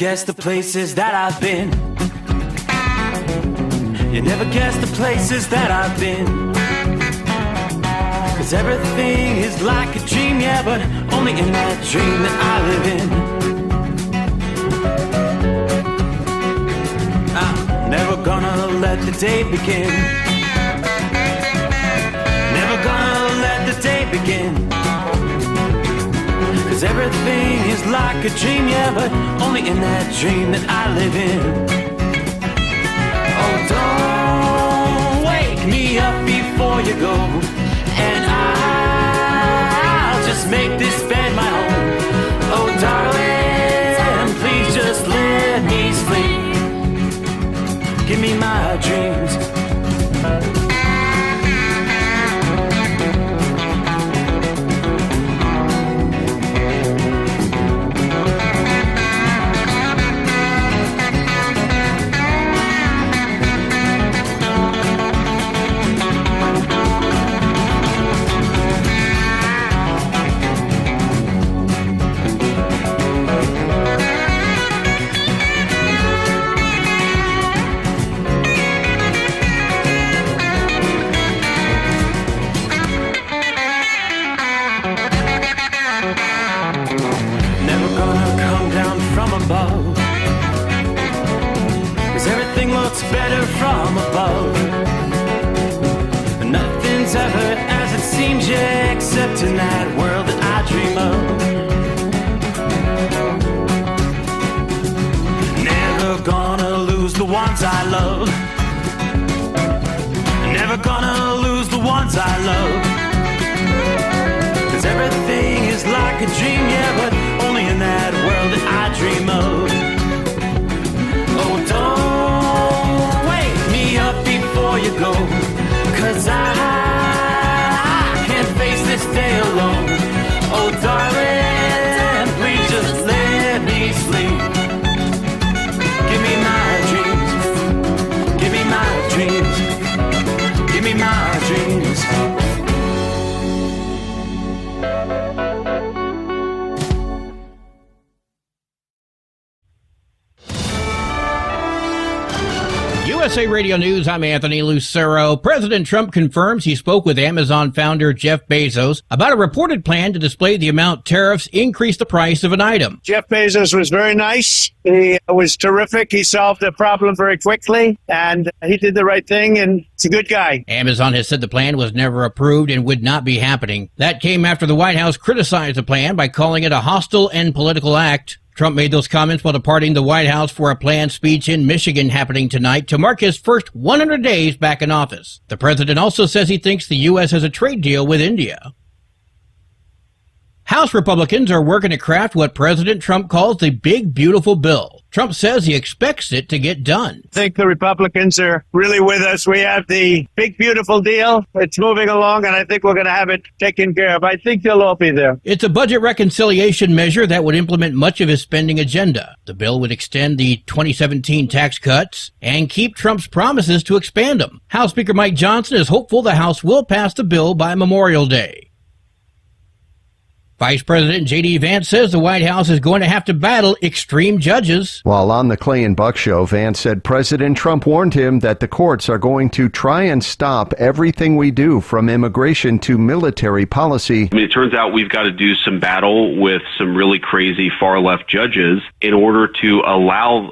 guess the places that I've been. You never guess the places that I've been. 'Cause everything is like a dream, yeah, but only in that dream that I live in. I'm never gonna let the day begin. Never gonna let the day begin. 'Cause everything is like a dream, yeah, but only in that dream that I live in. Oh, don't wake me up before you go, and I'll just make this bed my home. Oh, darling, please just let me sleep. Give me my dreams. Better from above. Nothing's ever as it seems, yeah, except in that world that I dream of. Never gonna lose the ones I love. Never gonna lose the ones I love. 'Cause everything is like a dream, yeah, but only in that world that I dream of. Oh, don't up before you go, 'cause I can't face this day alone. Oh, darling, please just let me sleep. Give me my dreams. Give me my dreams. Give me my dreams. USA Radio News, I'm Anthony Lucero. President Trump confirms he spoke with Amazon founder Jeff Bezos about a reported plan to display the amount tariffs increase the price of an item. Jeff Bezos was very nice. He was terrific. He solved the problem very quickly, and he did the right thing, and he's a good guy. Amazon has said the plan was never approved and would not be happening. That came after the White House criticized the plan by calling it a hostile and political act. Trump made those comments while departing the White House for a planned speech in Michigan happening tonight to mark his first 100 days back in office. The president also says he thinks the U.S. has a trade deal with India. House Republicans are working to craft what President Trump calls the Big Beautiful Bill. Trump says he expects it to get done. I think the Republicans are really with us. We have the Big Beautiful Deal. It's moving along, and I think we're going to have it taken care of. I think they'll all be there. It's a budget reconciliation measure that would implement much of his spending agenda. The bill would extend the 2017 tax cuts and keep Trump's promises to expand them. House Speaker Mike Johnson is hopeful the House will pass the bill by Memorial Day. Vice President J.D. Vance says the White House is going to have to battle extreme judges. While on the Clay and Buck show, Vance said President Trump warned him that the courts are going to try and stop everything we do, from immigration to military policy. I mean, it turns out we've got to do some battle with some really crazy far-left judges in order to allow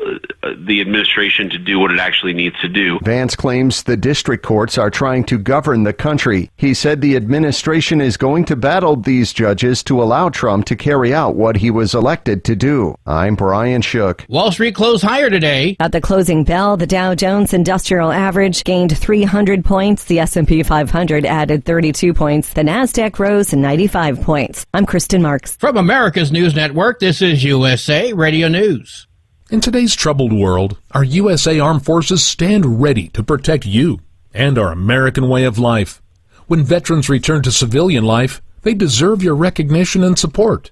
the administration to do what it actually needs to do. Vance claims the district courts are trying to govern the country. He said the administration is going to battle these judges to allow Trump to carry out what he was elected to do. I'm Brian Shook. Wall Street closed higher today. At the closing bell, the Dow Jones Industrial Average gained 300 points. The S&P 500 added 32 points. The Nasdaq rose 95 points. I'm Kristen Marks. From America's News Network, this is USA Radio News. In today's troubled world, our USA Armed Forces stand ready to protect you and our American way of life. When veterans return to civilian life, they deserve your recognition and support.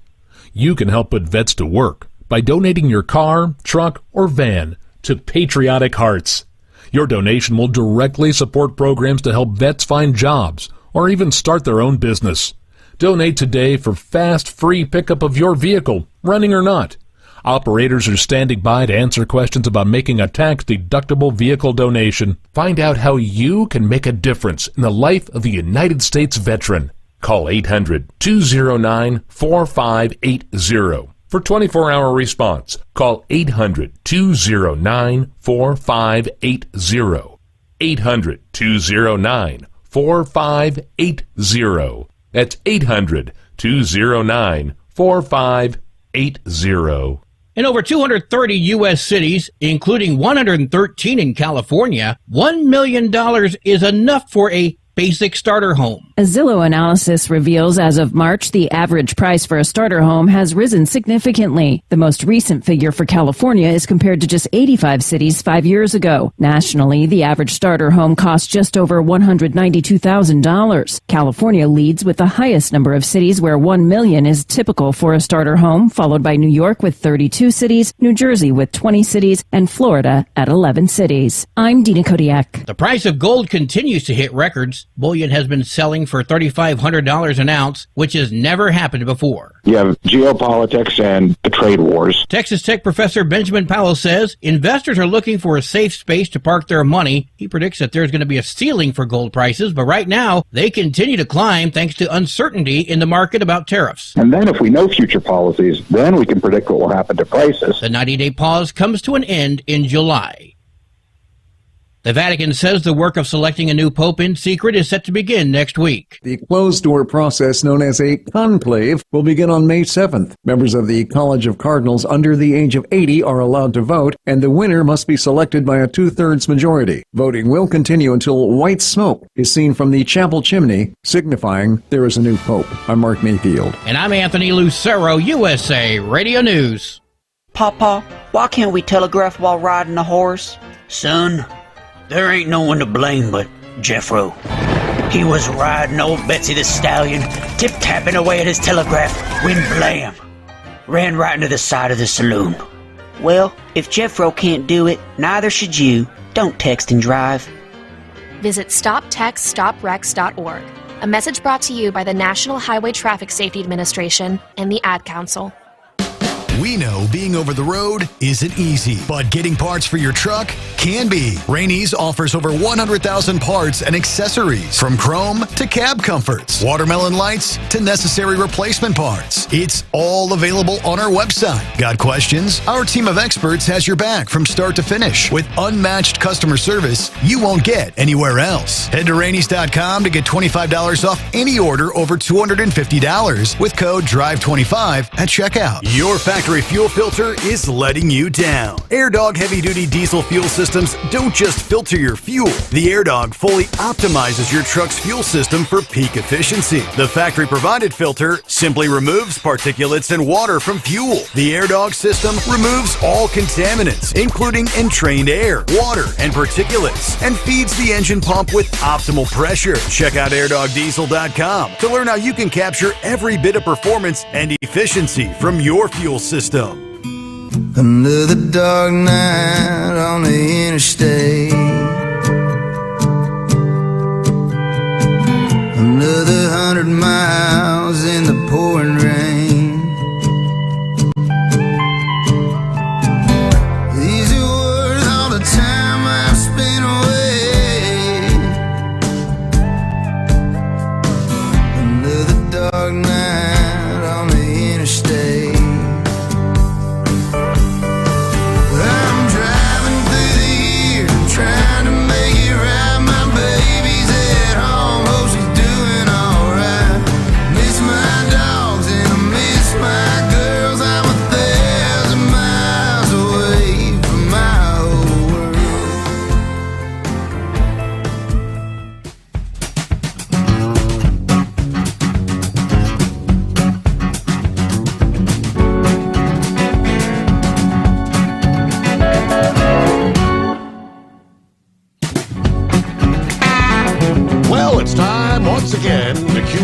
You can help put vets to work by donating your car, truck, or van to Patriotic Hearts. Your donation will directly support programs to help vets find jobs or even start their own business. Donate today for fast, free pickup of your vehicle, running or not. Operators are standing by to answer questions about making a tax-deductible vehicle donation. Find out how you can make a difference in the life of a United States veteran. Call 800-209-4580. For 24-hour response, call 800-209-4580. 800-209-4580. That's 800-209-4580. In over 230 U.S. cities, including 113 in California, $1 million is enough for a basic starter home. A Zillow analysis reveals as of March, the average price for a starter home has risen significantly. The most recent figure for California is compared to just 85 cities 5 years ago. Nationally, the average starter home costs just over $192,000. California leads with the highest number of cities where $1 million is typical for a starter home, followed by New York with 32 cities, New Jersey with 20 cities, and Florida at 11 cities. I'm Dina Kodiak. The price of gold continues to hit records. Bullion has been selling for $3,500 an ounce, which has never happened before. You have geopolitics and the trade wars. Texas Tech professor Benjamin Powell says investors are looking for a safe space to park their money. He predicts that there's going to be a ceiling for gold prices, but right now they continue to climb thanks to uncertainty in the market about tariffs. And then if we know future policies, then we can predict what will happen to prices. The 90-day pause comes to an end in July. The Vatican says the work of selecting a new pope in secret is set to begin next week. The closed-door process known as a conclave will begin on May 7th. Members of the College of Cardinals under the age of 80 are allowed to vote, and the winner must be selected by a two-thirds majority. Voting will continue until white smoke is seen from the chapel chimney, signifying there is a new pope. I'm Mark Mayfield. And I'm Anthony Lucero, USA Radio News. Papa, why can't we telegraph while riding a horse? Son, there ain't no one to blame but Jeffro. He was riding old Betsy the Stallion, tip-tapping away at his telegraph, when blam! Ran right into the side of the saloon. Well, if Jeffro can't do it, neither should you. Don't text and drive. Visit StopTextStopWrecks.org. A message brought to you by the National Highway Traffic Safety Administration and the Ad Council. We know being over the road isn't easy, but getting parts for your truck can be. Rainey's offers over 100,000 parts and accessories, from chrome to cab comforts, watermelon lights to necessary replacement parts. It's all available on our website. Got questions? Our team of experts has your back from start to finish with unmatched customer service you won't get anywhere else. Head to Rainey's.com to get $25 off any order over $250 with code DRIVE25 at checkout. Your factory fuel filter is letting you down. AirDog heavy-duty diesel fuel systems don't just filter your fuel. The AirDog fully optimizes your truck's fuel system for peak efficiency. The factory-provided filter simply removes particulates and water from fuel. The AirDog system removes all contaminants, including entrained air, water, and particulates, and feeds the engine pump with optimal pressure. Check out AirDogDiesel.com to learn how you can capture every bit of performance and efficiency from your fuel system. Another dark night on the interstate, another 100 miles in the pouring rain. These are worth all the time I've spent away. Another dark night on the interstate.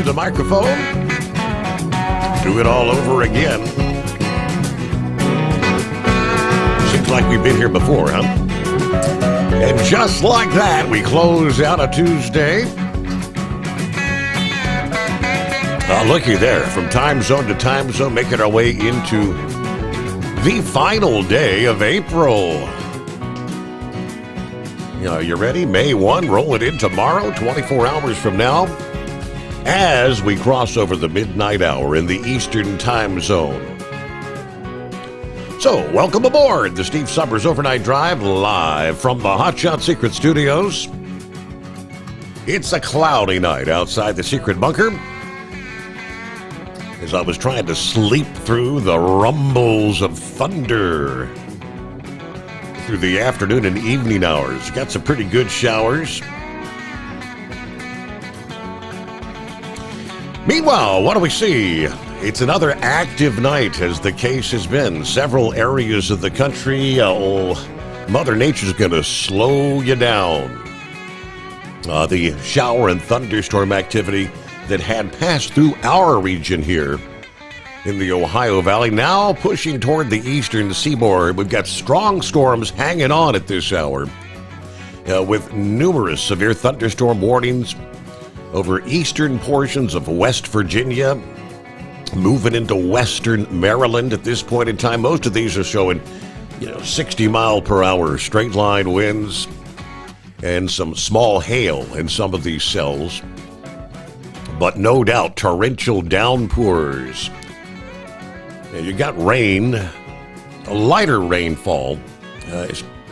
The microphone, do it all over again. Seems like we've been here before, huh? And just like that, we close out a Tuesday. Looky there, from time zone to time zone, making our way into the final day of April. You ready? May 1, rolling in tomorrow, 24 hours from now, as we cross over the midnight hour in the Eastern time zone. So, welcome aboard the Steve Sommers Overnight Drive, live from the Hotshot Secret Studios. It's a cloudy night outside the secret bunker, as I was trying to sleep through the rumbles of thunder through the afternoon and evening hours. Got some pretty good showers. Meanwhile, what do we see? It's another active night, as the case has been. Several areas of the country, Mother Nature's going to slow you down. The shower and thunderstorm activity that had passed through our region here in the Ohio Valley, now pushing toward the eastern seaboard. We've got strong storms hanging on at this hour, with numerous severe thunderstorm warnings over eastern portions of West Virginia, moving into western Maryland at this point in time. Most of these are showing, 60 mile per hour straight line winds and some small hail in some of these cells. But no doubt torrential downpours. You got rain, a lighter rainfall,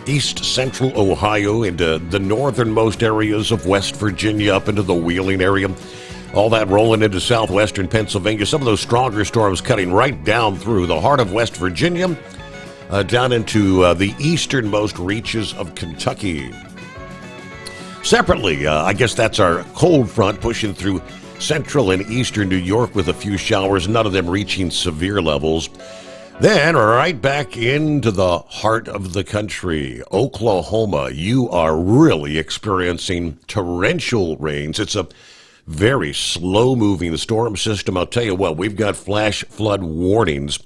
east central Ohio into the northernmost areas of West Virginia up into the Wheeling area. All that rolling into southwestern Pennsylvania. Some of those stronger storms cutting right down through the heart of West Virginia, down into the easternmost reaches of Kentucky. Separately, I guess that's our cold front pushing through central and eastern New York with a few showers, none of them reaching severe levels. Then right back into the heart of the country, Oklahoma. You are really experiencing torrential rains. It's a very slow-moving storm system. I'll tell you what, we've got flash flood warnings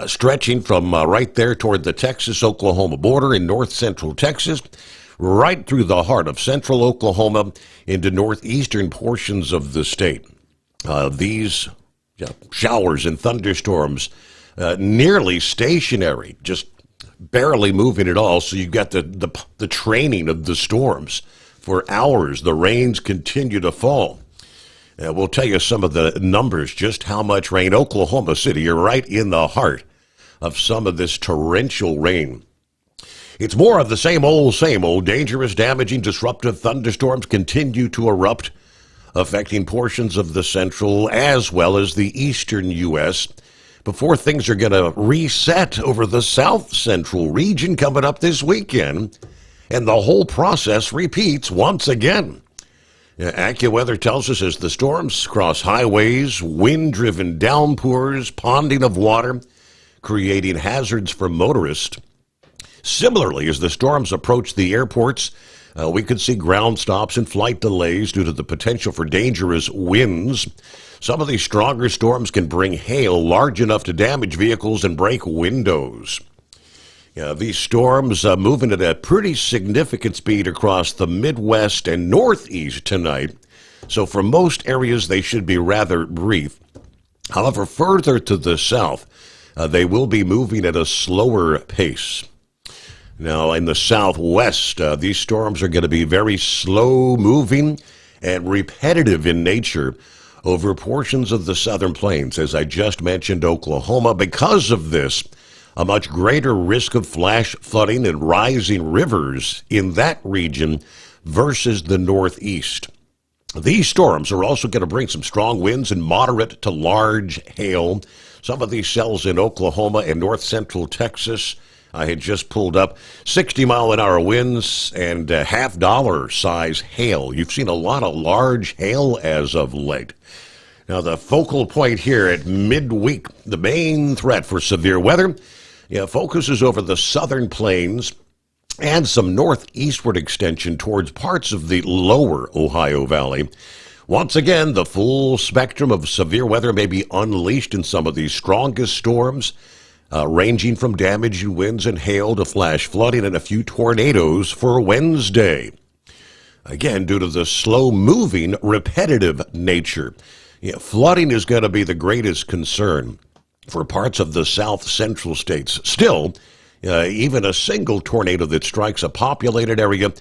stretching from right there toward the Texas-Oklahoma border in north-central Texas, right through the heart of central Oklahoma into northeastern portions of the state. These showers and thunderstorms nearly stationary, just barely moving at all. So you've got the training of the storms for hours. The rains continue to fall. We'll tell you some of the numbers, just how much rain. Oklahoma City, you're right in the heart of some of this torrential rain. It's more of the same old. Dangerous, damaging, disruptive thunderstorms continue to erupt, affecting portions of the central as well as the eastern U.S. before things are going to reset over the south central region coming up this weekend, and the whole process repeats once again. AccuWeather tells us as the storms cross highways, wind-driven downpours, ponding of water, creating hazards for motorists. Similarly, as the storms approach the airports, we could see ground stops and flight delays due to the potential for dangerous winds. Some of these stronger storms can bring hail large enough to damage vehicles and break windows. These storms moving at a pretty significant speed across the Midwest and Northeast tonight. So for most areas, they should be rather brief. However, further to the south, they will be moving at a slower pace. Now, in the southwest, these storms are going to be very slow-moving and repetitive in nature over portions of the southern plains. As I just mentioned, Oklahoma, because of this, a much greater risk of flash flooding and rising rivers in that region versus the northeast. These storms are also going to bring some strong winds and moderate to large hail. Some of these cells in Oklahoma and north-central Texas, I had just pulled up 60-mile-an-hour winds and half-dollar size hail. You've seen a lot of large hail as of late. Now, the focal point here at midweek, the main threat for severe weather, focuses over the southern plains and some northeastward extension towards parts of the lower Ohio Valley. Once again, the full spectrum of severe weather may be unleashed in some of these strongest storms, ranging from damaging winds and hail to flash flooding and a few tornadoes for Wednesday. Again, due to the slow-moving, repetitive nature, flooding is going to be the greatest concern. for parts of the south central states. Still, even a single tornado that strikes a populated area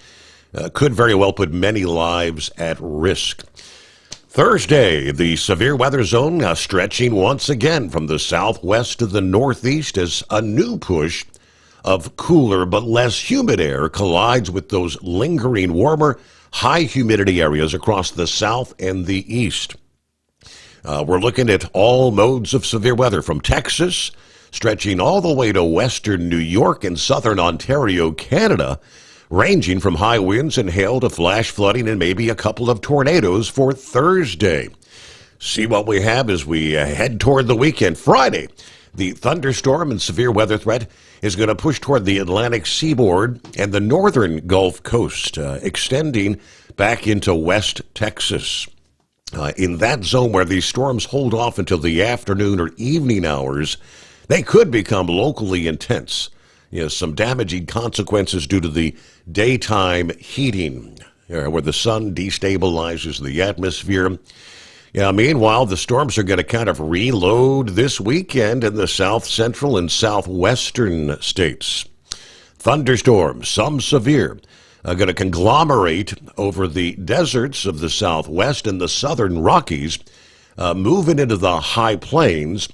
could very well put many lives at risk. Thursday, the severe weather zone stretching once again from the southwest to the northeast as a new push of cooler but less humid air collides with those lingering warmer, high humidity areas across the south and the east. We're looking at all modes of severe weather from Texas, stretching all the way to western New York and southern Ontario, Canada, ranging from high winds and hail to flash flooding and maybe a couple of tornadoes for Thursday. See what we have as we head toward the weekend. Friday, the thunderstorm and severe weather threat is going to push toward the Atlantic seaboard and the northern Gulf Coast, extending back into West Texas. In that zone where these storms hold off until the afternoon or evening hours, they could become locally intense. Some damaging consequences due to the daytime heating, where the sun destabilizes the atmosphere. Meanwhile, the storms are going to kind of reload this weekend in the south central and southwestern states. Thunderstorms, some severe, are going to conglomerate over the deserts of the southwest and the southern Rockies, moving into the high plains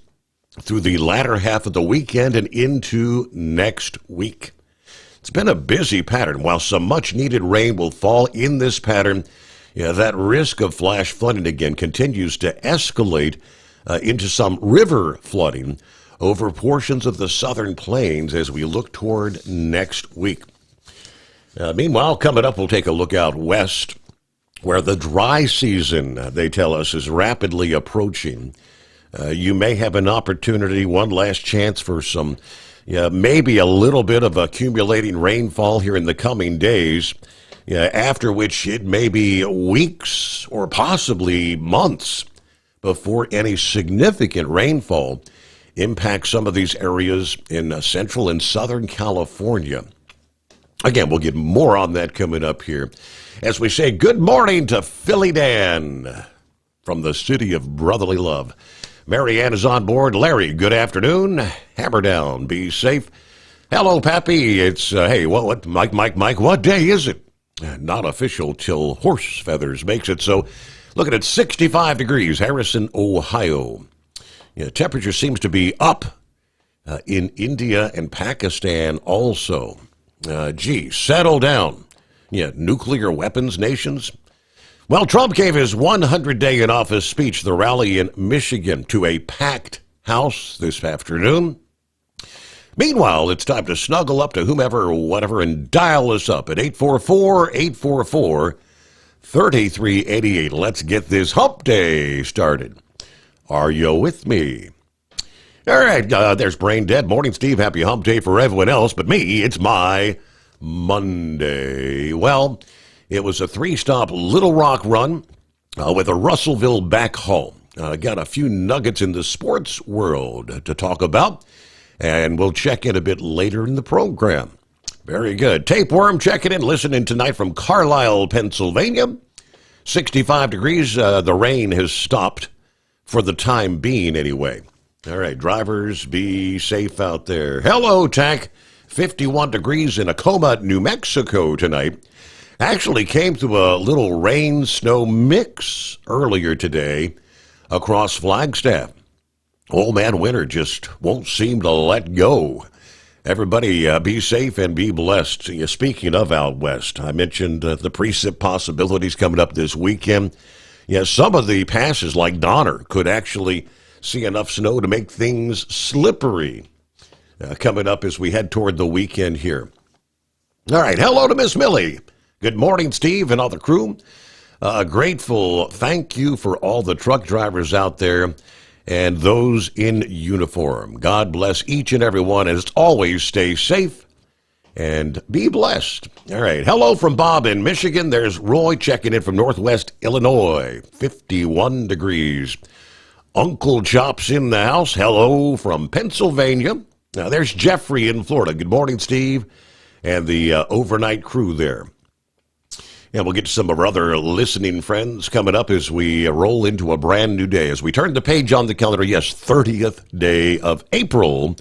through the latter half of the weekend and into next week. It's been a busy pattern. While some much-needed rain will fall in this pattern, that risk of flash flooding again continues to escalate into some river flooding over portions of the southern plains as we look toward next week. Meanwhile, coming up, we'll take a look out west, where the dry season, they tell us, is rapidly approaching. You may have an opportunity, one last chance for some, maybe a little bit of accumulating rainfall here in the coming days, after which it may be weeks or possibly months before any significant rainfall impacts some of these areas in central and southern California. Again, we'll get more on that coming up here as we say good morning to Philly Dan from the city of brotherly love. Mary Ann is on board. Larry, good afternoon. Hammer down. Be safe. Hello, Pappy. It's, hey, what, Mike, what day is it? Not official till horse feathers makes it so. Looking at 65 degrees, Harrison, Ohio. Temperature seems to be up in India and Pakistan also. Settle down. Nuclear weapons nations. Well, Trump gave his 100-day in office speech, the rally in Michigan, to a packed house this afternoon. Meanwhile, it's time to snuggle up to whomever or whatever and dial us up at 844-844-3388. Let's get this hump day started. Are you with me? All right, there's Brain Dead. Morning, Steve. Happy hump day for everyone else, but me, it's my Monday. Well, it was a 3-stop Little Rock run with a Russellville back home. Got a few nuggets in the sports world to talk about, and we'll check in a bit later in the program. Very good. Tapeworm checking in, listening tonight from Carlisle, Pennsylvania. 65 degrees. The rain has stopped for the time being anyway. All right, drivers, be safe out there. Hello, Tack. 51 degrees in Acoma, New Mexico tonight. Actually came through a little rain-snow mix earlier today across Flagstaff. Old man winter just won't seem to let go. Everybody be safe and be blessed. Speaking of out west, I mentioned the precip possibilities coming up this weekend. Some of the passes like Donner could actually see enough snow to make things slippery coming up as we head toward the weekend here. All right, hello to Miss Millie. Good morning, Steve and all the crew. Grateful. Thank you for all the truck drivers out there and those in uniform. God bless each and every one. As always, stay safe and be blessed. All right. Hello from Bob in Michigan. There's Roy checking in from Northwest Illinois. 51 degrees. Uncle Chop's in the house. Hello from Pennsylvania. Now, there's Jeffrey in Florida. Good morning, Steve, and the overnight crew there. And we'll get to some of our other listening friends coming up as we roll into a brand new day. As we turn the page on the calendar, yes, 30th day of April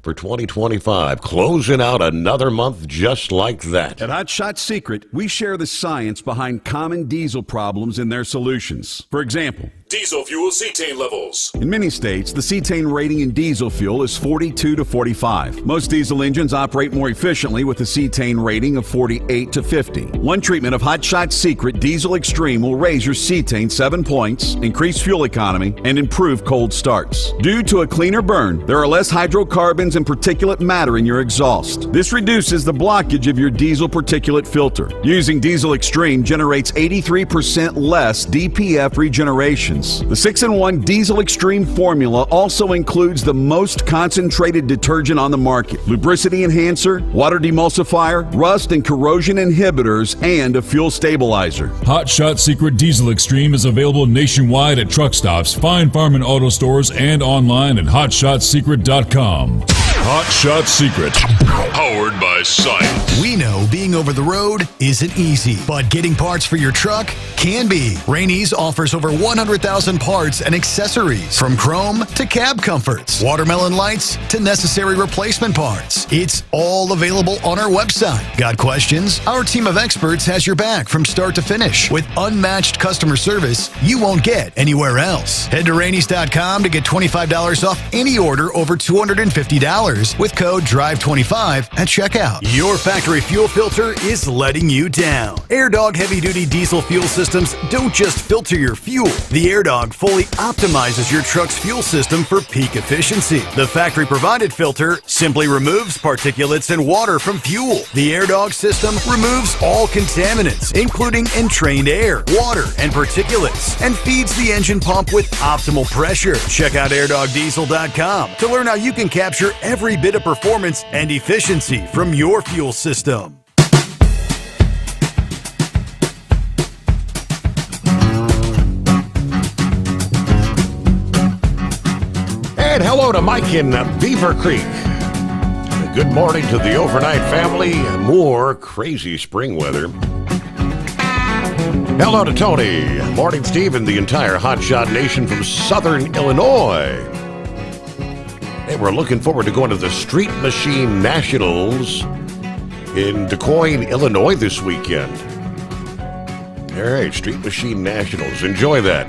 for 2025. Closing out another month just like that. At Hot Shot Secret, we share the science behind common diesel problems and their solutions. For example, diesel fuel cetane levels. in many states, the cetane rating in diesel fuel is 42 to 45. Most diesel engines operate more efficiently with a cetane rating of 48 to 50. One treatment of Hot Shot Secret Diesel Extreme will raise your cetane 7 points, increase fuel economy, and improve cold starts. Due to a cleaner burn, there are less hydrocarbons and particulate matter in your exhaust. This reduces the blockage of your diesel particulate filter. Using Diesel Extreme generates 83% less DPF regeneration. The 6-in-1 Diesel Extreme formula also includes the most concentrated detergent on the market, lubricity enhancer, water demulsifier, rust and corrosion inhibitors, and a fuel stabilizer. Hot Shot Secret Diesel Extreme is available nationwide at truck stops, Fine Farm and auto stores, and online at hotshotsecret.com. Hot Shot Secret, powered by science. We know being over the road isn't easy, but getting parts for your truck can be. Rainey's offers over 100,000 parts and accessories, from chrome to cab comforts, watermelon lights to necessary replacement parts. It's all available on our website. Got questions? Our team of experts has your back from start to finish with unmatched customer service you won't get anywhere else. Head to Rainey's.com to get $25 off any order over $250 with code DRIVE25 at checkout. Your factory fuel filter is letting you down. AirDog heavy-duty diesel fuel systems don't just filter your fuel. The AirDog fully optimizes your truck's fuel system for peak efficiency. The factory-provided filter simply removes particulates and water from fuel. The AirDog system removes all contaminants, including entrained air, water, and particulates, and feeds the engine pump with optimal pressure. Check out airdogdiesel.com to learn how you can capture every bit of performance and efficiency from your fuel system. And hello to Mike in Beaver Creek. Good morning to the overnight family. More crazy spring weather. Hello to Tony. Morning, Steve, and the entire Hot Shot Nation from Southern Illinois. Hey, we're looking forward to going to the Street Machine Nationals in Des Moines, Illinois this weekend. All right, Street Machine Nationals. Enjoy that.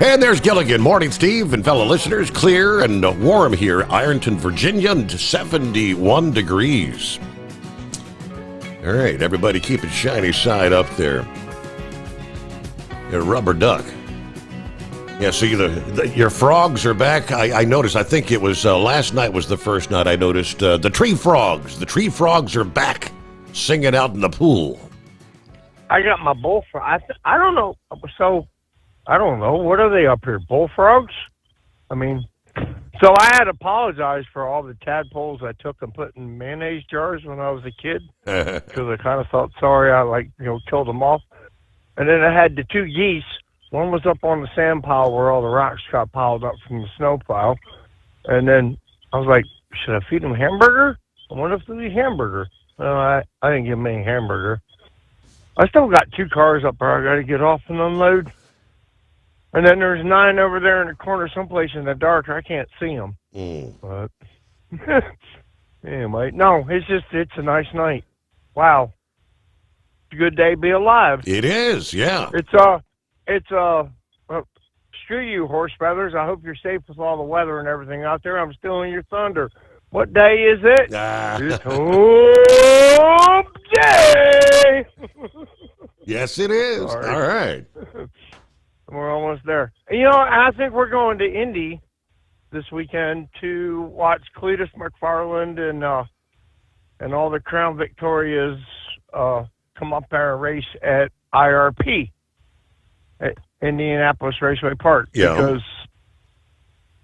And there's Gilligan. Morning, Steve, and fellow listeners. Clear and warm here, Ironton, Virginia, and 71 degrees. All right, everybody keep it shiny side up there. A rubber duck. Yeah, so your frogs are back. I noticed, I think it was last night was the first night I noticed the tree frogs. The tree frogs are back singing out in the pool. I got my bullfrog. I don't know. So, I don't know. What are they up here? Bullfrogs? I mean, so I had to apologize for all the tadpoles I took and put in mayonnaise jars when I was a kid because I kind of felt sorry. I killed them off. And then I had the two geese. One was up on the sand pile where all the rocks got piled up from the snow pile. And then I was like, should I feed them hamburger? I wonder if they'll eat hamburger. No, I didn't give them any hamburger. I still got two cars up there I got to get off and unload. And then there's 9 over there in the corner someplace in the dark. I can't see them. But anyway, no, it's a nice night. Wow. It's a good day to be alive. It is, yeah. Screw you, horse feathers. I hope you're safe with all the weather and everything out there. I'm stealing your thunder. What day is it? It's hump day. Yes, it is. Sorry. All right. We're almost there. I think we're going to Indy this weekend to watch Cletus McFarland and all the Crown Victorias come up there and race at IRP at Indianapolis Raceway Park. Yeah. Because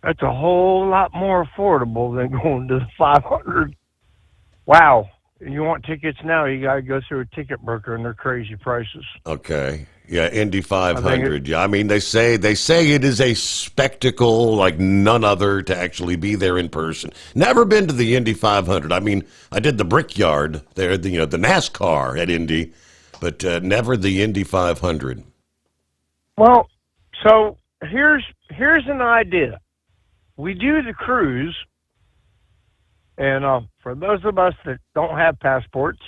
that's a whole lot more affordable than going to the 500. Wow. If you want tickets now, you got to go through a ticket broker, and they're crazy prices. Okay. Yeah, Indy 500. Yeah, I mean they say it is a spectacle like none other to actually be there in person. Never been to the Indy 500. I mean, I did the Brickyard there, the NASCAR at Indy, but never the Indy 500. Well, so here's an idea. We do the cruise, and for those of us that don't have passports,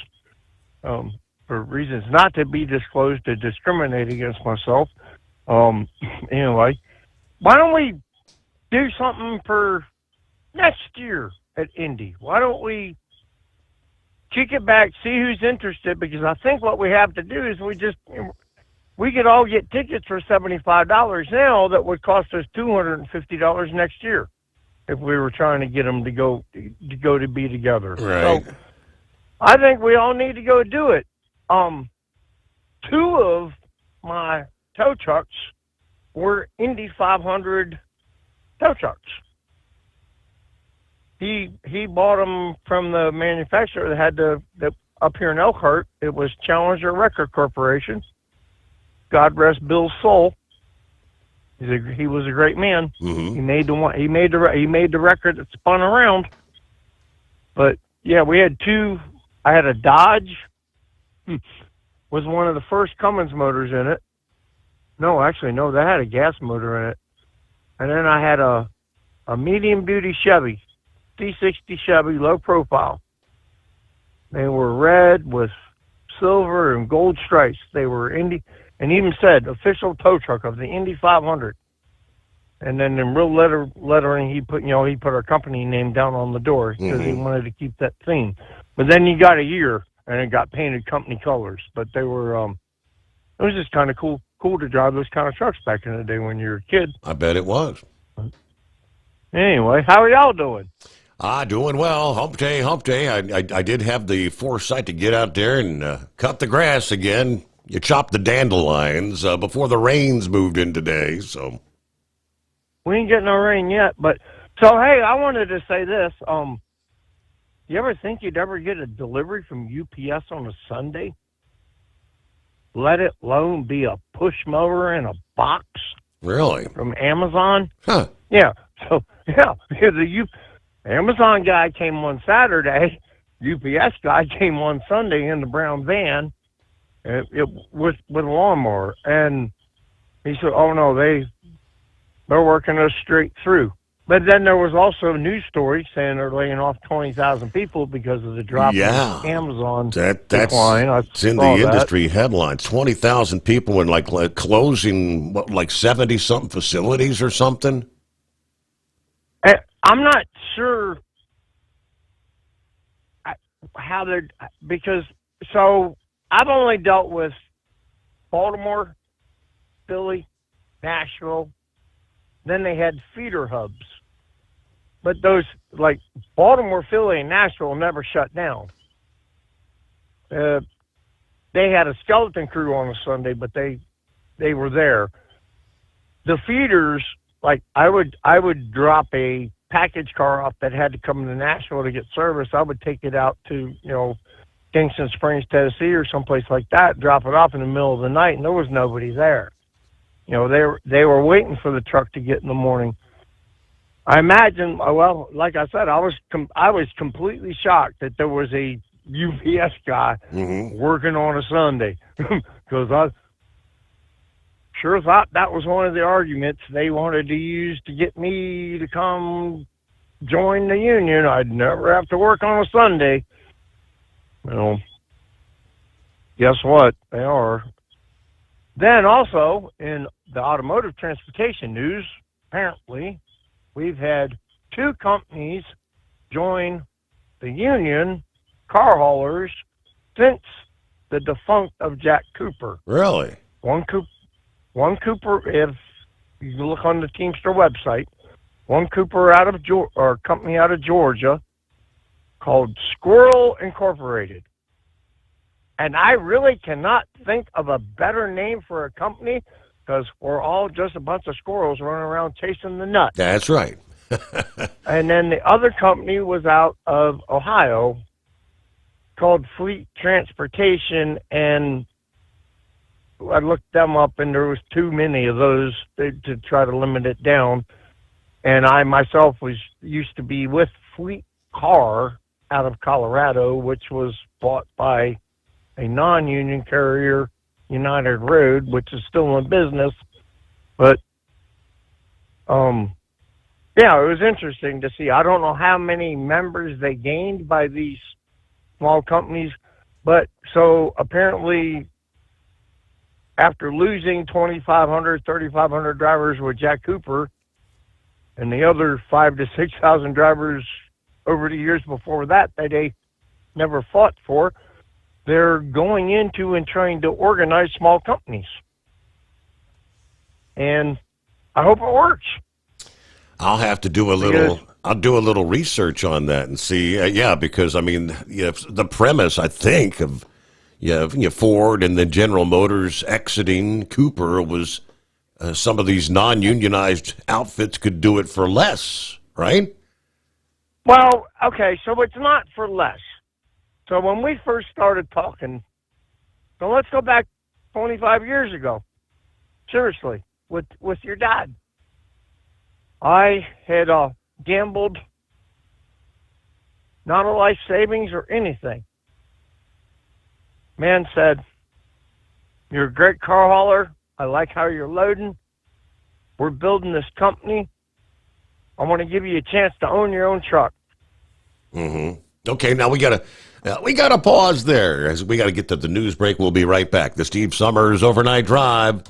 for reasons not to be disclosed to discriminate against myself, anyway, why don't we do something for next year at Indy? Why don't we kick it back, see who's interested? Because I think what we have to do is we could all get tickets for $75 now that would cost us $250 next year if we were trying to get them to be together. Right. So I think we all need to go do it. Two of my tow trucks were Indy 500 tow trucks. He bought them from the manufacturer that had the up here in Elkhart. It was Challenger Record Corporation. God rest Bill's soul. He was a great man. Mm-hmm. He made the record that spun around. But yeah, we had two. I had a Dodge. Was one of the first Cummins motors in it. No, actually, no, that had a gas motor in it. And then I had a medium duty Chevy, C60 Chevy, low profile. They were red with silver and gold stripes. They were Indy, and even said official tow truck of the Indy 500. And then in real lettering, he put our company name down on the door because he wanted to keep that theme. But then you got a year, and it got painted company colors. But they were, it was just kind of cool to drive those kind of trucks back in the day when you were a kid. I bet it was. Anyway, how are y'all doing? Doing well. Hump day. I did have the foresight to get out there and cut the grass again. You chopped the dandelions before the rains moved in today, so. We ain't getting no rain yet, but, so hey, I wanted to say this, you ever think you'd ever get a delivery from UPS on a Sunday? Let it alone be a push mower in a box. Really? From Amazon? Huh. Yeah. So, yeah, the Amazon guy came on Saturday. UPS guy came on Sunday in the brown van with a lawnmower. And he said, oh, no, they're working us straight through. But then there was also a news story saying they're laying off 20,000 people because of the drop in Amazon decline. That's in the industry headlines. 20,000 people and like closing, 70-something facilities or something? I'm not sure how they're, because, so I've only dealt with Baltimore, Philly, Nashville. Then they had feeder hubs. But those, like Baltimore, Philly, and Nashville never shut down. They had a skeleton crew on a Sunday, but they were there. The feeders, like I would drop a package car off that had to come to Nashville to get service. I would take it out to, Kingston Springs, Tennessee or someplace like that, drop it off in the middle of the night, and there was nobody there. They were waiting for the truck to get in the morning. I imagine, well, like I said, I was completely shocked that there was a UPS guy working on a Sunday because I sure thought that was one of the arguments they wanted to use to get me to come join the union. I'd never have to work on a Sunday. Well, guess what? They are. Then also in the automotive transportation news, apparently, we've had two companies join the union car haulers since the defunct of Jack Cooper. Really? One Cooper, if you look on the Teamster website, one Cooper company out of Georgia called Squirrel Incorporated. And I really cannot think of a better name for a company because we're all just a bunch of squirrels running around chasing the nut. That's right. And then the other company was out of Ohio called Fleet Transportation, and I looked them up, and there was too many of those to try to limit it down. And I myself used to be with Fleet Car out of Colorado, which was bought by a non-union carrier, United Road, which is still in business. But, yeah, it was interesting to see. I don't know how many members they gained by these small companies, but so apparently after losing 2,500, 3,500 drivers with Jack Cooper and the other 5,000 to 6,000 drivers over the years before that they never fought for, they're going into and trying to organize small companies. And I hope it works. I'll have to do a little. I'll do a little research on that and see. Because I mean, the premise, I think, of Ford and then General Motors exiting Cooper was some of these non-unionized outfits could do it for less, right? Well, okay, so it's not for less. So when we first started talking, so let's go back 25 years ago. Seriously, with your dad. I had gambled, not a life savings or anything. Man said, "You're a great car hauler. I like how you're loading. We're building this company. I want to give you a chance to own your own truck." Mm-hmm. Okay, now we gotta pause there as we gotta get to the news break. We'll be right back. The Steve Sommers Overnight Drive.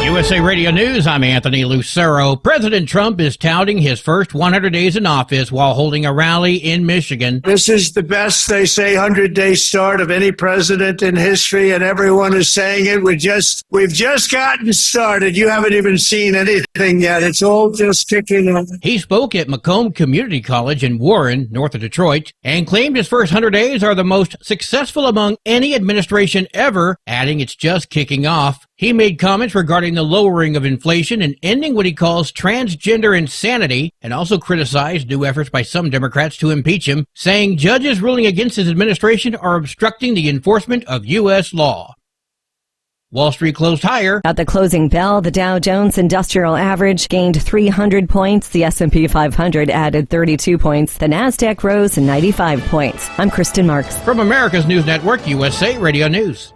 USA Radio News, I'm Anthony Lucero. President Trump is touting his first 100 days in office while holding a rally in Michigan. This is the best, they say, 100-day start of any president in history, and everyone is saying it. We've just gotten started. You haven't even seen anything yet. It's all just kicking off. He spoke at Macomb Community College in Warren, north of Detroit, and claimed his first 100 days are the most successful among any administration ever, adding it's just kicking off. He made comments regarding the lowering of inflation and ending what he calls transgender insanity, and also criticized new efforts by some Democrats to impeach him, saying judges ruling against his administration are obstructing the enforcement of U.S. law. Wall Street closed higher. At the closing bell, the Dow Jones Industrial Average gained 300 points. The S&P 500 added 32 points. The Nasdaq rose 95 points. I'm Kristen Marks. From America's News Network, USA Radio News.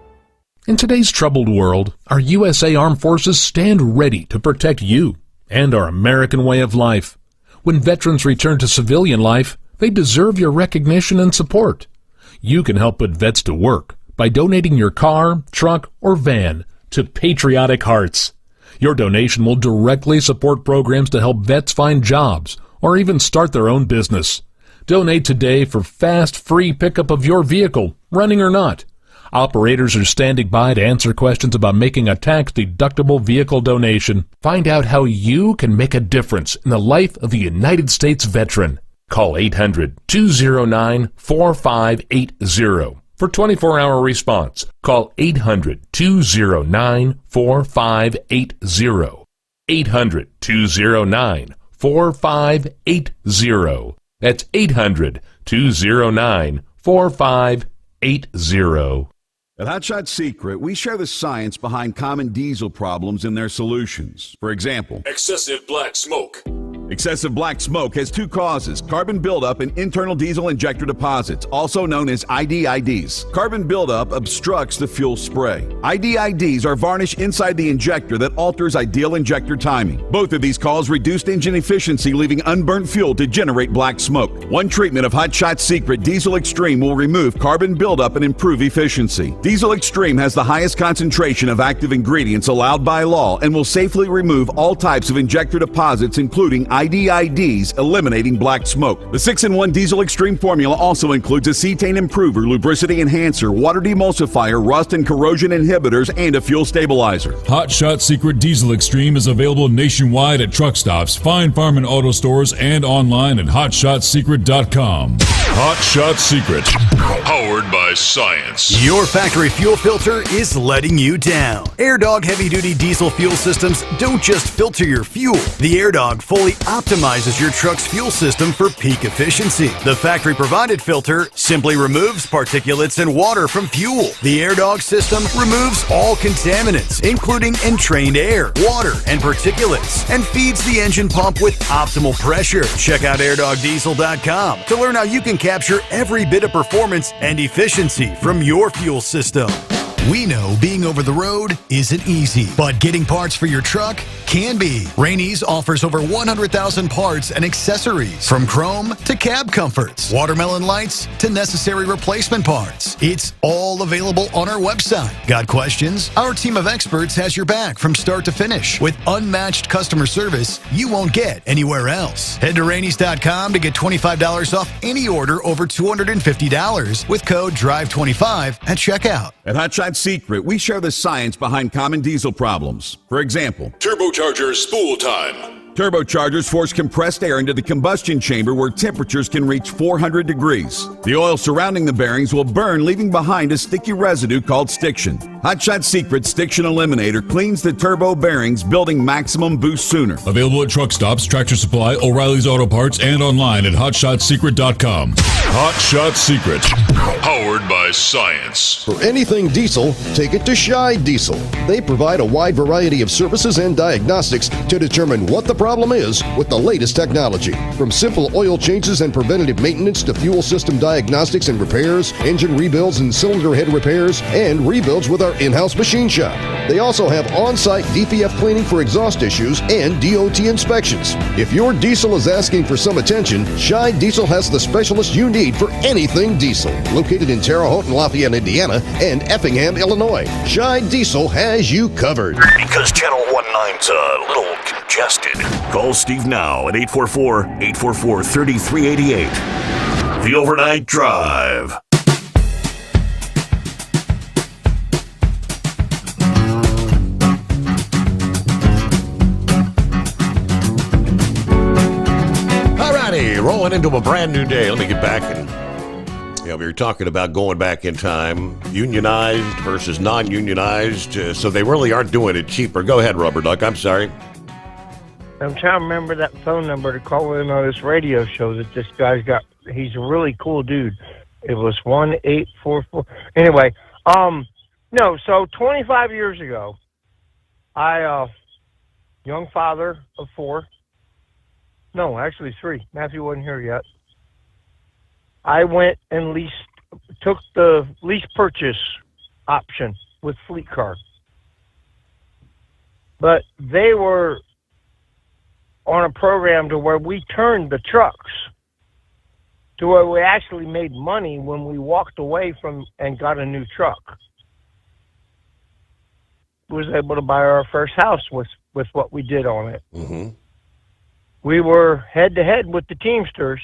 In today's troubled world, our USA Armed Forces stand ready to protect you and our American way of life. When veterans return to civilian life, they deserve your recognition and support. You can help put vets to work by donating your car, truck, or van to Patriotic Hearts. Your donation will directly support programs to help vets find jobs or even start their own business. Donate today for fast, free pickup of your vehicle, running or not. Operators are standing by to answer questions about making a tax-deductible vehicle donation. Find out how you can make a difference in the life of a United States veteran. Call 800-209-4580 for 24-hour response. Call 800-209-4580. 800-209-4580. That's 800-209-4580. At Hotshot Secret, we share the science behind common diesel problems and their solutions. For example, excessive black smoke. Excessive black smoke has two causes: carbon buildup and internal diesel injector deposits, also known as IDIDs. Carbon buildup obstructs the fuel spray. IDIDs are varnish inside the injector that alters ideal injector timing. Both of these cause reduced engine efficiency, leaving unburnt fuel to generate black smoke. One treatment of Hotshot Secret Diesel Extreme will remove carbon buildup and improve efficiency. Diesel Extreme has the highest concentration of active ingredients allowed by law and will safely remove all types of injector deposits, including IDIDs, eliminating black smoke. The 6-in-1 Diesel Extreme formula also includes a cetane improver, lubricity enhancer, water demulsifier, rust and corrosion inhibitors, and a fuel stabilizer. Hotshot Secret Diesel Extreme is available nationwide at truck stops, Fine Farm and auto stores, and online at hotshotsecret.com. Hotshot Secret, powered Powered by science. Your factory fuel filter is letting you down. AirDog heavy-duty diesel fuel systems don't just filter your fuel. The AirDog fully optimizes your truck's fuel system for peak efficiency. The factory-provided filter simply removes particulates and water from fuel. The AirDog system removes all contaminants, including entrained air, water, and particulates, and feeds the engine pump with optimal pressure. Check out airdogdiesel.com to learn how you can capture every bit of performance and efficiency from your fuel system. We know being over the road isn't easy, but getting parts for your truck can be. Rainey's offers over 100,000 parts and accessories, from chrome to cab comforts, watermelon lights to necessary replacement parts. It's all available on our website. Got questions? Our team of experts has your back from start to finish with unmatched customer service you won't get anywhere else. Head to Rainey's.com to get $25 off any order over $250 with code DRIVE25 at checkout. At Hot Shot Secret, we share the science behind common diesel problems. For example, Turbocharger spool time. turbochargers force compressed air into the combustion chamber where temperatures can reach 400 degrees. The oil surrounding the bearings will burn, leaving behind a sticky residue called stiction. Hot Shot Secret Stiction Eliminator cleans the turbo bearings, building maximum boost sooner. Available at truck stops, Tractor Supply, O'Reilly's Auto Parts, and online at HotShotSecret.com. Hot Shot Secret. Powered by science. For anything diesel, take it to Scheid Diesel. They provide a wide variety of services and diagnostics to determine what the problem is with the latest technology. From simple oil changes and preventative maintenance to fuel system diagnostics and repairs, engine rebuilds and cylinder head repairs, and rebuilds with our in-house machine shop. They also have on-site DPF cleaning for exhaust issues and DOT inspections. If your diesel is asking for some attention, Scheid Diesel has the specialist you need for anything diesel. Located in Terre Haute and Lafayette, Indiana, and Effingham, Illinois, Scheid Diesel has you covered. Because Channel 19's a little congested. Call Steve now at 844-844-3388. The Overnight Drive. Alrighty, rolling into a brand new day. Let me get back and we were talking about going back in time, unionized versus non-unionized, so they really aren't doing it cheaper. Go ahead, Rubber Duck. I'm sorry. I'm trying to remember that phone number to call in on this radio show that this guy's got. He's a really cool dude. It was 1844. Anyway, no, so 25 years ago, I, young father of 4, no, actually 3. Matthew wasn't here yet. I went and took the lease purchase option with Fleet Car. But they were on a program to where we turned the trucks to where we actually made money when we walked away from and got a new truck. We was able to buy our first house with what we did on it. Mm-hmm. We were head-to-head with the Teamsters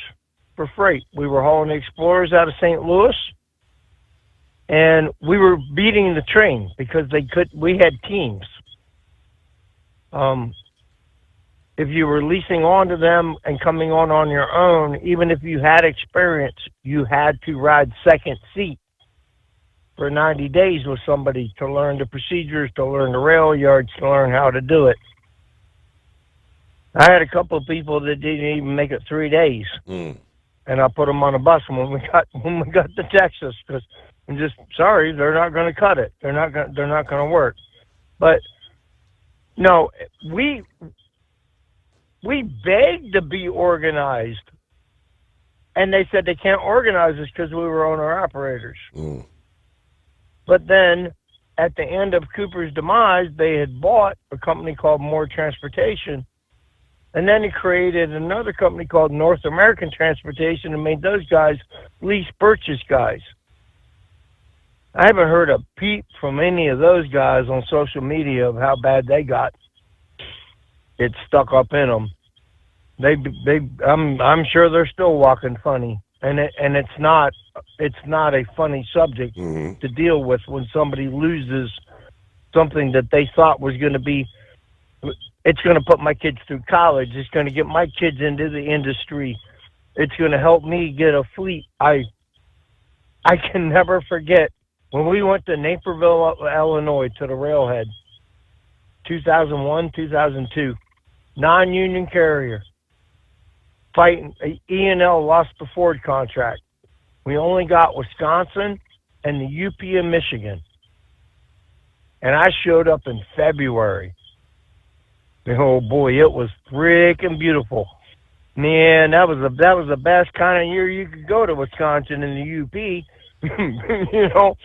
for freight. We were hauling the Explorers out of St. Louis, and we were beating the train because we had teams. If you were leasing onto them and coming on your own, even if you had experience, you had to ride second seat for 90 days with somebody to learn the procedures, to learn the rail yards, to learn how to do it. I had a couple of people that didn't even make it 3 days. And I put them on a bus when we got to Texas, because I'm just sorry, they're not going to cut it. They're not going to work. But no, we begged to be organized, and they said they can't organize us because we were owner operators. But then, at the end of Cooper's demise, they had bought a company called Moore Transportation. And then he created another company called North American Transportation and made those guys lease purchase guys. I haven't heard a peep from any of those guys on social media of how bad they got it stuck up in them. I'm sure they're still walking funny, and it's not a funny subject to deal with when somebody loses something that they thought was going to be. It's going to put my kids through college. It's going to get my kids into the industry. It's going to help me get a fleet. I can never forget when we went to Naperville, Illinois, to the railhead, 2001, 2002, non-union carrier, fighting. E&L lost the Ford contract. We only got Wisconsin and the UP in Michigan. And I showed up in February. Oh boy, it was freaking beautiful. Man, that was the best kind of year you could go to Wisconsin and the UP. You know,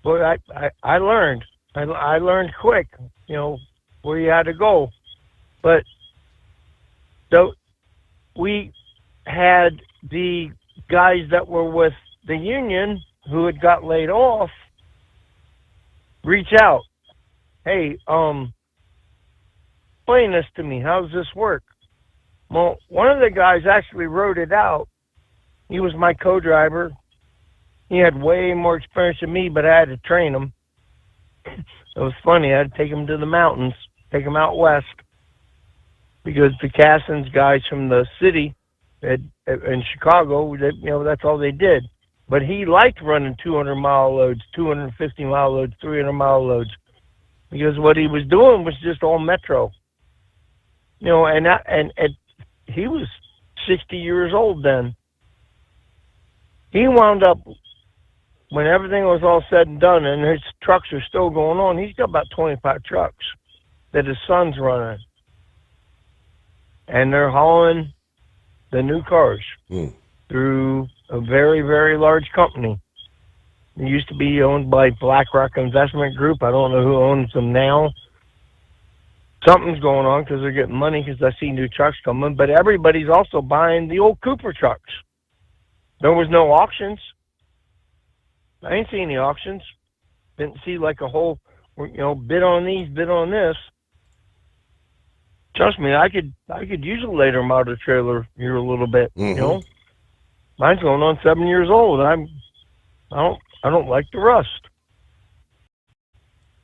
but I learned. I learned quick, you know, where you had to go. But so we had the guys that were with the union who had got laid off reach out. Hey, explain this to me. How does this work? Well, one of the guys actually wrote it out. He was my co-driver. He had way more experience than me, but I had to train him. It was funny. I had to take him to the mountains, take him out west, because the Cassins guys from the city in Chicago, you know, that's all they did. But he liked running 200-mile loads, 250-mile loads, 300-mile loads, because what he was doing was just all metro. You know, and he was 60 years old then. He wound up, when everything was all said and done, and his trucks are still going on, he's got about 25 trucks that his son's running. And they're hauling the new cars through a very, very large company. It used to be owned by BlackRock Investment Group. I don't know who owns them now. Something's going on because they're getting money because I see new trucks coming. But everybody's also buying the old Cooper trucks. There was no auctions. I ain't seen any auctions. Didn't see like a whole, you know, bid on these, bid on this. Trust me, I could use a later model trailer here a little bit. You know, mine's going on 7 years old. I don't like the rust.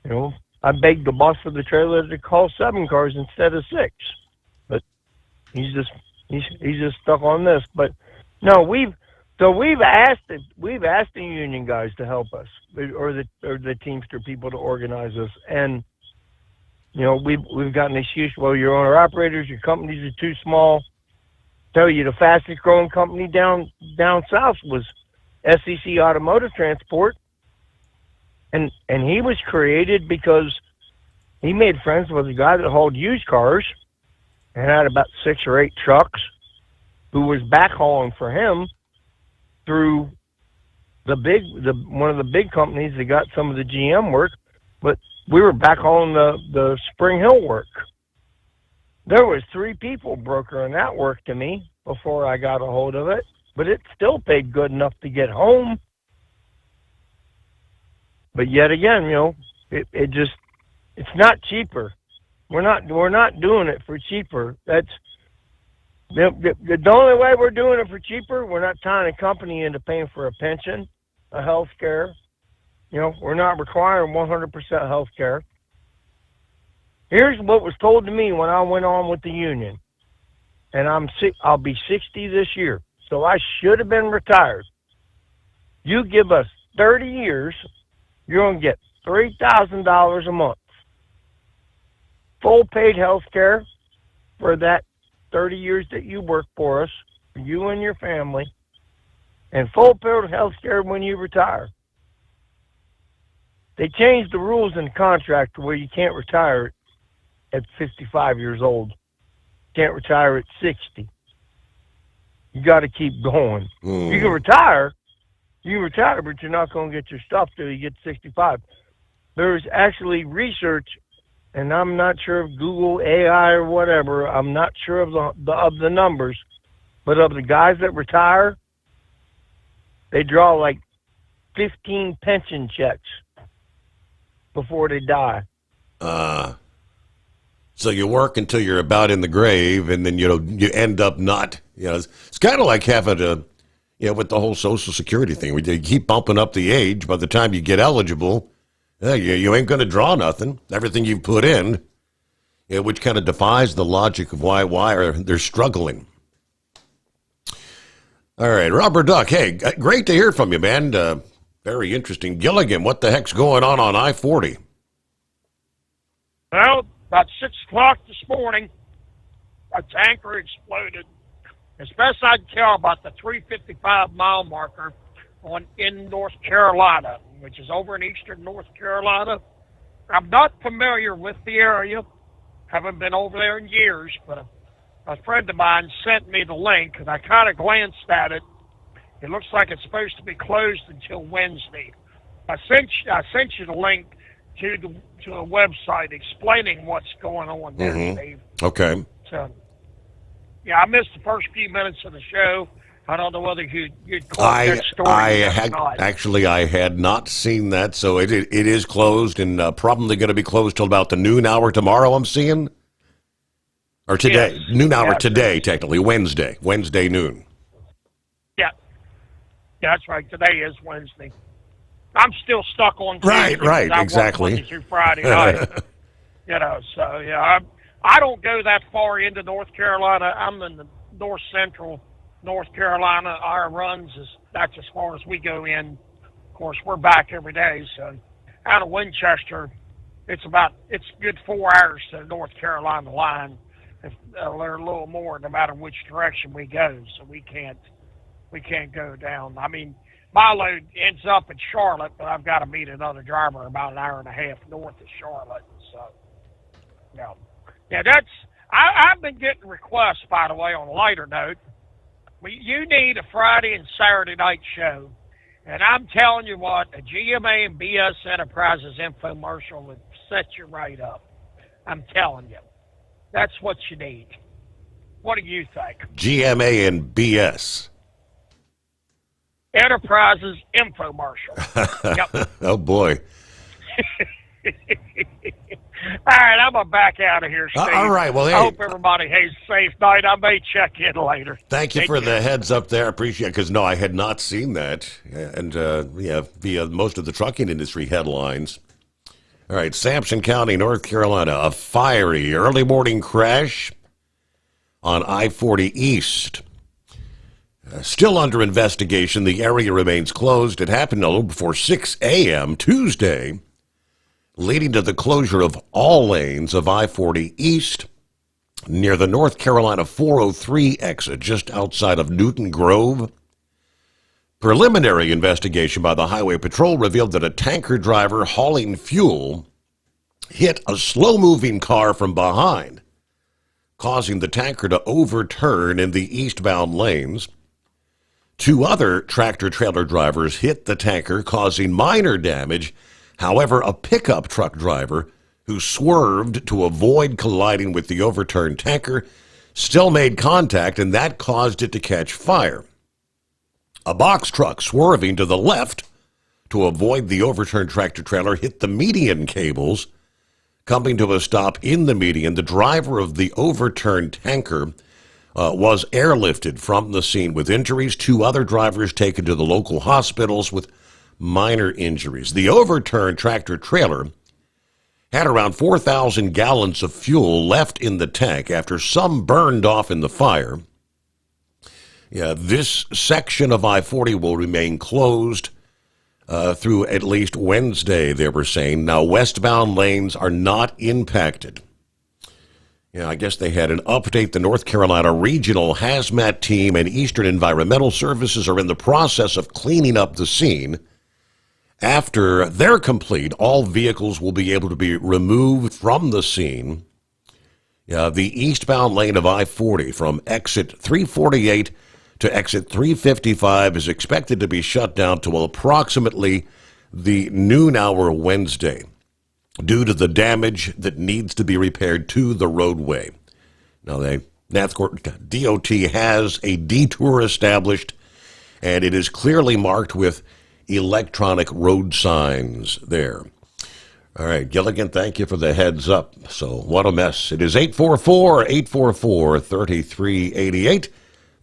You know, I begged the boss for the trailer to call 7 cars instead of 6, but he's just stuck on this. But no, we've asked the union guys to help us, or the Teamster people to organize us, and you know, we've got an excuse. Well, your owner operators, your companies are too small. Tell you the fastest growing company down south was SEC Automotive Transport, and he was created because he made friends with a guy that hauled used cars and had about 6 or 8 trucks, who was backhauling for him through one of the big companies that got some of the GM work, but we were backhauling the Spring Hill work. There was 3 people brokering that work to me before I got a hold of it, but it still paid good enough to get home. But yet again, you know, it's not cheaper. We're not doing it for cheaper. That's the only way we're doing it for cheaper. We're not tying a company into paying for a pension, a health care. You know, we're not requiring 100% health care. Here's what was told to me when I went on with the union. And I'll be 60 this year, so I should have been retired. You give us 30 years, you're going to get $3,000 a month. Full paid health care for that 30 years that you work for us, for you and your family, and full paid health care when you retire. They changed the rules in the contract to where you can't retire at 55 years old. You can't retire at 60. You got to keep going. You can retire, but you're not going to get your stuff till you get 65. There's actually research, and I'm not sure if Google AI or whatever, I'm not sure of the numbers, but of the guys that retire, they draw like 15 pension checks before they die. So you work until you're about in the grave, and then, you know, you end up not. You know, it's kind of like having to, you know, with the whole Social Security thing. You keep bumping up the age. By the time you get eligible, you ain't going to draw nothing. Everything you've put in, you know, which kind of defies the logic of why they're struggling. All right, Rubber Duck. Hey, great to hear from you, man. Very interesting. Gilligan, what the heck's going on I-40? Well, about 6 o'clock this morning, a tanker exploded. As best I can tell, about the 355-mile marker in North Carolina, which is over in eastern North Carolina. I'm not familiar with the area. Haven't been over there in years, but a friend of mine sent me the link, and I kind of glanced at it. It looks like it's supposed to be closed until Wednesday. I sent you the link to a website explaining what's going on there, Steve. Okay. So, yeah, I missed the first few minutes of the show. I don't know whether you'd caught that story or not. Actually, I had not seen that, so it is closed and probably going to be closed till about the noon hour tomorrow, I'm seeing. Or today. Yes. Noon hour today, technically. Wednesday noon. Yeah. Yeah, that's right. Today is Wednesday. I'm still stuck on Tuesday. Right, I exactly. work Monday through Friday night. So, yeah, I don't go that far into North Carolina. I'm in the north central North Carolina. Our runs that's as far as we go in. Of course, we're back every day. So out of Winchester, it's good 4 hours to the North Carolina line. If they're a little more, no matter which direction we go. So we can't go down. I mean, my load ends up in Charlotte, but I've got to meet another driver about an hour and a half north of Charlotte. So, yeah, I've been getting requests, by the way, on a lighter note. You need a Friday and Saturday night show, and I'm telling you what, a GMA and BS Enterprises infomercial would set you right up. I'm telling you, that's what you need. What do you think? GMA and BS. Enterprises infomercial. Yep. Oh, boy. All right, I'm going to back out of here, Steve. All right, well, hey. I hope everybody has a safe night. I may check in later. Thank you for the heads up there. I appreciate it, because, no, I had not seen that. And, via most of the trucking industry headlines. All right, Sampson County, North Carolina, a fiery early morning crash on I-40 East. Still under investigation. The area remains closed. It happened a little before 6 a.m. Tuesday, leading to the closure of all lanes of I-40 East near the North Carolina 403 exit just outside of Newton Grove. Preliminary investigation by the Highway Patrol revealed that a tanker driver hauling fuel hit a slow-moving car from behind, causing the tanker to overturn in the eastbound lanes. 2 other tractor-trailer drivers hit the tanker, causing minor damage. However, a pickup truck driver who swerved to avoid colliding with the overturned tanker still made contact, and that caused it to catch fire. A box truck swerving to the left to avoid the overturned tractor-trailer hit the median cables. Coming to a stop in the median, the driver of the overturned tanker was airlifted from the scene with injuries. 2 other drivers taken to the local hospitals with minor injuries. The overturned tractor-trailer had around 4,000 gallons of fuel left in the tank after some burned off in the fire. Yeah, this section of I-40 will remain closed through at least Wednesday, they were saying. Now, westbound lanes are not impacted. Yeah, I guess they had an update. The North Carolina Regional Hazmat Team and Eastern Environmental Services are in the process of cleaning up the scene. After they're complete, all vehicles will be able to be removed from the scene. The eastbound lane of I-40 from exit 348 to exit 355 is expected to be shut down to approximately the noon hour Wednesday due to the damage that needs to be repaired to the roadway. Now, DOT has a detour established, and it is clearly marked with electronic road signs there. All right, Gilligan, thank you for the heads up. So what a mess. It is 844-844-3388.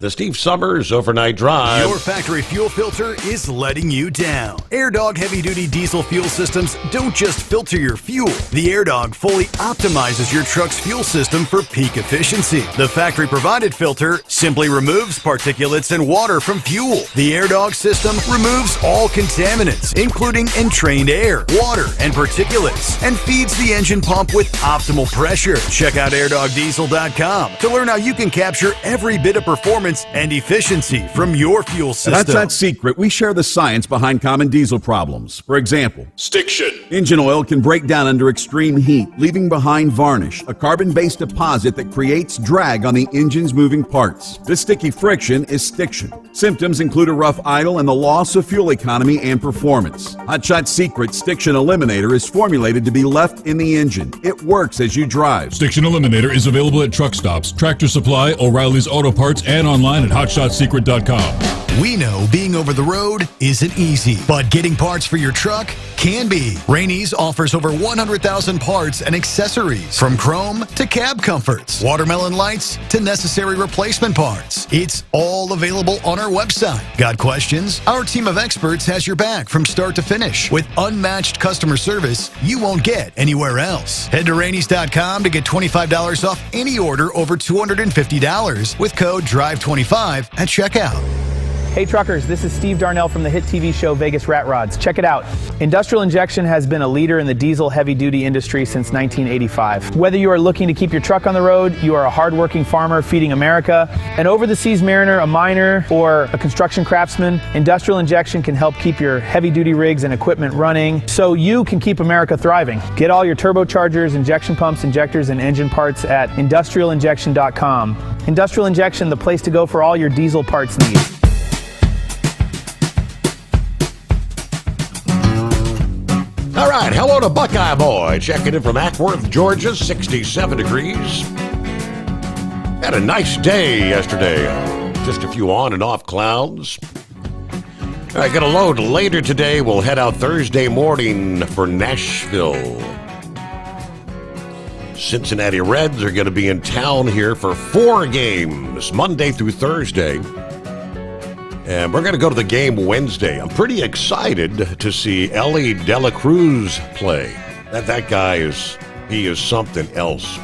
The Steve Sommers Overnight Drive. Your factory fuel filter is letting you down. AirDog heavy-duty diesel fuel systems don't just filter your fuel. The AirDog fully optimizes your truck's fuel system for peak efficiency. The factory-provided filter simply removes particulates and water from fuel. The AirDog system removes all contaminants, including entrained air, water, and particulates, and feeds the engine pump with optimal pressure. Check out airdogdiesel.com to learn how you can capture every bit of performance and efficiency from your fuel system. That's not secret. We share the science behind common diesel problems. For example, Stiction. Engine oil can break down under extreme heat, leaving behind varnish, a carbon-based deposit that creates drag on the engine's moving parts. This sticky friction is stiction. Symptoms include a rough idle and the loss of fuel economy and performance. Hotshot Secret Stiction Eliminator is formulated to be left in the engine. It works as you drive. Stiction Eliminator is available at truck stops, Tractor Supply, O'Reilly's Auto Parts, and online at hotshotsecret.com. We know being over the road isn't easy, but getting parts for your truck can be. Rainey's offers over 100,000 parts and accessories, from chrome to cab comforts, watermelon lights to necessary replacement parts. It's all available on our website. Got questions? Our team of experts has your back from start to finish with unmatched customer service you won't get anywhere else. Head to Rainey's.com to get $25 off any order over $250 with code DRIVE25 at checkout. Hey truckers, this is Steve Darnell from the hit TV show Vegas Rat Rods. Check it out. Industrial Injection has been a leader in the diesel heavy-duty industry since 1985. Whether you are looking to keep your truck on the road, you are a hard-working farmer feeding America, an over-the-seas mariner, a miner, or a construction craftsman, Industrial Injection can help keep your heavy-duty rigs and equipment running so you can keep America thriving. Get all your turbochargers, injection pumps, injectors, and engine parts at industrialinjection.com. Industrial Injection, the place to go for all your diesel parts needs. All right, hello to Buckeye Boy, checking in from Ackworth, Georgia, 67 degrees. Had a nice day yesterday, just a few on and off clouds. All right, got a load later today. We'll head out Thursday morning for Nashville. Cincinnati Reds are going to be in town here for 4 games, Monday through Thursday. And we're going to go to the game Wednesday. I'm pretty excited to see Ellie De La Cruz play. That guy is something else.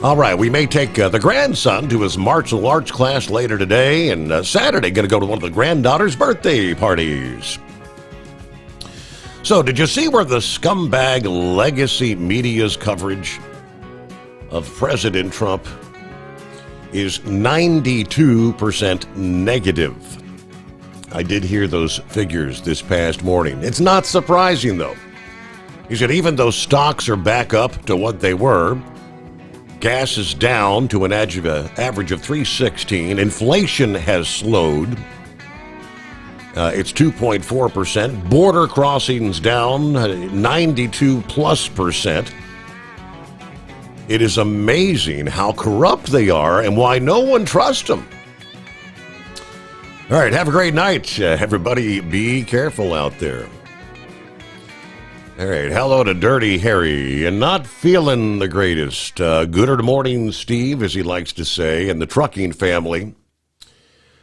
All right, we may take the grandson to his martial arts class later today, and Saturday going to go to one of the granddaughter's birthday parties. So, did you see where the scumbag legacy media's coverage of President Trump is 92% negative? I did hear those figures this past morning. It's not surprising, though. He said even though stocks are back up to what they were, gas is down to an average of $3.16. Inflation has slowed. It's 2.4%. Border crossings down 92+%. It is amazing how corrupt they are and why no one trusts them. All right, have a great night, everybody. Be careful out there. All right, hello to Dirty Harry, and not feeling the greatest. Good morning, Steve, as he likes to say, and the trucking family.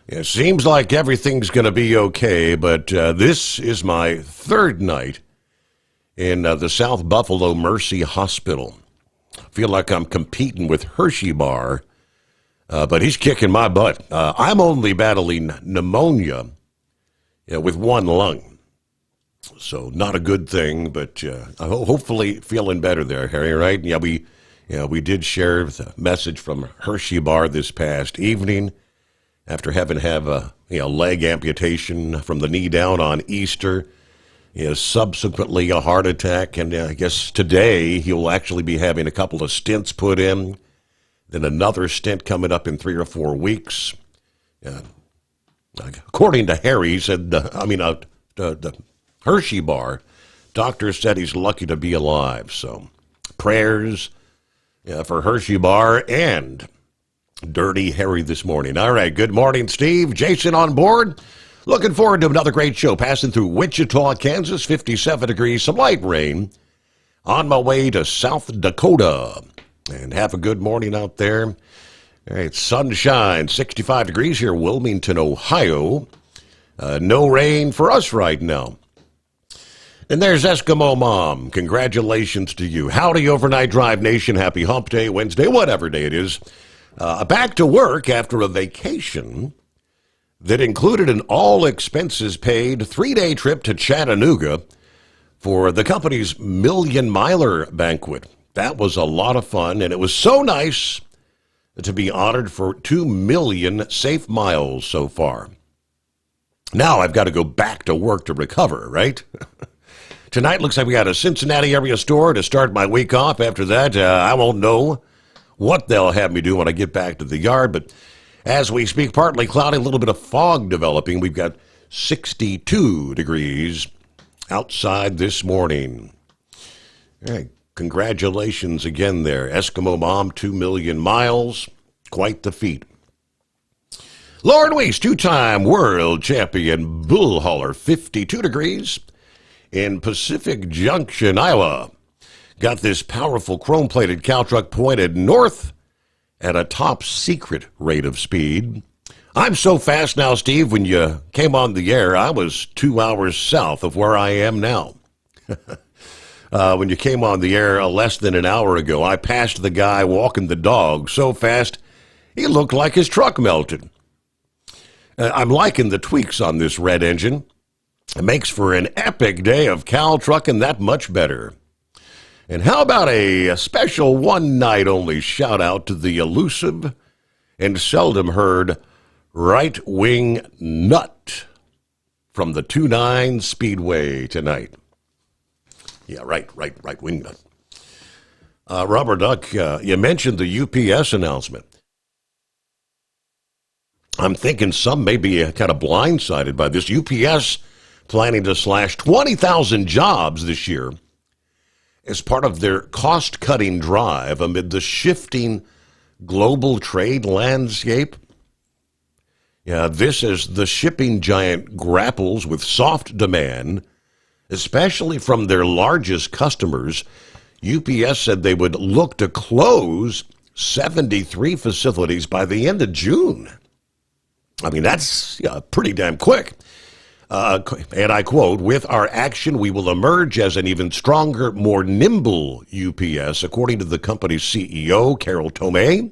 It seems like everything's going to be okay, but this is my 3rd night in the South Buffalo Mercy Hospital. Feel like I'm competing with Hershey Bar, but he's kicking my butt. I'm only battling pneumonia with one lung, so not a good thing. But hopefully feeling better there, Harry. Right? Yeah, we did share the message from Hershey Bar this past evening after having a leg amputation from the knee down on Easter. Subsequently a heart attack, and I guess today he'll actually be having a couple of stents put in, then another stent coming up in 3 or 4 weeks. According to Harry, he said, the Hershey Bar, doctor said he's lucky to be alive. So prayers for Hershey Bar and Dirty Harry this morning. All right, good morning, Steve. Jason on board. Looking forward to another great show, passing through Wichita, Kansas, 57 degrees, some light rain. On my way to South Dakota. And have a good morning out there. All right, sunshine, 65 degrees here, Wilmington, Ohio. No rain for us right now. And there's Eskimo Mom. Congratulations to you. Howdy, Overnight Drive Nation. Happy Hump Day, Wednesday, whatever day it is. Back to work after a vacation that included an all-expenses-paid 3-day trip to Chattanooga for the company's Million Miler banquet. That was a lot of fun, and it was so nice to be honored for 2 million safe miles so far. Now I've got to go back to work to recover, right? Tonight looks like we got a Cincinnati area store to start my week off. After that, I won't know what they'll have me do when I get back to the yard. But as we speak, partly cloudy, a little bit of fog developing. We've got 62 degrees outside this morning. All right, congratulations again there. Eskimo Mom, 2 million miles. Quite the feat. Lauren Weiss, two-time world champion bull hauler, 52 degrees. In Pacific Junction, Iowa, got this powerful chrome-plated cow truck pointed north at a top secret rate of speed. I'm so fast now, Steve, when you came on the air, I was 2 hours south of where I am now. When you came on the air less than an hour ago, I passed the guy walking the dog so fast, he looked like his truck melted. I'm liking the tweaks on this red engine. It makes for an epic day of cow trucking, that much better. And how about a special one-night-only shout-out to the elusive and seldom heard right-wing nut from the 2-9 Speedway tonight. Yeah, right-wing nut. Robert Duck, you mentioned the UPS announcement. I'm thinking some may be kind of blindsided by this. UPS planning to slash 20,000 jobs this year as part of their cost-cutting drive amid the shifting global trade landscape. Yeah, this as the shipping giant grapples with soft demand, especially from their largest customers. UPS said they would look to close 73 facilities by the end of June. I mean, that's pretty damn quick. And I quote, "With our action, we will emerge as an even stronger, more nimble UPS," according to the company's CEO, Carol Tomei.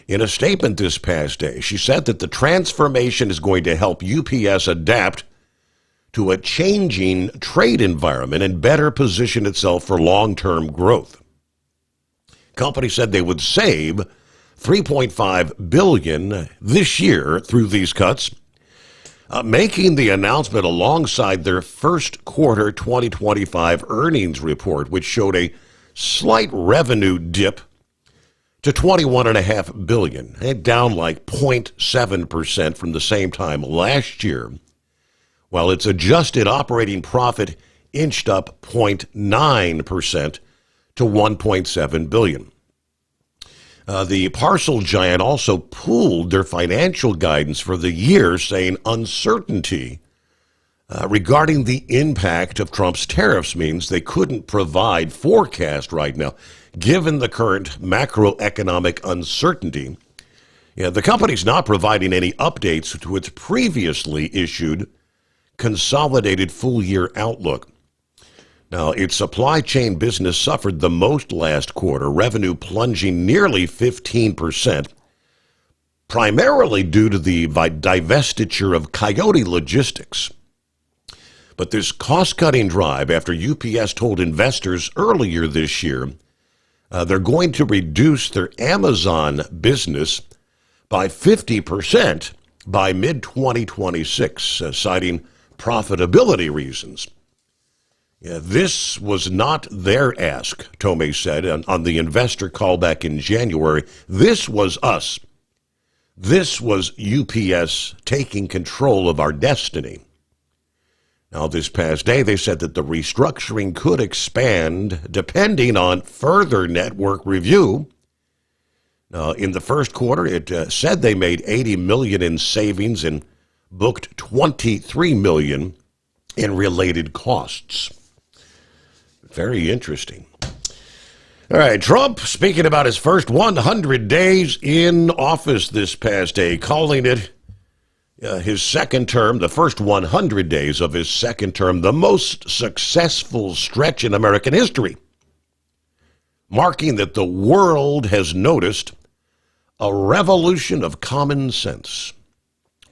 In a statement this past day, she said that the transformation is going to help UPS adapt to a changing trade environment and better position itself for long-term growth. Company said they would save $3.5 billion this year through these cuts, making the announcement alongside their first quarter 2025 earnings report, which showed a slight revenue dip to $21.5 billion, down like 0.7% from the same time last year, while its adjusted operating profit inched up 0.9% to $1.7 billion. The parcel giant also pulled their financial guidance for the year, saying uncertainty regarding the impact of Trump's tariffs means they couldn't provide forecast right now. Given the current macroeconomic uncertainty, the company's not providing any updates to its previously issued consolidated full-year outlook. Now, its supply chain business suffered the most last quarter, revenue plunging nearly 15%, primarily due to the divestiture of Coyote Logistics. But this cost-cutting drive, after UPS told investors earlier this year they're going to reduce their Amazon business by 50% by mid-2026, citing profitability reasons. Yeah, this was not their ask, Tomei said on the investor call back in January. This was us. This was UPS taking control of our destiny. Now, this past day, they said that the restructuring could expand depending on further network review. Now, in the first quarter, it said they made $80 million in savings and booked $23 million in related costs. Very interesting. All right, Trump speaking about his first 100 days in office this past day, calling it his second term, the first 100 days of his second term, the most successful stretch in American history, marking that the world has noticed a revolution of common sense.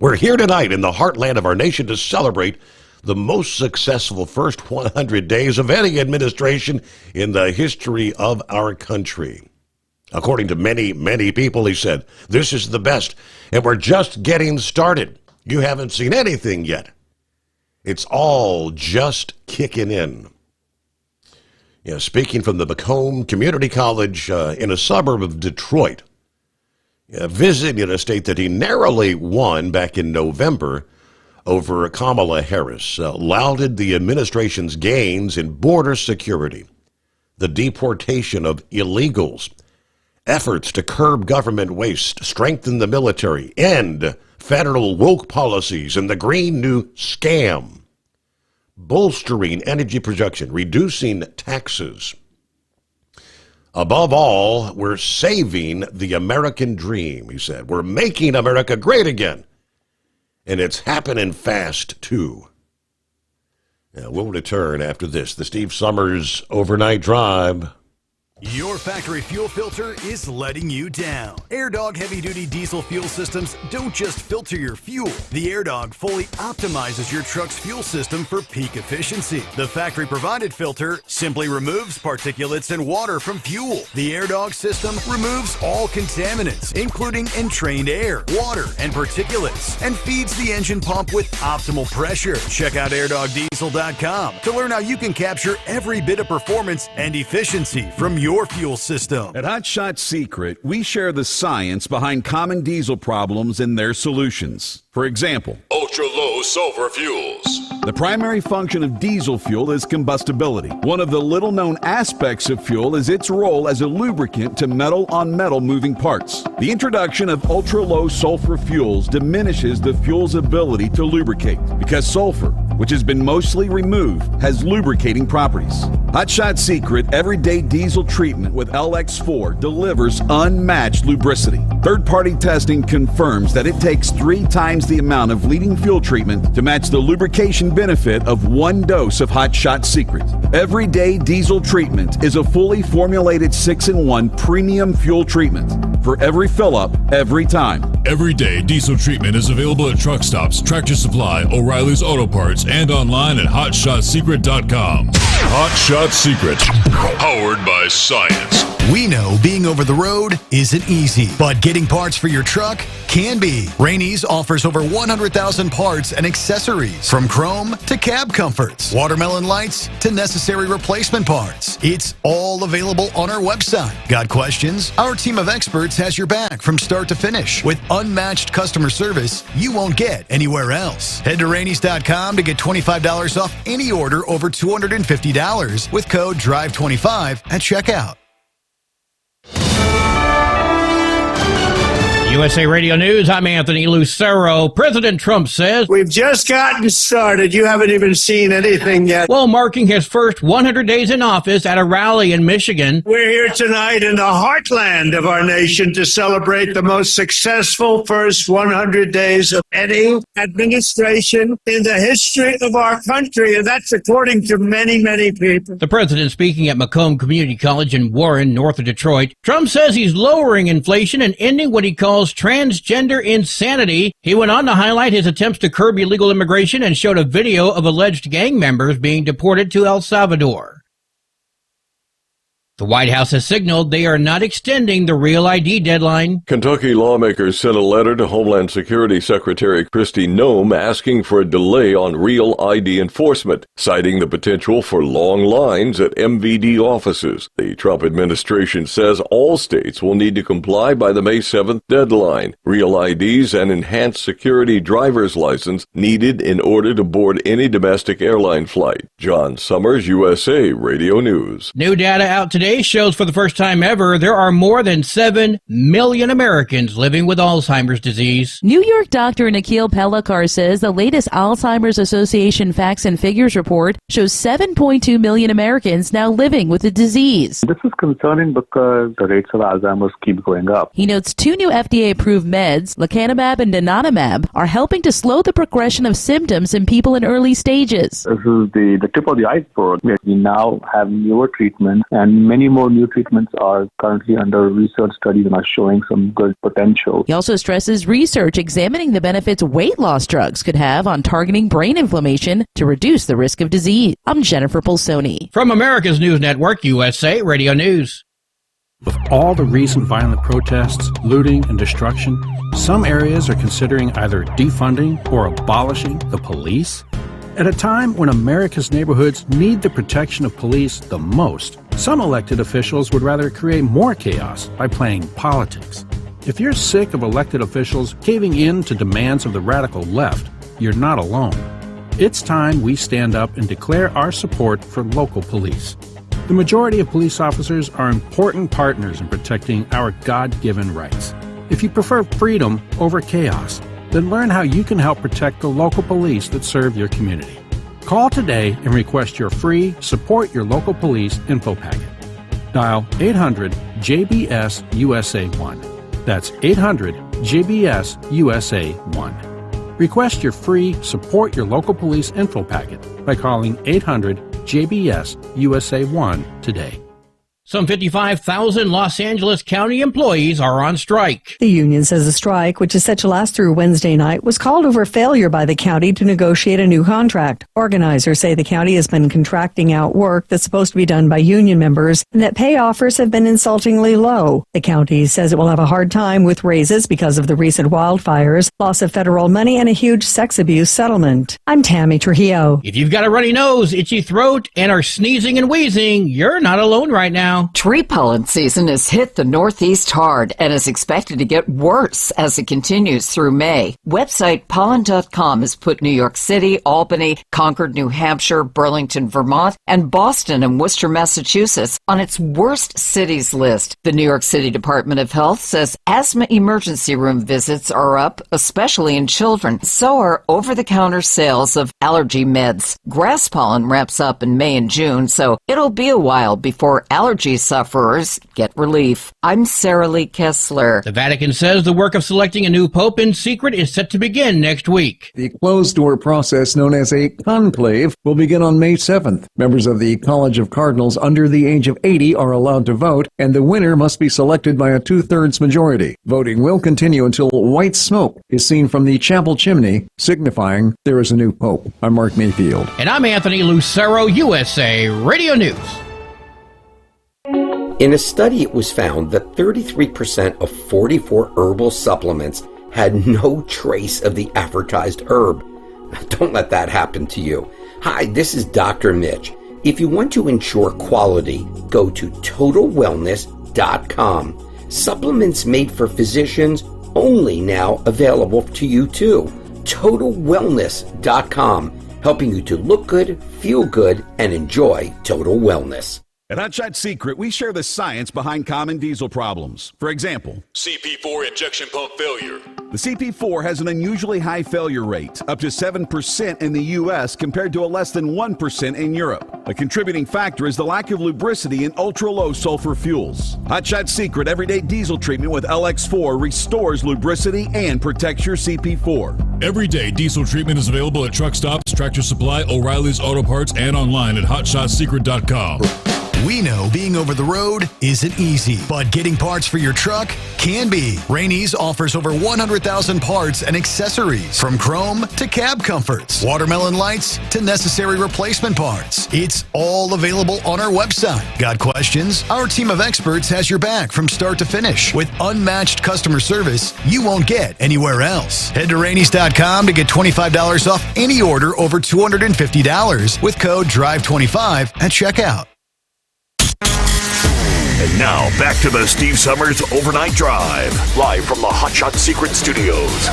We're here tonight in the heartland of our nation to celebrate the most successful first 100 days of any administration in the history of our country. According to many, many people, he said, this is the best, and we're just getting started. You haven't seen anything yet. It's all just kicking in. Speaking from the Macomb Community College in a suburb of Detroit, visiting a state that he narrowly won back in November over Kamala Harris, lauded the administration's gains in border security, the deportation of illegals, efforts to curb government waste, strengthen the military, end federal woke policies, and the Green New Scam, bolstering energy production, reducing taxes. Above all, we're saving the American dream, he said. We're making America great again. And it's happening fast, too. Now, we'll return after this. The Steve Sommers Overnight Drive. Your factory fuel filter is letting you down. AirDog heavy-duty diesel fuel systems don't just filter your fuel. The AirDog fully optimizes your truck's fuel system for peak efficiency. The factory-provided filter simply removes particulates and water from fuel. The AirDog system removes all contaminants, including entrained air, water, and particulates, and feeds the engine pump with optimal pressure. Check out airdogdiesel.com to learn how you can capture every bit of performance and efficiency from your fuel system. At Hot Shot Secret, we share the science behind common diesel problems and their solutions. For example, ultra-low sulfur fuels. The primary function of diesel fuel is combustibility. One of the little-known aspects of fuel is its role as a lubricant to metal-on-metal moving parts. The introduction of ultra-low sulfur fuels diminishes the fuel's ability to lubricate because sulfur, which has been mostly removed, has lubricating properties. Hot Shot Secret Everyday Diesel Treatment with LX4 delivers unmatched lubricity. Third-party testing confirms that it takes 3 times the amount of leading fuel treatment to match the lubrication benefit of 1 dose of Hot Shot Secret. Everyday Diesel Treatment is a fully formulated 6-in-1 premium fuel treatment for every fill-up, every time. Everyday Diesel Treatment is available at truck stops, Tractor Supply, O'Reilly's Auto Parts, and online at HotShotSecret.com. Hot Shot Secret, powered by science. We know being over the road isn't easy, but getting parts for your truck can be. Rainey's offers over 100,000 parts and accessories, from chrome to cab comforts, watermelon lights to necessary replacement parts. It's all available on our website. Got questions? Our team of experts has your back from start to finish with unmatched customer service you won't get anywhere else. Head to Rainey's.com to get $25 off any order over $250 with code DRIVE25 at checkout. USA Radio News, I'm Anthony Lucero. President Trump says, we've just gotten started. You haven't even seen anything yet. While marking his first 100 days in office at a rally in Michigan. We're here tonight in the heartland of our nation to celebrate the most successful first 100 days of any administration in the history of our country. And that's according to many, many people. The president speaking at Macomb Community College in Warren, north of Detroit. Trump says he's lowering inflation and ending what he calls transgender insanity. He went on to highlight his attempts to curb illegal immigration and showed a video of alleged gang members being deported to El Salvador. The White House has signaled they are not extending the Real ID deadline. Kentucky lawmakers sent a letter to Homeland Security Secretary Kristi Noem asking for a delay on Real ID enforcement, citing the potential for long lines at MVD offices. The Trump administration says all states will need to comply by the May 7th deadline. Real IDs and enhanced security driver's license needed in order to board any domestic airline flight. John Sommers, USA Radio News. New data out today today shows for the first time ever there are more than 7 million Americans living with Alzheimer's disease. New York doctor Nikhil Pellikar says the latest Alzheimer's Association Facts and Figures report shows 7.2 million Americans now living with the disease. This is concerning because the rates of Alzheimer's keep going up. He notes 2 new FDA-approved meds, lecanemab and donanemab, are helping to slow the progression of symptoms in people in early stages. This is the tip of the iceberg. We now have newer treatments, and many more new treatments are currently under research studies and are showing some good potential. He also stresses research examining the benefits weight loss drugs could have on targeting brain inflammation to reduce the risk of disease. I'm Jennifer Pulsoni. From America's News Network, USA Radio News. With all the recent violent protests, looting, and destruction, some areas are considering either defunding or abolishing the police. At a time when America's neighborhoods need the protection of police the most, some elected officials would rather create more chaos by playing politics. If you're sick of elected officials caving in to demands of the radical left, you're not alone. It's time we stand up and declare our support for local police. The majority of police officers are important partners in protecting our God-given rights. If you prefer freedom over chaos, then learn how you can help protect the local police that serve your community. Call today and request your free Support Your Local Police info packet. Dial 800-JBS-USA-1. That's 800-JBS-USA-1. Request your free Support Your Local Police info packet by calling 800-JBS-USA-1 today. Some 55,000 Los Angeles County employees are on strike. The union says the strike, which is set to last through Wednesday night, was called over failure by the county to negotiate a new contract. Organizers say the county has been contracting out work that's supposed to be done by union members and that pay offers have been insultingly low. The county says it will have a hard time with raises because of the recent wildfires, loss of federal money, and a huge sex abuse settlement. I'm Tammy Trujillo. If you've got a runny nose, itchy throat, and are sneezing and wheezing, you're not alone right now. Tree pollen season has hit the Northeast hard and is expected to get worse as it continues through May. Website pollen.com has put New York City, Albany, Concord, New Hampshire, Burlington, Vermont, and Boston and Worcester, Massachusetts on its worst cities list. The New York City Department of Health says asthma emergency room visits are up, especially in children. So are over-the-counter sales of allergy meds. Grass pollen ramps up in May and June, so it'll be a while before allergy sufferers get relief. I'm Sarah Lee Kessler. The Vatican says the work of selecting a new pope in secret is set to begin next week. The closed-door process known as a conclave will begin on May 7th. Members of the College of Cardinals under the age of 80 are allowed to vote, and the winner must be selected by a two-thirds majority. Voting will continue until white smoke is seen from the chapel chimney, signifying there is a new pope. I'm Mark Mayfield. And I'm Anthony Lucero, USA Radio News. In a study, it was found that 33% of 44 herbal supplements had no trace of the advertised herb. Don't let that happen to you. Hi, this is Dr. Mitch. If you want to ensure quality, go to TotalWellness.com. Supplements made for physicians, only now available to you too. TotalWellness.com, helping you to look good, feel good, and enjoy total wellness. At Hot Shot Secret, we share the science behind common diesel problems. For example, CP4 injection pump failure. The CP4 has an unusually high failure rate, up to 7% in the U.S. compared to a less than 1% in Europe. A contributing factor is the lack of lubricity in ultra-low sulfur fuels. Hot Shot Secret Everyday Diesel Treatment with LX4 restores lubricity and protects your CP4. Everyday diesel treatment is available at truck stops, Tractor Supply, O'Reilly's Auto Parts, and online at HotShotSecret.com. We know being over the road isn't easy, but getting parts for your truck can be. Rainey's offers over 100,000 parts and accessories, from chrome to cab comforts, watermelon lights to necessary replacement parts. It's all available on our website. Got questions? Our team of experts has your back from start to finish with unmatched customer service you won't get anywhere else. Head to Rainey's.com to get $25 off any order over $250 with code DRIVE25 at checkout. And now, back to the Steve Sommers Overnight Drive, live from the Hot Shot Secret Studios.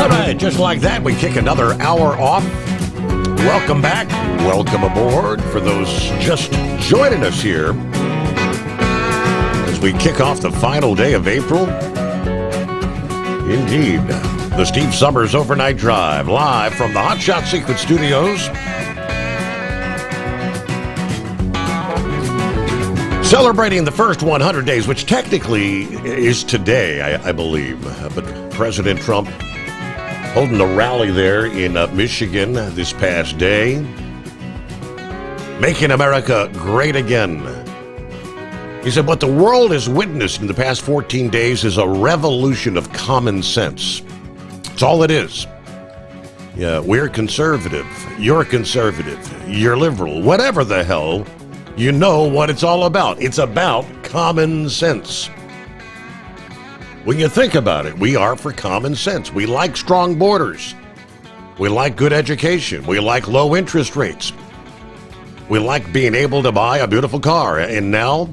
All right, just like that, we kick another hour off. Welcome back. Welcome aboard for those just joining us here as we kick off the final day of April. Indeed, the Steve Sommers Overnight Drive, live from the Hot Shot Secret Studios. Celebrating the first 100 days, which technically is today, I believe. But President Trump holding a rally there in Michigan this past day. Making America great again. He said, what the world has witnessed in the past 14 days is a revolution of common sense. That's all it is. Yeah, we're conservative. You're conservative. You're liberal. Whatever the hell, you know what it's all about. It's about common sense. When you think about it, we are for common sense. We like strong borders. We like good education. We like low interest rates. We like being able to buy a beautiful car and now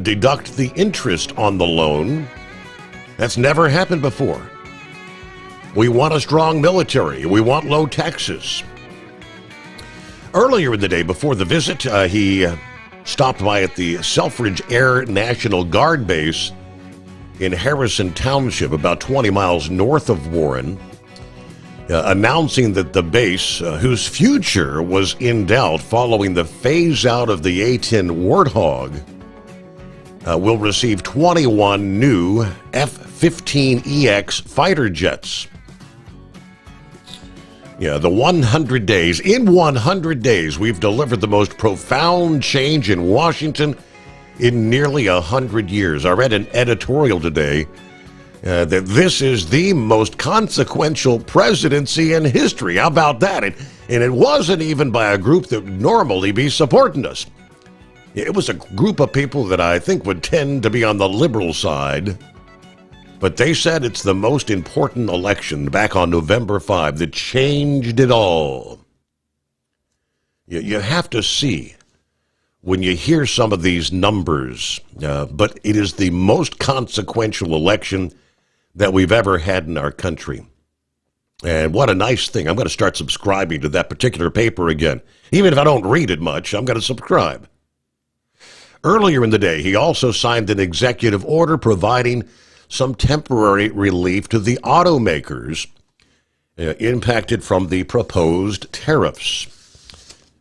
deduct the interest on the loan. That's never happened before. We want a strong military. We want low taxes. Earlier in the day, before the visit, he stopped by at the Selfridge Air National Guard Base in Harrison Township, about 20 miles north of Warren, announcing that the base, whose future was in doubt following the phase-out of the A-10 Warthog, will receive 21 new F-15EX fighter jets. Yeah, the 100 days. In 100 days, we've delivered the most profound change in Washington in nearly 100 years. I read an editorial today that this is the most consequential presidency in history. How about that? And it wasn't even by a group that would normally be supporting us. It was a group of people that I think would tend to be on the liberal side. But they said it's the most important election back on November 5 that changed it all. You have to see when you hear some of these numbers, but it is the most consequential election that we've ever had in our country. And what a nice thing. I'm going to start subscribing to that particular paper again. Even if I don't read it much, I'm going to subscribe. Earlier in the day, he also signed an executive order providing some temporary relief to the automakers impacted from the proposed tariffs.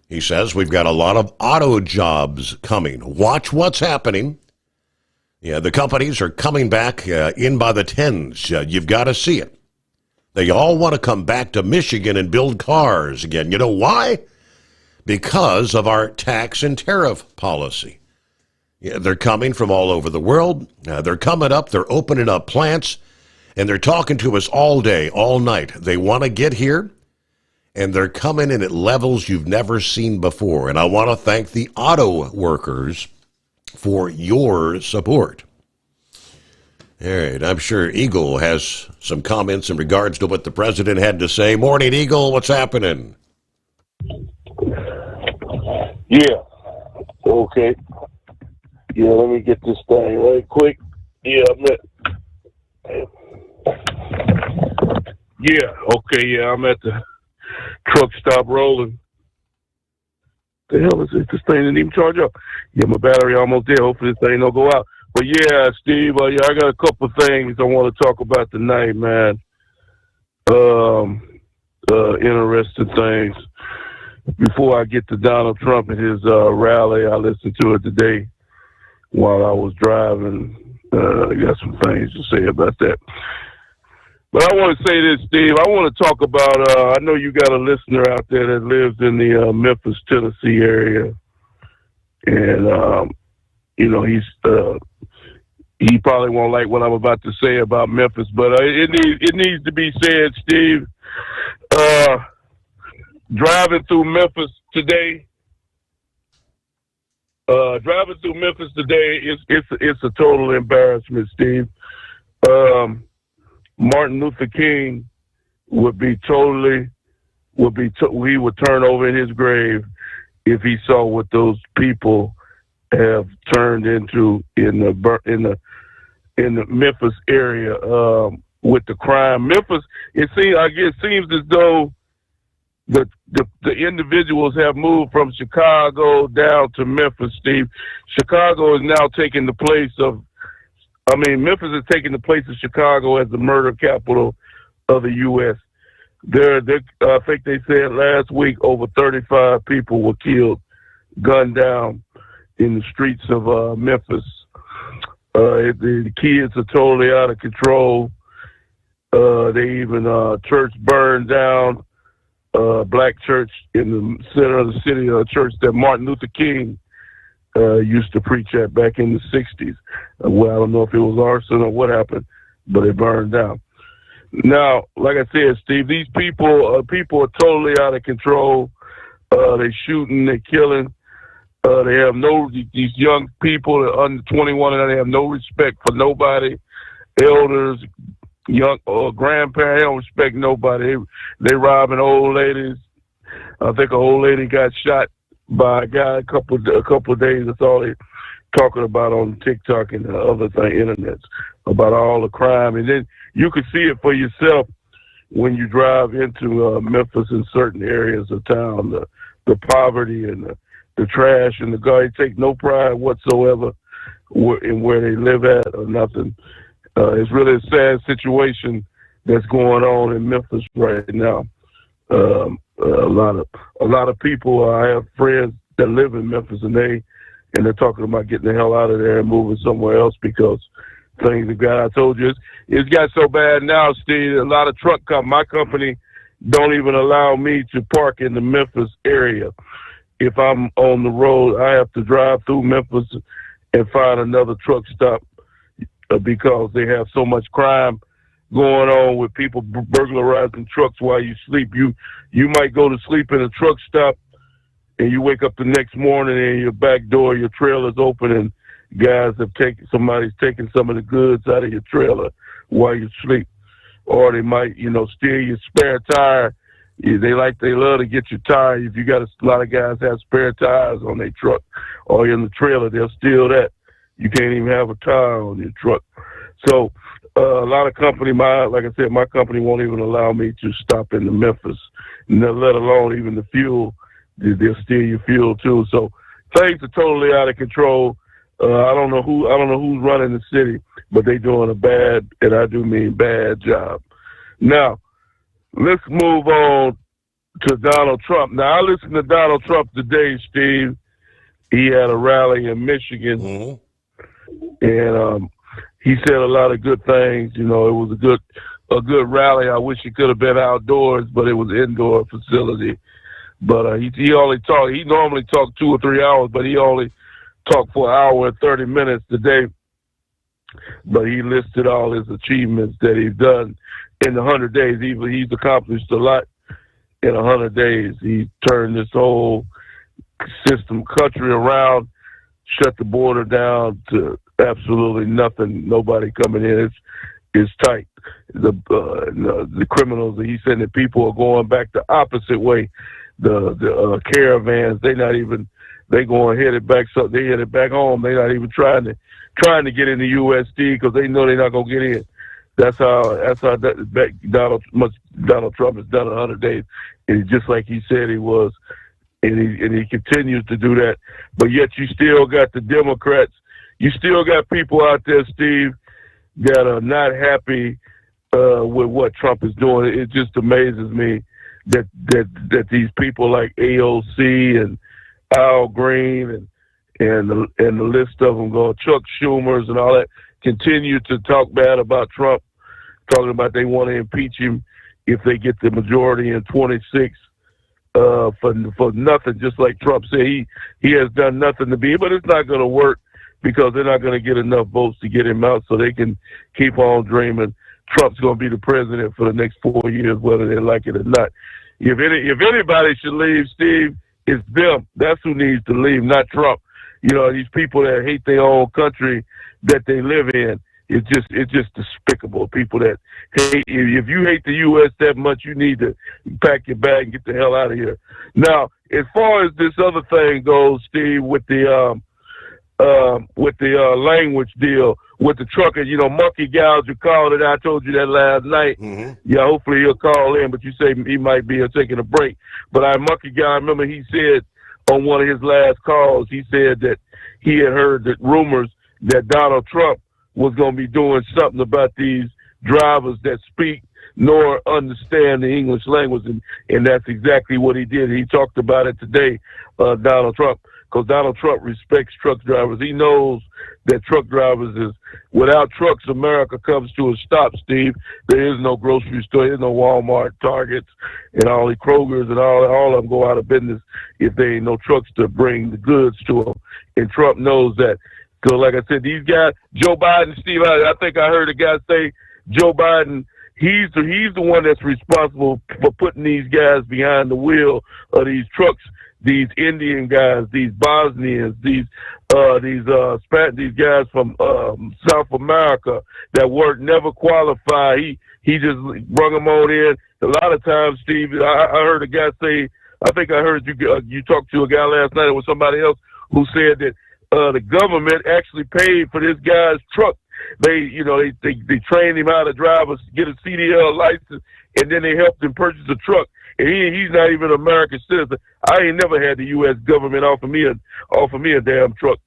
He says we've got a lot of auto jobs coming. Watch what's happening. Yeah, the companies are coming back in by the tens. You've got to see it. They all want to come back to Michigan and build cars again. You know why? Because of our tax and tariff policy. Yeah, they're coming from all over the world. They're coming up. They're opening up plants. And they're talking to us all day, all night. They want to get here. And they're coming in at levels you've never seen before. And I want to thank the auto workers for your support. All right, I'm sure Eagle has some comments in regards to what the president had to say. Morning, Eagle. What's happening? Yeah. Okay. Yeah, let me get this thing right quick. Yeah, I'm at the truck stop rolling. The hell is it? This thing didn't even charge up. Yeah, my battery almost there. Hopefully this thing don't go out. But yeah, Steve, I got a couple things I want to talk about tonight, man. Interesting things. Before I get to Donald Trump and his rally, I listened to it today while I was driving. I got some things to say about that. But I want to say this, Steve. I want to talk about, I know you got a listener out there that lives in the Memphis, Tennessee area. And, he probably won't like what I'm about to say about Memphis, but it needs to be said, Steve. Driving through Memphis today, it's a total embarrassment, Steve. Martin Luther King he would turn over in his grave if he saw what those people have turned into in the Memphis area. with the crime. Memphis, it seems as though the individuals have moved from Chicago down to Memphis, Steve. Chicago is now taking the place of, Memphis is taking the place of Chicago as the murder capital of the U.S. I think they said last week over 35 people were killed, gunned down in the streets of Memphis. The kids are totally out of control. They even church burned down, black church in the center of the city, a church that Martin Luther King used to preach at back in the 60s. Well, I don't know if it was arson or what happened, but it burned down. Now, like I said, Steve, these people are totally out of control. They shooting, they killing. They have these young people that are under 21, and they have no respect for nobody. Elders, young or grandparents, they don't respect nobody. They robbing old ladies. I think an old lady got shot by a guy a couple of days. That's all they talking about on TikTok and the other internets about all the crime. And then you can see it for yourself when you drive into Memphis in certain areas of town. The poverty and the trash and the guy take no pride whatsoever in where they live at or nothing. It's really a sad situation that's going on in Memphis right now. A lot of people. I have friends that live in Memphis, and they're talking about getting the hell out of there and moving somewhere else because things have got. I told you it's got so bad now, Steve. A lot of my company don't even allow me to park in the Memphis area. If I'm on the road, I have to drive through Memphis and find another truck stop because they have so much crime going on with people burglarizing trucks while you sleep. You might go to sleep in a truck stop and you wake up the next morning and your back door, your trailer's open and guys somebody's taken some of the goods out of your trailer while you sleep. Or they might, steal your spare tire. They love to get your tire. If you got a lot of guys have spare tires on their truck or in the trailer, they'll steal that. You can't even have a tire on your truck. So a lot of company, like I said, my company won't even allow me to stop in the Memphis, let alone even the fuel. They'll steal your fuel too. So things are totally out of control. I don't know who's running the city, but they're doing a bad, and I do mean bad job. Now, let's move on to Donald Trump. Now, I listened to Donald Trump today, Steve. He had a rally in Michigan, and he said a lot of good things. It was a good rally. I wish it could have been outdoors, but it was an indoor facility. But he normally talked 2 or 3 hours, but he only talked for an hour and 30 minutes today. But he listed all his achievements that he's done in the 100 days. He's accomplished a lot in 100 days. He turned this whole country around, shut the border down to absolutely nothing, nobody coming in. It's tight. The criminals, he said that people are going back the opposite way. The caravans, they going headed back. So they headed back home. They're not even trying to get in the USD because they know they're not gonna get in. That's how Donald Trump has done 100 days, and just like he said he was, and he continues to do that. But yet you still got the Democrats. You still got people out there, Steve, that are not happy with what Trump is doing. It just amazes me that these people like AOC and Al Green and the list of them go, Chuck Schumer's and all that, continue to talk bad about Trump, talking about they want to impeach him if they get the majority in 26 for nothing. Just like Trump said, he has done nothing to be, but it's not going to work because they're not going to get enough votes to get him out, so they can keep on dreaming Trump's going to be the president for the next 4 years, whether they like it or not. If anybody should leave, Steve, it's them. That's who needs to leave, not Trump. These people that hate their own country that they live in. It's just despicable. People that hate, if you hate the U.S. that much, you need to pack your bag and get the hell out of here. Now, as far as this other thing goes, Steve, with the language deal, with the trucker, monkey gouge, you called it. I told you that last night. Yeah, hopefully he'll call in, but you say he might be taking a break. But monkey guy, I remember he said on one of his last calls, he said that he had heard that rumors that Donald Trump was going to be doing something about these drivers that speak nor understand the English language, and that's exactly what he did. He talked about it today, Donald Trump, because Donald Trump respects truck drivers. He knows that truck drivers is, without trucks, America comes to a stop, Steve. There is no grocery store, there's no Walmart, Targets, and all the Krogers, and all of them go out of business if there ain't no trucks to bring the goods to them. And Trump knows that. Because, like I said, these guys, Joe Biden, Steve, I think I heard a guy say Joe Biden, he's the one that's responsible for putting these guys behind the wheel of these trucks, these Indian guys, these Bosnians, these guys from South America that never qualified. He just brought them on in. A lot of times, Steve, I heard a guy say, I think I heard you talked to a guy last night with somebody else who said that the government actually paid for this guy's truck. They trained him how to drive, get a CDL license, and then they helped him purchase a truck. And he's not even an American citizen. I ain't never had the U.S. government offer me a damn truck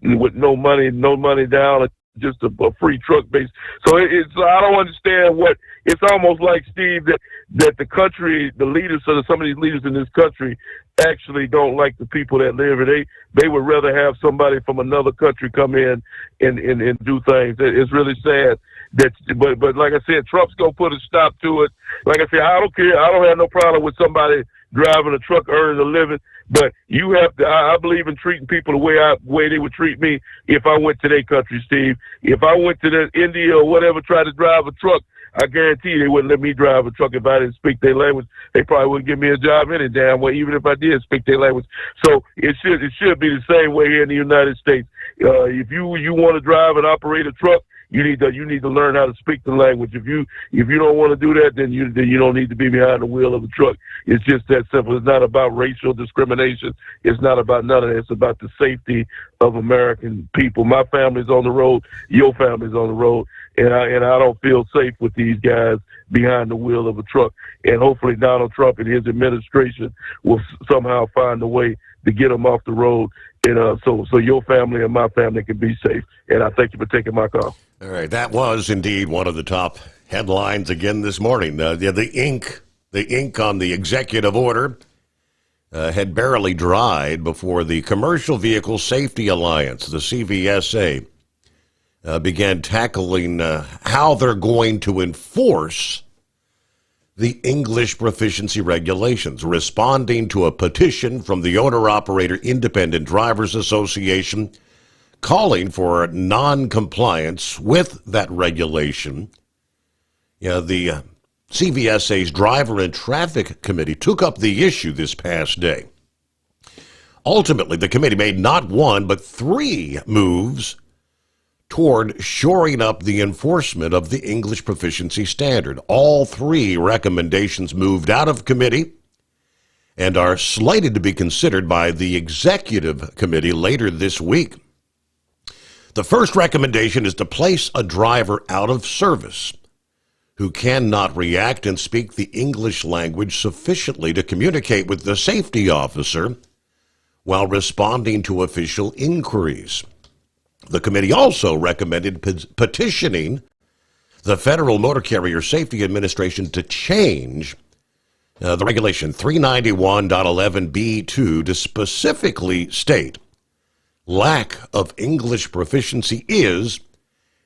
with no money down, just a free truck base. So I don't understand it's almost like, Steve, that the country, the leaders, some of these leaders in this country actually don't like the people that live here. They would rather have somebody from another country come in and do things. It's really sad. But like I said, Trump's gonna put a stop to it. Like I said, I don't care. I don't have no problem with somebody driving a truck, earning a living. But you have to. I believe in treating people the way they would treat me if I went to their country, Steve. If I went to India or whatever, tried to drive a truck, I guarantee they wouldn't let me drive a truck if I didn't speak their language. They probably wouldn't give me a job any damn way, even if I did speak their language. So it should be the same way here in the United States. If you want to drive and operate a truck, you need to learn how to speak the language. If you don't want to do that, then you don't need to be behind the wheel of a truck. It's just that simple. It's not about racial discrimination. It's not about none of that. It's about the safety of American people. My family's on the road. Your family's on the road, and I don't feel safe with these guys behind the wheel of a truck. And hopefully Donald Trump and his administration will somehow find a way to get them off the road, and so your family and my family can be safe. And I thank you for taking my call. All right, that was indeed one of the top headlines again this morning. The ink on the executive order had barely dried before the Commercial Vehicle Safety Alliance, the CVSA, began tackling how they're going to enforce the English proficiency regulations, responding to a petition from the Owner-Operator Independent Drivers Association calling for non-compliance with that regulation. The CVSA's Driver and Traffic Committee took up the issue this past day. Ultimately, the committee made not one, but 3 moves toward shoring up the enforcement of the English proficiency standard. All 3 recommendations moved out of committee and are slated to be considered by the Executive Committee later this week. The first recommendation is to place a driver out of service who cannot react and speak the English language sufficiently to communicate with the safety officer while responding to official inquiries. The committee also recommended petitioning the Federal Motor Carrier Safety Administration to change the regulation 391.11b2 to specifically state lack of English proficiency is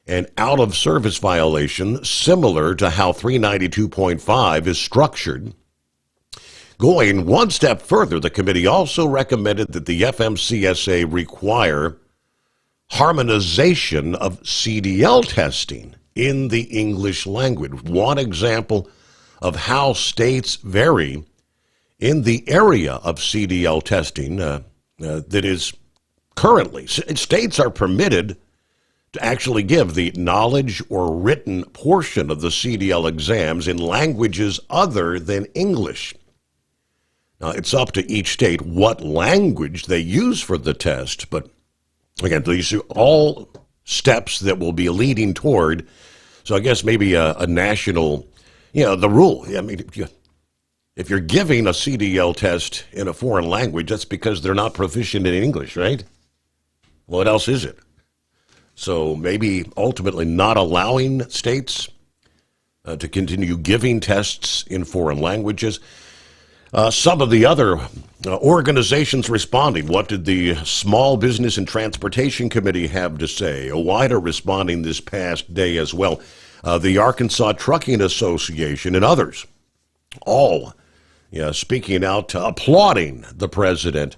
an out-of-service violation similar to how 392.5 is structured. Going one step further, the committee also recommended that the FMCSA require harmonization of CDL testing in the English language. One example of how states vary in the area of CDL testing that is currently, states are permitted to actually give the knowledge or written portion of the CDL exams in languages other than English. Now, it's up to each state what language they use for the test, but again, these all steps that will be leading toward. So I guess maybe a national, the rule. I mean, if you're giving a CDL test in a foreign language, that's because they're not proficient in English, right? What else is it? So maybe ultimately not allowing states to continue giving tests in foreign languages. Some of the other organizations responding. What did the Small Business and Transportation Committee have to say? OOIDA responding this past day as well. The Arkansas Trucking Association and others, all speaking out, applauding the president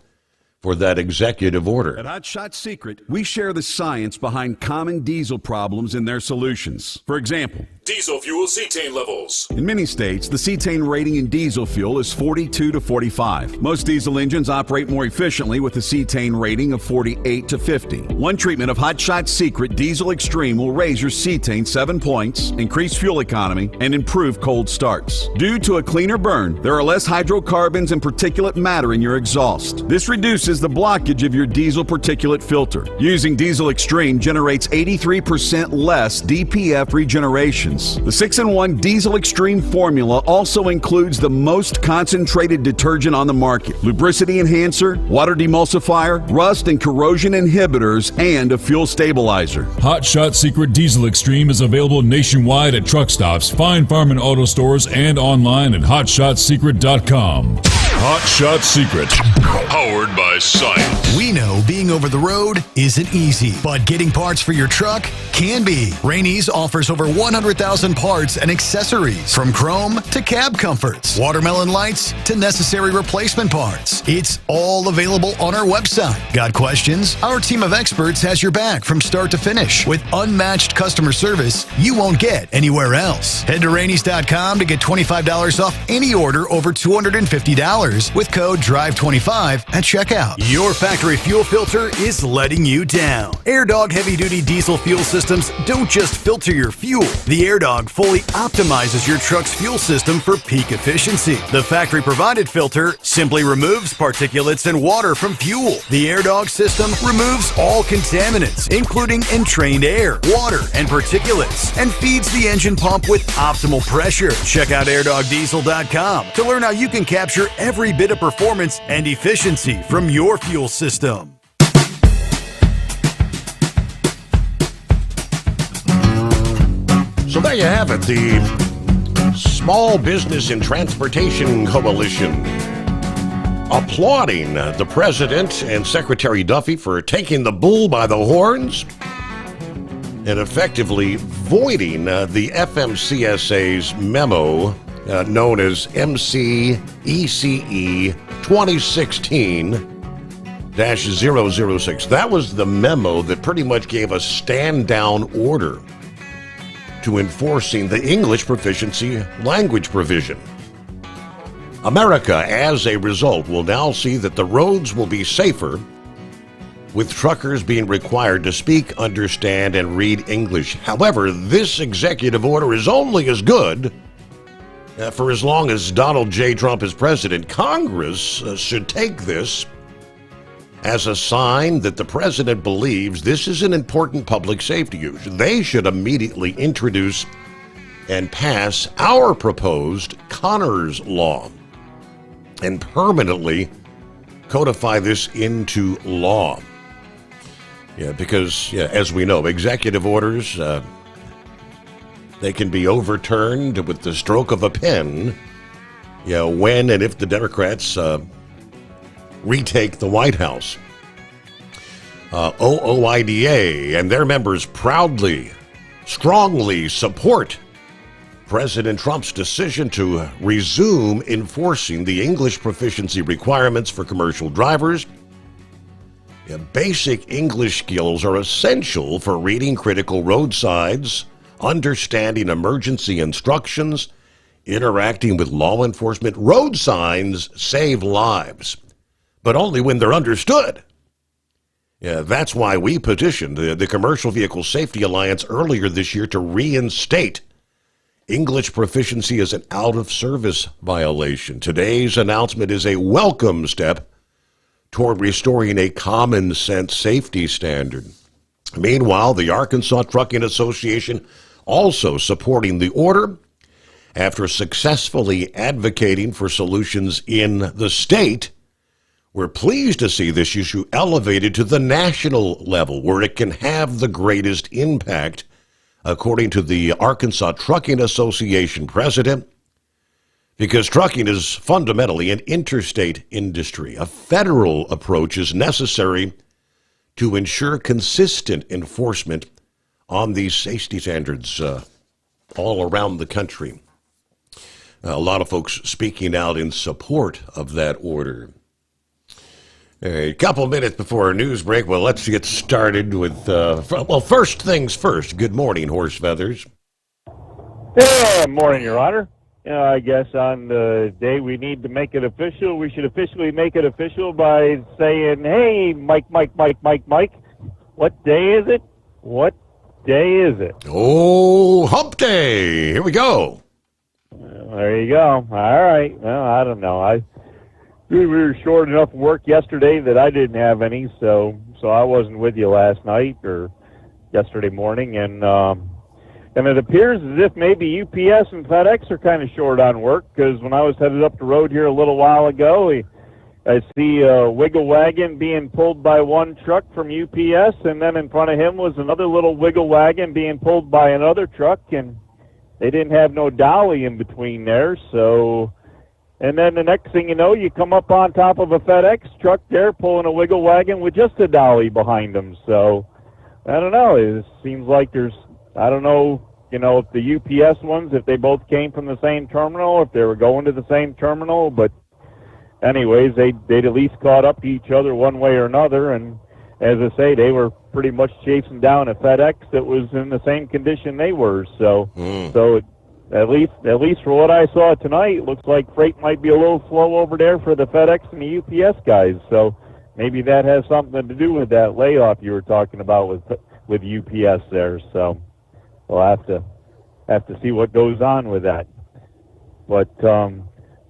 for that executive order. At Hot Shot Secret, we share the science behind common diesel problems and their solutions. For example, Diesel fuel cetane levels. in many states, the cetane rating in diesel fuel is 42 to 45. Most diesel engines operate more efficiently with a cetane rating of 48 to 50. One treatment of Hot Shot Secret Diesel Extreme will raise your cetane 7 points, increase fuel economy, and improve cold starts. Due to a cleaner burn, there are less hydrocarbons and particulate matter in your exhaust. This reduces the blockage of your diesel particulate filter. Using Diesel Extreme generates 83% less DPF regeneration. The 6-in-1 Diesel Extreme formula also includes the most concentrated detergent on the market, lubricity enhancer, water demulsifier, rust and corrosion inhibitors, and a fuel stabilizer. Hot Shot Secret Diesel Extreme is available nationwide at truck stops, Fine Farm and auto stores, and online at hotshotsecret.com. Hot Shot Secret, powered by science. We know being over the road isn't easy, but getting parts for your truck can be. Rainey's offers over 100,000 parts and accessories, from chrome to cab comforts, watermelon lights to necessary replacement parts. It's all available on our website. Got questions? Our team of experts has your back from start to finish with unmatched customer service you won't get anywhere else. Head to Rainey's.com to get $25 off any order over $250 with code DRIVE25 at checkout. Your factory fuel filter is letting you down. AirDog heavy-duty diesel fuel systems don't just filter your fuel. The AirDog fully optimizes your truck's fuel system for peak efficiency. The factory-provided filter simply removes particulates and water from fuel. The AirDog system removes all contaminants, including entrained air, water, and particulates, and feeds the engine pump with optimal pressure. Check out airdogdiesel.com to learn how you can capture every bit of performance and efficiency from your fuel system. So there you have it, the Small Business and Transportation Coalition applauding the President and Secretary Duffy for taking the bull by the horns and effectively voiding the FMCSA's memo known as MCECE 2016-006. That was the memo that pretty much gave a stand-down order to enforcing the English proficiency language provision. America, as a result, will now see that the roads will be safer, with truckers being required to speak, understand, and read English. However, this executive order is only as good for as long as Donald J. Trump is president. Congress should take this as a sign that the president believes this is an important public safety issue. They should immediately introduce and pass our proposed Connors Law and permanently codify this into law. Because as we know, executive orders, they can be overturned with the stroke of a pen, when and if the Democrats retake the White House. OOIDA and their members proudly, strongly support President Trump's decision to resume enforcing the English proficiency requirements for commercial drivers. Basic English skills are essential for reading critical road signs, understanding emergency instructions, interacting with law enforcement. Road signs save lives, but only when they're understood. That's why we petitioned the Commercial Vehicle Safety Alliance earlier this year to reinstate English proficiency as an out-of-service violation. Today's announcement is a welcome step toward restoring a common-sense safety standard. Meanwhile, the Arkansas Trucking Association also supporting the order after successfully advocating for solutions in the state. We're pleased to see this issue elevated to the national level where it can have the greatest impact, according to the Arkansas Trucking Association president, because trucking is fundamentally an interstate industry. A federal approach is necessary to ensure consistent enforcement on these safety standards all around the country. A lot of folks speaking out in support of that order. A couple minutes before our news break, well, let's get started with, first things first. Good morning, Horse Feathers. Good morning, Your Honor. I guess on the day we need to make it official, we should officially make it official by saying, hey, Mike, what day is it? What day is it? Oh, hump day. Here we go. There you go. All right. Well, I don't know. We were short enough work yesterday that I didn't have any, so I wasn't with you last night or yesterday morning, and it appears as if maybe UPS and FedEx are kind of short on work, because when I was headed up the road here a little while ago, I see a wiggle wagon being pulled by one truck from UPS, and then in front of him was another little wiggle wagon being pulled by another truck, and they didn't have no dolly in between there, so... And then the next thing you know, you come up on top of a FedEx truck there pulling a wiggle wagon with just a dolly behind them. So, I don't know. It seems like I don't know, if the UPS ones, if they both came from the same terminal, if they were going to the same terminal. But anyways, they'd at least caught up to each other one way or another. And as I say, they were pretty much chasing down a FedEx that was in the same condition they were. So, At least for what I saw tonight, it looks like freight might be a little slow over there for the FedEx and the UPS guys. So maybe that has something to do with that layoff you were talking about with UPS there. So we'll have to see what goes on with that. But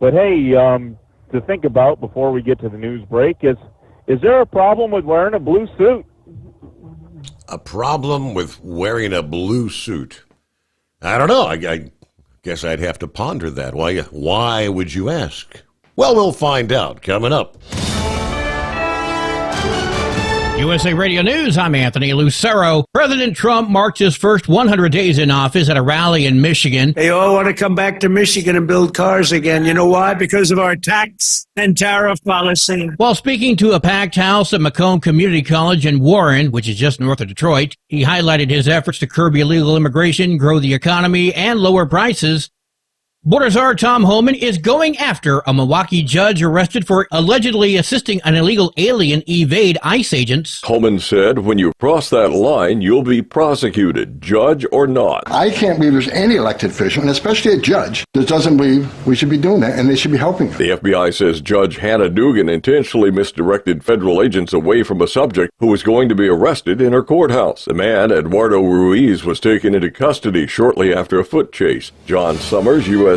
hey, to think about before we get to the news break is there a problem with wearing a blue suit? A problem with wearing a blue suit? I don't know. I guess I'd have to ponder that. Why would you ask? Well, we'll find out coming up. USA Radio News, I'm Anthony Lucero. President Trump marked his first 100 days in office at a rally in Michigan. They all want to come back to Michigan and build cars again. You know why? Because of our tax and tariff policy. While speaking to a packed house at Macomb Community College in Warren, which is just north of Detroit, he highlighted his efforts to curb illegal immigration, grow the economy, and lower prices. Border Czar Tom Homan is going after a Milwaukee judge arrested for allegedly assisting an illegal alien evade ICE agents. Homan said, when you cross that line, you'll be prosecuted, judge or not. I can't believe there's any elected official, and especially a judge, that doesn't believe we should be doing that, and they should be helping them. The FBI says Judge Hannah Dugan intentionally misdirected federal agents away from a subject who was going to be arrested in her courthouse. The man, Eduardo Ruiz, was taken into custody shortly after a foot chase. John Sommers, USA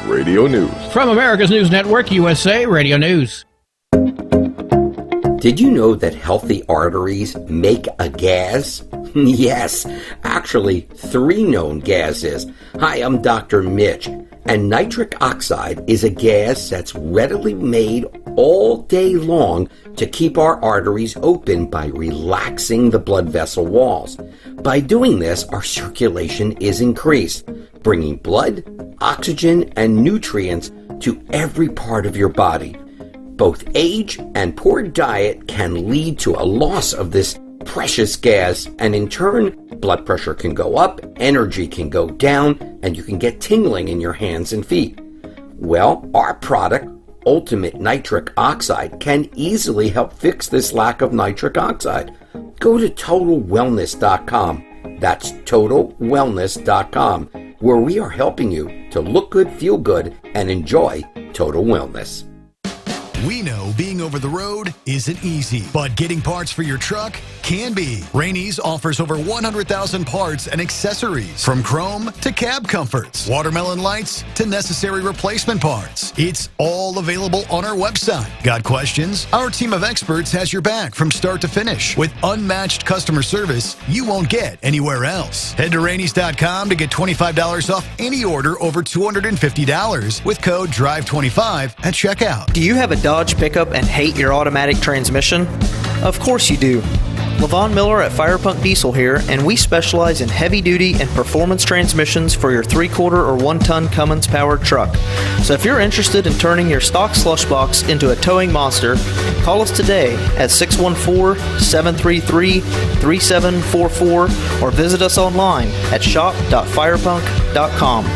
Radio News. From America's News Network, USA Radio News. Did you know that healthy arteries make a gas? Yes, actually 3 known gases. Hi, I'm Dr. Mitch, and nitric oxide is a gas that's readily made all day long to keep our arteries open by relaxing the blood vessel walls. By doing this, our circulation is increased, bringing blood, oxygen, and nutrients to every part of your body. Both age and poor diet can lead to a loss of this precious gas, and in turn, blood pressure can go up, energy can go down, and you can get tingling in your hands and feet. Well, our product, Ultimate Nitric Oxide, can easily help fix this lack of nitric oxide. Go to TotalWellness.com. That's TotalWellness.com, where we are helping you to look good, feel good, and enjoy total wellness. We know being over the road isn't easy, but getting parts for your truck can be. Rainey's offers over 100,000 parts and accessories, from chrome to cab comforts, watermelon lights to necessary replacement parts. It's all available on our website. Got questions? Our team of experts has your back from start to finish with unmatched customer service you won't get anywhere else. Head to Rainey's.com to get $25 off any order over $250 with code DRIVE25 at checkout. Do you have a Dodge pickup and hate your automatic transmission? Of course you do. LaVon Miller at Firepunk Diesel here, and we specialize in heavy-duty and performance transmissions for your 3-quarter or 1-ton Cummins-powered truck. So if you're interested in turning your stock slush box into a towing monster, call us today at 614-733-3744 or visit us online at shop.firepunk.com.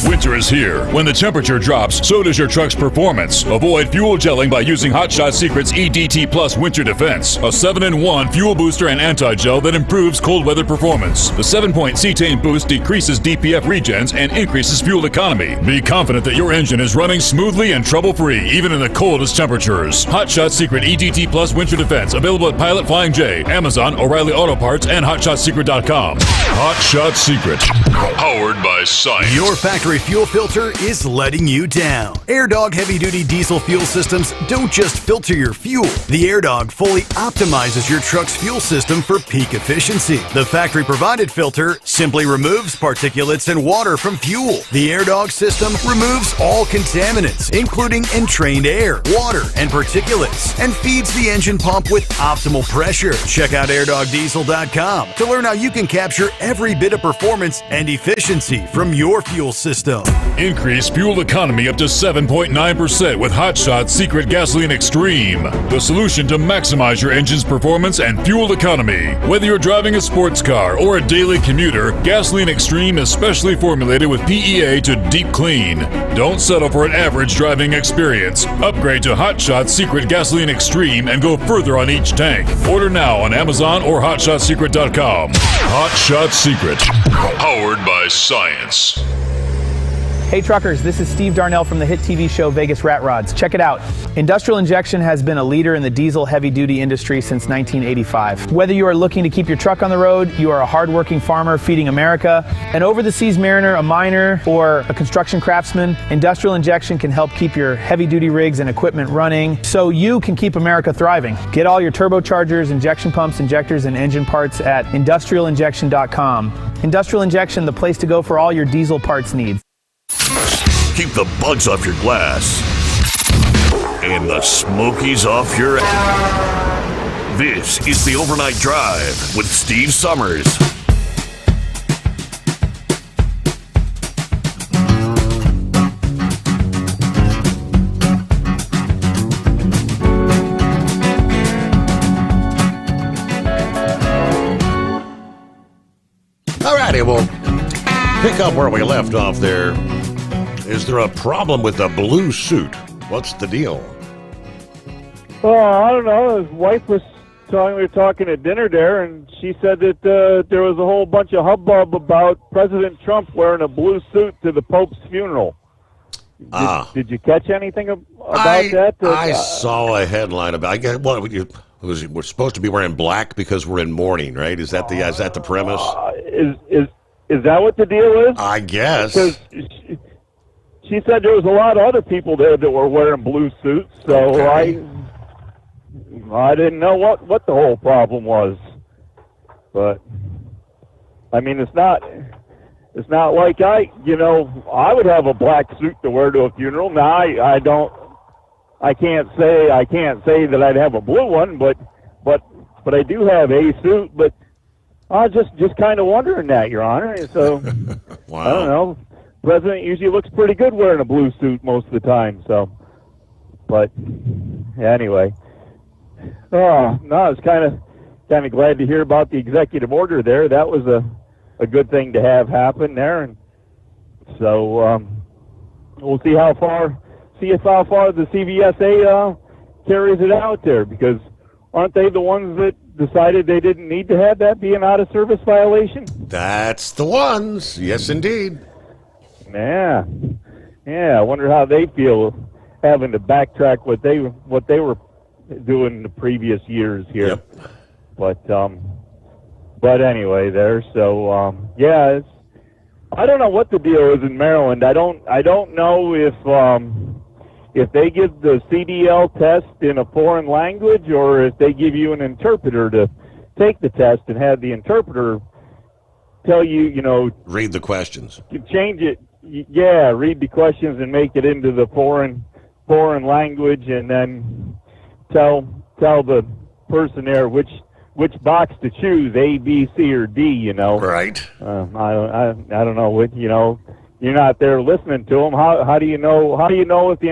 Winter is here. When the temperature drops, so does your truck's performance. Avoid fuel gelling by using Hot Shot Secret's EDT Plus Winter Defense, a 7-in-1 fuel booster and anti-gel that improves cold weather performance. The 7-point cetane boost decreases DPF regens and increases fuel economy. Be confident that your engine is running smoothly and trouble-free, even in the coldest temperatures. Hot Shot Secret EDT Plus Winter Defense, available at Pilot Flying J, Amazon, O'Reilly Auto Parts, and HotShotSecret.com. Hot Shot Secret, powered by science. Your factory fuel filter is letting you down. AirDog heavy-duty diesel fuel systems don't just filter your fuel. The AirDog fully optimizes your truck's fuel system for peak efficiency. The factory-provided filter simply removes particulates and water from fuel. The AirDog system removes all contaminants, including entrained air, water, and particulates, and feeds the engine pump with optimal pressure. Check out airdogdiesel.com to learn how you can capture every bit of performance and efficiency from your fuel system. Increase fuel economy up to 7.9% with Hot Shot Secret Gasoline Extreme, the solution to maximize your engine's performance and fuel economy. Whether you're driving a sports car or a daily commuter, Gasoline Extreme is specially formulated with PEA to deep clean. Don't settle for an average driving experience. Upgrade to Hot Shot Secret Gasoline Extreme and go further on each tank. Order now on Amazon or HotShotSecret.com. Hot Shot Secret, powered by science. Hey truckers, this is Steve Darnell from the hit TV show Vegas Rat Rods. Check it out. Industrial Injection has been a leader in the diesel heavy-duty industry since 1985. Whether you are looking to keep your truck on the road, you are a hard-working farmer feeding America, an over-the-seas mariner, a miner, or a construction craftsman, Industrial Injection can help keep your heavy-duty rigs and equipment running so you can keep America thriving. Get all your turbochargers, injection pumps, injectors, and engine parts at industrialinjection.com. Industrial Injection, the place to go for all your diesel parts needs. Keep the bugs off your glass and the smokies off your ass. This is the Overnight Drive with Steve Sommers. All righty, we'll pick up where we left off there. Is there a problem with the blue suit? What's the deal? Oh, I don't know. His wife was telling, we were talking at dinner there, and she said that there was a whole bunch of hubbub about President Trump wearing a blue suit to the Pope's funeral. Did you catch anything about that? I saw a headline about. We're supposed to be wearing black because we're in mourning, right? Is that the premise? Is that what the deal is? I guess. Because she said there was a lot of other people there that were wearing blue suits, so okay. I didn't know what the whole problem was. But I mean, it's not like I would have a black suit to wear to a funeral. Now I can't say that I'd have a blue one, but I do have a suit. But I was just kind of wondering that, Your Honor. So wow. I don't know. President usually looks pretty good wearing a blue suit most of the time. So, but anyway, no, I was kind of glad to hear about the executive order there. That was a good thing to have happen there, and so we'll see how far the CVSA carries it out there, because aren't they the ones that decided they didn't need to have that be an out-of-service violation? That's the ones. Yes, indeed. Yeah. I wonder how they feel having to backtrack what they were doing the previous years here. Yep. But anyway, yeah, I don't know what the deal is in Maryland. I don't know if they give the CDL test in a foreign language or if they give you an interpreter to take the test and have the interpreter tell you, read the questions. Change it. Yeah, read the questions and make it into the foreign language, and then tell the person there which box to choose, A, B, C, or D. Right. I don't know what You're not there listening to them. How do you know? How do you know if they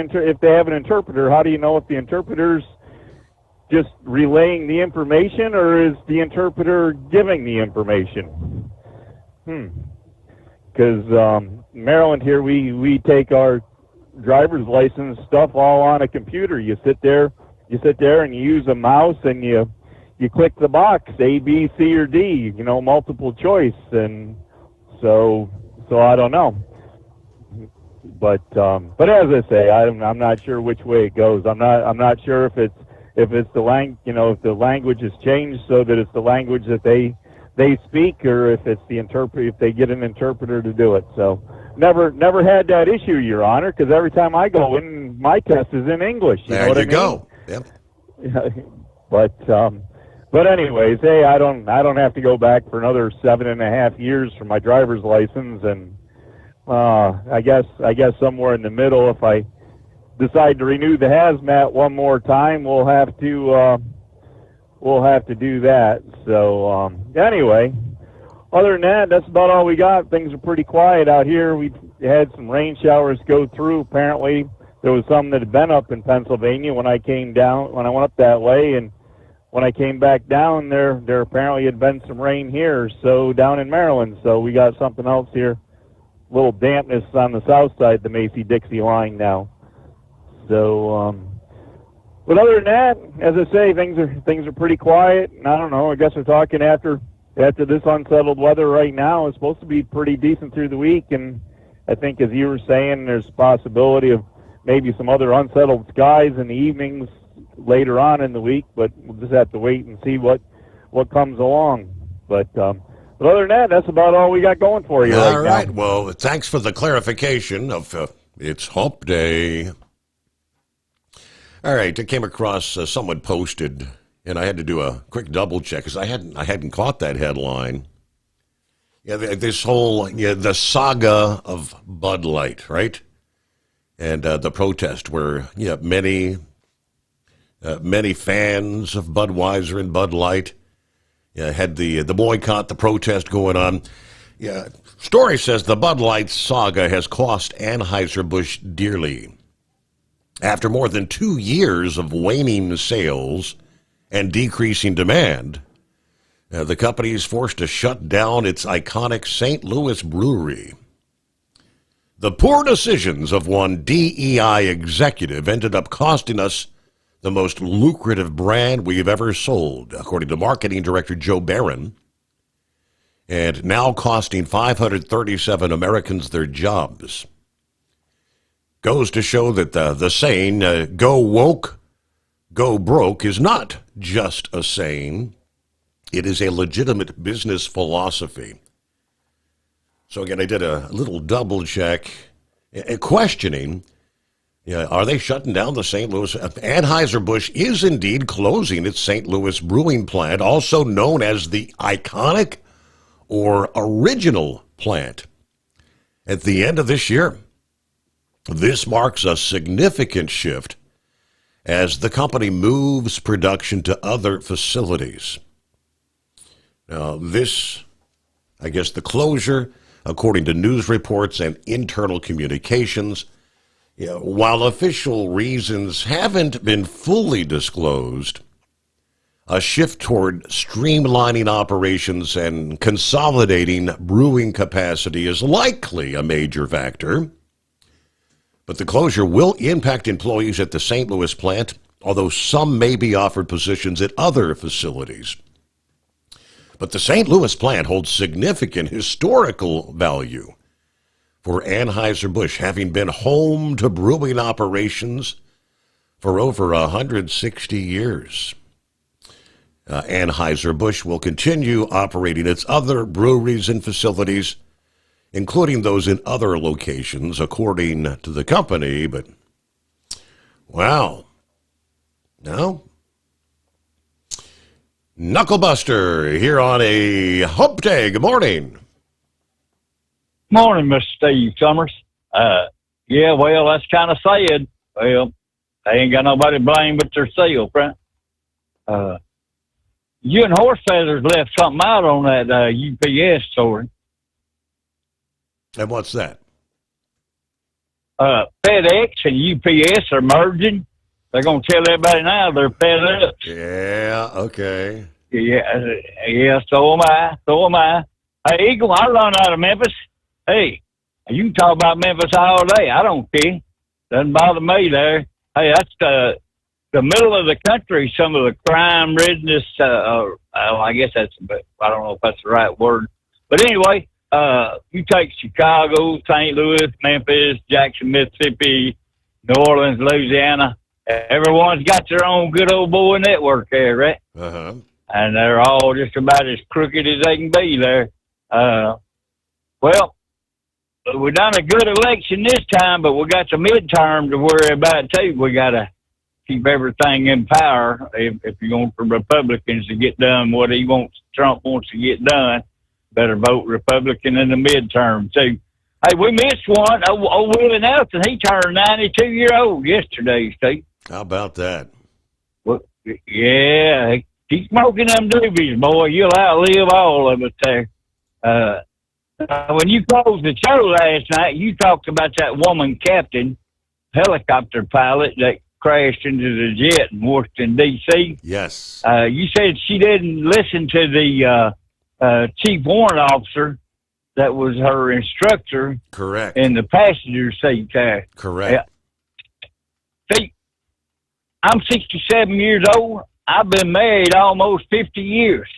have an interpreter? How do you know if the interpreter's just relaying the information, or is the interpreter giving the information? Because Maryland here, we take our driver's license stuff all on a computer. You sit there and you use a mouse and you click the box A, B, C, or D. Multiple choice, and so I don't know. But as I say, I'm not sure which way it goes. I'm not sure if it's the if the language has changed so that it's the language that they speak, or if it's if they get an interpreter to do it. So never had that issue, Your Honor, because every time I go in, my test is in English. There you go. Yep. But anyways, hey, I don't have to go back for another 7.5 years for my driver's license, and I guess somewhere in the middle, if I decide to renew the hazmat one more time, we'll have to do that. So anyway, other than that, that's about all we got. Things are pretty quiet out here. We had some rain showers go through. Apparently, there was some that had been up in Pennsylvania when I went up that way, and when I came back down there apparently had been some rain here, so down in Maryland. So we got something else here. A little dampness on the south side of the Macy-Dixie line now. So, but other than that, as I say, things are pretty quiet. And I don't know. I guess we're talking after this unsettled weather right now. It's supposed to be pretty decent through the week, and I think, as you were saying, there's a possibility of maybe some other unsettled skies in the evenings later on in the week. But we'll just have to wait and see what comes along. But other than that, that's about all we got going for you. All right. Now. Well, thanks for the clarification of it's Hump Day. All right. I came across someone posted, and I had to do a quick double check because I hadn't caught that headline. Yeah, this whole the saga of Bud Light, right? And the protest where many fans of Budweiser and Bud Light had the boycott, the protest going on. Yeah, story says the Bud Light saga has cost Anheuser-Busch dearly. After more than 2 years of waning sales and decreasing demand, the company is forced to shut down its iconic St. Louis brewery. The poor decisions of one DEI executive ended up costing us the most lucrative brand we've ever sold, according to marketing director Joe Barron, and now costing 537 Americans their jobs. Goes to show that the saying, go woke, go broke, is not just a saying. It is a legitimate business philosophy. So again, I did a little double check, questioning, are they shutting down the St. Louis? Anheuser-Busch is indeed closing its St. Louis brewing plant, also known as the iconic or original plant, at the end of this year. This marks a significant shift as the company moves production to other facilities. Now, the closure, according to news reports and internal communications, while official reasons haven't been fully disclosed, a shift toward streamlining operations and consolidating brewing capacity is likely a major factor. But the closure will impact employees at the St. Louis plant, although some may be offered positions at other facilities. But the St. Louis plant holds significant historical value, for Anheuser-Busch, having been home to brewing operations for over 160 years. Anheuser-Busch will continue operating its other breweries and facilities, including those in other locations, according to the company. But, wow. No? Knucklebuster here on a hump day. Good morning. Morning, Mr. Steve Sommers. Yeah, well, that's kind of sad. Well, they ain't got nobody to blame but themselves, right? You and Horse Feathers left something out on that UPS story. And what's that? FedEx and UPS are merging. They're going to tell everybody now they're FedEx. Yeah, okay. Yeah, so am I. Hey, Eagle, I run out of Memphis. Hey, you can talk about Memphis all day. I don't care. Doesn't bother me there. Hey, that's the middle of the country, some of the crime riddeness, I guess that's, I don't know if that's the right word. But anyway, you take Chicago, St. Louis, Memphis, Jackson, Mississippi, New Orleans, Louisiana. Everyone's got their own good old boy network there, right? Uh-huh. And they're all just about as crooked as they can be there. Well, we done a good election this time, but we got the midterm to worry about, too. We got to keep everything in power if you want the Republicans to get done what Trump wants to get done. Better vote Republican in the midterm, too. Hey, we missed one. Old Willie Nelson, he turned 92-year-old yesterday, Steve. How about that? Well, yeah, keep smoking them doobies, boy. You'll outlive all of us there. When you closed the show last night, you talked about that woman captain, helicopter pilot that crashed into the jet in Washington, D.C. Yes. You said she didn't listen to the chief warrant officer that was her instructor. Correct. In the passenger seat there. Correct. See, I'm 67 years old. I've been married almost 50 years.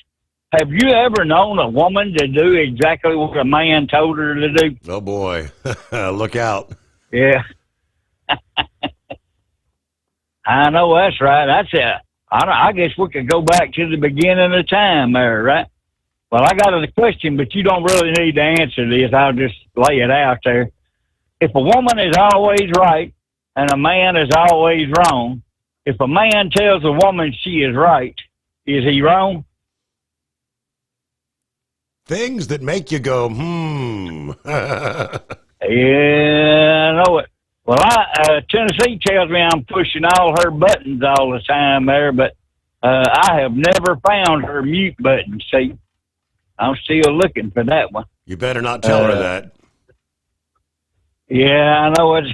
Have you ever known a woman to do exactly what a man told her to do? Oh, boy. Look out. Yeah. I know that's right. That's it. I guess we could go back to the beginning of time there, right? Well, I got a question, but you don't really need to answer this. I'll just lay it out there. If a woman is always right and a man is always wrong, if a man tells a woman she is right, is he wrong? Things that make you go, Yeah, I know it. Well, Tennessee tells me I'm pushing all her buttons all the time there, but I have never found her mute button. See, I'm still looking for that one. You better not tell her that. Yeah, I know it.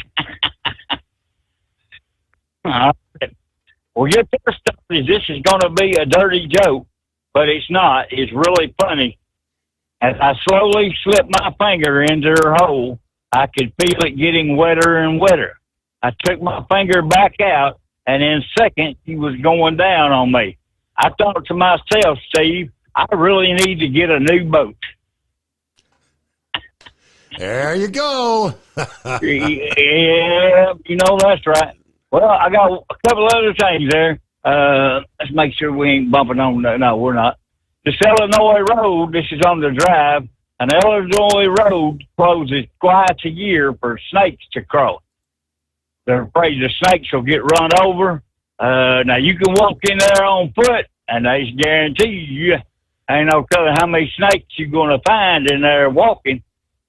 Well, your first thought is this is going to be a dirty joke, but it's not. It's really funny. As I slowly slipped my finger into her hole, I could feel it getting wetter and wetter. I took my finger back out, and in a second, she was going down on me. I thought to myself, Steve, I really need to get a new boat. There you go. Yeah, you know that's right. Well, I got a couple other things there. Let's make sure we ain't bumping on. No, we're not. This Illinois road, this is on the drive. An Illinois road closes twice a year for snakes to cross. They're afraid the snakes will get run over. Now, you can walk in there on foot, and they guarantee you ain't no telling how many snakes you're going to find in there walking,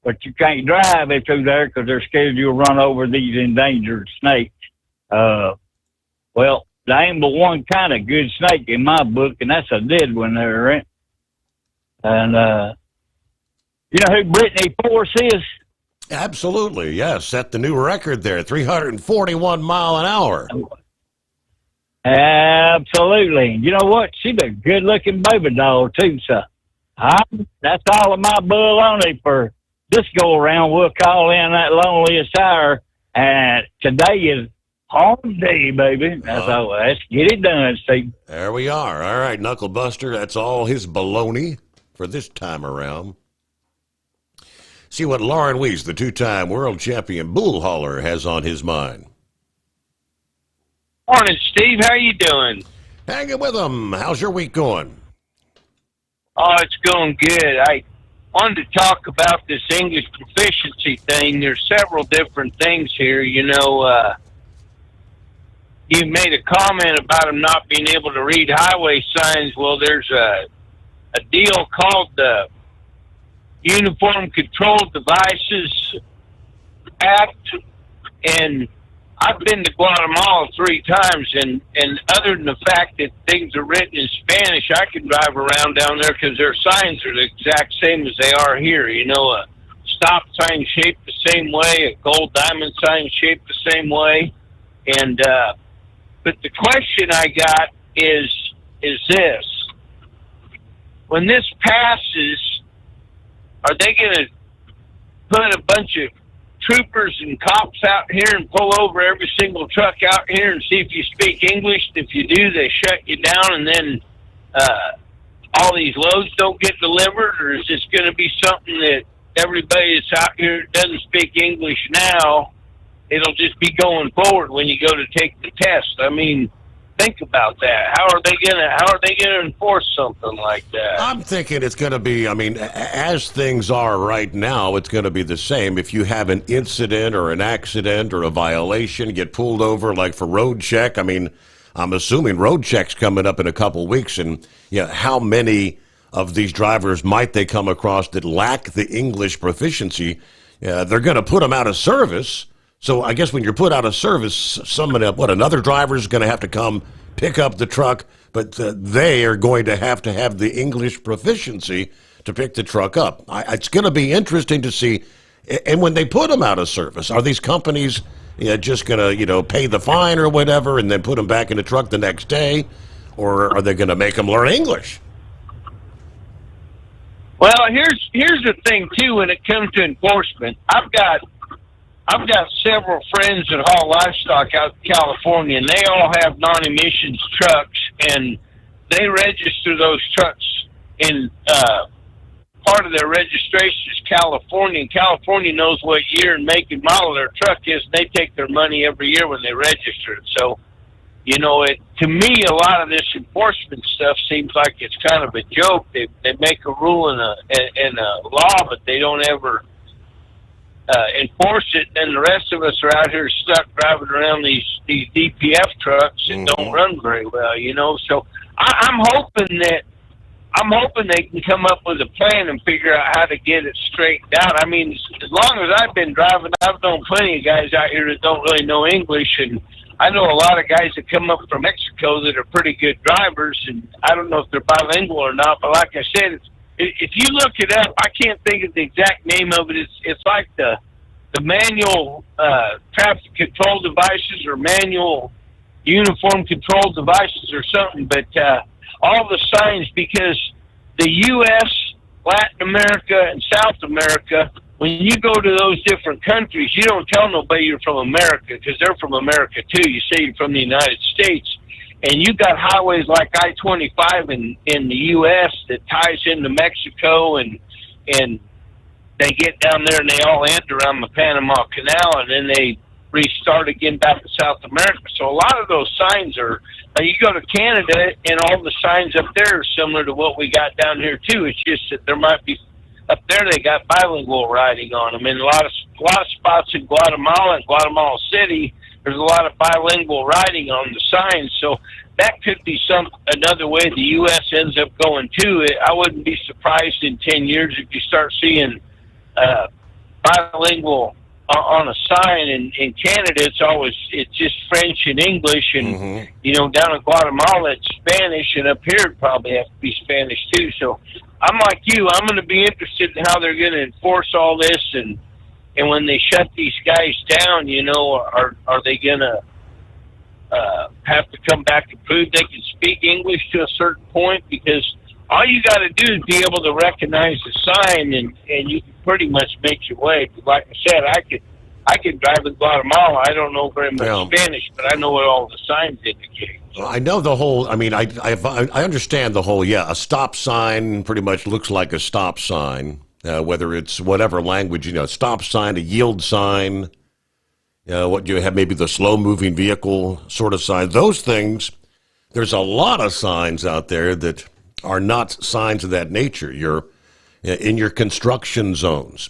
but you can't drive it through there because they're scared you'll run over these endangered snakes. Well, there ain't but one kind of good snake in my book, and that's a dead one there, right? And, you know who Brittany Force is? Absolutely, yes. Set the new record there, 341 mile an hour. Absolutely. You know what? She's a good-looking baby doll, too, so that's all of my baloney for this go-around. We'll call in that loneliest hour, and today is home day, baby. That's all. Let's get it done, Steve. There we are. All right, Knucklebuster, that's all his baloney for this time around. See what Lauren Weiss, the two-time world champion bull hauler, has on his mind. Morning, Steve. How you doing? Hanging with him. How's your week going? Oh, it's going good. I wanted to talk about this English proficiency thing. There's several different things here. You know, you made a comment about them not being able to read highway signs. Well, there's a deal called the Uniform Controlled Devices Act, and I've been to Guatemala 3 times, and other than the fact that things are written in Spanish, I can drive around down there because their signs are the exact same as they are here. You know, a stop sign shaped the same way, a gold diamond sign shaped the same way, and but the question I got is this: when this passes, are they going to put a bunch of troopers and cops out here and pull over every single truck out here and see if you speak English? If you do, they shut you down, and then all these loads don't get delivered? Or is this going to be something that everybody that's out here that doesn't speak English now, it'll just be going forward when you go to take the test? I mean, think about that. How are they gonna enforce something like that? I'm thinking it's going to be, I mean, as things are right now, it's going to be the same. If you have an incident or an accident or a violation, get pulled over like for road check. I mean, I'm assuming road check's coming up in a couple weeks, and how many of these drivers might they come across that lack the English proficiency? They're going to put them out of service. So I guess when you're put out of service, another driver is going to have to come pick up the truck, but they are going to have the English proficiency to pick the truck up. It's going to be interesting to see. And when they put them out of service, are these companies just going to pay the fine or whatever and then put them back in the truck the next day, or are they going to make them learn English? Well, here's the thing too. When it comes to enforcement, I've got several friends that haul livestock out in California, and they all have non-emissions trucks, and they register those trucks in part of their registration is California, and California knows what year and make and model their truck is, and they take their money every year when they register it. So, to me, a lot of this enforcement stuff seems like it's kind of a joke. They make a rule in a law, but they don't ever enforce it, and the rest of us are out here stuck driving around these DPF trucks that don't run very well, So I'm hoping they can come up with a plan and figure out how to get it straightened out. I mean, as long as I've been driving, I've known plenty of guys out here that don't really know English, and I know a lot of guys that come up from Mexico that are pretty good drivers, and I don't know if they're bilingual or not, but like I said, if you look it up, I can't think of the exact name of it. It's like the manual traffic control devices or manual uniform control devices or something. But all the signs, because the U.S., Latin America, and South America, when you go to those different countries, you don't tell nobody you're from America because they're from America too. You say you're from the United States. And you got highways like I-25 in the U.S. that ties into Mexico, and they get down there and they all end around the Panama Canal, and then they restart again back to South America. So a lot of those signs are, you go to Canada and all the signs up there are similar to what we got down here too. It's just that there might be, up there they got bilingual writing on them. In a lot of spots in Guatemala and Guatemala City, there's a lot of bilingual writing on the signs, so that could be another way the U.S. ends up going too. I wouldn't be surprised in 10 years if you start seeing bilingual on a sign. In Canada, it's just French and English, and down in Guatemala it's Spanish, and up here it probably has to be Spanish too. So I'm like you. I'm going to be interested in how they're going to enforce all this, and when they shut these guys down, are they going to have to come back and prove they can speak English to a certain point? Because all you got to do is be able to recognize the sign, and you can pretty much make your way. Like I said, I could drive in Guatemala. I don't know very much Spanish, but I know what all the signs indicate. Well, I know the whole. I mean, I understand the whole. Yeah, a stop sign pretty much looks like a stop sign. whether it's whatever language, stop sign, a yield sign, what you have, maybe the slow-moving vehicle sort of sign. Those things, there's a lot of signs out there that are not signs of that nature. You're in your construction zones.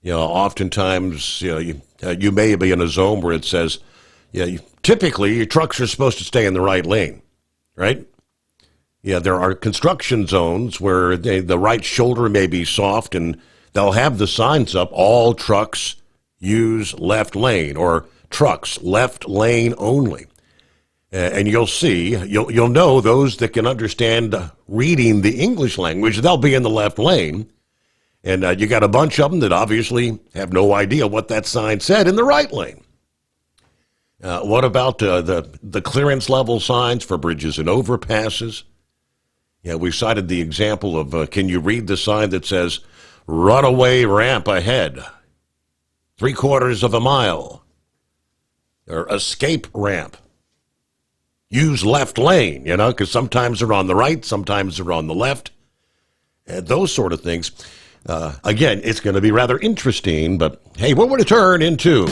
Oftentimes, you may be in a zone where it says, typically your trucks are supposed to stay in the right lane, right? Yeah, there are construction zones where the right shoulder may be soft, and they'll have the signs up, all trucks use left lane, or trucks left lane only. And you'll see, you'll know those that can understand reading the English language, they'll be in the left lane. And you got a bunch of them that obviously have no idea what that sign said in the right lane. What about the clearance level signs for bridges and overpasses? Yeah, we cited the example of, can you read the sign that says, runaway ramp ahead, 3/4 of a mile, or escape ramp, use left lane, because sometimes they're on the right, sometimes they're on the left, and those sort of things. Again, it's going to be rather interesting, but hey, what would it turn into?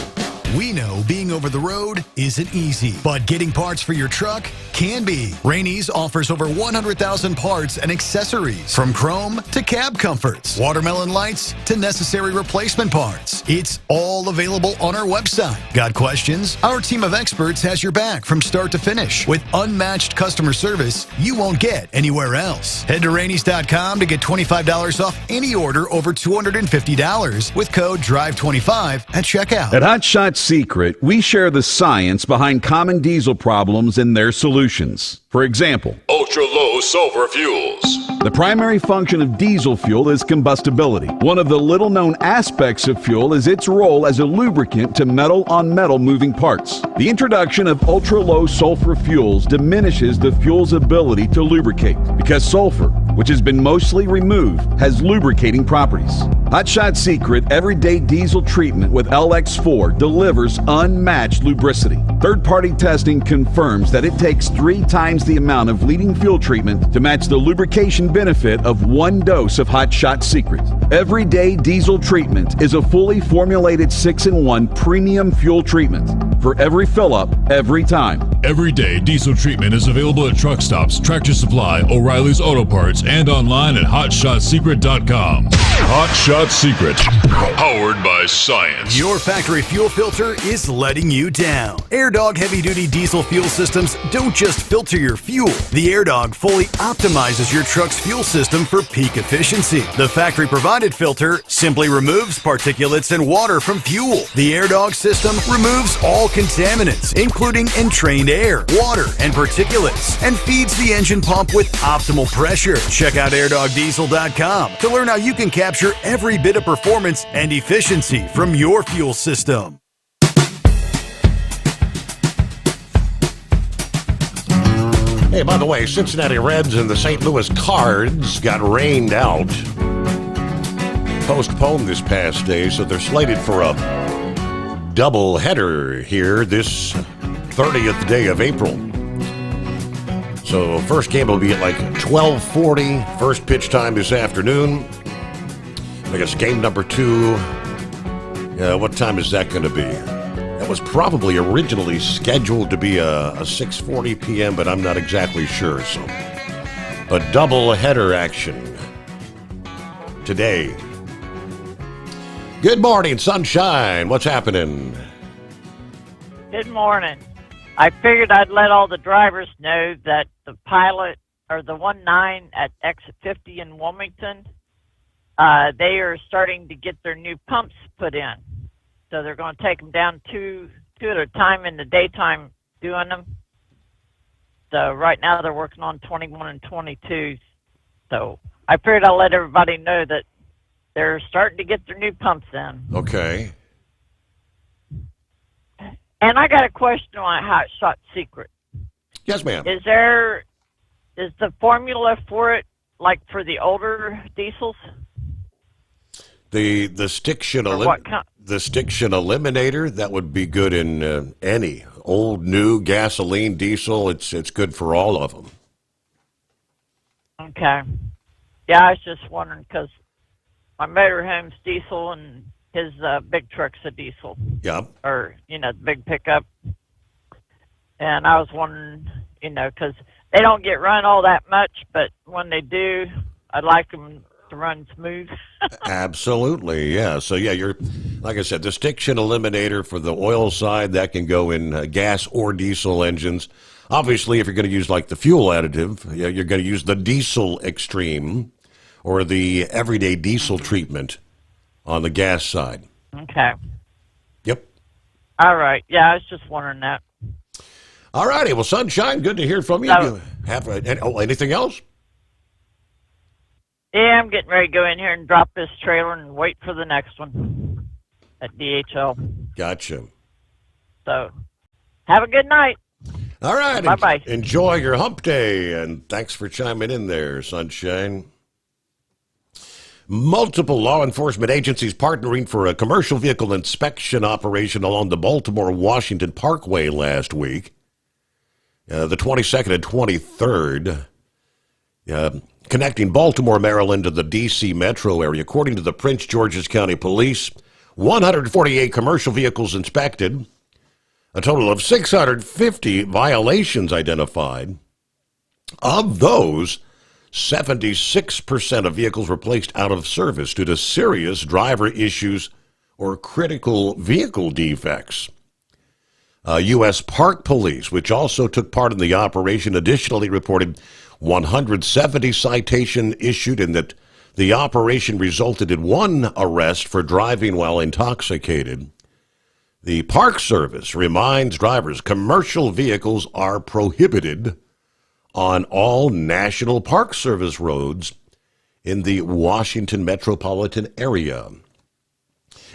We know being over the road isn't easy, but getting parts for your truck can be. Rainey's offers over 100,000 parts and accessories, from chrome to cab comforts, watermelon lights to necessary replacement parts. It's all available on our website. Got questions? Our team of experts has your back from start to finish with unmatched customer service you won't get anywhere else. Head to Rainey's.com to get $25 off any order over $250 with code DRIVE25 at checkout. At Hot Shot Secret, we share the science behind common diesel problems and their solutions. For example, ultra-low sulfur fuels. The primary function of diesel fuel is combustibility. One of the little-known aspects of fuel is its role as a lubricant to metal-on-metal moving parts. The introduction of ultra-low sulfur fuels diminishes the fuel's ability to lubricate because sulfur, which has been mostly removed, has lubricating properties. Hot Shot Secret Everyday Diesel Treatment with LX4 delivers unmatched lubricity. Third-party testing confirms that it takes 3 times the amount of leading fuel treatment to match the lubrication benefit of 1 dose of Hot Shot Secret. Everyday Diesel Treatment is a fully formulated 6-in-1 premium fuel treatment for every fill-up, every time. Everyday Diesel Treatment is available at truck stops, Tractor Supply, O'Reilly's Auto Parts, and online at HotShotSecret.com. Hot Shot Secret, powered by science. Your factory fuel filter is letting you down. AirDog heavy-duty diesel fuel systems don't just filter your fuel. The AirDog fully optimizes your truck's fuel system for peak efficiency. The factory-provided filter simply removes particulates and water from fuel. The AirDog system removes all contaminants, including entrained air, water, and particulates, and feeds the engine pump with optimal pressure. Check out airdogdiesel.com to learn how you can capture every bit of performance and efficiency from your fuel system. Hey, by the way, Cincinnati Reds and the St. Louis Cards got rained out. Postponed this past day, so they're slated for a double header here this 30th day of April. So first game will be at like 12:40. First pitch time this afternoon. I guess game number 2. What time is that going to be? That was probably originally scheduled to be a 6:40 p.m., but I'm not exactly sure. So a double header action today. Good morning, sunshine. What's happening? Good morning. I figured I'd let all the drivers know that the pilot, or the 19 at exit 50 in Wilmington, they are starting to get their new pumps put in. So they're going to take them down two at a time in the daytime doing them. So right now they're working on 21 and 22. So I figured I'll let everybody know that they're starting to get their new pumps in. Okay. And I got a question on Hot Shot Secret. Yes, ma'am. Is the formula for it like for the older diesels? The stiction eliminator, that would be good in any old, new gasoline, diesel. It's good for all of them. Okay. Yeah, I was just wondering because my motorhome's diesel and his big truck's a diesel. Yeah. Or, the big pickup. And I was wondering, because they don't get run all that much, but when they do, I'd like them to run smooth. Absolutely, yeah. So, yeah, you're, like I said, the stiction eliminator for the oil side, that can go in gas or diesel engines. Obviously, if you're going to use, like, the fuel additive, you're going to use the diesel extreme or the everyday diesel treatment on the gas side. Okay. Yep. All right. Yeah, I was just wondering that. All righty. Well, Sunshine, good to hear from you. Anything else? Yeah, I'm getting ready to go in here and drop this trailer and wait for the next one at DHL. Gotcha. So, have a good night. All right. Bye-bye. Enjoy your hump day, and thanks for chiming in there, Sunshine. Multiple law enforcement agencies partnering for a commercial vehicle inspection operation along the Baltimore-Washington Parkway last week. The 22nd and 23rd, connecting Baltimore, Maryland to the D.C. metro area. According to the Prince George's County Police, 148 commercial vehicles inspected, a total of 650 violations identified. Of those, 76% of vehicles were placed out of service due to serious driver issues or critical vehicle defects. U.S. Park Police, which also took part in the operation, additionally reported 170 citations issued, and that the operation resulted in one arrest for driving while intoxicated. The Park Service reminds drivers commercial vehicles are prohibited on all National Park Service roads in the Washington metropolitan area.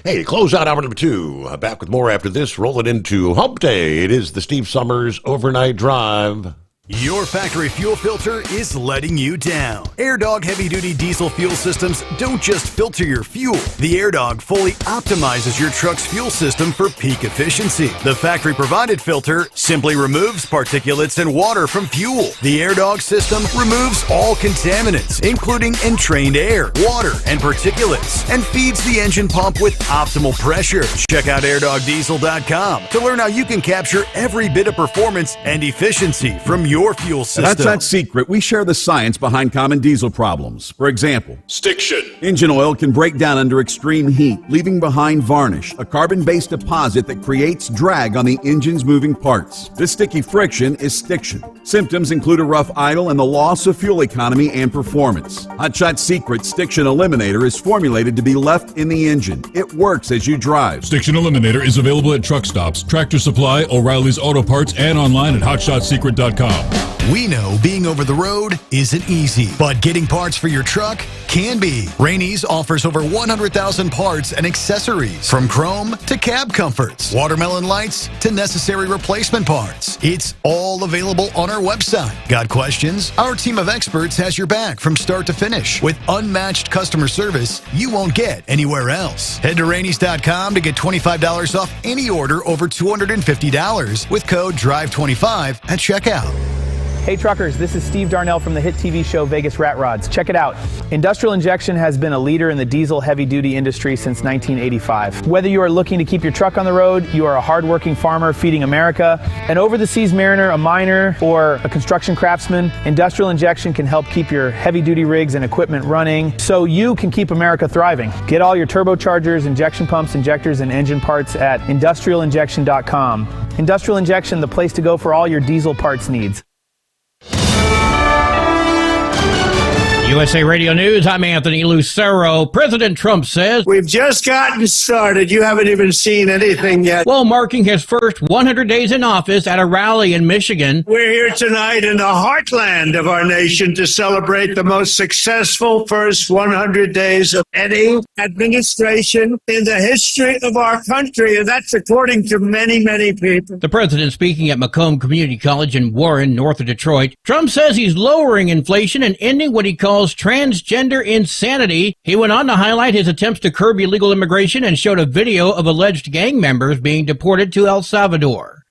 Hey, close out hour number 2. Back with more after this. Rolling into Hump Day. It is the Steve Sommers Overnight Drive. Your factory fuel filter is letting you down. AirDog heavy-duty diesel fuel systems don't just filter your fuel. The AirDog fully optimizes your truck's fuel system for peak efficiency. The factory-provided filter simply removes particulates and water from fuel. The AirDog system removes all contaminants, including entrained air, water, and particulates, and feeds the engine pump with optimal pressure. Check out airdogdiesel.com to learn how you can capture every bit of performance and efficiency from your fuel system. That's not secret. We share the science behind common diesel problems. For example, Stiction. Engine oil can break down under extreme heat, leaving behind varnish, a carbon-based deposit that creates drag on the engine's moving parts. This sticky friction is stiction. Symptoms include a rough idle and the loss of fuel economy and performance. Hotshot's secret Stiction Eliminator is formulated to be left in the engine. It works as you drive. Stiction Eliminator is available at truck stops, Tractor Supply, O'Reilly's Auto Parts, and online at hotshotsecret.com. We know being over the road isn't easy, but getting parts for your truck can be. Rainey's offers over 100,000 parts and accessories, from chrome to cab comforts, watermelon lights to necessary replacement parts. It's all available on our website. Got questions? Our team of experts has your back from start to finish with unmatched customer service you won't get anywhere else. Head to Rainey's.com to get $25 off any order over $250 with code DRIVE25 at checkout. Hey truckers, this is Steve Darnell from the hit TV show Vegas Rat Rods. Check it out. Industrial Injection has been a leader in the diesel heavy-duty industry since 1985. Whether you are looking to keep your truck on the road, you are a hardworking farmer feeding America, an over-the-seas mariner, a miner, or a construction craftsman, Industrial Injection can help keep your heavy-duty rigs and equipment running so you can keep America thriving. Get all your turbochargers, injection pumps, injectors, and engine parts at industrialinjection.com. Industrial Injection, the place to go for all your diesel parts needs. USA Radio News, I'm Anthony Lucero. President Trump says, "We've just gotten started. You haven't even seen anything yet." While marking his first 100 days in office at a rally in Michigan. We're here tonight in the heartland of our nation to celebrate the most successful first 100 days of any administration in the history of our country. And that's according to many, many people. The president speaking at Macomb Community College in Warren, north of Detroit. Trump says he's lowering inflation and ending what he calls transgender insanity. He went on to highlight his attempts to curb illegal immigration and showed a video of alleged gang members being deported to El Salvador.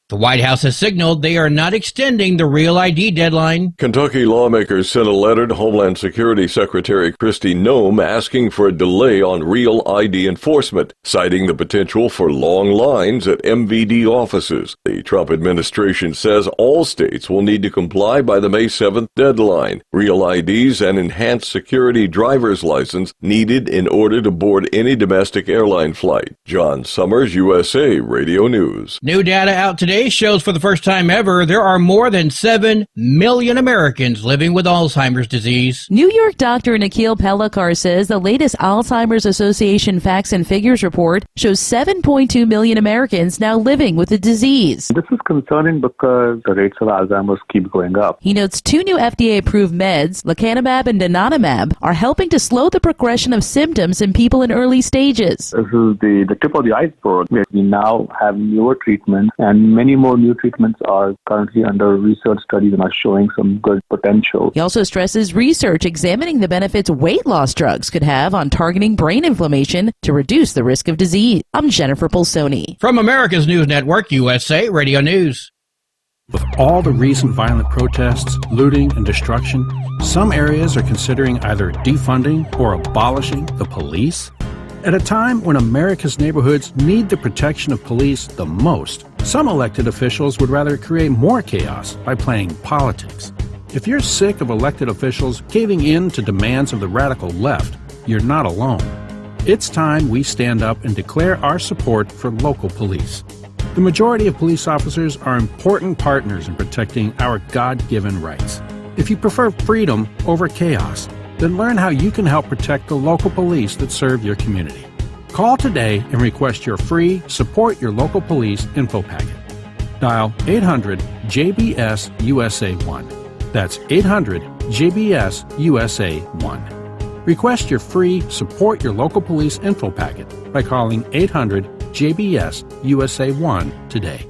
The White House has signaled they are not extending the Real ID deadline. Kentucky lawmakers sent a letter to Homeland Security Secretary Kristi Noem asking for a delay on Real ID enforcement, citing the potential for long lines at MVD offices. The Trump administration says all states will need to comply by the May 7th deadline. Real IDs and enhanced security driver's license needed in order to board any domestic airline flight. John Sommers, USA Radio News. New data out today shows for the first time ever there are more than 7 million Americans living with Alzheimer's disease. New York doctor Nikhil Pellikar says the latest Alzheimer's Association Facts and Figures report shows 7.2 million Americans now living with the disease. This is concerning because the rates of Alzheimer's keep going up. He notes 2 new FDA-approved meds, lecanemab and donanemab, are helping to slow the progression of symptoms in people in early stages. This is the tip of the iceberg. We now have newer treatments, and many more new treatments are currently under research studies and are showing some good potential. He also stresses research examining the benefits weight loss drugs could have on targeting brain inflammation to reduce the risk of disease. I'm Jennifer Pulsoni. From America's News Network, USA Radio News. With all the recent violent protests, looting, and destruction, some areas are considering either defunding or abolishing the police. At a time when America's neighborhoods need the protection of police the most, some elected officials would rather create more chaos by playing politics. If you're sick of elected officials caving in to demands of the radical left, you're not alone. It's time we stand up and declare our support for local police. The majority of police officers are important partners in protecting our God-given rights. If you prefer freedom over chaos, then learn how you can help protect the local police that serve your community. Call today and request your free Support Your Local Police info packet. Dial 800-JBS-USA-1. That's 800-JBS-USA-1. Request your free Support Your Local Police info packet by calling 800-JBS-USA-1 today.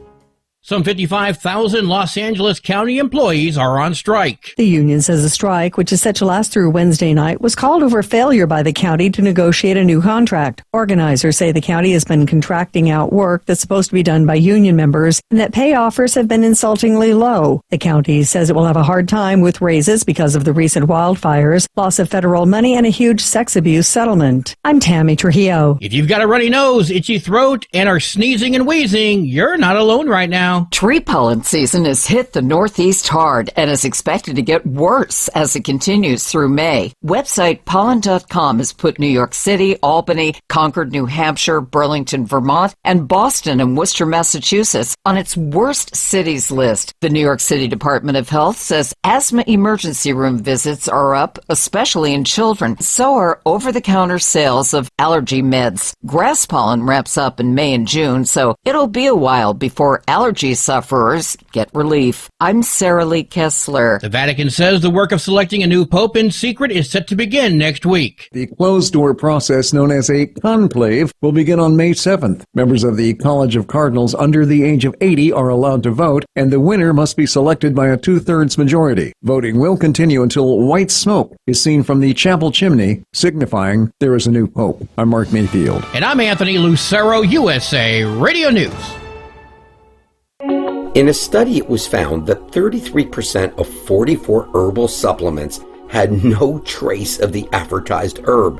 Some 55,000 Los Angeles County employees are on strike. The union says the strike, which is set to last through Wednesday night, was called over failure by the county to negotiate a new contract. Organizers say the county has been contracting out work that's supposed to be done by union members and that pay offers have been insultingly low. The county says it will have a hard time with raises because of the recent wildfires, loss of federal money, and a huge sex abuse settlement. I'm Tammy Trujillo. If you've got a runny nose, itchy throat, and are sneezing and wheezing, you're not alone right now. Tree pollen season has hit the Northeast hard and is expected to get worse as it continues through May. Website pollen.com has put New York City, Albany, Concord, New Hampshire, Burlington, Vermont, and Boston and Worcester, Massachusetts on its worst cities list. The New York City Department of Health says asthma emergency room visits are up, especially in children. So are over-the-counter sales of allergy meds. Grass pollen ramps up in May and June, so it'll be a while before allergy sufferers get relief. I'm Sarah Lee Kessler. The Vatican says the work of selecting a new pope in secret is set to begin next week. The closed-door process known as a conclave will begin on May 7th. Members of the College of Cardinals under the age of 80 are allowed to vote, and the winner must be selected by a two-thirds majority. Voting will continue until white smoke is seen from the chapel chimney, signifying there is a new pope. I'm Mark Mayfield. And I'm Anthony Lucero, USA Radio News. In a study, it was found that 33% of 44 herbal supplements had no trace of the advertised herb.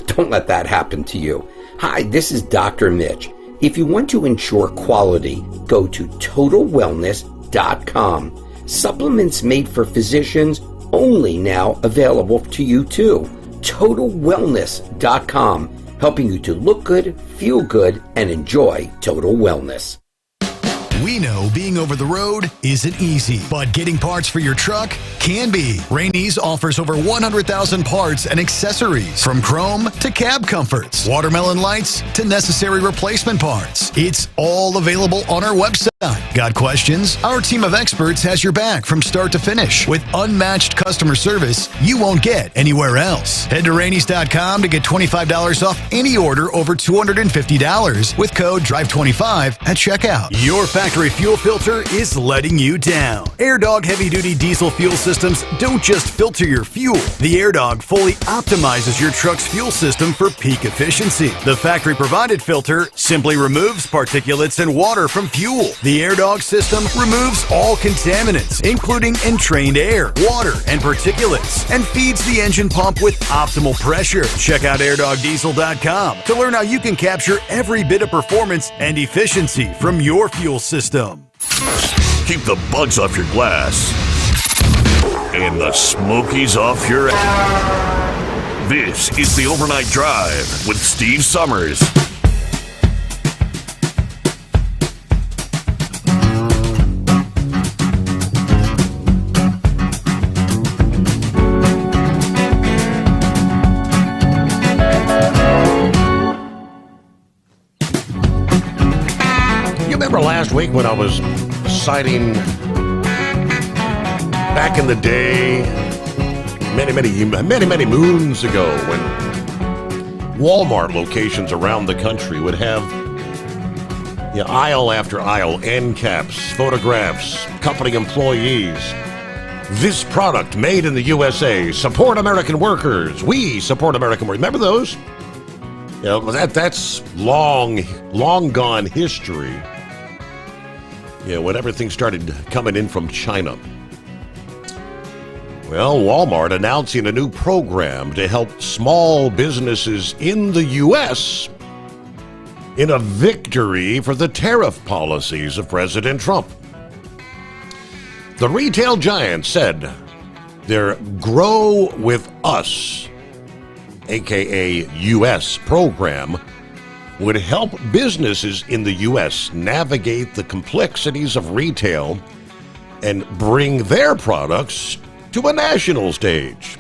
Don't let that happen to you. Hi, this is Dr. Mitch. If you want to ensure quality, go to TotalWellness.com. Supplements made for physicians, only now available to you too. TotalWellness.com, helping you to look good, feel good, and enjoy total wellness. We know being over the road isn't easy, but getting parts for your truck can be. Rainey's offers over 100,000 parts and accessories, from chrome to cab comforts, watermelon lights to necessary replacement parts. It's all available on our website. Got questions? Our team of experts has your back from start to finish with unmatched customer service you won't get anywhere else. Head to Rainey's.com to get $25 off any order over $250 with code DRIVE25 at checkout. Your factory factory fuel filter is letting you down. AirDog heavy-duty diesel fuel systems don't just filter your fuel. The AirDog fully optimizes your truck's fuel system for peak efficiency. The factory-provided filter simply removes particulates and water from fuel. The AirDog system removes all contaminants, including entrained air, water, and particulates, and feeds the engine pump with optimal pressure. Check out airdogdiesel.com to learn how you can capture every bit of performance and efficiency from your fuel system. Keep the bugs off your glass and the smokies off your ass. This is the Overnight Drive with Steve Sommers. Last week when I was citing back in the day, many moons ago, when Walmart locations around the country would have aisle after aisle, end caps, photographs, company employees. This product made in the USA. Support American workers. We support American workers. Remember those? That's long gone history. When everything started coming in from China. Well, Walmart announcing a new program to help small businesses in the U.S. in a victory for the tariff policies of President Trump. The retail giant said their Grow With Us, aka U.S. program, would help businesses in the U.S. navigate the complexities of retail and bring their products to a national stage.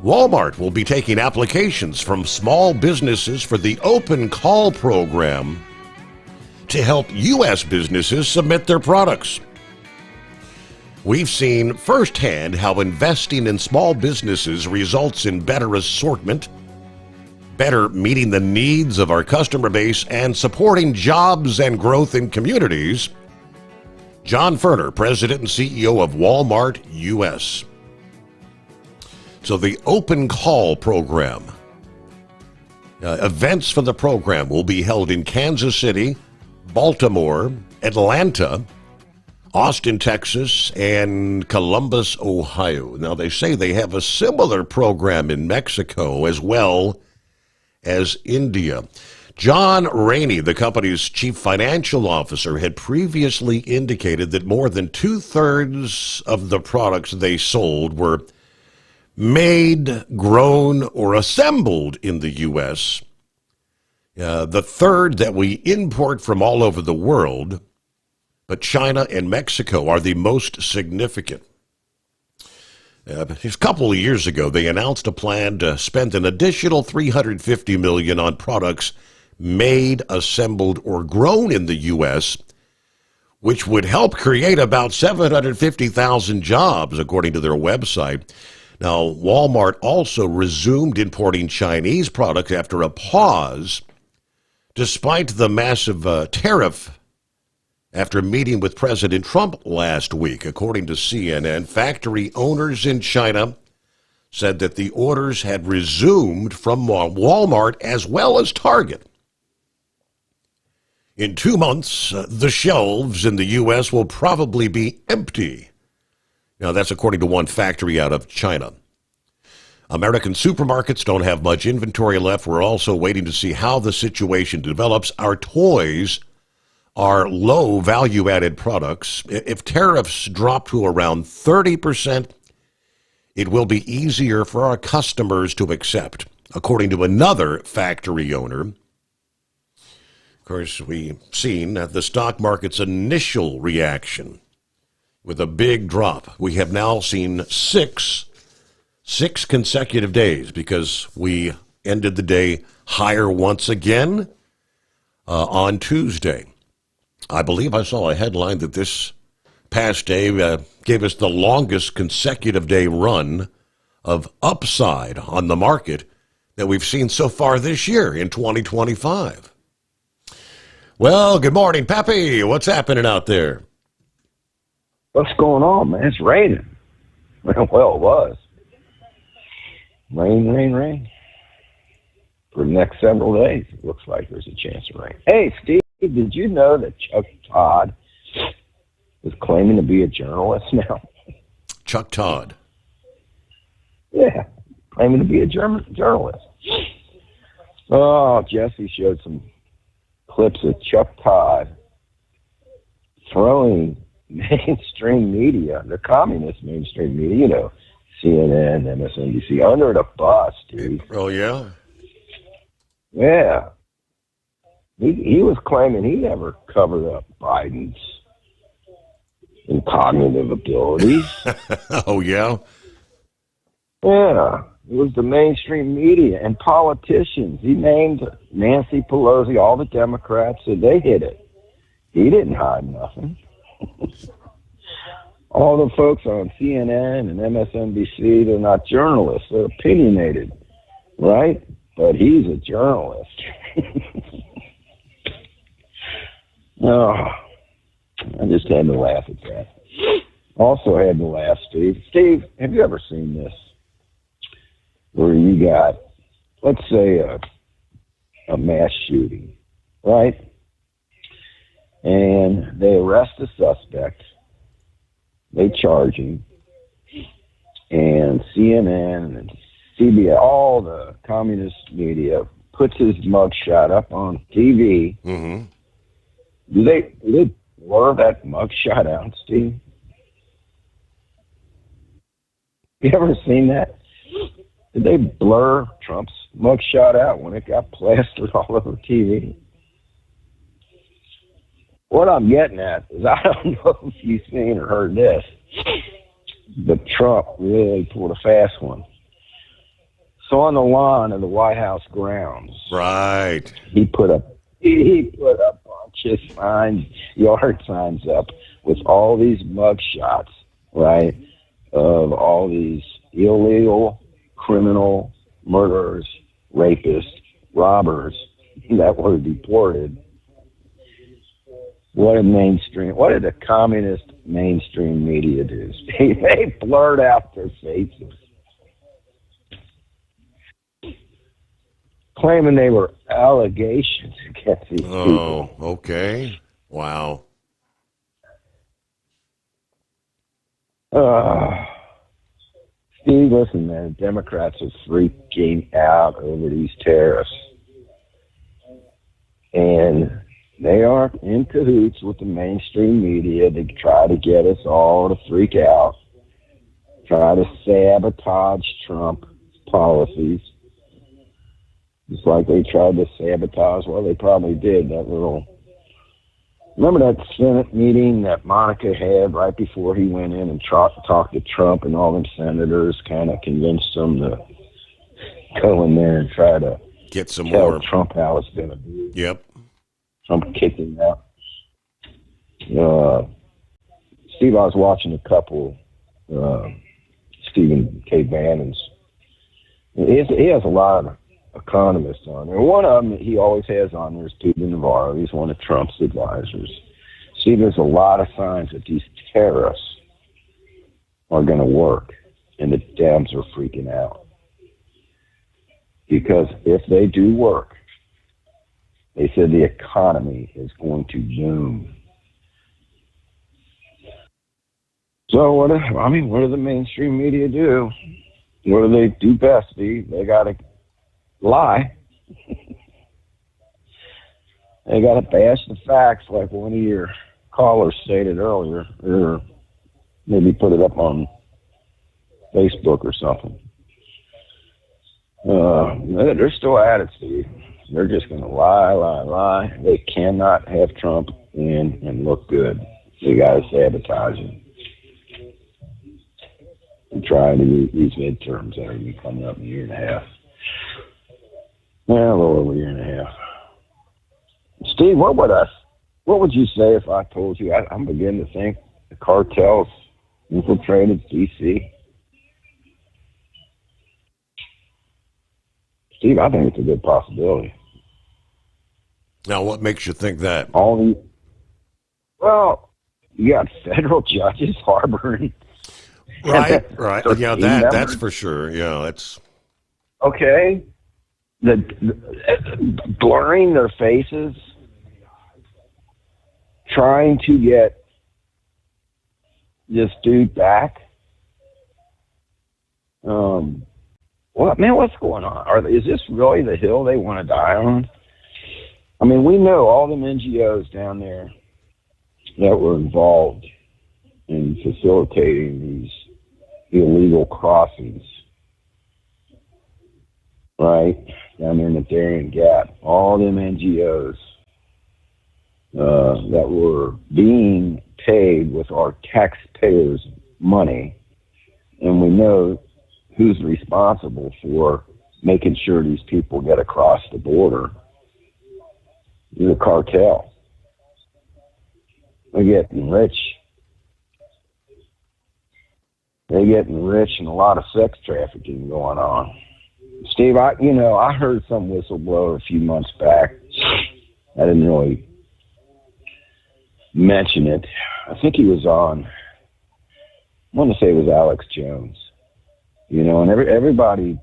Walmart will be taking applications from small businesses for the Open Call program to help U.S. businesses submit their products. We've seen firsthand how investing in small businesses results in better assortment, better meeting the needs of our customer base, and supporting jobs and growth in communities. John Furner, President and CEO of Walmart U.S. So the Open Call program. Events for the program will be held in Kansas City, Baltimore, Atlanta, Austin, Texas, and Columbus, Ohio. Now, they say they have a similar program in Mexico as well as India. John Rainey, the company's chief financial officer, had previously indicated that more than 2/3 of the products they sold were made, grown, or assembled in the U.S. The third that we import from all over the world, but China and Mexico are the most significant. A couple of years ago, they announced a plan to spend an additional $350 million on products made, assembled, or grown in the U.S., which would help create about 750,000 jobs, according to their website. Now, Walmart also resumed importing Chinese products after a pause, despite the massive tariff. After meeting with President Trump last week, according to CNN, factory owners in China said that the orders had resumed from Walmart as well as Target. In 2 months, the shelves in the U.S. will probably be empty. Now, that's according to one factory out of China. American supermarkets don't have much inventory left. We're also waiting to see how the situation develops. Our toys are low value-added products. If tariffs drop to around 30%, it will be easier for our customers to accept, according to another factory owner. Of course, we've seen the stock market's initial reaction with a big drop. We have now seen six consecutive days because we ended the day higher once again on Tuesday. I believe I saw a headline that this past day gave us the longest consecutive day run of upside on the market that we've seen so far this year in 2025. Well, good morning, Pappy. What's happening out there? What's going on, man? It's raining. Well, it was. Rain. For the next several days, it looks like there's a chance of rain. Hey, Steve, did you know that Chuck Todd is claiming to be a journalist now? Chuck Todd? Yeah, claiming to be a journalist. Oh, Jesse showed some clips of Chuck Todd throwing mainstream media, the communist mainstream media, CNN, MSNBC, under the bus, dude. Oh, yeah? Yeah. He was claiming he never covered up Biden's cognitive abilities. Oh, yeah? Yeah. It was the mainstream media and politicians. He named Nancy Pelosi, all the Democrats, and they hid it. He didn't hide nothing. All the folks on CNN and MSNBC, they're not journalists. They're opinionated, right? But he's a journalist. Oh, I just had to laugh at that. Also had to laugh, Steve. Steve, have you ever seen this? Where you got, let's say, a mass shooting, right? And they arrest the suspect. They charge him. And CNN and CBS, all the communist media, puts his mugshot up on TV. Mm-hmm. Do they blur that mugshot out, Steve? You ever seen that? Did they blur Trump's mugshot out when it got plastered all over TV? What I'm getting at is, I don't know if you've seen or heard this, but Trump really pulled a fast one. So on the lawn of the White House grounds, right, he put a bunch of signs, yard signs up with all these mug shots, right, of all these illegal, criminal murderers, rapists, robbers that were deported. What did the communist mainstream media do? They blurred out their faces, claiming they were allegations against these people. Oh, okay. Wow. Steve, listen, man, Democrats are freaking out over these tariffs. And they are in cahoots with the mainstream media to try to get us all to freak out, try to sabotage Trump's policies. Just like they tried to sabotage, well, they probably did, remember that Senate meeting that Monica had right before he went in and talked to Trump, and all them senators kind of convinced him to go in there and try to get some tell more. Trump how it's going to be. Yep. Trump kicked him out. Steve, I was watching a couple, Stephen K. Bannon's. He has a lot of economists on there. One of them he always has on there is Peter Navarro. He's one of Trump's advisors. See, there's a lot of signs that these tariffs are going to work, and the Dems are freaking out. Because if they do work, they said the economy is going to boom. So what do the mainstream media do? What do they do best, Steve? They got to lie. They got to bash the facts like one of your callers stated earlier, or maybe put it up on Facebook or something. They're still at it, Steve. They're just going to lie. They cannot have Trump in and look good. They got to sabotage him. I'm trying to use these midterms that are coming up in a year and a half. Well, a little over a year and a half. Steve, what would you say if I told you I'm beginning to think the cartels infiltrated D.C.? Steve, I think it's a good possibility. Now, what makes you think that? Well, you got federal judges harboring. Right. Yeah, members. that's for sure. Yeah, that's okay. The blurring their faces, trying to get this dude back. What's going on? Is this really the hill they want to die on? I mean, we know all them NGOs down there that were involved in facilitating these illegal crossings, right, down there in the Darien Gap. All them NGOs that were being paid with our taxpayers' money, and we know who's responsible for making sure these people get across the border. The cartel. They're getting rich. They're getting rich, and a lot of sex trafficking going on. Steve, I heard some whistleblower a few months back. I didn't really mention it. I think he was on, I want to say it was Alex Jones. And everybody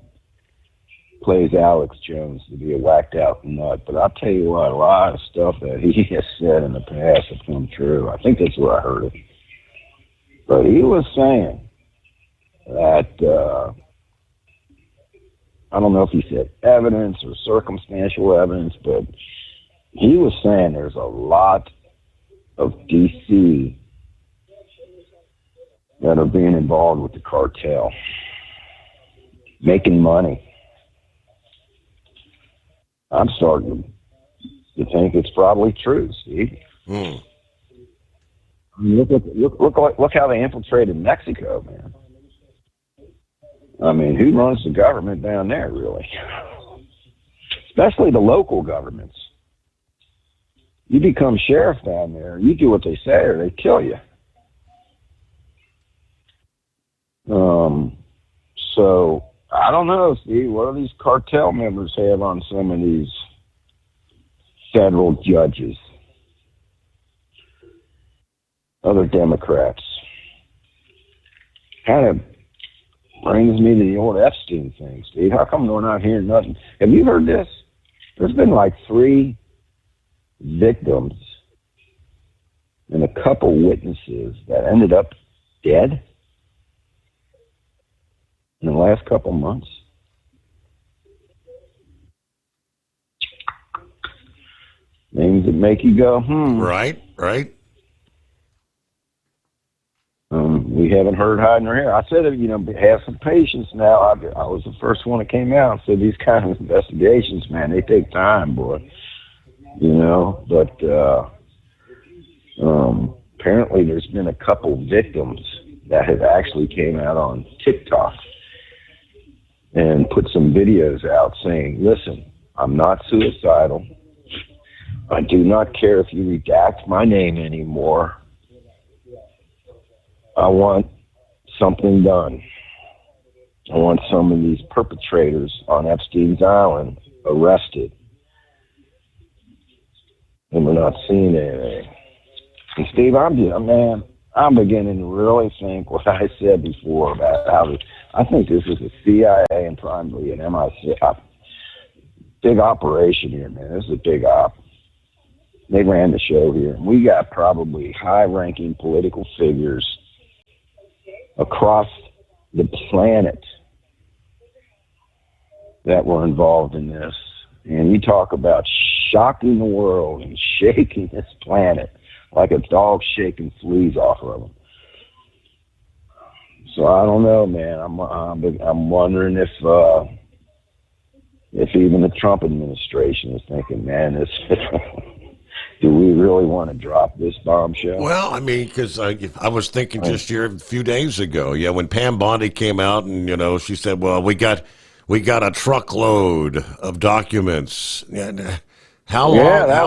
plays Alex Jones to be a whacked out nut, but I'll tell you what, a lot of stuff that he has said in the past have come true. I think that's where I heard it. But he was saying that, I don't know if he said evidence or circumstantial evidence, but he was saying there's a lot of DC that are being involved with the cartel, making money. I'm starting to think it's probably true, Steve. Look how they infiltrated Mexico, man. I mean, who runs the government down there, really? Especially the local governments. You become sheriff down there, you do what they say or they kill you. So, I don't know, Steve, what do these cartel members have on some of these federal judges? Other Democrats. Kind of brings me to the old Epstein thing, Steve. How come we're not hearing nothing? Have you heard this? There's been like 3 victims and a couple witnesses that ended up dead in the last couple months. Things that make you go, Right. We haven't heard hiding or hair. I said, have some patience now. I was the first one that came out and said these kind of investigations, man, they take time, boy. But apparently there's been a couple victims that have actually came out on TikTok and put some videos out saying, listen, I'm not suicidal. I do not care if you redact my name anymore. I want something done. I want some of these perpetrators on Epstein's Island arrested. And we're not seeing anything. And Steve, I'm beginning to really think what I said before about how I think this is a CIA and primarily an MI6 big operation here, man. This is a big op. They ran the show here. We got probably high-ranking political figures across the planet that were involved in this. And you talk about shocking the world and shaking this planet like a dog shaking fleas off of them. So I don't know, man. I'm wondering if even the Trump administration is thinking, man, this do we really want to drop this bombshell? Well, I mean, because I was thinking just here a few days ago, when Pam Bondi came out and, she said, well, we got a truckload of documents. And how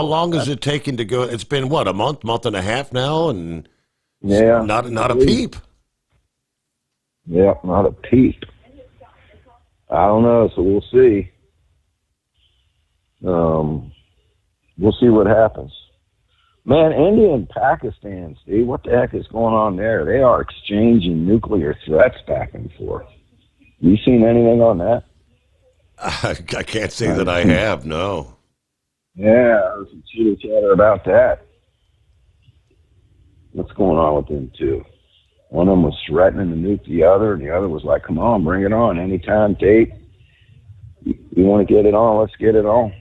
long has it taken to go? It's been, what, a month and a half now? And not a peep. Yeah, not a peep. I don't know, so we'll see. we'll see what happens. Man, India and Pakistan, Steve, what the heck is going on there? They are exchanging nuclear threats back and forth. You seen anything on that? I can't say that I have, no. Yeah, there was some chitter chatter about that. What's going on with them two? One of them was threatening to nuke the other, and the other was like, come on, bring it on. Anytime, date. You want to get it on, let's get it on.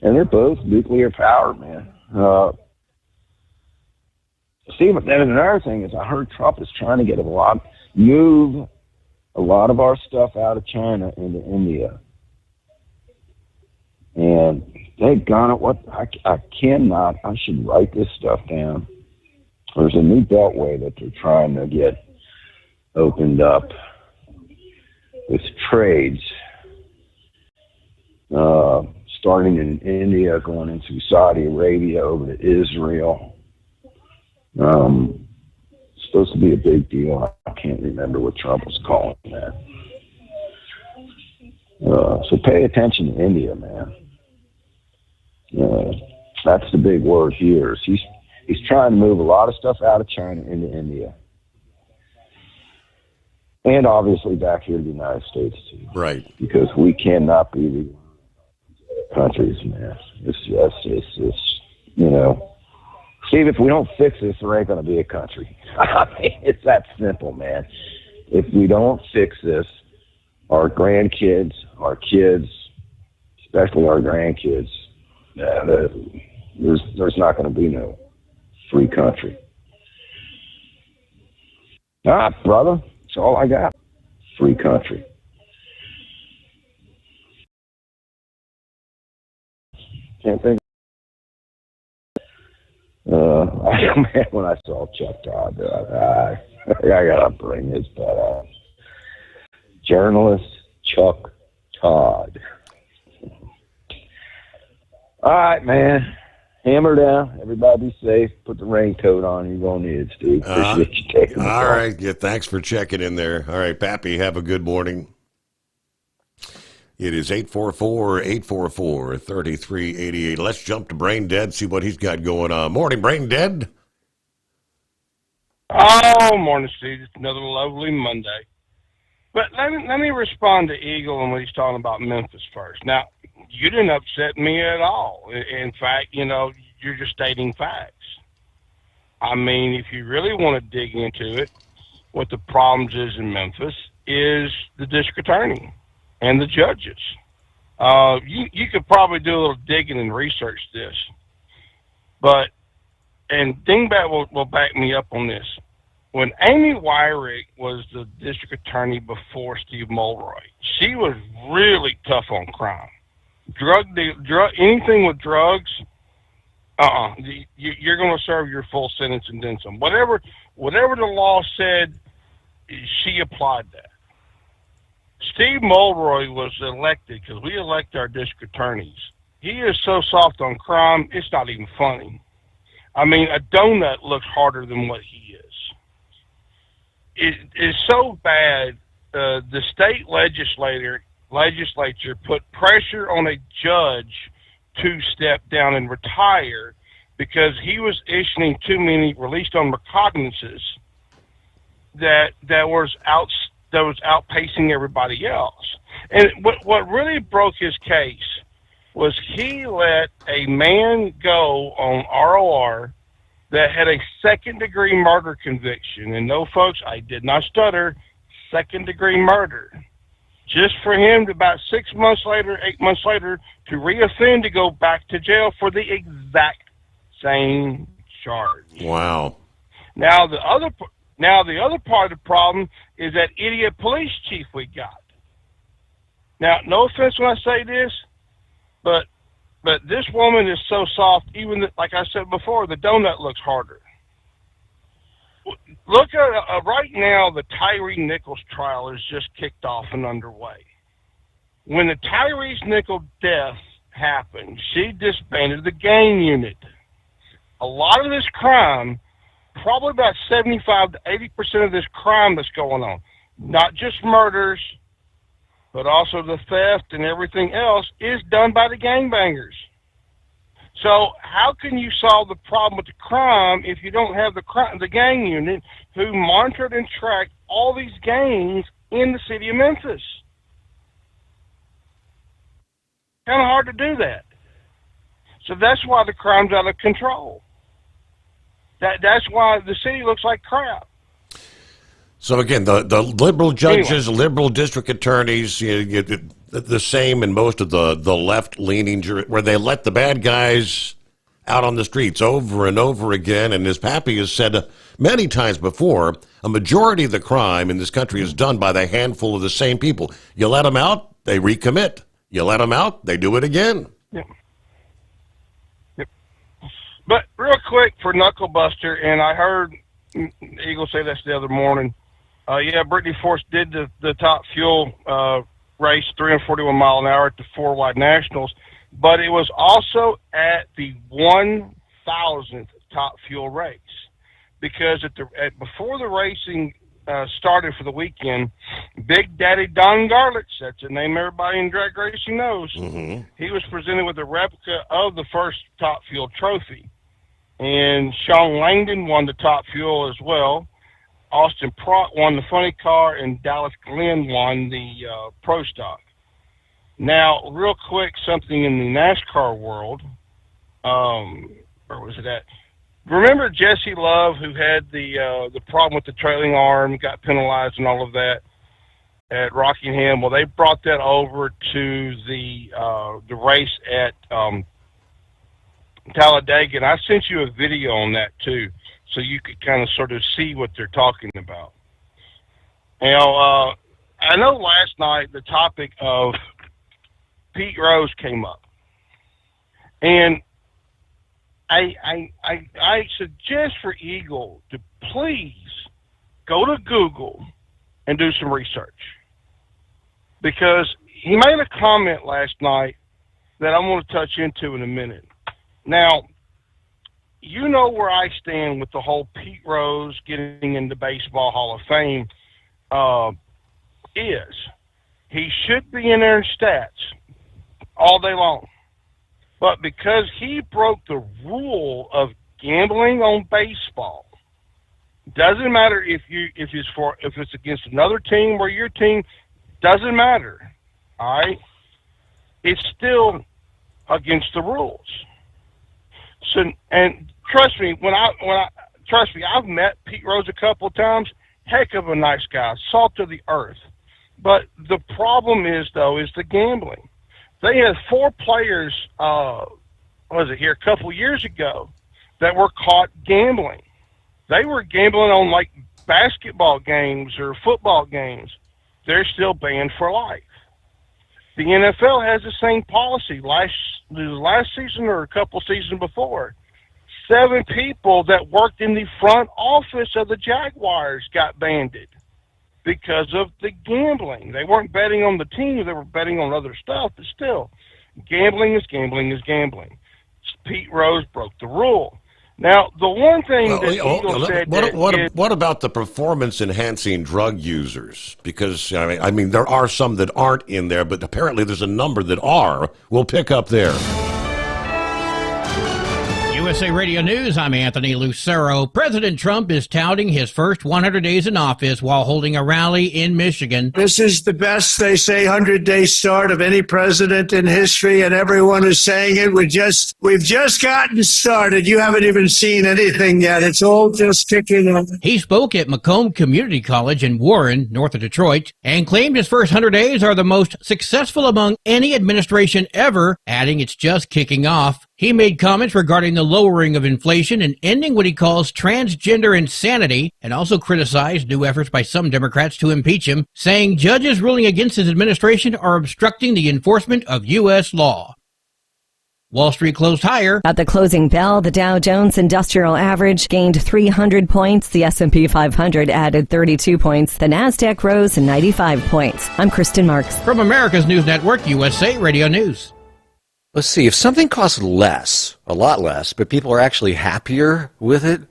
And they're both nuclear powered, man. See, but then another thing is I heard Trump is trying to move a lot of our stuff out of China into India. And they've gone at what I should write this stuff down. There's a new beltway that they're trying to get opened up with trades, starting in India, going into Saudi Arabia, over to Israel. It's supposed to be a big deal. I can't remember what Trump was calling that. So pay attention to India, man. That's the big word here. He's trying to move a lot of stuff out of China into India. And obviously back here to the United States, too. Right. Because we cannot be the countries, man. It's you know. Steve, if we don't fix this, there ain't going to be a country. I mean, it's that simple, man. If we don't fix this, our grandkids, our kids, especially our grandkids, there's not going to be no free country. All right, brother. That's all I got. Free country. Can't think. Man, when I saw Chuck Todd, I gotta bring his butt out. Journalist Chuck Todd. All right, man. Hammer down. Everybody be safe. Put the raincoat on. You're going to need it, Steve. Appreciate you taking the call. All right. Yeah, thanks for checking in there. All right, Pappy, have a good morning. It is 844-844-3388. Let's jump to Brain Dead, see what he's got going on. Morning, Brain Dead. Oh, morning, Steve. It's another lovely Monday. But let me respond to Eagle and what he's talking about Memphis first. Now, you didn't upset me at all. In fact, you're just stating facts. I mean, if you really want to dig into it, what the problems is in Memphis is the district attorney and the judges. You could probably do a little digging and research this. And Dingbat will back me up on this. When Amy Wyrick was the district attorney before Steve Mulroy, she was really tough on crime. Anything with drugs, you're going to serve your full sentence and then some. Whatever the law said, she applied that. Steve Mulroy was elected because we elect our district attorneys. He is so soft on crime, it's not even funny. I mean, a donut looks harder than what he is. It is so bad. The state legislature put pressure on a judge to step down and retire because he was issuing too many released on recognizances that was outpacing everybody else. And what really broke his case was he let a man go on ROR that had a second-degree murder conviction. And no, folks, I did not stutter, second-degree murder. Just for him to about 8 months later, to reoffend to go back to jail for the exact same charge. Wow. Now the other part of the problem is that idiot police chief we got. Now, no offense when I say this, but this woman is so soft, even like I said before, the donut looks harder. Look at right now, the Tyree Nichols trial is just kicked off and underway. When the Tyree Nichols death happened, she disbanded the gang unit. A lot of this crime, probably about 75 to 80% of this crime that's going on, not just murders, but also the theft and everything else is done by the gangbangers. So how can you solve the problem with the crime if you don't have the gang unit who monitored and tracked all these gangs in the city of Memphis? Kind of hard to do that. So that's why the crime's out of control. That's why the city looks like crap. So again, the liberal judges, liberal district attorneys, the same in most of the left-leaning, where they let the bad guys out on the streets over and over again. And as Pappy has said many times before, a majority of the crime in this country is done by the handful of the same people. You let them out, they recommit. You let them out, they do it again. Yep. But real quick for Knucklebuster, and I heard Eagle say this the other morning. Brittany Force did the top fuel race, 341 mile an hour at the 4 Wide Nationals, but it was also at the 1,000th top fuel race, because before the racing started for the weekend, Big Daddy Don Garlitz, that's a name everybody in drag racing knows, he was presented with a replica of the first top fuel trophy. And Sean Langdon won the top fuel as well. Austin Prott won the funny car, and Dallas Glenn won the pro stock. Now, real quick, something in the NASCAR world. Where was it at? Remember Jesse Love, who had the problem with the trailing arm, got penalized and all of that at Rockingham? Well, they brought that over to the race at Talladega, and I sent you a video on that too, so you could kind of sort of see what they're talking about. Now, I know last night the topic of Pete Rose came up, and I suggest for Eagle to please go to Google and do some research, because he made a comment last night that I'm going to touch into in a minute. Now, you know where I stand with the whole Pete Rose getting into Baseball Hall of Fame is he should be in their stats all day long. But because he broke the rule of gambling on baseball, doesn't matter if it's against another team or your team, doesn't matter. All right? It's still against the rules. So, and trust me, I've met Pete Rose a couple of times. Heck of a nice guy, salt of the earth. But the problem is the gambling. They had 4 players, a couple of years ago, that were caught gambling. They were gambling on like basketball games or football games. They're still banned for life. The NFL has the same policy. Last season or a couple seasons before, 7 people that worked in the front office of the Jaguars got banded because of the gambling. They weren't betting on the teams, they were betting on other stuff, but still, gambling is gambling is gambling. Pete Rose broke the rule. Now, the one thing Eagle said what about the performance-enhancing drug users? Because, I mean, there are some that aren't in there, but apparently there's a number that are. We'll pick up there. USA Radio News, I'm Anthony Lucero. President Trump is touting his first 100 days in office while holding a rally in Michigan. This is the best, they say, 100-day start of any president in history, and everyone is saying it. We've just gotten started. You haven't even seen anything yet. It's all just kicking off. He spoke at Macomb Community College in Warren, north of Detroit, and claimed his first 100 days are the most successful among any administration ever, adding it's just kicking off. He made comments regarding the lowering of inflation and ending what he calls transgender insanity, and also criticized new efforts by some Democrats to impeach him, saying judges ruling against his administration are obstructing the enforcement of U.S. law. Wall Street closed higher. At the closing bell, the Dow Jones Industrial Average gained 300 points. The S&P 500 added 32 points. The Nasdaq rose 95 points. I'm Kristen Marks. From America's News Network, USA Radio News. Let's see, if something costs less, a lot less, but people are actually happier with it,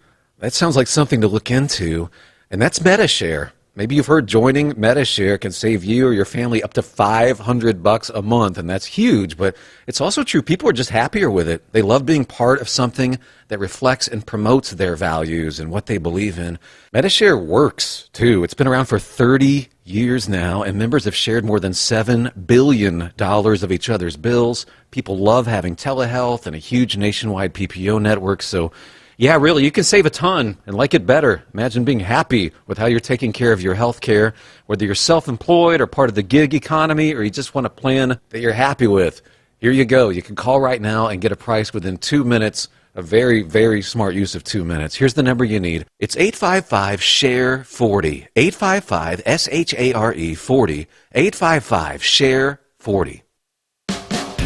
that sounds like something to look into, and that's MetaShare. Maybe you've heard joining MediShare can save you or your family up to $500 a month, and that's huge, but it's also true. People are just happier with it. They love being part of something that reflects and promotes their values and what they believe in. MediShare works, too. It's been around for 30 years now, and members have shared more than $7 billion of each other's bills. People love having telehealth and a huge nationwide PPO network, so yeah, really, you can save a ton and like it better. Imagine being happy with how you're taking care of your health care, whether you're self-employed or part of the gig economy, or you just want a plan that you're happy with. Here you go. You can call right now and get a price within 2 minutes. A very, very smart use of 2 minutes. Here's the number you need. It's 855-SHARE-40. 855-SHARE-40. 855-SHARE-40.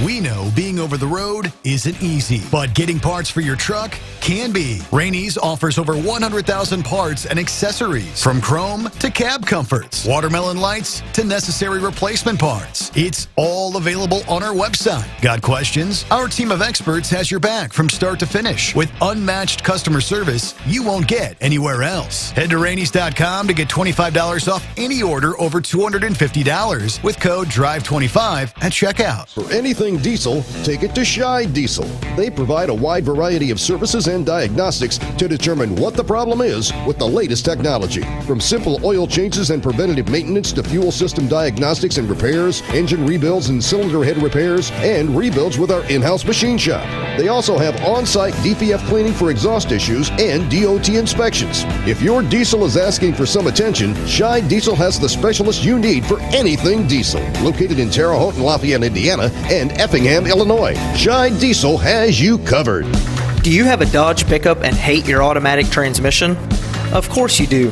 We know being over the road isn't easy, but getting parts for your truck can be. Rainey's offers over 100,000 parts and accessories, from chrome to cab comforts, watermelon lights to necessary replacement parts. It's all available on our website. Got questions? Our team of experts has your back from start to finish with unmatched customer service you won't get anywhere else. Head to Rainey's.com to get $25 off any order over $250 with code DRIVE25 at checkout. For anything diesel, take it to Scheid Diesel. They provide a wide variety of services and diagnostics to determine what the problem is with the latest technology. From simple oil changes and preventative maintenance to fuel system diagnostics and repairs, engine rebuilds and cylinder head repairs, and rebuilds with our in-house machine shop. They also have on-site DPF cleaning for exhaust issues and DOT inspections. If your diesel is asking for some attention, Scheid Diesel has the specialist you need for anything diesel. Located in Terre Haute and Lafayette, Indiana, and Effingham, Illinois, Scheid Diesel has you covered. Do you have a Dodge pickup and hate your automatic transmission? Of course you do.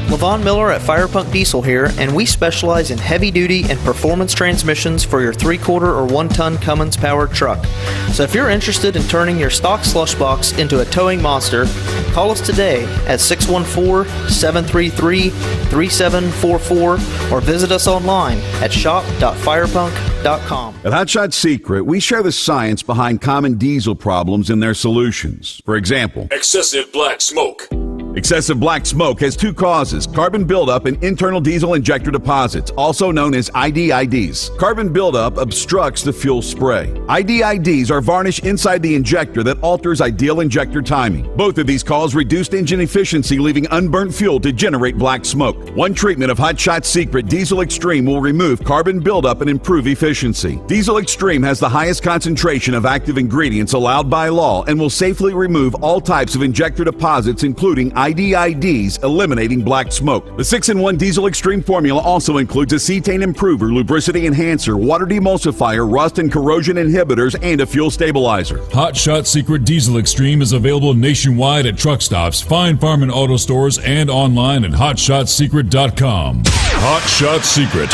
LaVon Miller at Firepunk Diesel here, and we specialize in heavy-duty and performance transmissions for your 3-quarter or 1-ton Cummins powered truck. So if you're interested in turning your stock slush box into a towing monster, call us today at 614-733-3744 or visit us online at shop.firepunk.com. At Hot Shot Secret, we share the science behind common diesel problems and their solutions. For example, Excessive black smoke. excessive black smoke has 2 causes: carbon buildup and internal diesel injector deposits, also known as IDIDs. Carbon buildup obstructs the fuel spray. IDIDs are varnish inside the injector that alters ideal injector timing. Both of these cause reduced engine efficiency, leaving unburnt fuel to generate black smoke. One treatment of Hot Shot Secret Diesel Extreme will remove carbon buildup and improve efficiency. Diesel Extreme has the highest concentration of active ingredients allowed by law and will safely remove all types of injector deposits, including IDIDs, eliminating black smoke. The 6-in-1 Diesel Extreme formula also includes a cetane improver, lubricity enhancer, water demulsifier, rust and corrosion inhibitors, and a fuel stabilizer. Hot Shot Secret Diesel Extreme is available nationwide at truck stops, fine farm and auto stores, and online at hotshotsecret.com. Hot Shot Secret,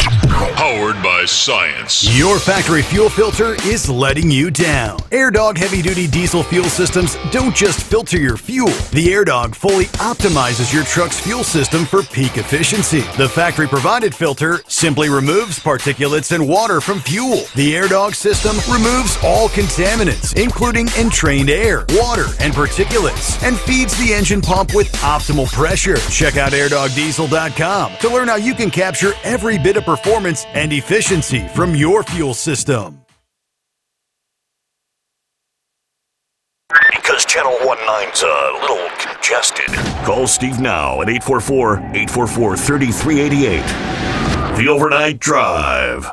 powered by science. Your factory fuel filter is letting you down. AirDog heavy-duty diesel fuel systems don't just filter your fuel. The AirDog fully optimizes your truck's fuel system for peak efficiency. The factory-provided filter simply removes particulates and water from fuel. The AirDog system removes all contaminants, including entrained air, water, and particulates, and feeds the engine pump with optimal pressure. Check out airdogdiesel.com to learn how you can capture every bit of performance and efficiency from your fuel system. Because Channel 19's a little congested. Call Steve now at 844-844-3388. The Overnight Drive.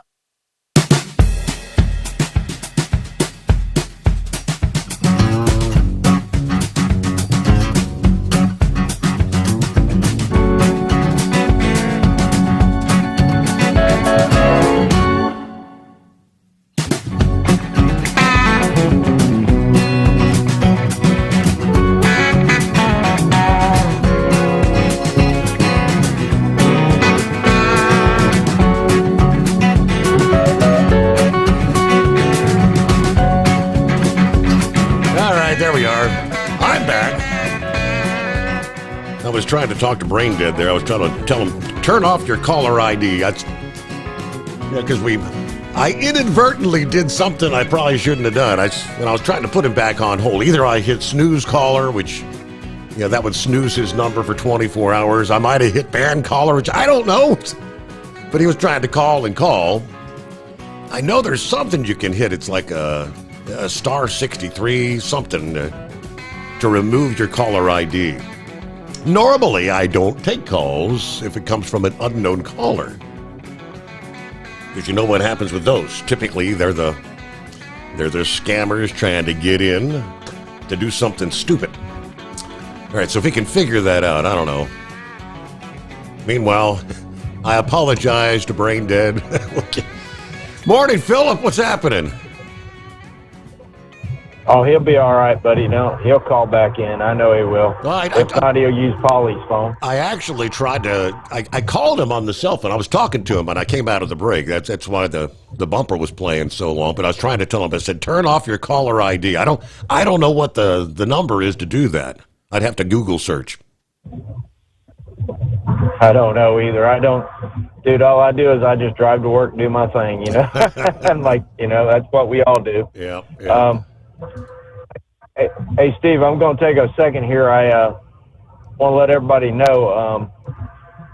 I was trying to talk to Brain Dead there. I was trying to tell him, turn off your caller ID. That's because I inadvertently did something I probably shouldn't have done. When I was trying to put him back on hold, either I hit snooze caller, which Yeah, that would snooze his number for 24 hours. I might have hit ban caller. I don't know. But he was trying to call and call. I know there's something you can hit. It's like a star 63 something to remove your caller ID. Normally, I don't take calls if it comes from an unknown caller. Because you know what happens with those. Typically, they're the scammers trying to get in to do something stupid. All right, so if he can figure that out, I don't know. Meanwhile, I apologize to Brain Dead. Morning, Philip. What's happening? Oh, he'll be all right, buddy. No, he'll call back in. I know he will. If not, he'll use Polly's phone. I actually tried to. I called him on the cell phone. I was talking to him, and I came out of the break. That's why the bumper was playing so long. But I was trying to tell him. I said, "Turn off your caller ID." I don't know what the number is to do that. I'd have to Google search. I don't know either. I don't, dude. All I do is I just drive to work and do my thing. You know, and that's what we all do. Yeah. Hey, Steve, I'm going to take a second here. I want to let everybody know,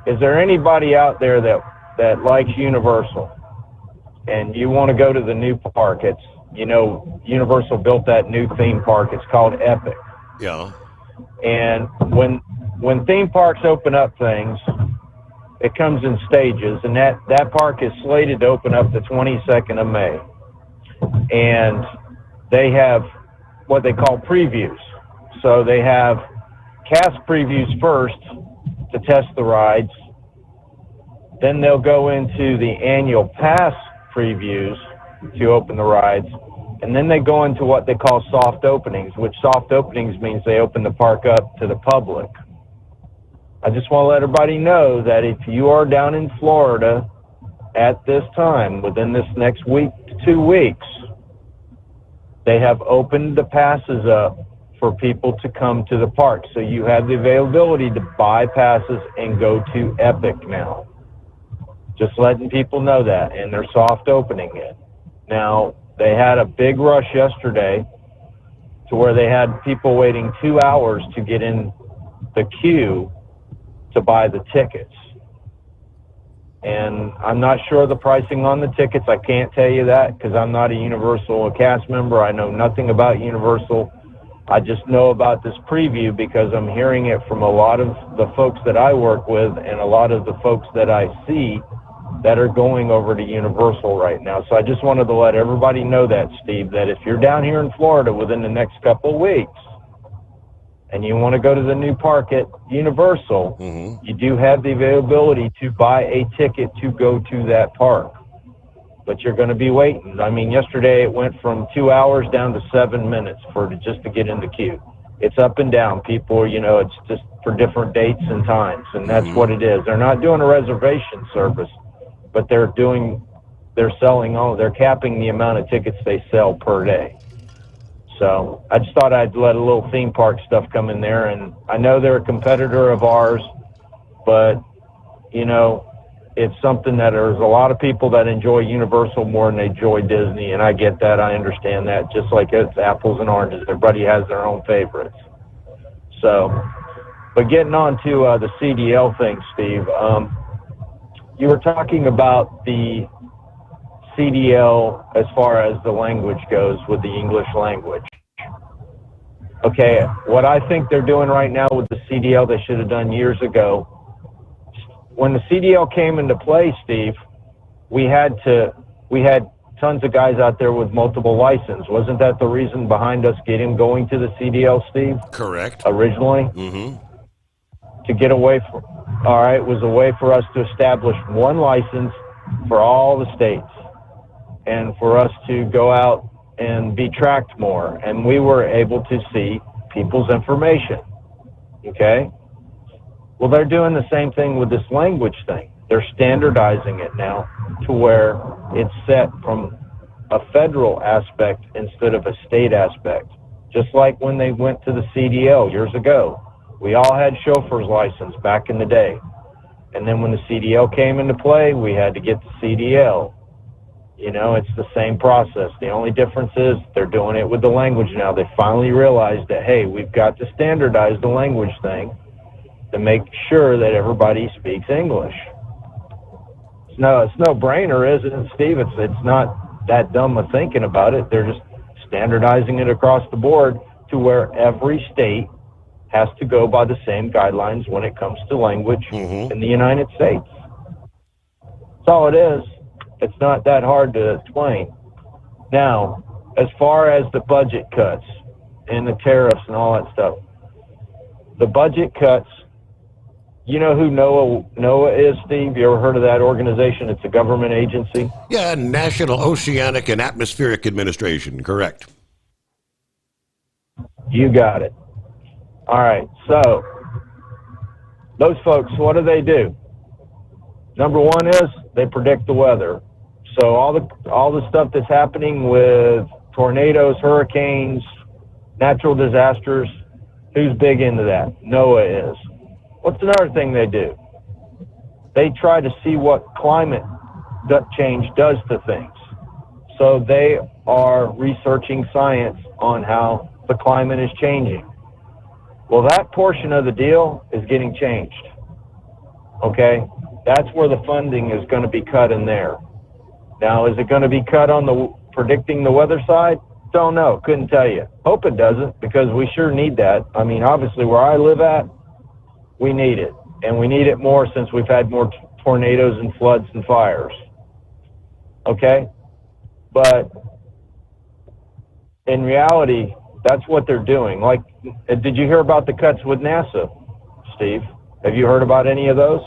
is there anybody out there that likes Universal and you want to go to the new park? It's, Universal built that new theme park. It's called Epic. Yeah. And when theme parks open up things, it comes in stages, and that park is slated to open up the 22nd of May. And they have what they call previews. So they have cast previews first to test the rides. Then they'll go into the annual pass previews to open the rides. And then they go into what they call soft openings, which soft openings means they open the park up to the public. I just want to let everybody know that if you are down in Florida at this time, within this next week to 2 weeks, they have opened the passes up for people to come to the park. So you have the availability to buy passes and go to Epic now. Just letting people know that, and they're soft opening it. Now, they had a big rush yesterday to where they had people waiting 2 hours to get in the queue to buy the tickets. And I'm not sure the pricing on the tickets. I can't tell you that because I'm not a Universal cast member. I know nothing about Universal. I just know about this preview because I'm hearing it from a lot of the folks that I work with and a lot of the folks that I see that are going over to Universal right now. So I just wanted to let everybody know that, Steve, that if you're down here in Florida within the next couple of weeks and you want to go to the new park at Universal, you do have the availability to buy a ticket to go to that park. But you're going to be waiting. I mean, yesterday it went from 2 hours down to 7 minutes just to get in the queue. It's up and down. People, it's just for different dates and times, and that's what it is. They're not doing a reservation service, but they're capping the amount of tickets they sell per day. So I just thought I'd let a little theme park stuff come in there. And I know they're a competitor of ours, but, it's something that there's a lot of people that enjoy Universal more than they enjoy Disney. And I get that. I understand that. Just like it's apples and oranges. Everybody has their own favorites. So, but getting on to the CDL thing, Steve, you were talking about the CDL as far as the language goes with the English language. Okay, what I think they're doing right now with the CDL they should have done years ago. When the CDL came into play, Steve, we had tons of guys out there with multiple licenses. Wasn't that the reason behind us going to the CDL, Steve? Correct. Originally? To get away from, it was a way for us to establish one license for all the states and for us to go out and be tracked more. And we were able to see people's information. Okay? Well, they're doing the same thing with this language thing. They're standardizing it now to where it's set from a federal aspect instead of a state aspect. Just like when they went to the CDL years ago. We all had chauffeur's license back in the day. And then when the CDL came into play, we had to get the CDL. You know, it's the same process. The only difference is they're doing it with the language now. They finally realized that, hey, we've got to standardize the language thing to make sure that everybody speaks English. It's no brainer, isn't it, Steve? It's not that dumb of thinking about it. They're just standardizing it across the board to where every state has to go by the same guidelines when it comes to language in the United States. That's all it is. It's not that hard to explain. Now, as far as the budget cuts and the tariffs and all that stuff, the budget cuts, you know who NOAA is, Steve? You ever heard of that organization? It's a government agency. Yeah, National Oceanic and Atmospheric Administration, correct. You got it. All right, so those folks, what do? Number one is they predict the weather. So all the stuff that's happening with tornadoes, hurricanes, natural disasters, who's big into that? NOAA is. What's another thing they do? They try to see what climate change does to things. So they are researching science on how the climate is changing. Well, that portion of the deal is getting changed. Okay? That's where the funding is going to be cut in there. Now, is it going to be cut on the predicting the weather side? Don't know. Couldn't tell you. Hope it doesn't, because we sure need that. I mean, obviously, where I live at, we need it. And we need it more since we've had more tornadoes and floods and fires. Okay? But in reality, that's what they're doing. Like, did you hear about the cuts with NASA, Steve? Have you heard about any of those?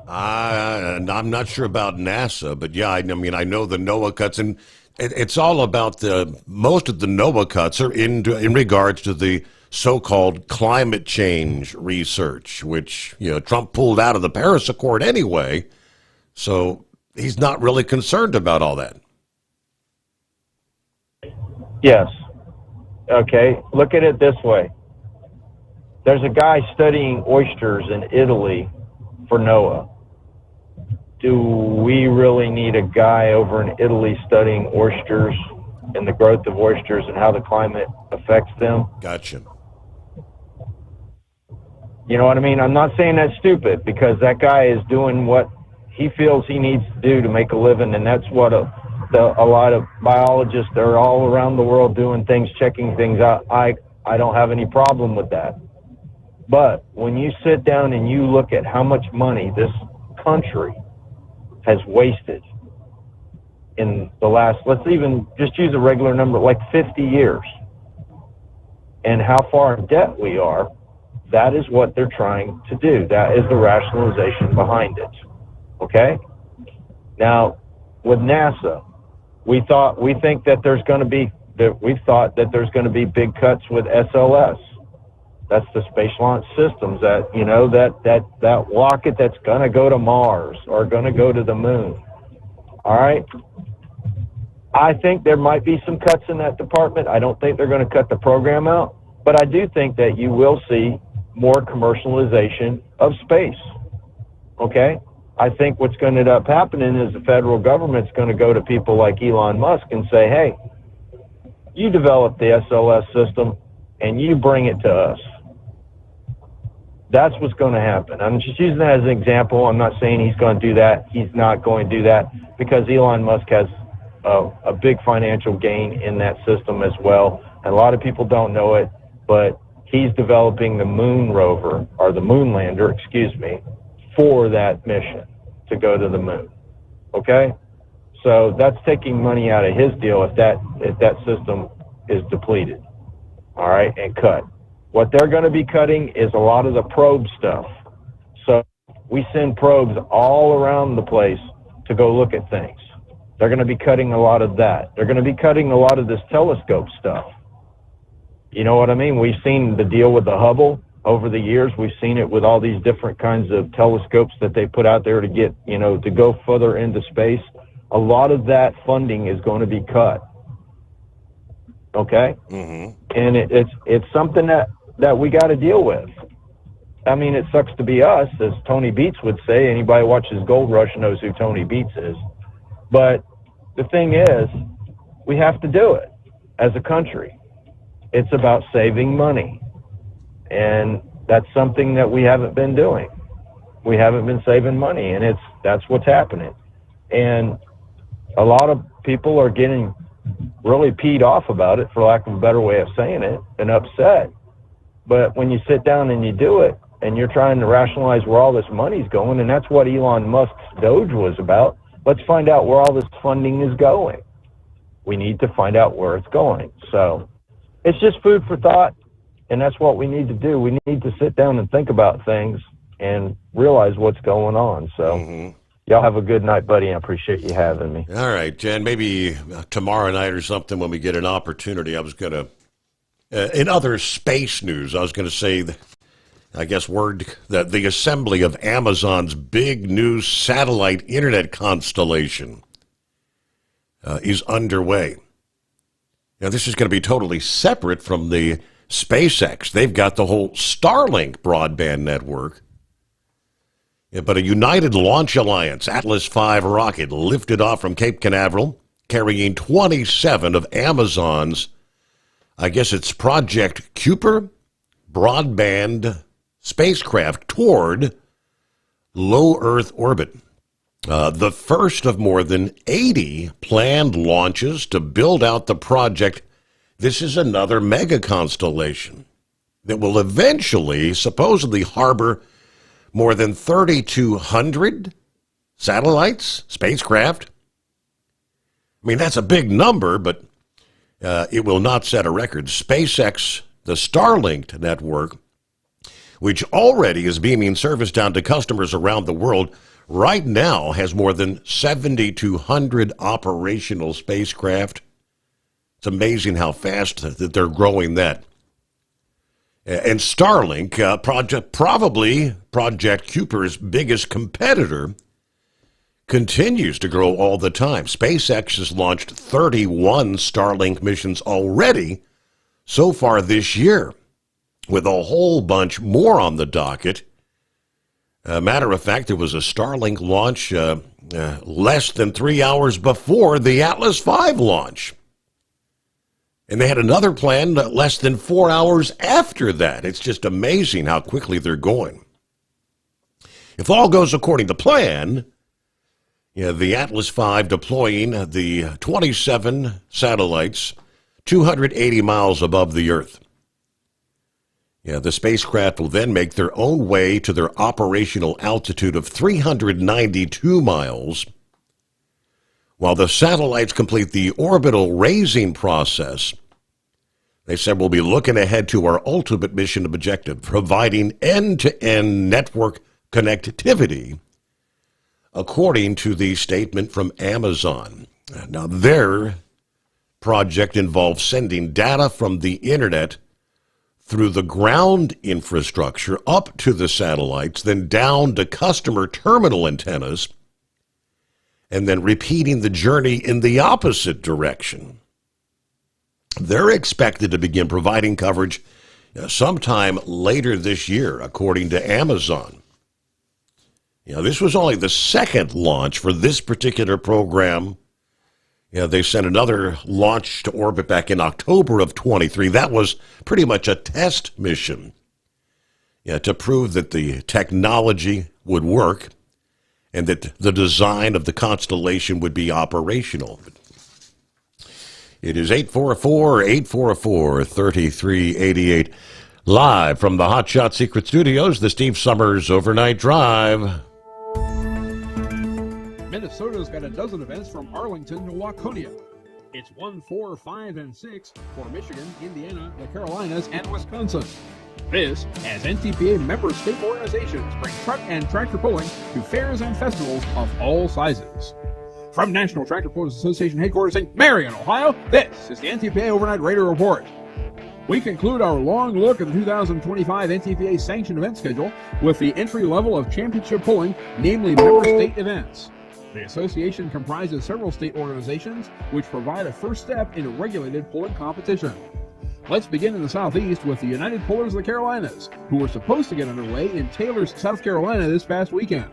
I'm not sure about NASA, but yeah, I mean, I know the NOAA cuts, and it's all about most of the NOAA cuts are in regards to the so-called climate change research, which, you know, Trump pulled out of the Paris Accord anyway, so he's not really concerned about all that. Yes. Okay, look at it this way. There's a guy studying oysters in Italy for NOAA. Do we really need a guy over in Italy studying oysters and the growth of oysters and how the climate affects them? Gotcha. You know what I mean? I'm not saying that's stupid, because that guy is doing what he feels he needs to do to make a living, and that's what a lot of biologists are all around the world doing things, checking things out. I don't have any problem with that. But when you sit down and you look at how much money this country has wasted in the last, let's even just use a regular number, like 50 years, and how far in debt we are, that is what they're trying to do. That is the rationalization behind it. Okay? Now, with NASA, we've thought that there's going to be big cuts with SLS. That's the Space Launch Systems, that, you know, that rocket that's going to go to Mars or going to go to the moon. All right? I think there might be some cuts in that department. I don't think they're going to cut the program out, but I do think that you will see more commercialization of space. Okay? I think what's going to end up happening is the federal government's going to go to people like Elon Musk and say, hey, you develop the SLS system and you bring it to us. That's what's going to happen. I'm just using that as an example. I'm not saying he's going to do that. He's not going to do that, because Elon Musk has a big financial gain in that system as well. And a lot of people don't know it, but he's developing the moon rover, or the moon lander, for that mission to go to the moon. Okay? So that's taking money out of his deal if that system is depleted. All right, and cut. What they're going to be cutting is a lot of the probe stuff. So we send probes all around the place to go look at things. They're going to be cutting a lot of that. They're going to be cutting a lot of this telescope stuff. You know what I mean? We've seen the deal with the Hubble over the years. We've seen it with all these different kinds of telescopes that they put out there to get, you know, to go further into space. A lot of that funding is going to be cut. Okay? Mm-hmm. And it's something that we got to deal with. I mean, it sucks to be us, as Tony Beats would say. Anybody who watches Gold Rush knows who Tony Beats is. But the thing is, we have to do it as a country. It's about saving money. And that's something that we haven't been doing. We haven't been saving money, and that's what's happening. And a lot of people are getting really peed off about it, for lack of a better way of saying it, and upset. But when you sit down and you do it, and you're trying to rationalize where all this money's going, and that's what Elon Musk's Doge was about, let's find out where all this funding is going. We need to find out where it's going. So it's just food for thought, and that's what we need to do. We need to sit down and think about things and realize what's going on. So y'all have a good night, buddy. I appreciate you having me. All right, Jen, maybe tomorrow night or something when we get an opportunity. I was going to, in other space news, I was going to say, that the assembly of Amazon's big new satellite internet constellation is underway. Now, this is going to be totally separate from the SpaceX. They've got the whole Starlink broadband network. Yeah, but a United Launch Alliance Atlas V rocket lifted off from Cape Canaveral, carrying 27 of Amazon's, I guess it's Project Kuiper broadband spacecraft toward low Earth orbit. The first of more than 80 planned launches to build out the project. This is another mega constellation that will eventually supposedly harbor more than 3,200 satellites, spacecraft. I mean, that's a big number, but it will not set a record. SpaceX, the Starlink network, which already is beaming service down to customers around the world, right now has more than 7,200 operational spacecraft. It's amazing how fast that they're growing that. And Starlink, probably Project Kuiper's biggest competitor, continues to grow all the time. SpaceX has launched 31 Starlink missions already so far this year, with a whole bunch more on the docket. Matter of fact, there was a Starlink launch less than 3 hours before the Atlas V launch. And they had another plan less than 4 hours after that. It's just amazing how quickly they're going. If all goes according to plan, the Atlas V deploying the 27 satellites 280 miles above the Earth. The spacecraft will then make their own way to their operational altitude of 392 miles, while the satellites complete the orbital raising process. They said we'll be looking ahead to our ultimate mission objective, providing end-to-end network connectivity, according to the statement from Amazon. Now, their project involves sending data from the internet through the ground infrastructure up to the satellites, then down to customer terminal antennas, and then repeating the journey in the opposite direction. They're expected to begin providing coverage sometime later this year, according to Amazon. This was only the second launch for this particular program. They sent another launch to orbit back in October of 23. That was pretty much a test mission to prove that the technology would work and that the design of the constellation would be operational. It is 844-844-3388. Live from the Hot Shot Secret Studios, the Steve Sommers Overnight Drive. Minnesota's got a dozen events from Arlington to Waconia. It's 1, 4, 5, and 6 for Michigan, Indiana, the Carolinas, and Wisconsin. This, as NTPA member state organizations bring truck and tractor pulling to fairs and festivals of all sizes. From National Tractor Pullers Association headquarters in Marion, Ohio, this is the NTPA Overnight Raider Report. We conclude our long look at the 2025 NTPA sanctioned event schedule with the entry level of championship pulling, namely member state events. The association comprises several state organizations which provide a first step in a regulated pulling competition. Let's begin in the Southeast with the United Pullers of the Carolinas, who were supposed to get underway in Taylor, South Carolina this past weekend.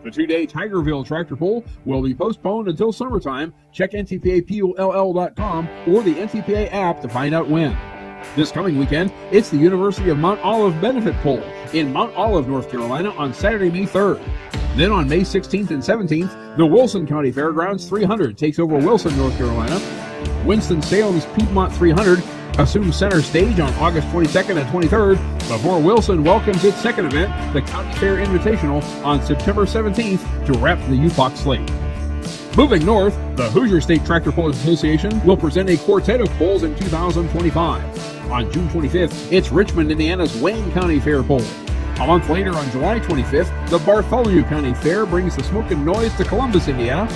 The 2-day Tigerville tractor pull will be postponed until summertime. Check ntpapull.com or the NTPA app to find out when. This coming weekend, it's the University of Mount Olive Benefit Pull in Mount Olive, North Carolina on Saturday, May 3rd. Then on May 16th and 17th, the Wilson County Fairgrounds 300 takes over Wilson, North Carolina. Winston-Salem's Piedmont 300 assumes center stage on August 22nd and 23rd before Wilson welcomes its second event, the County Fair Invitational, on September 17th to wrap the UPOC slate. Moving north, the Hoosier State Tractor Pullers Association will present a quartet of pulls in 2025. On June 25th, it's Richmond, Indiana's Wayne County Fair Pull. A month later, on July 25th, the Bartholomew County Fair brings the smoke and noise to Columbus, Indiana.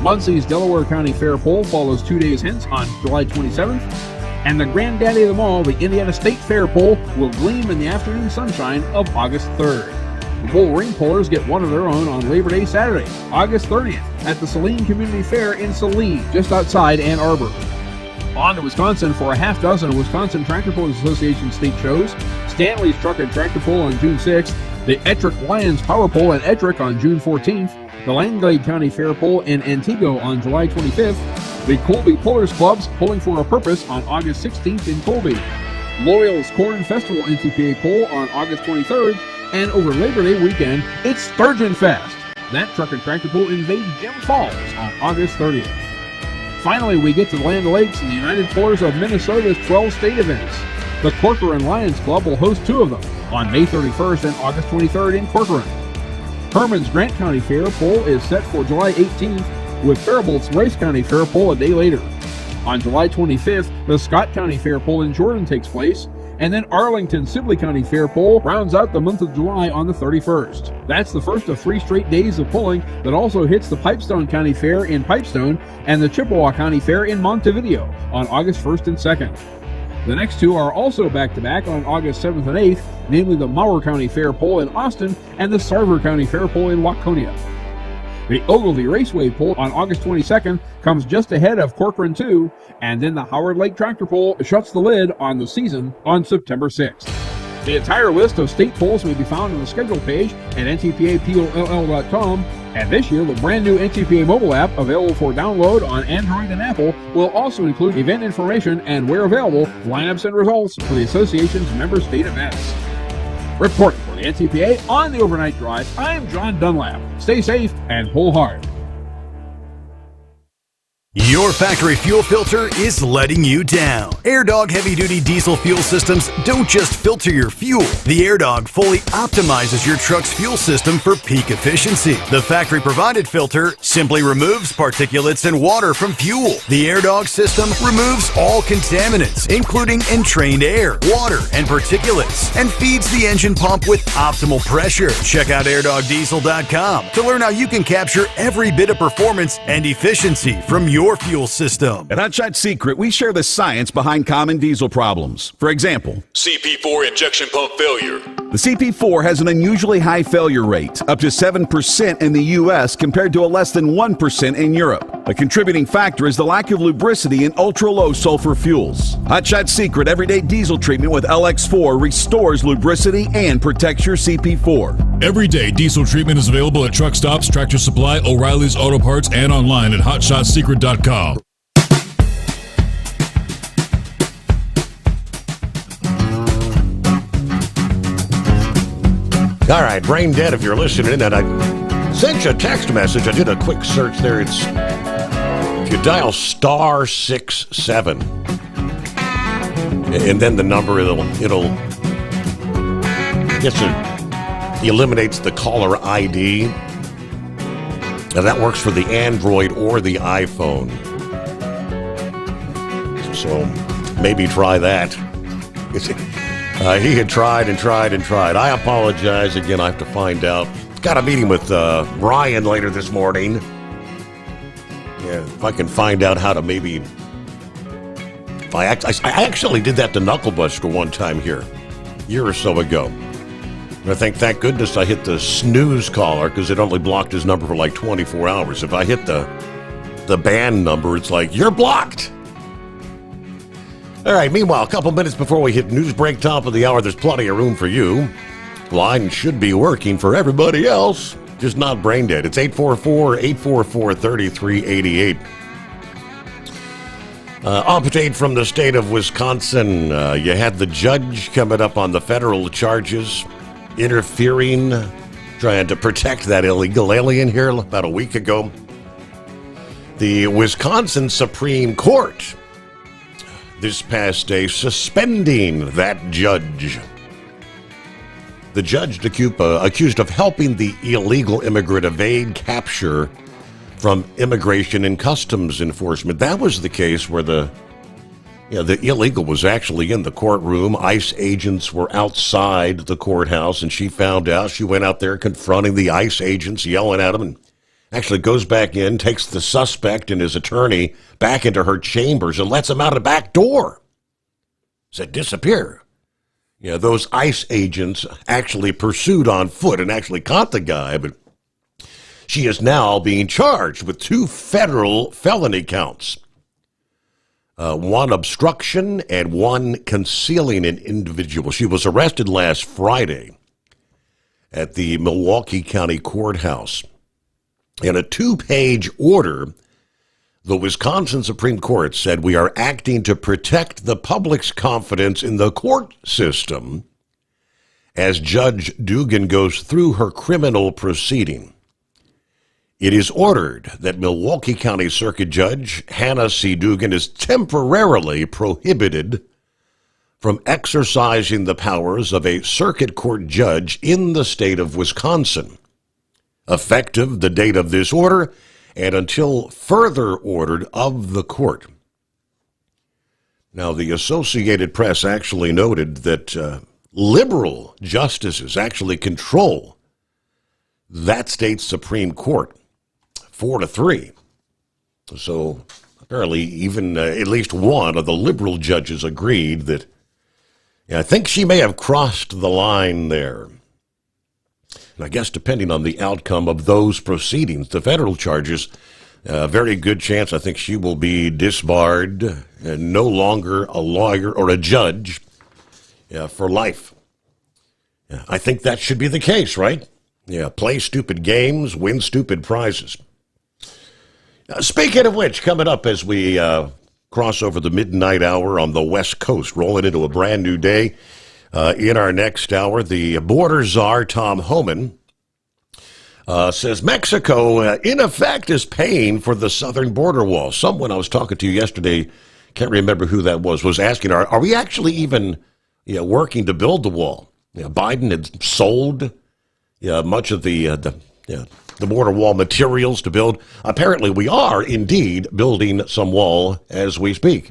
Muncie's Delaware County Fair Pull follows 2 days hence on July 27th. And the granddaddy of them all, the Indiana State Fair Pull, will gleam in the afternoon sunshine of August 3rd. The bull ring pullers get one of their own on Labor Day Saturday, August 30th, at the Saline Community Fair in Saline, just outside Ann Arbor. On to Wisconsin for a half dozen Wisconsin Tractor Pullers Association state shows. Stanley's Truck and Tractor Pull on June 6th, the Ettrick Lions Power Pull in Ettrick on June 14th, the Langlade County Fair Pull in Antigo on July 25th, the Colby Pullers Club's Pulling for a Purpose on August 16th in Colby, Loyal's Corn Festival NTPA Pull on August 23rd, and over Labor Day weekend, it's Sturgeon Fest. That truck and tractor pull invades Gem Falls on August 30th. Finally, we get to the Land O'Lakes and the United Pullers of Minnesota's 12 state events. The Corcoran Lions Club will host 2 of them on May 31st and August 23rd in Corcoran. Herman's Grant County Fair Pull is set for July 18th, with Faribault's Rice County Fair Pull a day later. On July 25th, the Scott County Fair Pull in Jordan takes place, and then Arlington Sibley County Fair Pull rounds out the month of July on the 31st. That's the first of 3 straight days of pulling that also hits the Pipestone County Fair in Pipestone and the Chippewa County Fair in Montevideo on August 1st and 2nd. The next 2 are also back-to-back on August 7th and 8th, namely the Mower County Fair Pull in Austin and the Sarver County Fair Pull in Waconia. The Ogilvy Raceway Pull on August 22nd comes just ahead of Corcoran 2, and then the Howard Lake Tractor Pull shuts the lid on the season on September 6th. The entire list of state pulls may be found on the schedule page at ntpapull.com, and this year the brand new NTPA mobile app available for download on Android and Apple will also include event information and, where available, lineups and results for the association's member state events. Reporting for the NTPA on the Overnight Drive, I'm John Dunlap. Stay safe and pull hard. Your factory fuel filter is letting you down. AirDog heavy-duty diesel fuel systems don't just filter your fuel. The AirDog fully optimizes your truck's fuel system for peak efficiency. The factory-provided filter simply removes particulates and water from fuel. The AirDog system removes all contaminants, including entrained air, water, and particulates, and feeds the engine pump with optimal pressure. Check out airdogdiesel.com to learn how you can capture every bit of performance and efficiency from your fuel system. At Hot Shot Secret, we share the science behind common diesel problems. For example, CP4 injection pump failure. The CP4 has an unusually high failure rate, up to 7% in the U.S. compared to a less than 1% in Europe. A contributing factor is the lack of lubricity in ultra-low sulfur fuels. Hot Shot Secret Everyday Diesel Treatment with LX4 restores lubricity and protects your CP4. Everyday diesel treatment is available at truck stops, Tractor Supply, O'Reilly's Auto Parts, and online at hotshotsecret.com. All right, brain dead if you're listening, and I sent you a text message. I did a quick search there. It's if you dial *67 and then the number, it'll eliminates the caller ID. Now that works for the Android or the iPhone. So maybe try that. He had tried and tried and tried. I apologize again. I have to find out. Got a meeting with Ryan later this morning. Yeah, if I can find out how to maybe. I actually did that to Knucklebuster one time here, a year or so ago. And I think, thank goodness I hit the snooze caller because it only blocked his number for like 24 hours. If I hit the band number, it's like, you're blocked. All right, meanwhile, a couple minutes before we hit news break, top of the hour, there's plenty of room for you. Line should be working for everybody else. Just not brain dead. It's 844-844-3388. Update from the state of Wisconsin. You had the judge coming up on the federal charges, interfering, trying to protect that illegal alien here about a week ago. The Wisconsin Supreme Court this past day suspending that judge. The judge accused of helping the illegal immigrant evade capture from Immigration and Customs Enforcement. That was the case where the illegal was actually in the courtroom. ICE agents were outside the courthouse, and she found out. She went out there confronting the ICE agents, yelling at them, and actually goes back in, takes the suspect and his attorney back into her chambers and lets him out a back door. Said, disappear. Those ICE agents actually pursued on foot and actually caught the guy, but she is now being charged with 2 federal felony counts. 1 obstruction and 1 concealing an individual. She was arrested last Friday at the Milwaukee County Courthouse. In a 2-page order, the Wisconsin Supreme Court said we are acting to protect the public's confidence in the court system as Judge Dugan goes through her criminal proceeding. It is ordered that Milwaukee County Circuit Judge Hannah C. Dugan is temporarily prohibited from exercising the powers of a circuit court judge in the state of Wisconsin, effective the date of this order and until further ordered of the court. Now, the Associated Press actually noted that liberal justices actually control that state's Supreme Court 4-3. So apparently even at least one of the liberal judges agreed that I think she may have crossed the line there. And I guess depending on the outcome of those proceedings, the federal charges, a very good chance I think she will be disbarred and no longer a lawyer or a judge for life. I think that should be the case, right? Play stupid games, win stupid prizes. Speaking of which, coming up as we cross over the midnight hour on the West Coast, rolling into a brand new day. In our next hour, the border czar, Tom Homan, says Mexico, in effect, is paying for the southern border wall. Someone I was talking to yesterday, can't remember who that was asking, are we actually even working to build the wall? Biden had sold much of the border wall materials to build. Apparently, we are indeed building some wall as we speak.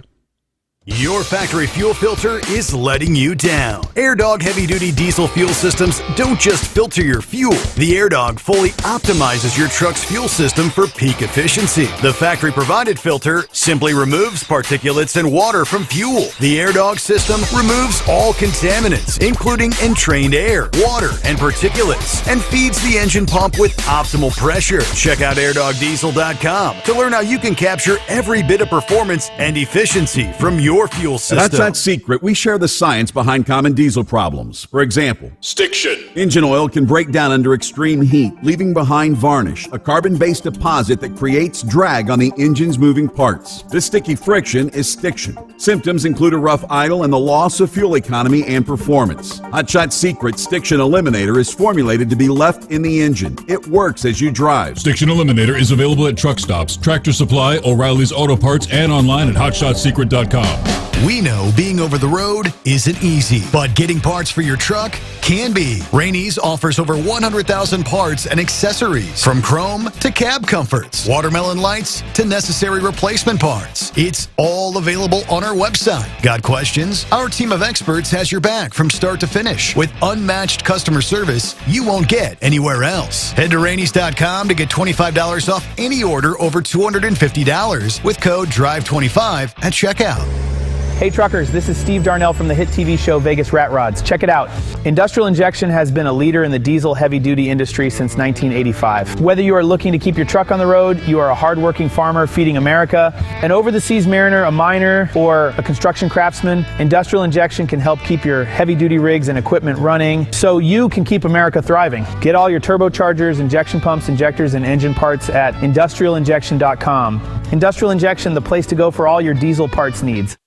Your factory fuel filter is letting you down. AirDog heavy-duty diesel fuel systems don't just filter your fuel. The AirDog fully optimizes your truck's fuel system for peak efficiency. The factory-provided filter simply removes particulates and water from fuel. The AirDog system removes all contaminants, including entrained air, water, and particulates, and feeds the engine pump with optimal pressure. Check out airdogdiesel.com to learn how you can capture every bit of performance and efficiency from your fuel system. That's not secret. We share the science behind common diesel problems. For example, stiction. Engine oil can break down under extreme heat, leaving behind varnish, a carbon-based deposit that creates drag on the engine's moving parts. This sticky friction is stiction. Symptoms include a rough idle and the loss of fuel economy and performance. Hotshot's secret Stiction Eliminator is formulated to be left in the engine. It works as you drive. Stiction Eliminator is available at truck stops, Tractor Supply, O'Reilly's Auto Parts, and online at hotshotsecret.com. We know being over the road isn't easy, but getting parts for your truck can be. Rainey's offers over 100,000 parts and accessories, from chrome to cab comforts, watermelon lights to necessary replacement parts. It's all available on our website. Got questions? Our team of experts has your back from start to finish with unmatched customer service you won't get anywhere else. Head to Rainey's.com to get $25 off any order over $250 with code DRIVE25 at checkout. Hey truckers, this is Steve Darnell from the hit TV show Vegas Rat Rods. Check it out. Industrial Injection has been a leader in the diesel heavy-duty industry since 1985. Whether you are looking to keep your truck on the road, you are a hard-working farmer feeding America, an over-the-seas mariner, a miner, or a construction craftsman, Industrial Injection can help keep your heavy-duty rigs and equipment running so you can keep America thriving. Get all your turbochargers, injection pumps, injectors, and engine parts at industrialinjection.com. Industrial Injection, the place to go for all your diesel parts needs.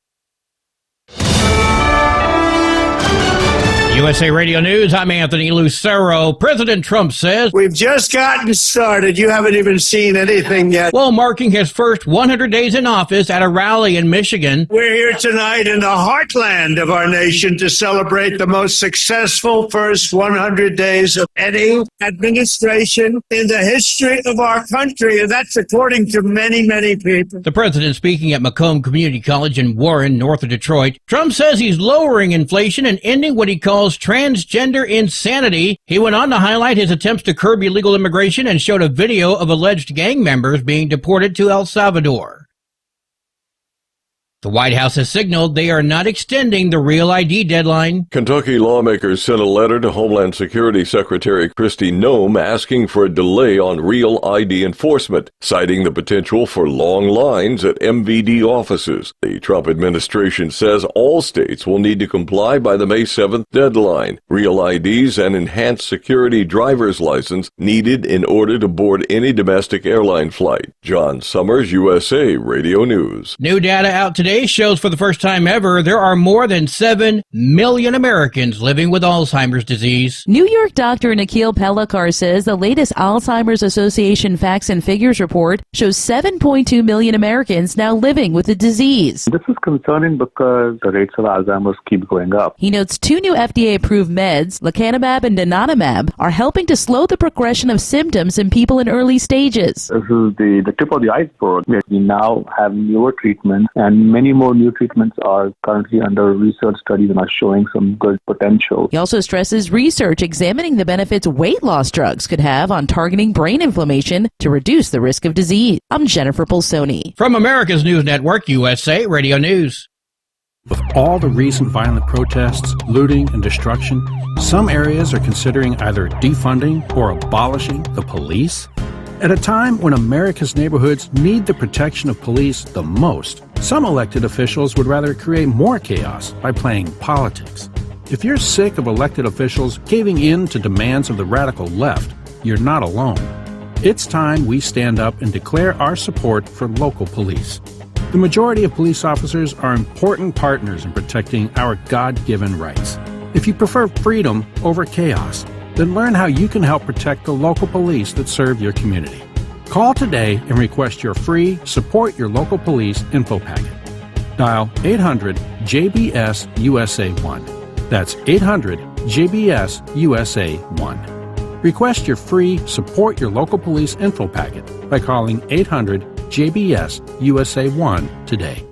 USA Radio News, I'm Anthony Lucero. President Trump says, "We've just gotten started. You haven't even seen anything yet." While marking his first 100 days in office at a rally in Michigan. We're here tonight in the heartland of our nation to celebrate the most successful first 100 days of any administration in the history of our country. And that's according to many, many people. The president speaking at Macomb Community College in Warren, north of Detroit. Trump says he's lowering inflation and ending what he calls transgender insanity. He went on to highlight his attempts to curb illegal immigration and showed a video of alleged gang members being deported to El Salvador. The White House has signaled they are not extending the Real ID deadline. Kentucky lawmakers sent a letter to Homeland Security Secretary Kristi Noem asking for a delay on Real ID enforcement, citing the potential for long lines at MVD offices. The Trump administration says all states will need to comply by the May 7th deadline. Real IDs and enhanced security driver's license needed in order to board any domestic airline flight. John Sommers, USA Radio News. New data out today shows for the first time ever there are more than 7 million Americans living with Alzheimer's disease. New York doctor Nikhil Pellikar says the latest Alzheimer's Association Facts and Figures report shows 7.2 million Americans now living with the disease. This is concerning because the rates of Alzheimer's keep going up. He notes 2 new FDA-approved meds, lecanemab and donanemab, are helping to slow the progression of symptoms in people in early stages. This is the tip of the iceberg. We now have newer treatments, and many more new treatments are currently under research studies and are showing some good potential. He also stresses research examining the benefits weight loss drugs could have on targeting brain inflammation to reduce the risk of disease. I'm Jennifer Pulsoni. From America's News Network, USA Radio News. With all the recent violent protests, looting, and destruction, some areas are considering either defunding or abolishing the police. At a time when America's neighborhoods need the protection of police the most, some elected officials would rather create more chaos by playing politics. If you're sick of elected officials caving in to demands of the radical left, you're not alone. It's time we stand up and declare our support for local police. The majority of police officers are important partners in protecting our God-given rights. If you prefer freedom over chaos, then learn how you can help protect the local police that serve your community. Call today and request your free Support Your Local Police info packet. Dial 800-JBS-USA1. That's 800-JBS-USA1. Request your free Support Your Local Police info packet by calling 800-JBS-USA1 today.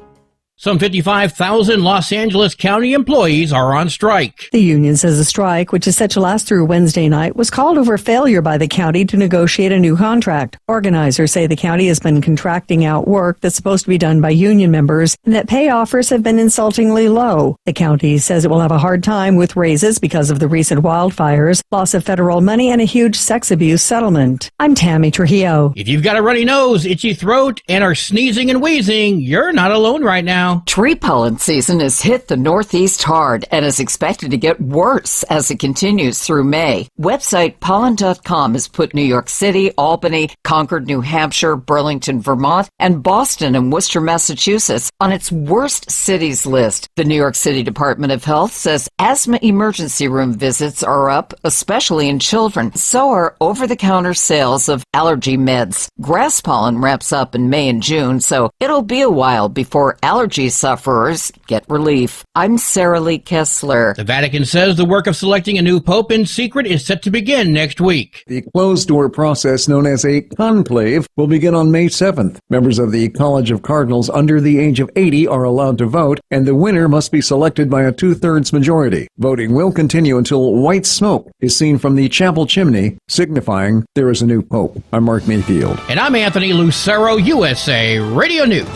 Some 55,000 Los Angeles County employees are on strike. The union says the strike, which is set to last through Wednesday night, was called over failure by the county to negotiate a new contract. Organizers say the county has been contracting out work that's supposed to be done by union members and that pay offers have been insultingly low. The county says it will have a hard time with raises because of the recent wildfires, loss of federal money, and a huge sex abuse settlement. I'm Tammy Trujillo. If you've got a runny nose, itchy throat, and are sneezing and wheezing, you're not alone right now. Tree pollen season has hit the Northeast hard and is expected to get worse as it continues through May. Website pollen.com has put New York City, Albany, Concord, New Hampshire, Burlington, Vermont, and Boston and Worcester, Massachusetts on its worst cities list. The New York City Department of Health says asthma emergency room visits are up, especially in children. So are over-the-counter sales of allergy meds. Grass pollen wraps up in May and June, so it'll be a while before allergy sufferers get relief. I'm Sarah Lee Kessler. The Vatican says the work of selecting a new pope in secret is set to begin next week. The closed-door process known as a conclave will begin on May 7th. Members of the College of Cardinals under the age of 80 are allowed to vote, and the winner must be selected by a 2/3 majority. Voting will continue until white smoke is seen from the chapel chimney, signifying there is a new pope. I'm Mark Mayfield. And I'm Anthony Lucero, USA Radio News.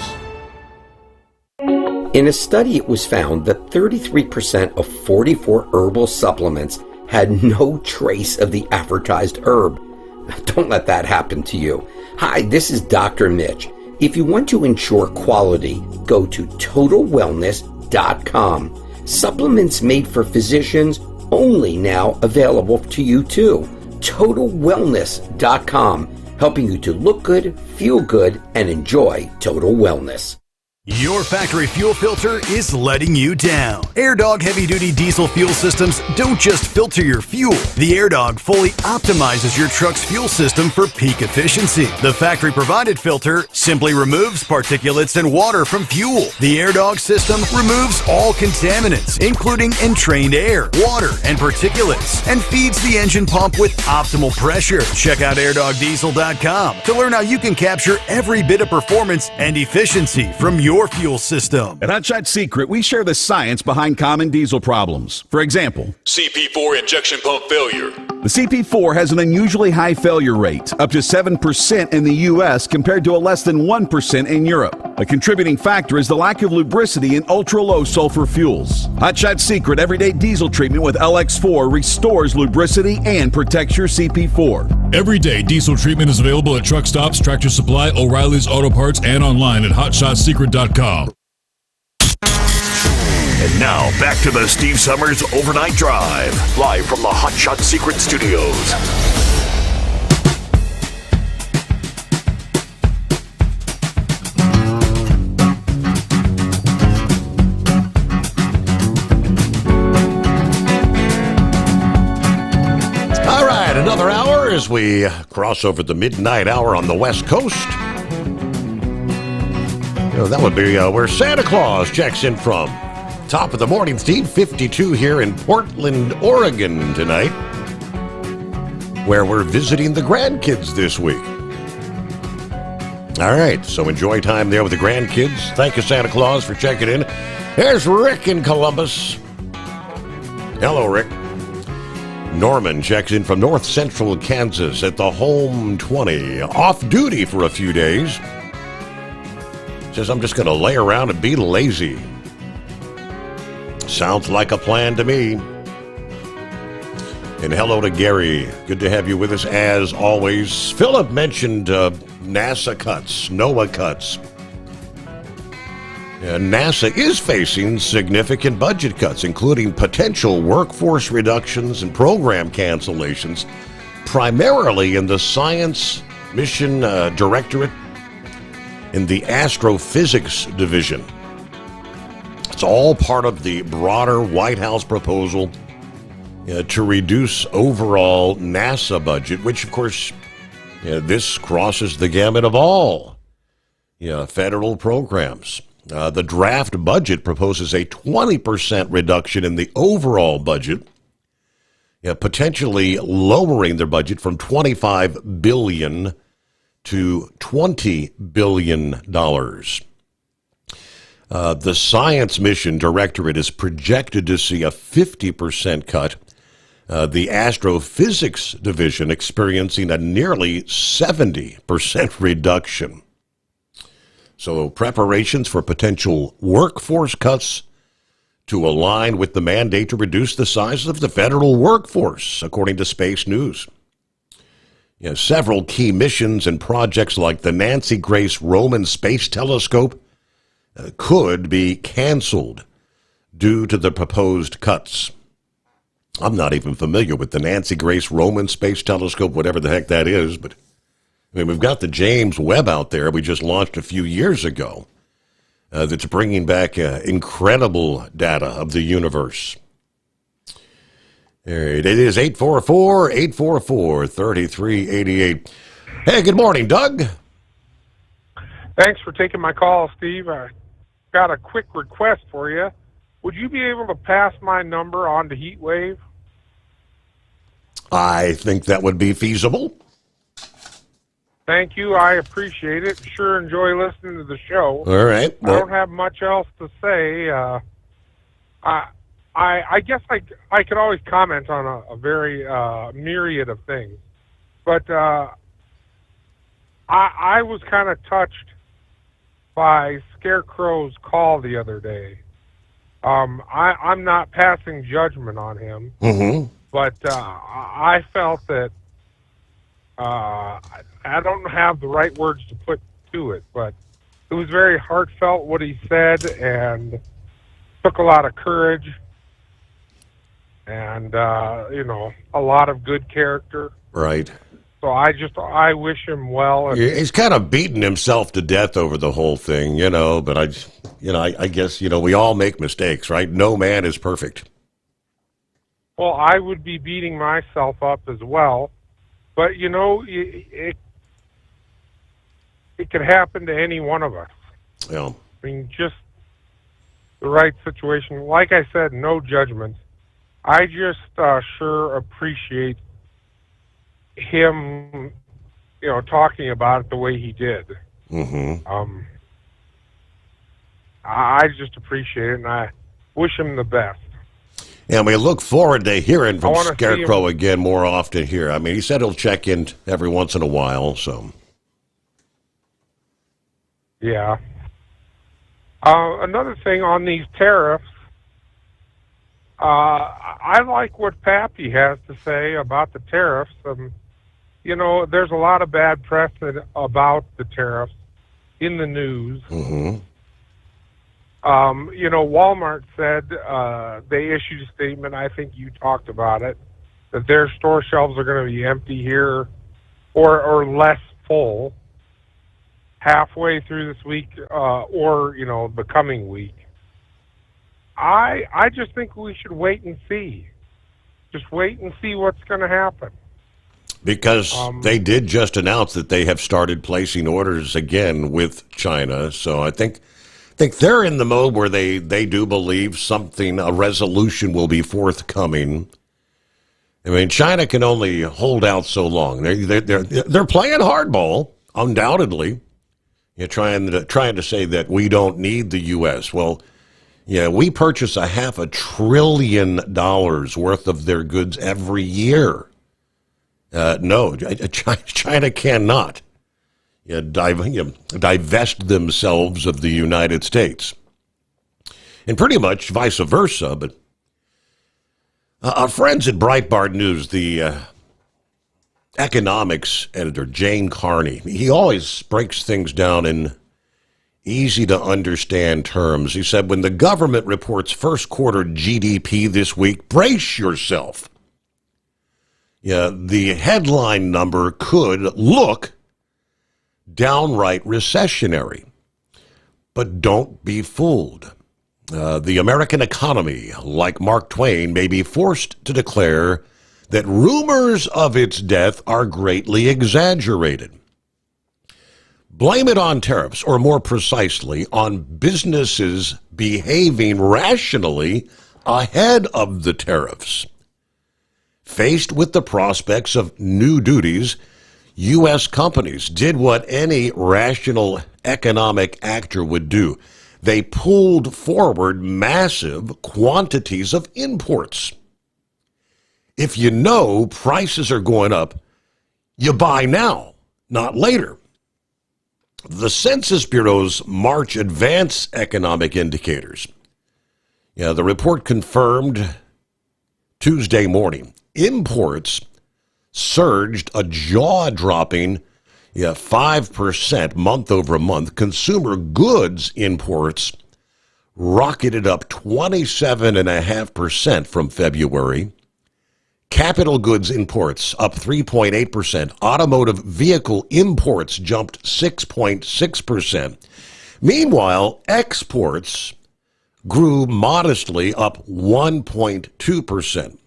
In a study, it was found that 33% of 44 herbal supplements had no trace of the advertised herb. Don't let that happen to you. Hi, this is Dr. Mitch. If you want to ensure quality, go to TotalWellness.com. Supplements made for physicians, only now available to you too. TotalWellness.com, helping you to look good, feel good, and enjoy total wellness. Your factory fuel filter is letting you down. AirDog heavy-duty diesel fuel systems don't just filter your fuel. The AirDog fully optimizes your truck's fuel system for peak efficiency. The factory-provided filter simply removes particulates and water from fuel. The AirDog system removes all contaminants, including entrained air, water, and particulates, and feeds the engine pump with optimal pressure. Check out airdogdiesel.com to learn how you can capture every bit of performance and efficiency from your fuel system. At Hotshot Secret, we share the science behind common diesel problems. For example, CP4 injection pump failure. the CP4 has an unusually high failure rate, up to 7% in the U.S. compared to a less than 1% in Europe. A contributing factor is the lack of lubricity in ultra-low sulfur fuels. Hotshot Secret Everyday Diesel Treatment with LX4 restores lubricity and protects your CP4. Everyday diesel treatment is available at truck stops, Tractor Supply, O'Reilly's Auto Parts, and online at hotshotsecret.com. And now, back to the Steve Sommers Overnight Drive, live from the Hot Shot Secret Studios. All right, another hour as we cross over the midnight hour on the West Coast. That would be where Santa Claus checks in from. Top of the morning, Steve, 52 here in Portland, Oregon tonight, where we're visiting the grandkids this week. All right, so enjoy time there with the grandkids. Thank you, Santa Claus, for checking in. There's Rick in Columbus. Hello, Rick. Norman checks in from north central Kansas at the Home 20, off duty for a few days. Says, I'm just going to lay around and be lazy. Sounds like a plan to me. And hello to Gary. Good to have you with us as always. Philip mentioned NASA cuts, NOAA cuts. NASA is facing significant budget cuts, including potential workforce reductions and program cancellations, primarily in the Science Mission Directorate in the Astrophysics Division. It's all part of the broader White House proposal to reduce overall NASA budget, which, of course, this crosses the gamut of all federal programs. The draft budget proposes a 20% reduction in the overall budget, potentially lowering their budget from $25 billion to $20 billion. The Science Mission Directorate is projected to see a 50% cut. The Astrophysics Division experiencing a nearly 70% reduction. So preparations for potential workforce cuts to align with the mandate to reduce the size of the federal workforce, according to Space News. Several key missions and projects like the Nancy Grace Roman Space Telescope could be canceled due to the proposed cuts. I'm not even familiar with the Nancy Grace Roman Space Telescope, whatever the heck that is, but we've got the James Webb out there we just launched a few years ago that's bringing back incredible data of the universe. All right, it is 844-844-3388. Hey, good morning, Doug. Thanks for taking my call, Steve. I got a quick request for you. Would you be able to pass my number on to Heatwave? I think that would be feasible. Thank you. I appreciate it. Sure enjoy listening to the show. All right. Well, I don't have much else to say. I guess I could always comment on a very myriad of things. But I was kind of touched by Scarecrow's call the other day. I'm not passing judgment on him, but I felt that I don't have the right words to put to it, but it was very heartfelt what he said, and took a lot of courage, and a lot of good character. Right. So I wish him well. And He's kind of beaten himself to death over the whole thing, but I guess, we all make mistakes, right? No man is perfect. Well, I would be beating myself up as well, but it could happen to any one of us. Yeah. I mean, just the right situation. Like I said, no judgment. I just sure appreciate him, talking about it the way he did. I just appreciate it, and I wish him the best. And we look forward to hearing from I wanna see Scarecrow him- again more often here. I mean, he said he'll check in every once in a while, so. Yeah. Another thing on these tariffs, I like what Pappy has to say about the tariffs. There's a lot of bad press about the tariffs in the news. Walmart said they issued a statement, I think you talked about it, that their store shelves are going to be empty here or less full halfway through this week or the coming week. I just think we should wait and see. Just wait and see what's going to happen. Because they did just announce that they have started placing orders again with China. So I think they're in the mode where they do believe a resolution will be forthcoming. I mean, China can only hold out so long. They're playing hardball, undoubtedly. You're trying to say that we don't need the U.S. Well, yeah, we purchase $500 billion worth of their goods every year. No, China cannot divest themselves of the United States. And pretty much vice versa. But our friends at Breitbart News, the economics editor, Jane Carney, he always breaks things down in easy-to-understand terms. He said, when the government reports first quarter GDP this week, brace yourself. Yeah, the headline number could look downright recessionary. But don't be fooled. The American economy, like Mark Twain, may be forced to declare that rumors of its death are greatly exaggerated. Blame it on tariffs, or more precisely, on businesses behaving rationally ahead of the tariffs. Faced with the prospects of new duties, U.S. companies did what any rational economic actor would do. They pulled forward massive quantities of imports. If you know prices are going up, you buy now, not later. The Census Bureau's March Advance Economic Indicators. The report confirmed Tuesday morning. Imports surged a jaw-dropping 5% month over month. Consumer goods imports rocketed up 27.5% from February. Capital goods imports up 3.8%. Automotive vehicle imports jumped 6.6%. Meanwhile, exports grew modestly up 1.2%.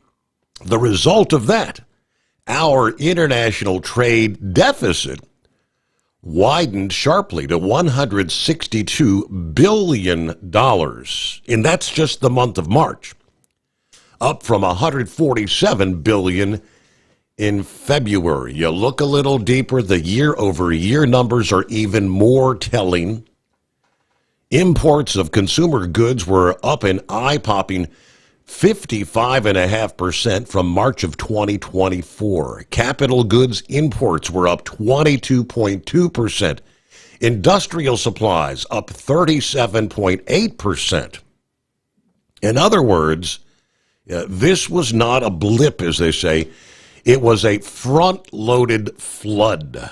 The result of that, our international trade deficit widened sharply to $162 billion, and that's just the month of March, up from $147 billion in February. You look a little deeper, the year-over-year numbers are even more telling. Imports of consumer goods were up an eye-popping 55.5% from March of 2024. Capital goods imports were up 22.2%. Industrial supplies up 37.8%. In other words, this was not a blip, as they say. It was a front-loaded flood.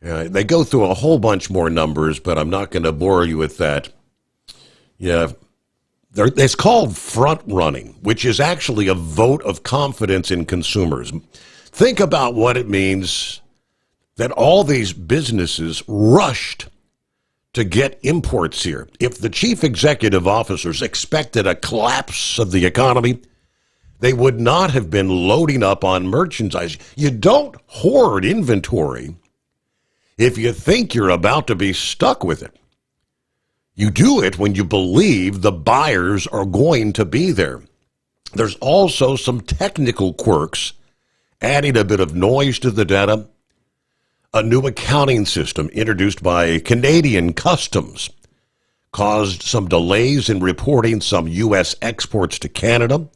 They go through a whole bunch more numbers, but I'm not going to bore you with that. Yeah, it's called front-running, which is actually a vote of confidence in consumers. Think about what it means that all these businesses rushed to get imports here. If the chief executive officers expected a collapse of the economy, they would not have been loading up on merchandise. You don't hoard inventory if you think you're about to be stuck with it. You do it when you believe the buyers are going to be there. There's also some technical quirks, adding a bit of noise to the data. A new accounting system introduced by Canadian Customs caused some delays in reporting some U.S. exports to Canada.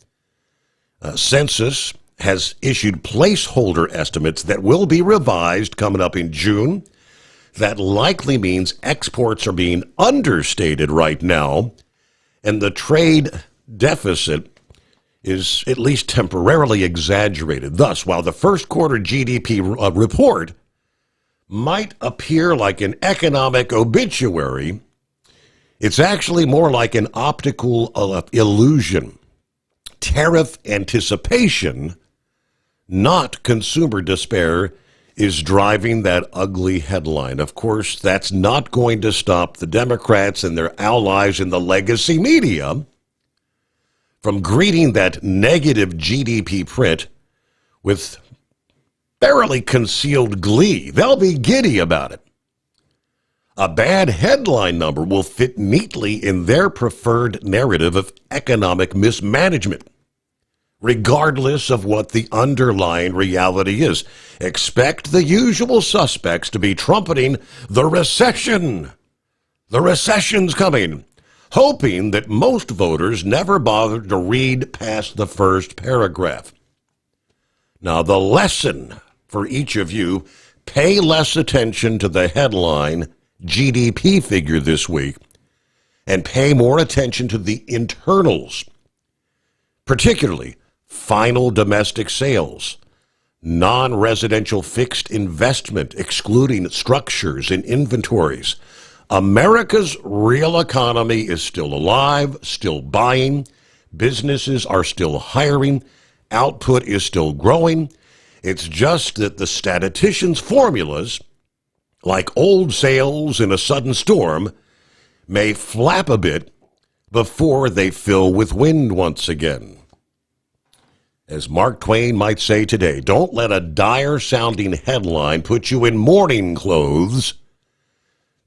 Census has issued placeholder estimates that will be revised coming up in June. That likely means exports are being understated right now, and the trade deficit is at least temporarily exaggerated. Thus, while the first quarter GDP report might appear like an economic obituary, it's actually more like an optical illusion. Tariff anticipation, not consumer despair, is driving that ugly headline. Of course, that's not going to stop the Democrats and their allies in the legacy media from greeting that negative GDP print with barely concealed glee. They'll be giddy about it. A bad headline number will fit neatly in their preferred narrative of economic mismanagement, regardless of what the underlying reality is. Expect the usual suspects to be trumpeting the recession. The recession's coming, hoping that most voters never bothered to read past the first paragraph. Now, the lesson for each of you, pay less attention to the headline GDP figure this week and pay more attention to the internals, particularly final domestic sales, non-residential fixed investment, excluding structures and inventories. America's real economy is still alive, still buying. Businesses are still hiring. Output is still growing. It's just that the statisticians' formulas, like old sails in a sudden storm, may flap a bit before they fill with wind once again. As Mark Twain might say today, don't let a dire-sounding headline put you in mourning clothes.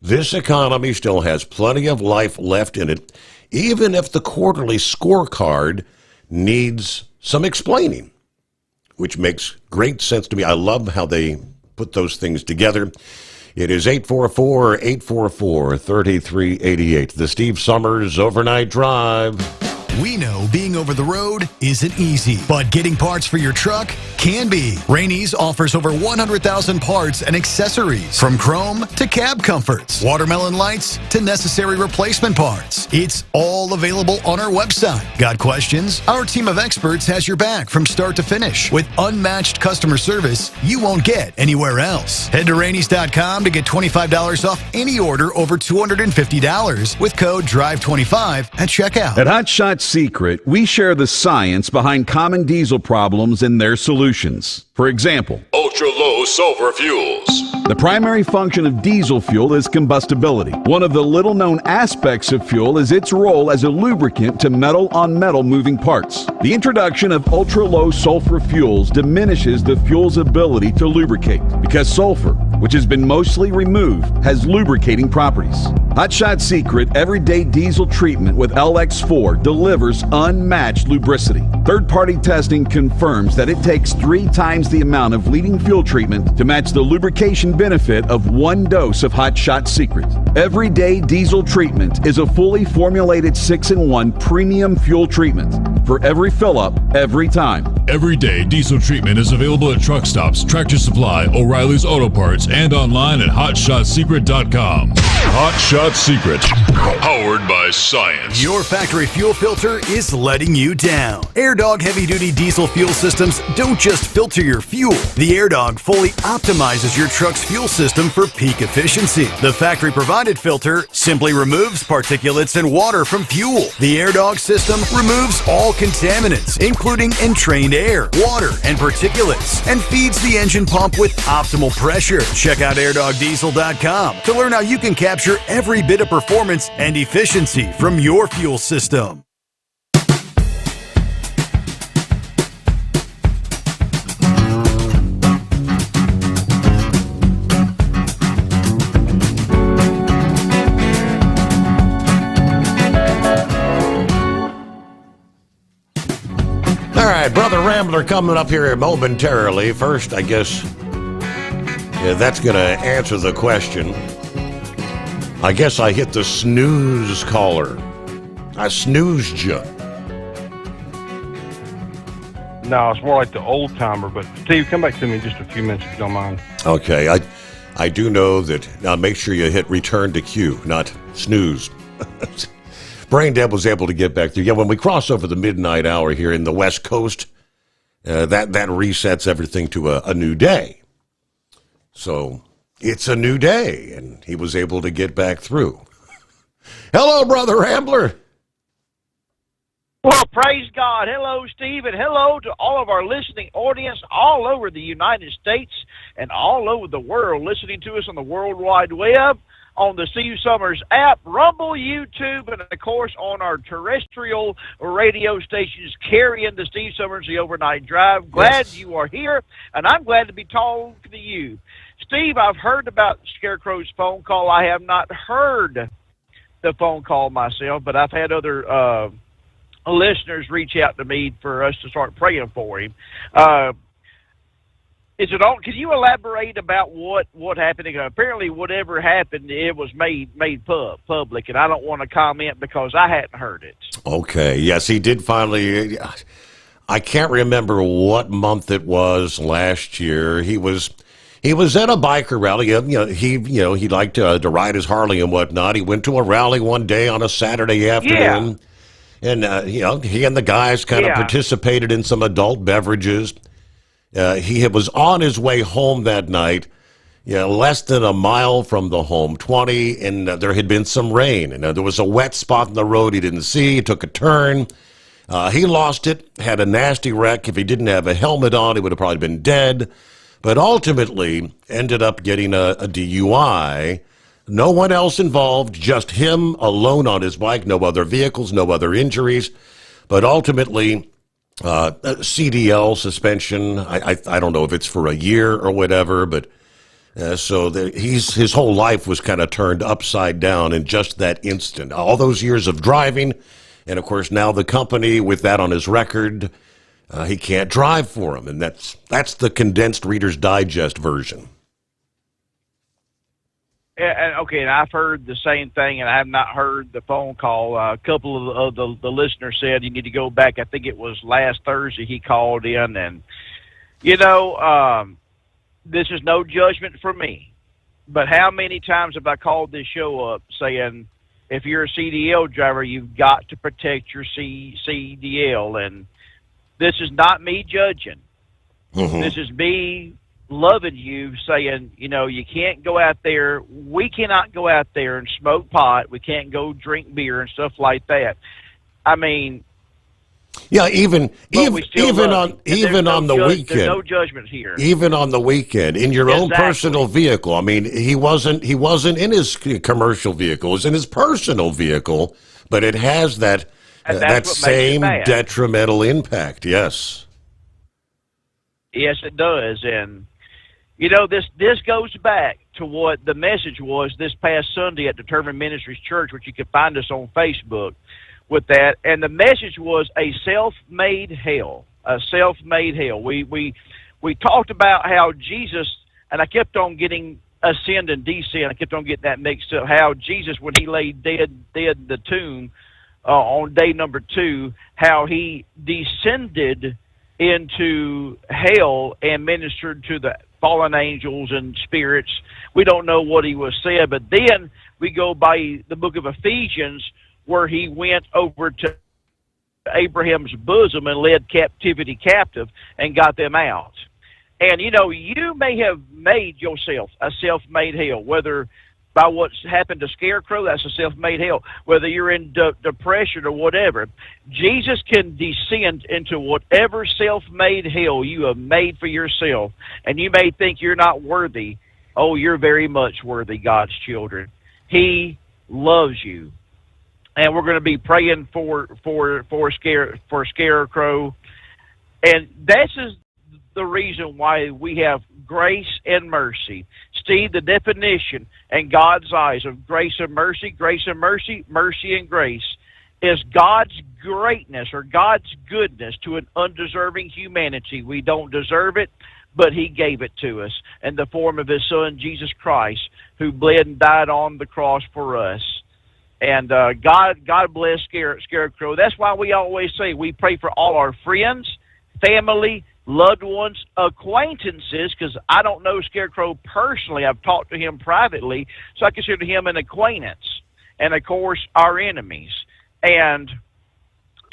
This economy still has plenty of life left in it, even if the quarterly scorecard needs some explaining, which makes great sense to me. I love how they put those things together. It is 844-844-3388. The Steve Sommers Overnight Drive. We know being over the road isn't easy, but getting parts for your truck can be. Rainey's offers over 100,000 parts and accessories, from chrome to cab comforts, watermelon lights to necessary replacement parts. It's all available on our website. Got questions? Our team of experts has your back from start to finish with unmatched customer service you won't get anywhere else. Head to Rainey's.com to get $25 off any order over $250 with code DRIVE25 at checkout. At Hot Shot Secret, we share the science behind common diesel problems and their solutions. For example, ultra-low sulfur fuels. The primary function of diesel fuel is combustibility. One of the little-known aspects of fuel is its role as a lubricant to metal-on-metal moving parts. The introduction of ultra-low sulfur fuels diminishes the fuel's ability to lubricate because sulfur, which has been mostly removed, has lubricating properties. Hot Shot Secret Everyday Diesel Treatment with LX4 delivers unmatched lubricity. Third-party testing confirms that it takes 3 times the amount of leading fuel treatment to match the lubrication benefit of 1 dose of Hot Shot Secret. Everyday Diesel Treatment is a fully formulated 6-in-1 premium fuel treatment for every fill-up, every time. Everyday diesel treatment is available at truck stops, Tractor Supply, O'Reilly's Auto Parts, and online at HotShotSecret.com. Hot Shot Secret, powered by science. Your factory fuel filter is letting you down. AirDog heavy-duty diesel fuel systems don't just filter your fuel. The AirDog fully optimizes your truck's fuel system for peak efficiency. The factory-provided filter simply removes particulates and water from fuel. The AirDog system removes all contaminants, including entrained air, water, and particulates, and feeds the engine pump with optimal pressure. Check out airdogdiesel.com to learn how you can capture every bit of performance and efficiency from your fuel system. All right, Brother Rambler coming up here momentarily. First, I guess, that's going to answer the question. I guess I hit the snooze caller. I snoozed you. No, it's more like the old timer. But Steve, come back to me in just a few minutes if you don't mind. Okay, I do know that. Now make sure you hit return to queue, not snooze. Brain Dead was able to get back through. Yeah, when we cross over the midnight hour here in the West Coast, that resets everything to a new day. So it's a new day, and he was able to get back through. Hello, Brother Rambler. Well, praise God. Hello, Steve, and hello to all of our listening audience all over the United States and all over the world listening to us on the World Wide Web, on the Steve Sommers app, Rumble, YouTube, and, of course, on our terrestrial radio stations carrying the Steve Sommers, the Overnight Drive. Glad you are here, and I'm glad to be talking to you. Steve, I've heard about Scarecrow's phone call. I have not heard the phone call myself, but I've had other listeners reach out to me for us to start praying for him. Is it all? Can you elaborate about what happened? Apparently, whatever happened, it was made public, and I don't want to comment because I hadn't heard it. Okay. Yes, he did finally. I can't remember what month it was last year. He was at a biker rally. He liked to ride his Harley and whatnot. He went to a rally one day on a Saturday afternoon, and he and the guys kind of participated in some adult beverages. He was on his way home that night, less than a mile from the home, 20, and there had been some rain. And there was a wet spot in the road he didn't see. He took a turn. He lost it, had a nasty wreck. If he didn't have a helmet on, he would have probably been dead. But ultimately ended up getting a DUI. No one else involved, just him alone on his bike, no other vehicles, no other injuries. But ultimately, CDL suspension. I don't know if it's for a year or whatever, but his whole life was kind of turned upside down in just that instant. All those years of driving, and of course now the company with that on his record, he can't drive for him, and that's the condensed Reader's Digest version. Okay, and I've heard the same thing, and I have not heard the phone call. A couple of the listeners said you need to go back. I think it was last Thursday he called in, and, this is no judgment for me, but how many times have I called this show up saying, if you're a CDL driver, you've got to protect your CDL, and this is not me judging. Mm-hmm. This is me loving you, saying, you can't go out there. We cannot go out there and smoke pot. We can't go drink beer and stuff like that. I mean, even on the weekend, there's no judgment here. Even on the weekend, in your own personal vehicle. I mean, he wasn't in his commercial vehicle. It was in his personal vehicle, but it has that same detrimental impact. Yes. Yes, it does, and. This goes back to what the message was this past Sunday at Determined Ministries Church, which you can find us on Facebook with that. And the message was a self-made hell, a self-made hell. We talked about how Jesus, and I kept on getting ascend and descend. I kept on getting that mixed up. How Jesus, when he lay dead in the tomb on day number 2, how he descended into hell and ministered to the fallen angels and spirits. We don't know what he was said, but then we go by the book of Ephesians, where he went over to Abraham's bosom and led captivity captive and got them out. And, you know, you may have made yourself a self-made hell, whether by what's happened to Scarecrow, that's a self-made hell, whether you're in depression or whatever. Jesus can descend into whatever self-made hell you have made for yourself. And you may think you're not worthy. Oh, you're very much worthy, God's children. He loves you. And we're going to be praying for Scarecrow. And this is the reason why we have grace and mercy. Steve, the definition in God's eyes of grace and mercy, mercy and grace, is God's greatness or God's goodness to an undeserving humanity. We don't deserve it, but he gave it to us in the form of his son, Jesus Christ, who bled and died on the cross for us. And God bless Scarecrow. That's why we always say we pray for all our friends, family, loved ones, acquaintances, because I don't know Scarecrow personally. I've talked to him privately, so I consider him an acquaintance. And, of course, our enemies. And,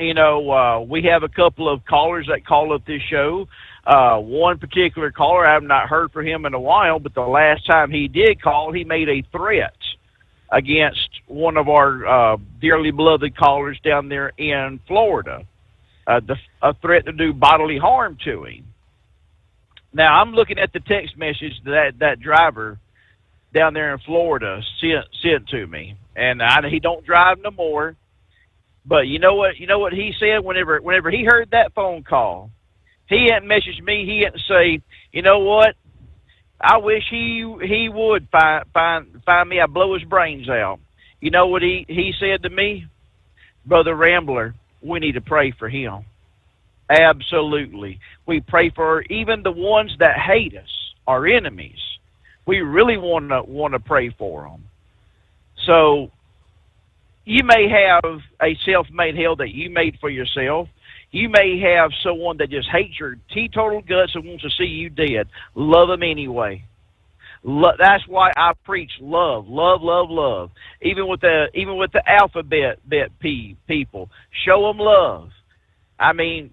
you know, we have a couple of callers that call up this show. One particular caller, I have not heard from him in a while, but the last time he did call, he made a threat against one of our dearly beloved callers down there in Florida. A threat to do bodily harm to him. Now, I'm looking at the text message that driver down there in Florida sent to me. And he don't drive no more. But you know what he said whenever he heard that phone call? He hadn't messaged me. He hadn't say, you know what? I wish he would find me. I'd blow his brains out. You know what he said to me? Brother Rambler, we need to pray for him. Absolutely. We pray for even the ones that hate us, our enemies. We really want to pray for them. So you may have a self-made hell that you made for yourself. You may have someone that just hates your teetotal guts and wants to see you dead. Love them anyway. That's why I preach love, love, love, love. Even with the alphabet people, show them love. I mean,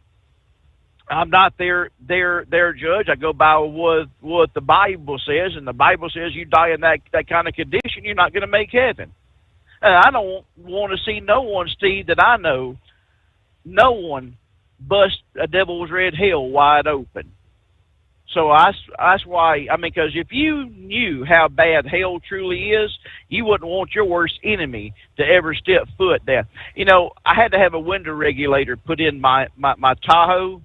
I'm not their judge. I go by what the Bible says, and the Bible says you die in that kind of condition, you're not going to make heaven. And I don't want to see no one, Steve, that I know, no one bust a devil's red hell wide open. So that's why, I mean, because if you knew how bad hell truly is, you wouldn't want your worst enemy to ever step foot there. You know, I had to have a window regulator put in my Tahoe,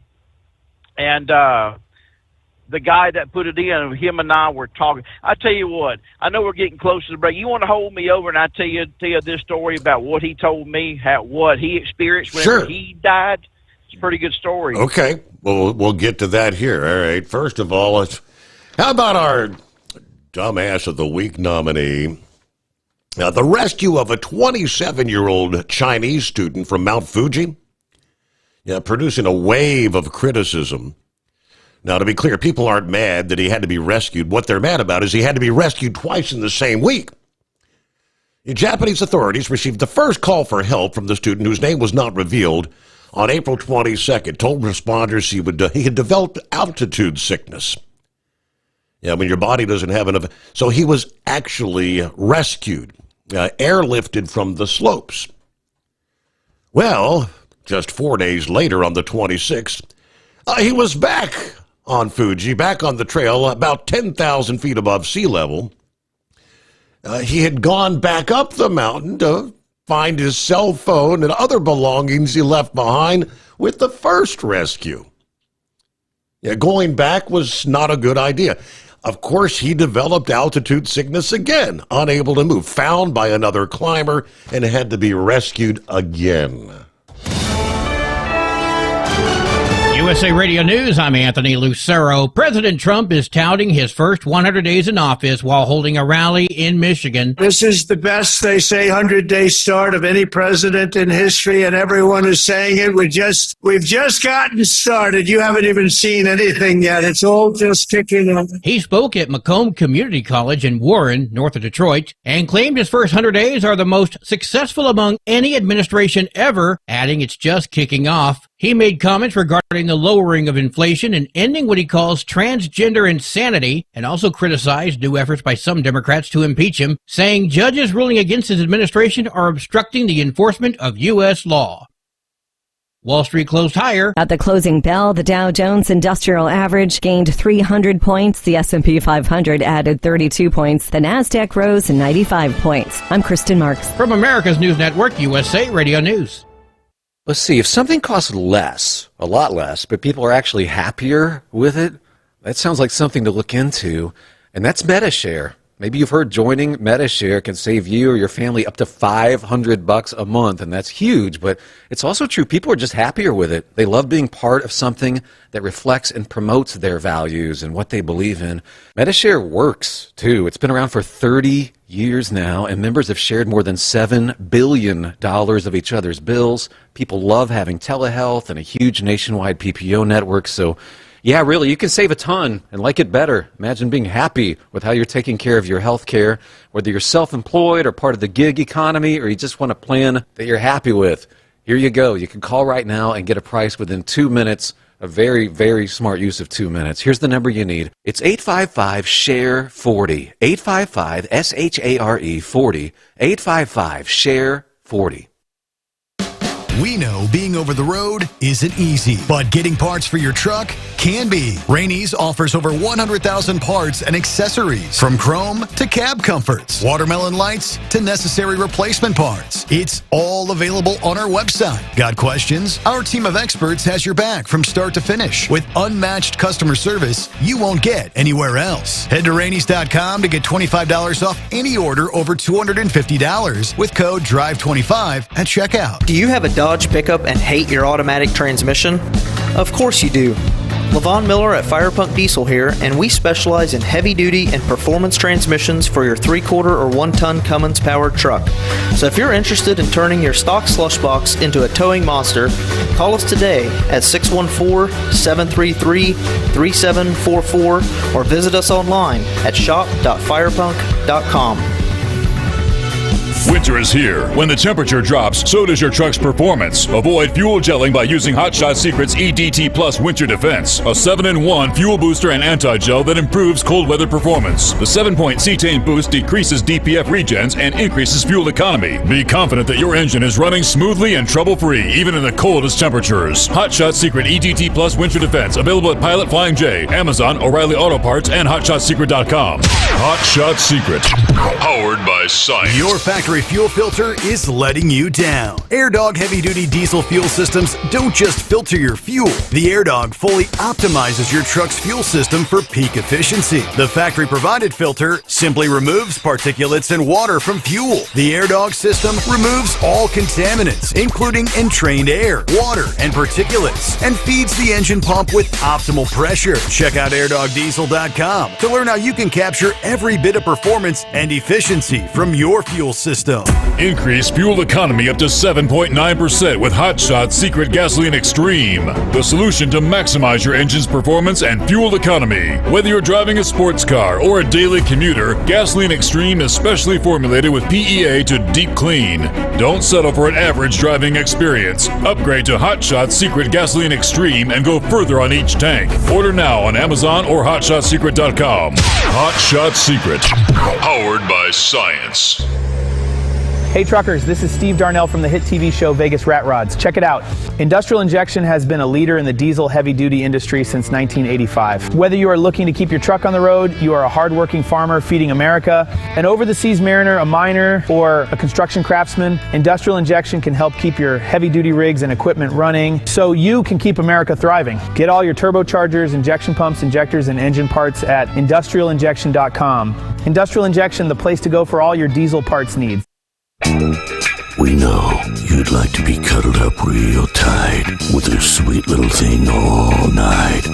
and the guy that put it in, him and I were talking. I tell you what, I know we're getting close to the break. You want to hold me over and I tell you this story about what he told me, what he experienced whenever he died? It's a pretty good story. Okay. Well, we'll get to that here. All right. First of all, how about our Dumbass of the Week nominee? Now, the rescue of a 27-year-old Chinese student from Mount Fuji, producing a wave of criticism. Now, to be clear, people aren't mad that he had to be rescued. What they're mad about is he had to be rescued twice in the same week. The Japanese authorities received the first call for help from the student, whose name was not revealed, on April 22nd, told responders he had developed altitude sickness. Yeah, when your body doesn't have enough. So he was actually rescued, airlifted from the slopes. Well, just 4 days later, on the 26th, he was back on Fuji, back on the trail, about 10,000 feet above sea level. He had gone back up the mountain to find his cell phone and other belongings he left behind with the first rescue. Yeah, going back was not a good idea. Of course, he developed altitude sickness again, unable to move, found by another climber, and had to be rescued again. USA Radio News, I'm Anthony Lucero. President Trump is touting his first 100 days in office while holding a rally in Michigan. This is the best, they say, 100-day start of any president in history, and everyone is saying it. We've just gotten started. You haven't even seen anything yet. It's all just kicking off. He spoke at Macomb Community College in Warren, north of Detroit, and claimed his first 100 days are the most successful among any administration ever, adding it's just kicking off. He made comments regarding the lowering of inflation and ending what he calls transgender insanity, and also criticized new efforts by some Democrats to impeach him, saying judges ruling against his administration are obstructing the enforcement of U.S. law. Wall Street closed higher. At the closing bell, the Dow Jones Industrial Average gained 300 points. The S&P 500 added 32 points. The Nasdaq rose 95 points. I'm Kristen Marks. From America's News Network, USA Radio News. Let's see, if something costs less, a lot less, but people are actually happier with it, that sounds like something to look into, and that's MetaShare. Maybe you've heard joining MetaShare can save you or your family up to $500 a month, and that's huge, but it's also true. People are just happier with it. They love being part of something that reflects and promotes their values and what they believe in. MetaShare works, too. It's been around for 30 years now, and members have shared more than $7 billion of each other's bills. People love having telehealth and a huge nationwide PPO network, so yeah, really, you can save a ton and like it better. Imagine being happy with how you're taking care of your health care, whether you're self-employed or part of the gig economy, or you just want a plan that you're happy with. Here you go. You can call right now and get a price within 2 minutes. A very, very smart use of 2 minutes. Here's the number you need. It's 855-SHARE-40. 855-SHARE-40. 855-SHARE-40. We know being over the road isn't easy, but getting parts for your truck can be. Rainey's offers over 100,000 parts and accessories, from chrome to cab comforts, watermelon lights to necessary replacement parts. It's all available on our website. Got questions? Our team of experts has your back from start to finish with unmatched customer service you won't get anywhere else. Head to Rainey's.com to get $25 off any order over $250 with code DRIVE25 at checkout. Do you have a Dodge pickup and hate your automatic transmission? Of course you do. LaVon Miller at Firepunk Diesel here, and we specialize in heavy-duty and performance transmissions for your 3-quarter or 1-ton Cummins-powered truck. So if you're interested in turning your stock slush box into a towing monster, call us today at 614-733-3744 or visit us online at shop.firepunk.com. Winter is here. When the temperature drops, so does your truck's performance. Avoid fuel gelling by using Hot Shot Secret's EDT Plus Winter Defense, a 7-in-1 fuel booster and anti-gel that improves cold weather performance. The 7-point cetane boost decreases DPF regens and increases fuel economy. Be confident that your engine is running smoothly and trouble-free, even in the coldest temperatures. Hot Shot Secret EDT Plus Winter Defense, available at Pilot Flying J, Amazon, O'Reilly Auto Parts, and HotShotSecret.com. Hot Shot Secret, powered by science. Your factory fuel filter is letting you down. AirDog heavy-duty diesel fuel systems don't just filter your fuel. The AirDog fully optimizes your truck's fuel system for peak efficiency. The factory-provided filter simply removes particulates and water from fuel. The AirDog system removes all contaminants, including entrained air, water, and particulates, and feeds the engine pump with optimal pressure. Check out airdogdiesel.com to learn how you can capture every bit of performance and efficiency from your fuel system. Increase fuel economy up to 7.9% with Hot Shot Secret Gasoline Extreme, the solution to maximize your engine's performance and fuel economy. Whether you're driving a sports car or a daily commuter, Gasoline Extreme is specially formulated with PEA to deep clean. Don't settle for an average driving experience. Upgrade to Hot Shot Secret Gasoline Extreme and go further on each tank. Order now on Amazon or HotShotSecret.com. Hot Shot Secret, powered by science. Hey truckers, this is Steve Darnell from the hit TV show Vegas Rat Rods. Check it out. Industrial Injection has been a leader in the diesel heavy-duty industry since 1985. Whether you are looking to keep your truck on the road, you are a hardworking farmer feeding America, an over-the-seas mariner, a miner, or a construction craftsman, Industrial Injection can help keep your heavy-duty rigs and equipment running so you can keep America thriving. Get all your turbochargers, injection pumps, injectors, and engine parts at industrialinjection.com. Industrial Injection, the place to go for all your diesel parts needs. We know you'd like to be cuddled up real tight with a sweet little thing all night.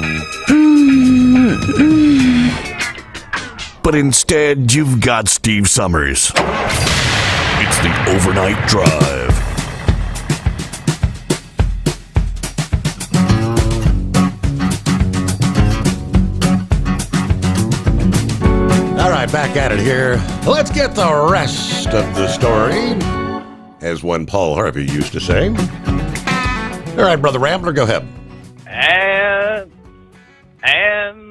But instead, you've got Steve Sommers. It's the Overnight Drive. All right, back at it here. Let's get the rest of the story, as one Paul Harvey used to say. All right, Brother Rambler, go ahead. And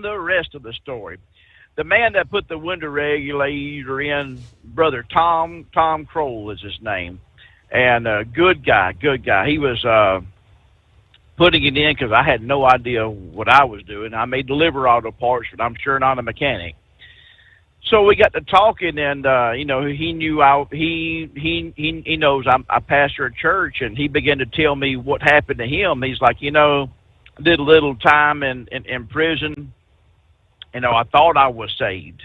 the rest of the story. The man that put the window regulator in, Brother Tom Kroll is his name. And good guy. He was putting it in because I had no idea what I was doing. I may deliver auto parts, but I'm sure not a mechanic. So we got to talking, and he knew he knows I pastor a church, and he began to tell me what happened to him. He's like, did a little time in prison. I thought I was saved.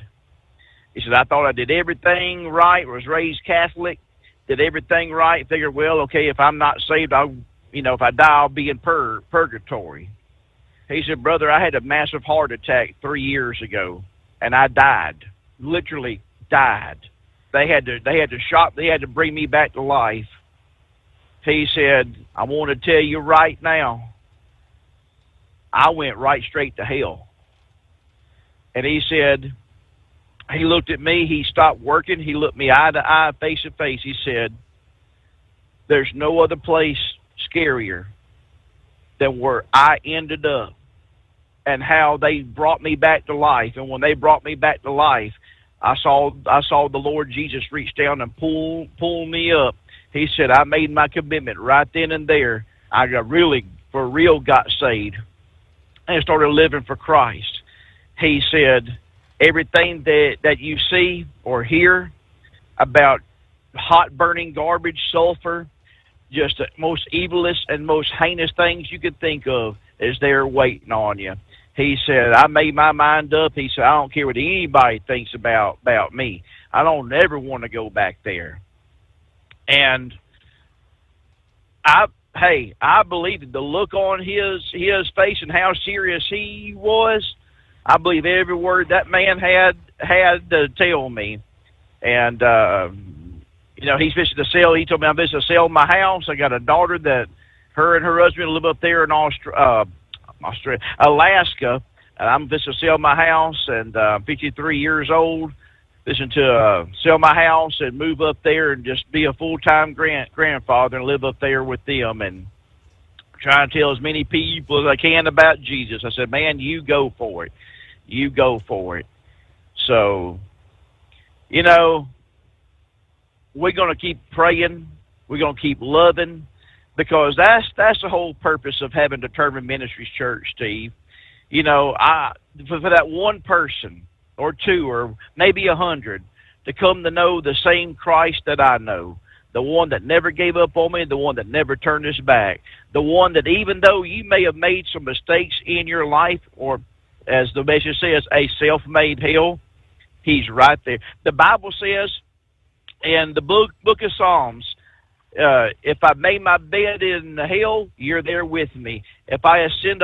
He said, I thought I did everything right, was raised Catholic, did everything right, figured, well, okay, if I'm not saved, if I die, I'll be in purgatory. He said, brother, I had a massive heart attack 3 years ago, and I died. Literally died. They had to bring me back to life. He said, I want to tell you right now, I went right straight to hell. And he said, he looked at me, he stopped working, he looked me eye to eye, face to face. He said, there's no other place scarier than where I ended up and how they brought me back to life. And when they brought me back to life, I saw the Lord Jesus reach down and pull me up. He said, I made my commitment right then and there. I for real got saved and started living for Christ. He said, everything that you see or hear about hot burning garbage, sulfur, just the most evilest and most heinous things you could think of is there waiting on you. He said, I made my mind up. He said, I don't care what anybody thinks about me. I don't ever want to go back there. And I believe the look on his face and how serious he was, I believe every word that man had to tell me. And, he's fixing to sell. He told me I'm fixing to sell my house. I got a daughter that her and her husband live up there in Alaska. And I'm fixing to sell my house, and 53 years old. Fixing to sell my house and move up there and just be a full-time grandfather and live up there with them and try to tell as many people as I can about Jesus. I said, man, you go for it. You go for it. So, we're going to keep praying. We're going to keep loving, because that's the whole purpose of having Determined Ministries Church, Steve. For that one person or two or maybe 100 to come to know the same Christ that I know, the one that never gave up on me, the one that never turned his back, the one that even though you may have made some mistakes in your life, or as the message says, a self-made hell, he's right there. The Bible says in the book of Psalms, if I made my bed in hell, you're there with me. If I ascend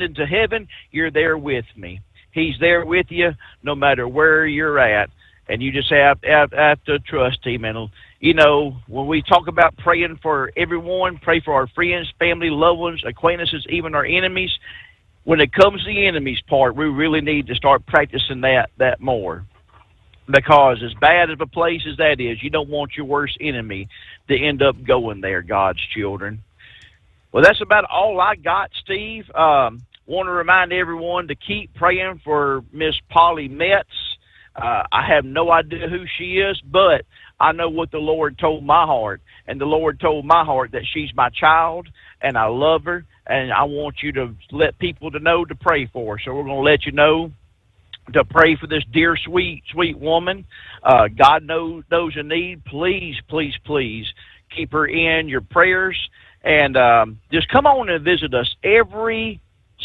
into heaven, you're there with me. He's there with you no matter where you're at. And you just have to trust him. And, when we talk about praying for everyone, pray for our friends, family, loved ones, acquaintances, even our enemies, when it comes to the enemies part, we really need to start practicing that more. Because as bad of a place as that is, you don't want your worst enemy to end up going there, God's children. Well, that's about all I got, Steve. Want to remind everyone to keep praying for Miss Polly Metz. I have no idea who she is, but I know what the Lord told my heart. And the Lord told my heart that she's my child, and I love her, and I want you to let people to know to pray for her. So we're going to let you know to pray for this dear, sweet woman. God knows your need. Please, please, please keep her in your prayers. And just come on and visit us every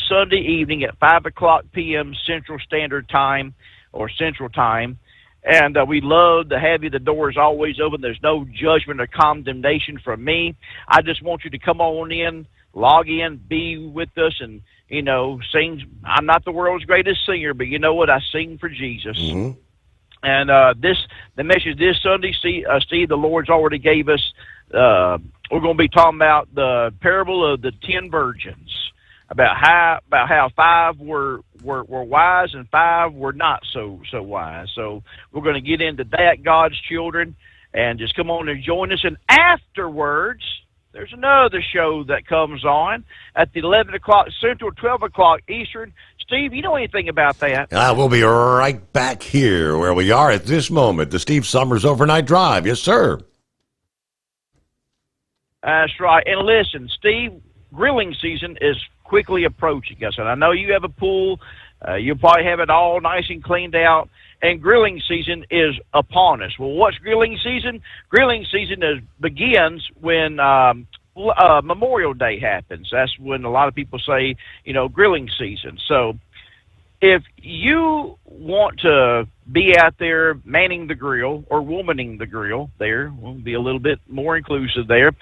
Sunday evening at 5 o'clock p.m. Central Standard Time or Central Time. And we love to have you. The door is always open. There's no judgment or condemnation from me. I just want you to come on in, log in, be with us, and, you know, sing. I'm not the world's greatest singer, but you know what? I sing for Jesus. Mm-hmm. And the message this Sunday, Steve, the Lord's already gave us, we're going to be talking about the parable of the 10 virgins, about how 5 were wise and 5 were not so wise. So we're going to get into that, God's children, and just come on and join us. And afterwards, there's another show that comes on at the 11 o'clock Central, 12 o'clock Eastern. Steve, you know anything about that? We'll be right back here where we are at this moment, the Steve Sommers Overnight Drive. Yes, sir. That's right. And listen, Steve, grilling season is quickly approaching us. And I know you have a pool. You'll probably have it all nice and cleaned out. And grilling season is upon us. Well, what's grilling season? Grilling season begins when Memorial Day happens. That's when a lot of people say, you know, grilling season. So if you want to be out there manning the grill or womaning the grill there, we'll be a little bit more inclusive there,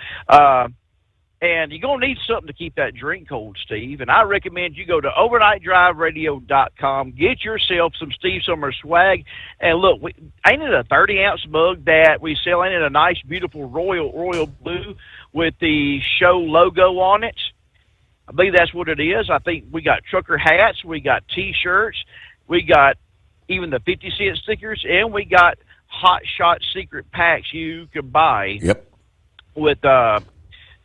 and you're going to need something to keep that drink cold, Steve. And I recommend you go to overnightdriveradio.com, get yourself some Steve Sommers swag. And look, ain't it a 30-ounce mug that we sell? Ain't it a nice, beautiful royal blue with the show logo on it? I believe that's what it is. I think we got trucker hats, we got T-shirts, we got even the 50-cent stickers, and we got Hot Shot secret packs you can buy. Yep. With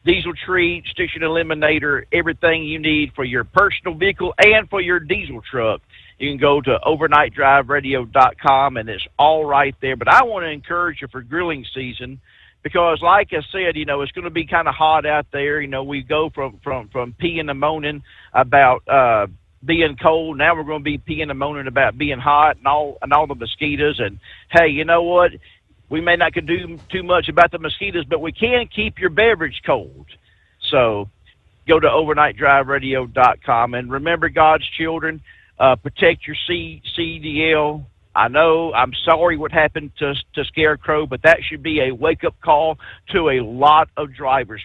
diesel treat, station eliminator, everything you need for your personal vehicle and for your diesel truck. You can go to overnightdriveradio.com, and it's all right there. But I want to encourage you for grilling season because, like I said, you know, it's going to be kind of hot out there. You know, we go from peeing and moaning about being cold. Now we're going to be peeing and moaning about being hot and all the mosquitoes. And, hey, you know what? We may not can do too much about the mosquitoes, but we can keep your beverage cold. So go to overnightdriveradio.com. And remember, God's children, protect your CDL. I know, I'm sorry what happened to Scarecrow, but that should be a wake-up call to a lot of drivers.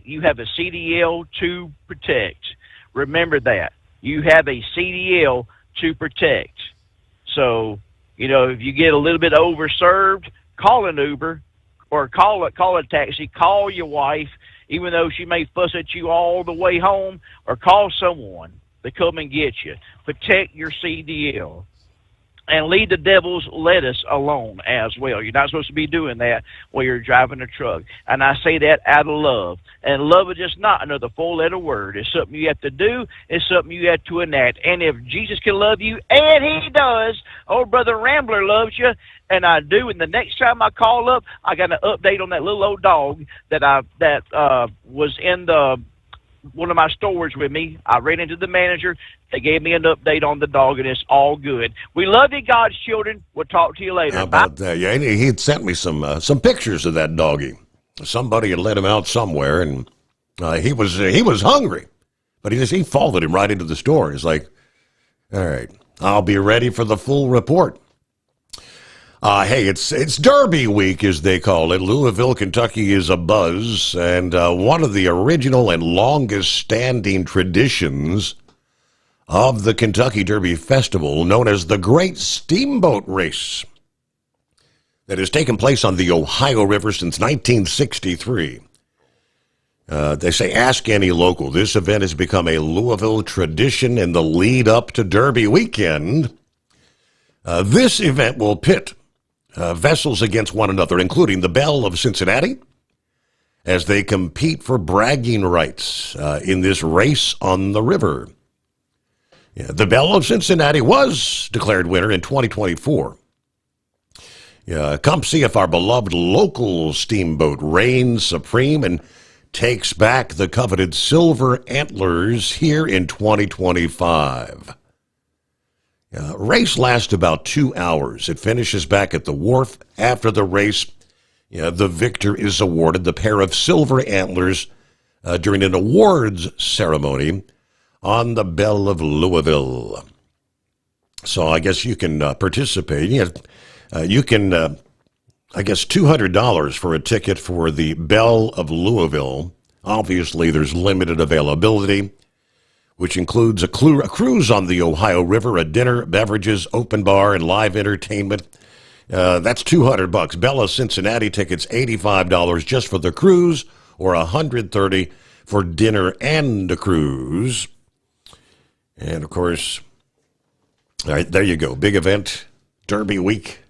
You have a CDL to protect. Remember that. You have a CDL to protect. So, you know, if you get a little bit overserved, call an Uber or call a taxi. Call your wife, even though she may fuss at you all the way home, or call someone to come and get you. Protect your CDL. And leave the devil's lettuce alone as well. You're not supposed to be doing that while you're driving a truck. And I say that out of love. And love is just not another four-letter word. It's something you have to do. It's something you have to enact. And if Jesus can love you, and he does, old Brother Rambler loves you, and I do. And the next time I call up, I got an update on that little old dog that was in one of my stores with me. I ran into the manager. They gave me an update on the dog, and it's all good. We love you, God's children. We'll talk to you later. How about that? Yeah, he had sent me some pictures of that doggy. Somebody had let him out somewhere, and he was hungry, but he followed him right into the store. He's like, "All right, I'll be ready for the full report." Hey, it's Derby week, as they call it. Louisville, Kentucky is abuzz, and one of the original and longest-standing traditions of the Kentucky Derby Festival, known as the Great Steamboat Race, that has taken place on the Ohio River since 1963. They say, ask any local. This event has become a Louisville tradition in the lead up to Derby weekend. This event will pit vessels against one another, including the Belle of Cincinnati, as they compete for bragging rights in this race on the river. Yeah, the Belle of Cincinnati was declared winner in 2024. Come see if our beloved local steamboat reigns supreme and takes back the coveted silver antlers here in 2025. Race lasts about 2 hours. It finishes back at the wharf. After the race, the victor is awarded the pair of silver antlers during an awards ceremony on the Belle of Louisville. So I guess you can participate. You can, I guess, $200 for a ticket for the Belle of Louisville. Obviously, there's limited availability, which includes a cruise on the Ohio River, a dinner, beverages, open bar, and live entertainment. That's $200. Bella Cincinnati tickets, $85 just for the cruise, or $130 for dinner and the cruise. And, of course, all right, there you go. Big event, Derby week.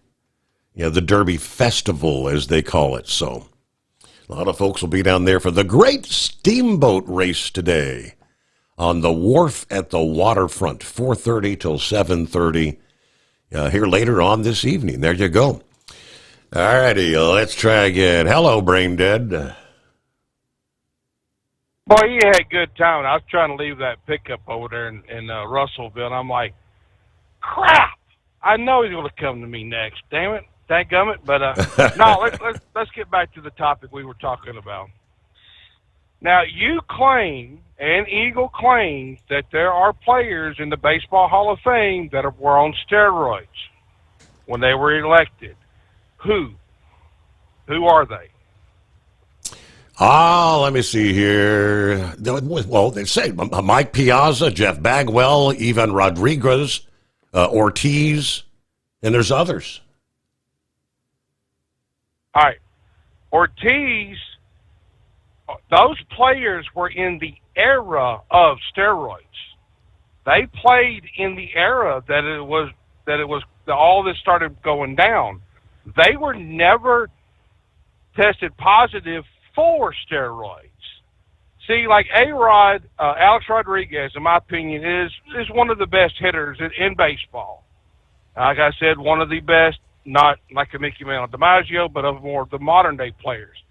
Yeah, the Derby Festival, as they call it. So a lot of folks will be down there for the great steamboat race today on the wharf at the waterfront, 4:30 till 7:30 here later on this evening. There you go. All righty, let's try again. Hello, Brain Dead. Boy, you had good time. I was trying to leave that pickup over there in Russellville, and I'm like, crap! I know he's going to come to me next. Damn it. Dadgummit. But, no, let's get back to the topic we were talking about. Now, you claim, and Eagle claims, that there are players in the Baseball Hall of Fame that were on steroids when they were elected. Who? Who are they? Let me see here. Well, they say Mike Piazza, Jeff Bagwell, Ivan Rodriguez, Ortiz, and there's others. All right. Ortiz, those players were in the era of steroids. They played in the era that it was all this started going down. They were never tested positive for steroids. See, like A-Rod, Alex Rodriguez, in my opinion, is one of the best hitters in baseball. Like I said, one of the best, not like a Mickey Mantle DiMaggio, but of more of the modern-day players.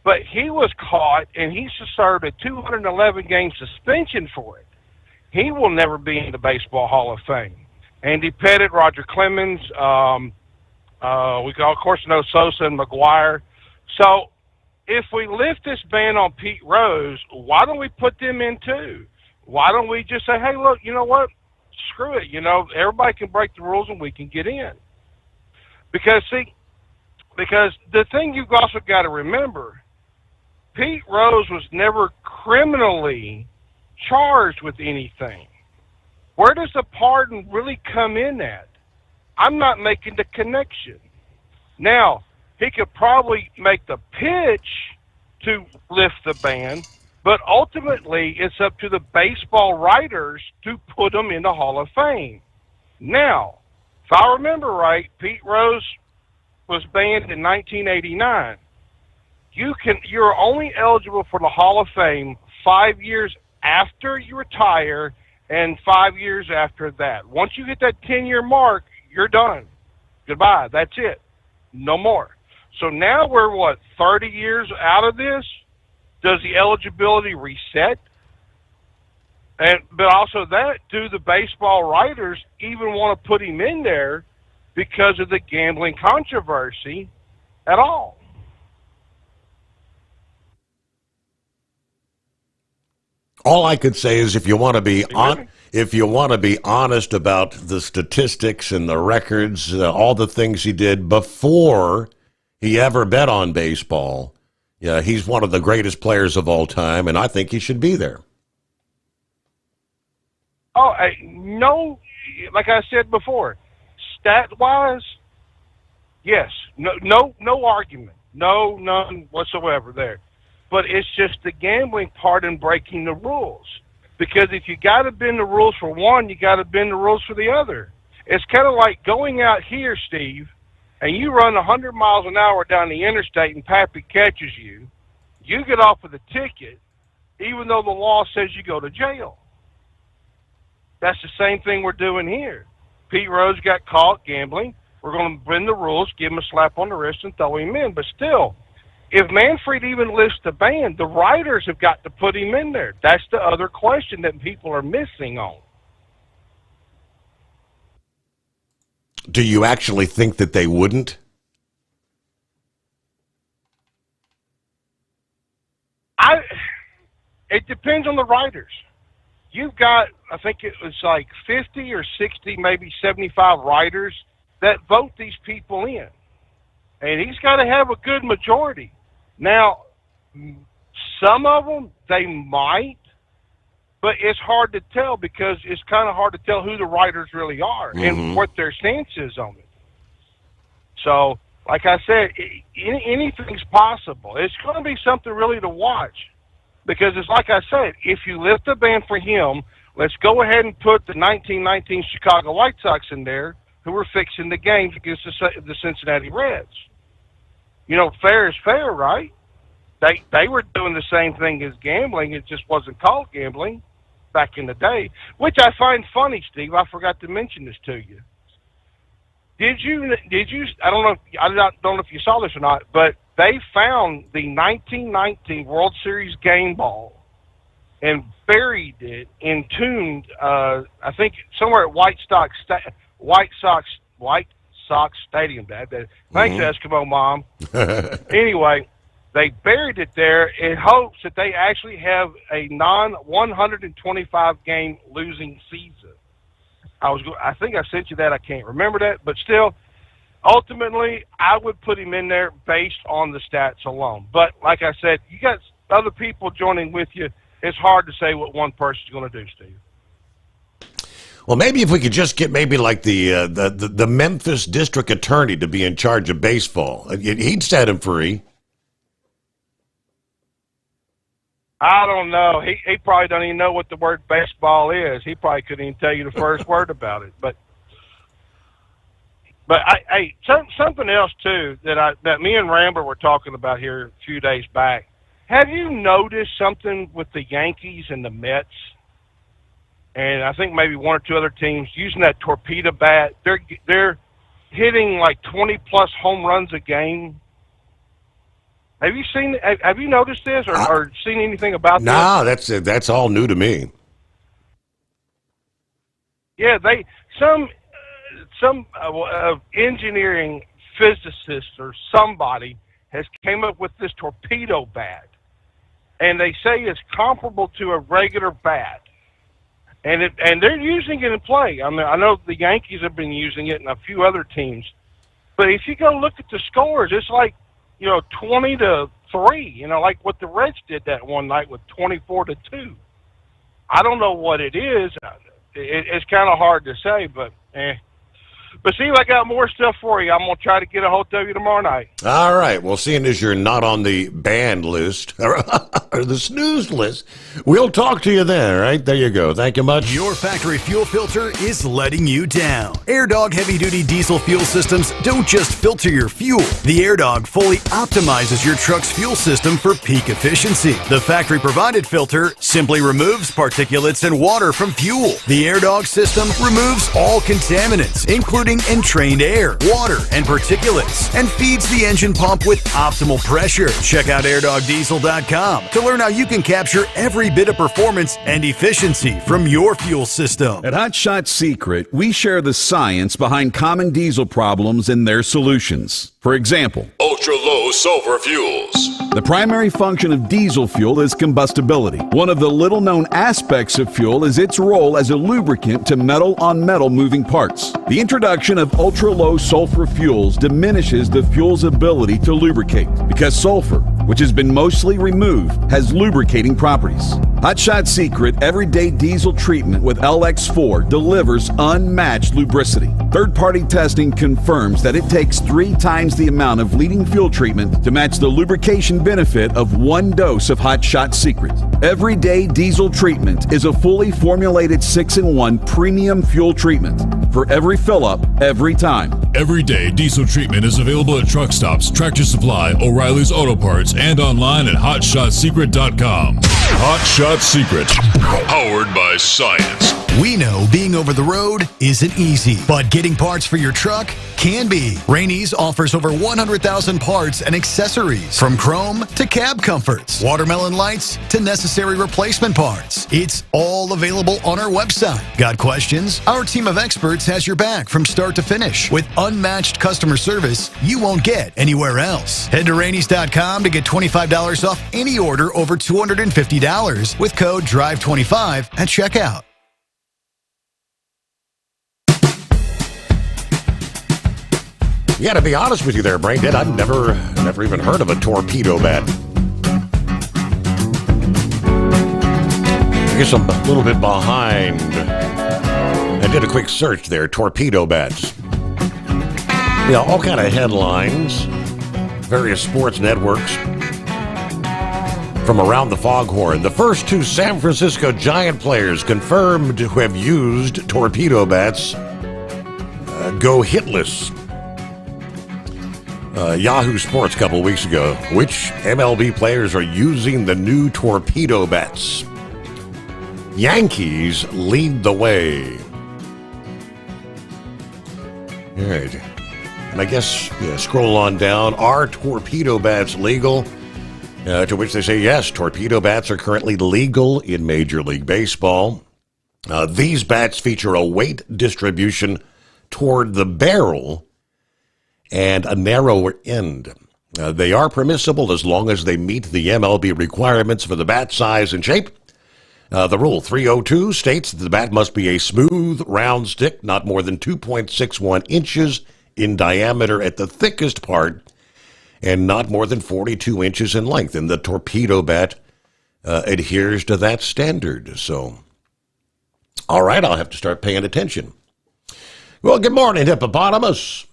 But he was caught, and he served a 211-game suspension for it. He will never be in the Baseball Hall of Fame. Andy Pettitte, Roger Clemens, we of course know Sosa and McGuire. So if we lift this ban on Pete Rose, why don't we put them in too? Why don't we just say, hey, look, you know what? Screw it. You know, everybody can break the rules and we can get in. Because the thing you've also got to remember, Pete Rose was never criminally charged with anything. Where does the pardon really come in at? I'm not making the connection. Now, he could probably make the pitch to lift the ban, but ultimately it's up to the baseball writers to put him in the Hall of Fame. Now, if I remember right, Pete Rose was banned in 1989. You're only eligible for the Hall of Fame 5 years after you retire and 5 years after that. Once you hit that 10-year mark, you're done. Goodbye. That's it. No more. So now we're, 30 years out of this? Does the eligibility reset? But also do the baseball writers even want to put him in there because of the gambling controversy at all? All I could say is if you want to be honest about the statistics and the records, all the things he did before he ever bet on baseball, yeah, he's one of the greatest players of all time, and I think he should be there. Oh, no, like I said before, stat-wise, yes, no argument, none whatsoever there. But it's just the gambling part and breaking the rules. Because if you got to bend the rules for one, you got to bend the rules for the other. It's kind of like going out here, Steve, and you run 100 miles an hour down the interstate and Pappy catches you. You get off with a ticket, even though the law says you go to jail. That's the same thing we're doing here. Pete Rose got caught gambling. We're going to bend the rules, give him a slap on the wrist, and throw him in. But still, if Manfred even lifts the ban, the writers have got to put him in there. That's the other question that people are missing on. Do you actually think that they wouldn't? It depends on the writers. You've got, I think it was like 50 or 60, maybe 75 writers that vote these people in. And he's got to have a good majority. Now, some of them, they might, but it's hard to tell because it's kind of hard to tell who the writers really are and what their stance is on it. So, like I said, anything's possible. It's going to be something really to watch because it's like I said, if you lift the ban for him, let's go ahead and put the 1919 Chicago White Sox in there who were fixing the games against the Cincinnati Reds. You know, fair is fair, right? They were doing the same thing as gambling. It just wasn't called gambling back in the day, which I find funny, Steve. I forgot to mention this to you. Did you? I don't know if you saw this or not, but they found the 1919 World Series game ball and buried it, entombed, I think somewhere at White Sox Stadium. Thanks, Eskimo Mom. Anyway, they buried it there in hopes that they actually have a non-125 game losing season. I think I sent you that. I can't remember that, but still, ultimately, I would put him in there based on the stats alone. But like I said, you got other people joining with you. It's hard to say what one person's going to do, Steve. Well, maybe if we could just get maybe like the Memphis district attorney to be in charge of baseball, he'd set him free. I don't know. He probably don't even know what the word baseball is. He probably couldn't even tell you the first word about it. But something else too that me and Rambler were talking about here a few days back. Have you noticed something with the Yankees and the Mets? And I think maybe one or two other teams using that torpedo bat. They're hitting like 20 plus home runs a game. Have you seen? Have you noticed this or seen anything about this? No, that's all new to me. Yeah, some engineering physicist or somebody has came up with this torpedo bat, and they say it's comparable to a regular bat, and they're using it in play. I mean, I know the Yankees have been using it and a few other teams, but if you go look at the scores, it's like 20-3. Like what the Reds did that one night with 24-2. I don't know what it is. It's kind of hard to say, but But Steve, I got more stuff for you. I'm going to try to get a hold of you tomorrow night. All right. Well, seeing as you're not on the banned list or the snooze list, we'll talk to you then, all right? There you go. Thank you much. Your factory fuel filter is letting you down. AirDog heavy-duty diesel fuel systems don't just filter your fuel. The AirDog fully optimizes your truck's fuel system for peak efficiency. The factory-provided filter simply removes particulates and water from fuel. The AirDog system removes all contaminants, including entrained air, water, and particulates, and feeds the engine pump with optimal pressure. Check out airdogdiesel.com to learn how you can capture every bit of performance and efficiency from your fuel system. At Hot Shot Secret, we share the science behind common diesel problems and their solutions. For example, ultra-low sulfur fuels. The primary function of diesel fuel is combustibility. One of the little-known aspects of fuel is its role as a lubricant to metal-on-metal moving parts. The introduction of ultra-low sulfur fuels diminishes the fuel's ability to lubricate because sulfur, which has been mostly removed, has lubricating properties. Hot Shot Secret Everyday Diesel Treatment with LX4 delivers unmatched lubricity. Third-party testing confirms that it takes 3 times the amount of leading fuel treatment to match the lubrication benefit of 1 dose of Hot Shot Secret. Everyday Diesel Treatment is a fully formulated 6-in-1 premium fuel treatment for every fill-up, every time. Everyday Diesel Treatment is available at truck stops, Tractor Supply, O'Reilly's Auto Parts, and online at HotShotSecret.com. Hot Shot Secret, powered by science. We know being over the road isn't easy, but getting parts for your truck can be. Rainey's offers over 100,000 parts and accessories, from chrome to cab comforts, watermelon lights to necessary replacement parts. It's all available on our website. Got questions? Our team of experts has your back from start to finish with unmatched customer service you won't get anywhere else. Head to Rainey's.com to get $25 off any order over $250 with code DRIVE25 at checkout. Yeah, to be honest with you there, Brain Dead, I've never even heard of a torpedo bat. I guess I'm a little bit behind. I did a quick search there, torpedo bats. Yeah, all kind of headlines, various sports networks from around the foghorn. The first 2 San Francisco Giant players confirmed to have used torpedo bats go hitless. Yahoo Sports a couple of weeks ago. Which MLB players are using the new torpedo bats? Yankees lead the way. All right. And I guess, scroll on down. Are torpedo bats legal? To which they say, yes, torpedo bats are currently legal in Major League Baseball. These bats feature a weight distribution toward the barrel and a narrower end. They are permissible as long as they meet the MLB requirements for the bat size and shape. The Rule 302 states that the bat must be a smooth, round stick, not more than 2.61 inches in diameter at the thickest part, and not more than 42 inches in length. And the torpedo bat adheres to that standard. So, all right, I'll have to start paying attention. Well, good morning, Hippopotamus.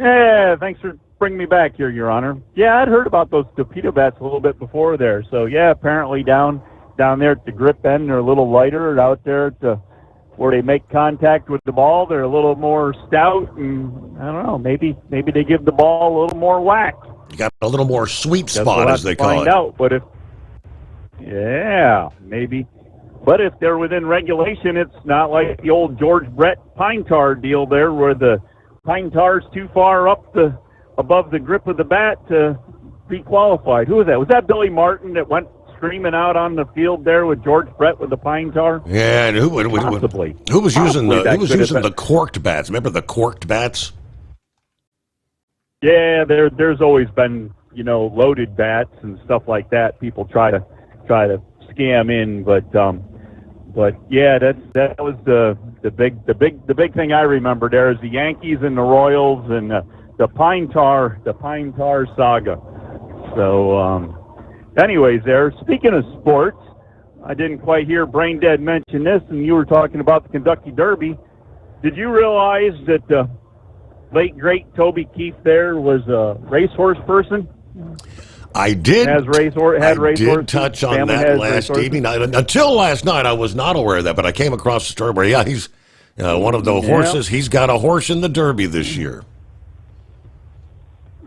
Yeah, thanks for bringing me back here, Your Honor. Yeah, I'd heard about those torpedo bats a little bit before there. So, yeah, apparently down there at the grip end, they're a little lighter. Out there where they make contact with the ball, they're a little more stout. And, I don't know, maybe they give the ball a little more whack. You got a little more sweet spot, as they call it. Out, but maybe. But if they're within regulation, it's not like the old George Brett pine tar deal there where the pine tar's too far up above the grip of the bat to be qualified. Who was that? Was that Billy Martin that went screaming out on the field there with George Brett with the pine tar? Yeah, and who was using the corked bats? Remember the corked bats? Yeah, there's always been, loaded bats and stuff like that. People try to scam in, but yeah, that was the big thing I remember there is the Yankees and the Royals and the pine tar saga. So, anyways, speaking of sports, I didn't quite hear Brain Dead mention this, and you were talking about the Kentucky Derby. Did you realize that the late great Toby Keith there was a racehorse person? I did. Had did touch on that last evening. Until last night, I was not aware of that, but I came across the story where, he's one of the horses. He's got a horse in the Derby this year.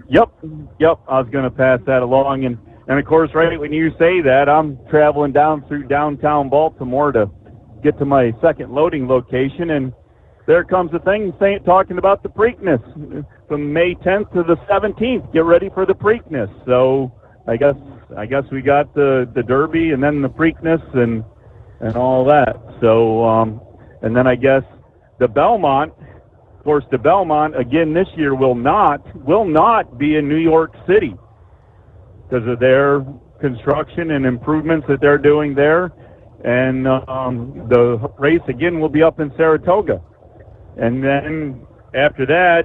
Yep. I was going to pass that along, and of course, right when you say that, I'm traveling down through downtown Baltimore to get to my second loading location, and there comes a thing talking about the Preakness from May 10th to the 17th. Get ready for the Preakness. So I guess we got the Derby and then the Preakness and all that. So and then I guess the Belmont. Of course, the Belmont again this year will not be in New York City because of their construction and improvements that they're doing there, and the race again will be up in Saratoga. And then after that,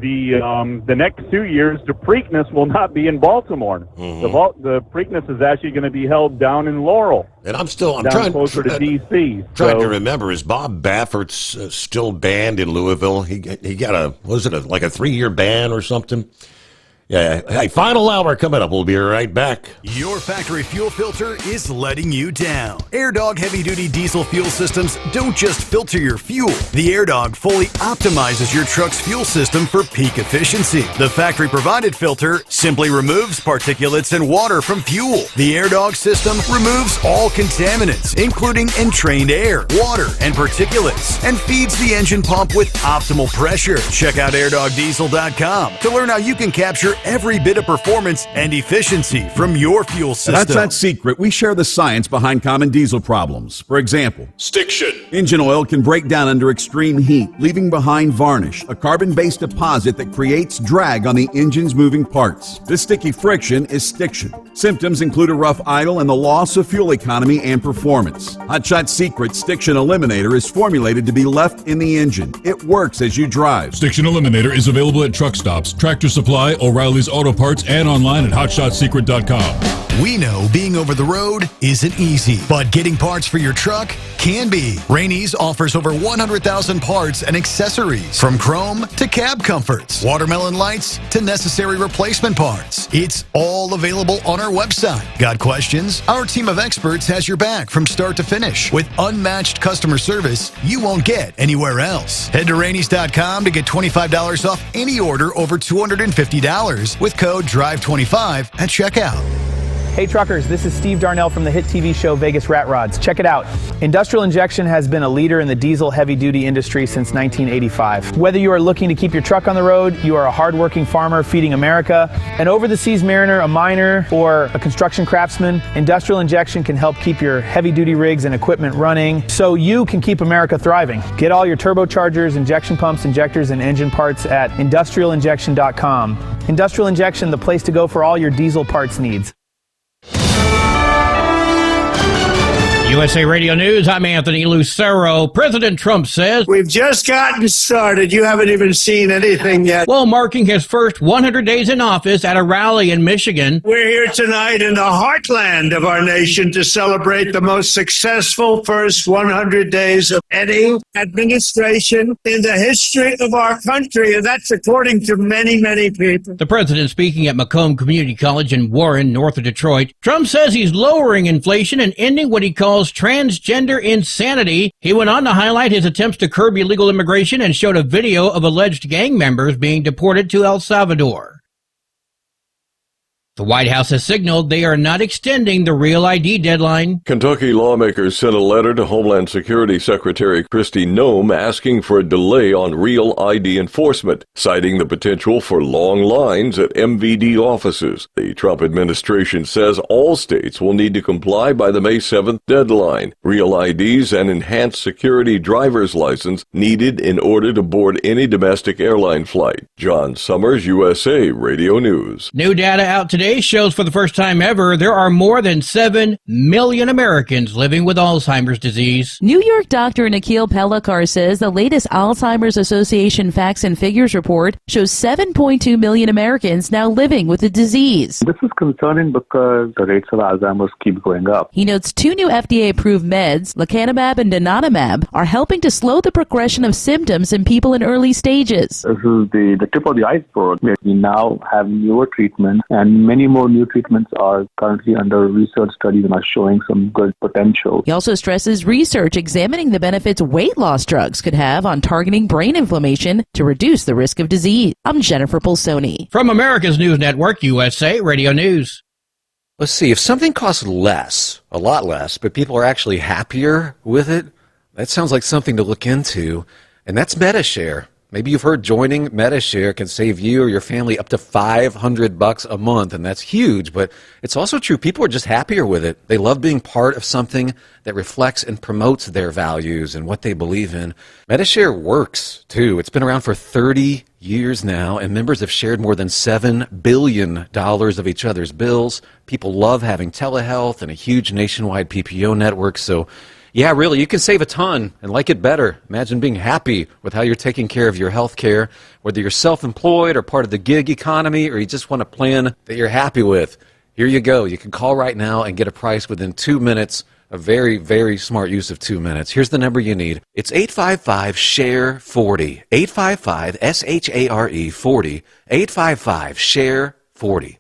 the next 2 years, the Preakness will not be in Baltimore. Mm-hmm. The Preakness is actually going to be held down in Laurel. And I'm trying closer to D.C. Trying to remember, is Bob Baffert's still banned in Louisville? He got like a 3-year ban or something? Yeah. Hey, final hour coming up. We'll be right back. Your factory fuel filter is letting you down. AirDog heavy-duty diesel fuel systems don't just filter your fuel. The AirDog fully optimizes your truck's fuel system for peak efficiency. The factory-provided filter simply removes particulates and water from fuel. The AirDog system removes all contaminants, including entrained air, water, and particulates, and feeds the engine pump with optimal pressure. Check out airdogdiesel.com to learn how you can capture every bit of performance and efficiency from your fuel system. That's not secret. We share the science behind common diesel problems. For example, Stiction. Engine oil can break down under extreme heat, leaving behind varnish, a carbon-based deposit that creates drag on the engine's moving parts. This sticky friction is stiction. Symptoms include a rough idle and the loss of fuel economy and performance. Hotshot's secret Stiction Eliminator is formulated to be left in the engine. It works as you drive. Stiction Eliminator is available at truck stops, Tractor Supply, O'Reilly's Auto Parts, and online at hotshotsecret.com. We know being over the road isn't easy, but getting parts for your truck can be. Rainey's offers over 100,000 parts and accessories, from chrome to cab comforts, watermelon lights to necessary replacement parts. It's all available on our website. Got questions? Our team of experts has your back from start to finish. With unmatched customer service you won't get anywhere else. Head to Rainey's.com to get $25 off any order over $250 with code DRIVE25 at checkout. Hey truckers, this is Steve Darnell from the hit TV show Vegas Rat Rods. Check it out. Industrial Injection has been a leader in the diesel heavy-duty industry since 1985. Whether you are looking to keep your truck on the road, you are a hardworking farmer feeding America, an over-the-seas mariner, a miner, or a construction craftsman, Industrial Injection can help keep your heavy-duty rigs and equipment running so you can keep America thriving. Get all your turbochargers, injection pumps, injectors, and engine parts at industrialinjection.com. Industrial Injection, the place to go for all your diesel parts needs. USA Radio News, I'm Anthony Lucero. President Trump says, "We've just gotten started. You haven't even seen anything yet." While marking his first 100 days in office at a rally in Michigan. We're here tonight in the heartland of our nation to celebrate the most successful first 100 days of any administration in the history of our country. And that's according to many, many people. The president speaking at Macomb Community College in Warren, north of Detroit. Trump says he's lowering inflation and ending what he calls transgender insanity. He went on to highlight his attempts to curb illegal immigration and showed a video of alleged gang members being deported to El Salvador. The White House has signaled they are not extending the Real ID deadline. Kentucky lawmakers sent a letter to Homeland Security Secretary Kristi Noem asking for a delay on Real ID enforcement, citing the potential for long lines at MVD offices. The Trump administration says all states will need to comply by the May 7th deadline. Real IDs and enhanced security driver's license needed in order to board any domestic airline flight. John Sommers, USA Radio News. New data out today shows for the first time ever there are more than 7 million Americans living with Alzheimer's disease. New York doctor Nikhil Pellikar says the latest Alzheimer's Association Facts and Figures report shows 7.2 million Americans now living with the disease. This is concerning because the rates of Alzheimer's keep going up. He notes 2 new FDA-approved meds, lecanemab and donanemab, are helping to slow the progression of symptoms in people in early stages. This is the tip of the iceberg. We now have newer treatments, and many more new treatments are currently under research studies and are showing some good potential. He also stresses research examining the benefits weight loss drugs could have on targeting brain inflammation to reduce the risk of disease. I'm Jennifer Pulsoni. From America's News Network, USA Radio News. Let's see, if something costs less, a lot less, but people are actually happier with it, that sounds like something to look into, and that's MetaShare. Maybe you've heard joining MetaShare can save you or your family up to $500 a month, and that's huge, but it's also true. People are just happier with it. They love being part of something that reflects and promotes their values and what they believe in. MetaShare works, too. It's been around for 30 years now, and members have shared more than $7 billion of each other's bills. People love having telehealth and a huge nationwide PPO network, so yeah, really, you can save a ton and like it better. Imagine being happy with how you're taking care of your health care, whether you're self-employed or part of the gig economy, or you just want a plan that you're happy with. Here you go. You can call right now and get a price within 2 minutes. A very, very smart use of 2 minutes. Here's the number you need. It's 855-SHARE-40. 855-SHARE-40. 855-SHARE-40.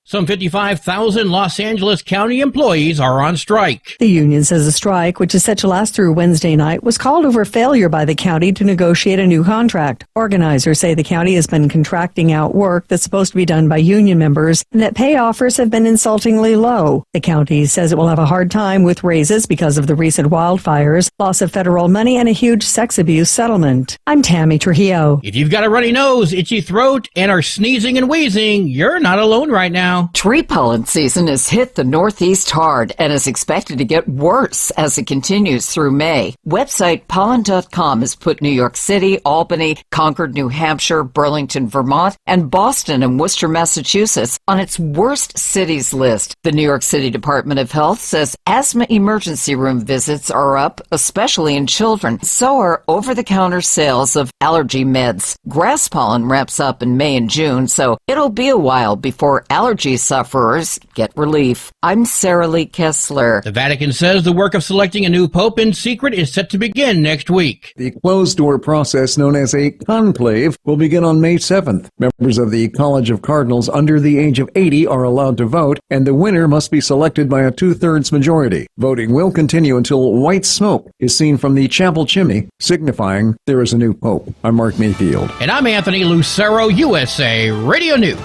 Some 55,000 Los Angeles County employees are on strike. The union says the strike, which is set to last through Wednesday night, was called over failure by the county to negotiate a new contract. Organizers say the county has been contracting out work that's supposed to be done by union members and that pay offers have been insultingly low. The county says it will have a hard time with raises because of the recent wildfires, loss of federal money, and a huge sex abuse settlement. I'm Tammy Trujillo. If you've got a runny nose, itchy throat, and are sneezing and wheezing, you're not alone right now. Tree pollen season has hit the Northeast hard and is expected to get worse as it continues through May. Website pollen.com has put New York City, Albany, Concord, New Hampshire, Burlington, Vermont, and Boston and Worcester, Massachusetts on its worst cities list. The New York City Department of Health says asthma emergency room visits are up, especially in children. So are over-the-counter sales of allergy meds. Grass pollen wraps up in May and June, so it'll be a while before allergy sufferers get relief. I'm Sarah Lee Kessler. The Vatican says the work of selecting a new pope in secret is set to begin next week. The closed-door process known as a conclave will begin on May 7th. Members of the College of Cardinals under the age of 80 are allowed to vote, and the winner must be selected by a two-thirds majority. Voting will continue until white smoke is seen from the chapel chimney, signifying there is a new pope. I'm Mark Mayfield. And I'm Anthony Lucero, USA Radio News.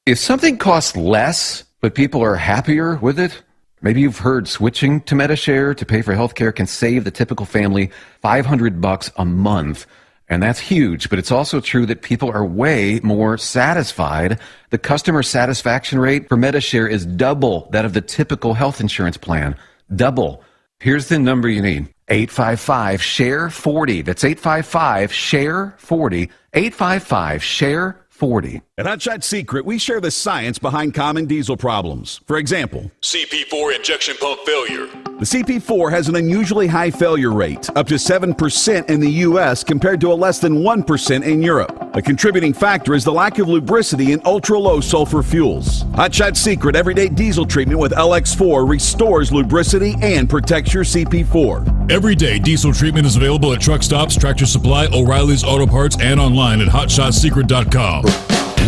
If something costs less, but people are happier with it, maybe you've heard switching to Medishare to pay for healthcare can save the typical family $500 a month. And that's huge, but it's also true that people are way more satisfied. The customer satisfaction rate for Medishare is double that of the typical health insurance plan. Double. Here's the number you need. 855-SHARE-40. That's 855-SHARE-40. 855-SHARE-40. At Hot Shot Secret, we share the science behind common diesel problems. For example, CP4 injection pump failure. The CP4 has an unusually high failure rate, up to 7% in the U.S. compared to a less than 1% in Europe. A contributing factor is the lack of lubricity in ultra-low sulfur fuels. Hot Shot Secret Everyday Diesel Treatment with LX4 restores lubricity and protects your CP4. Everyday diesel treatment is available at truck stops, Tractor Supply, O'Reilly's Auto Parts, and online at HotShotSecret.com.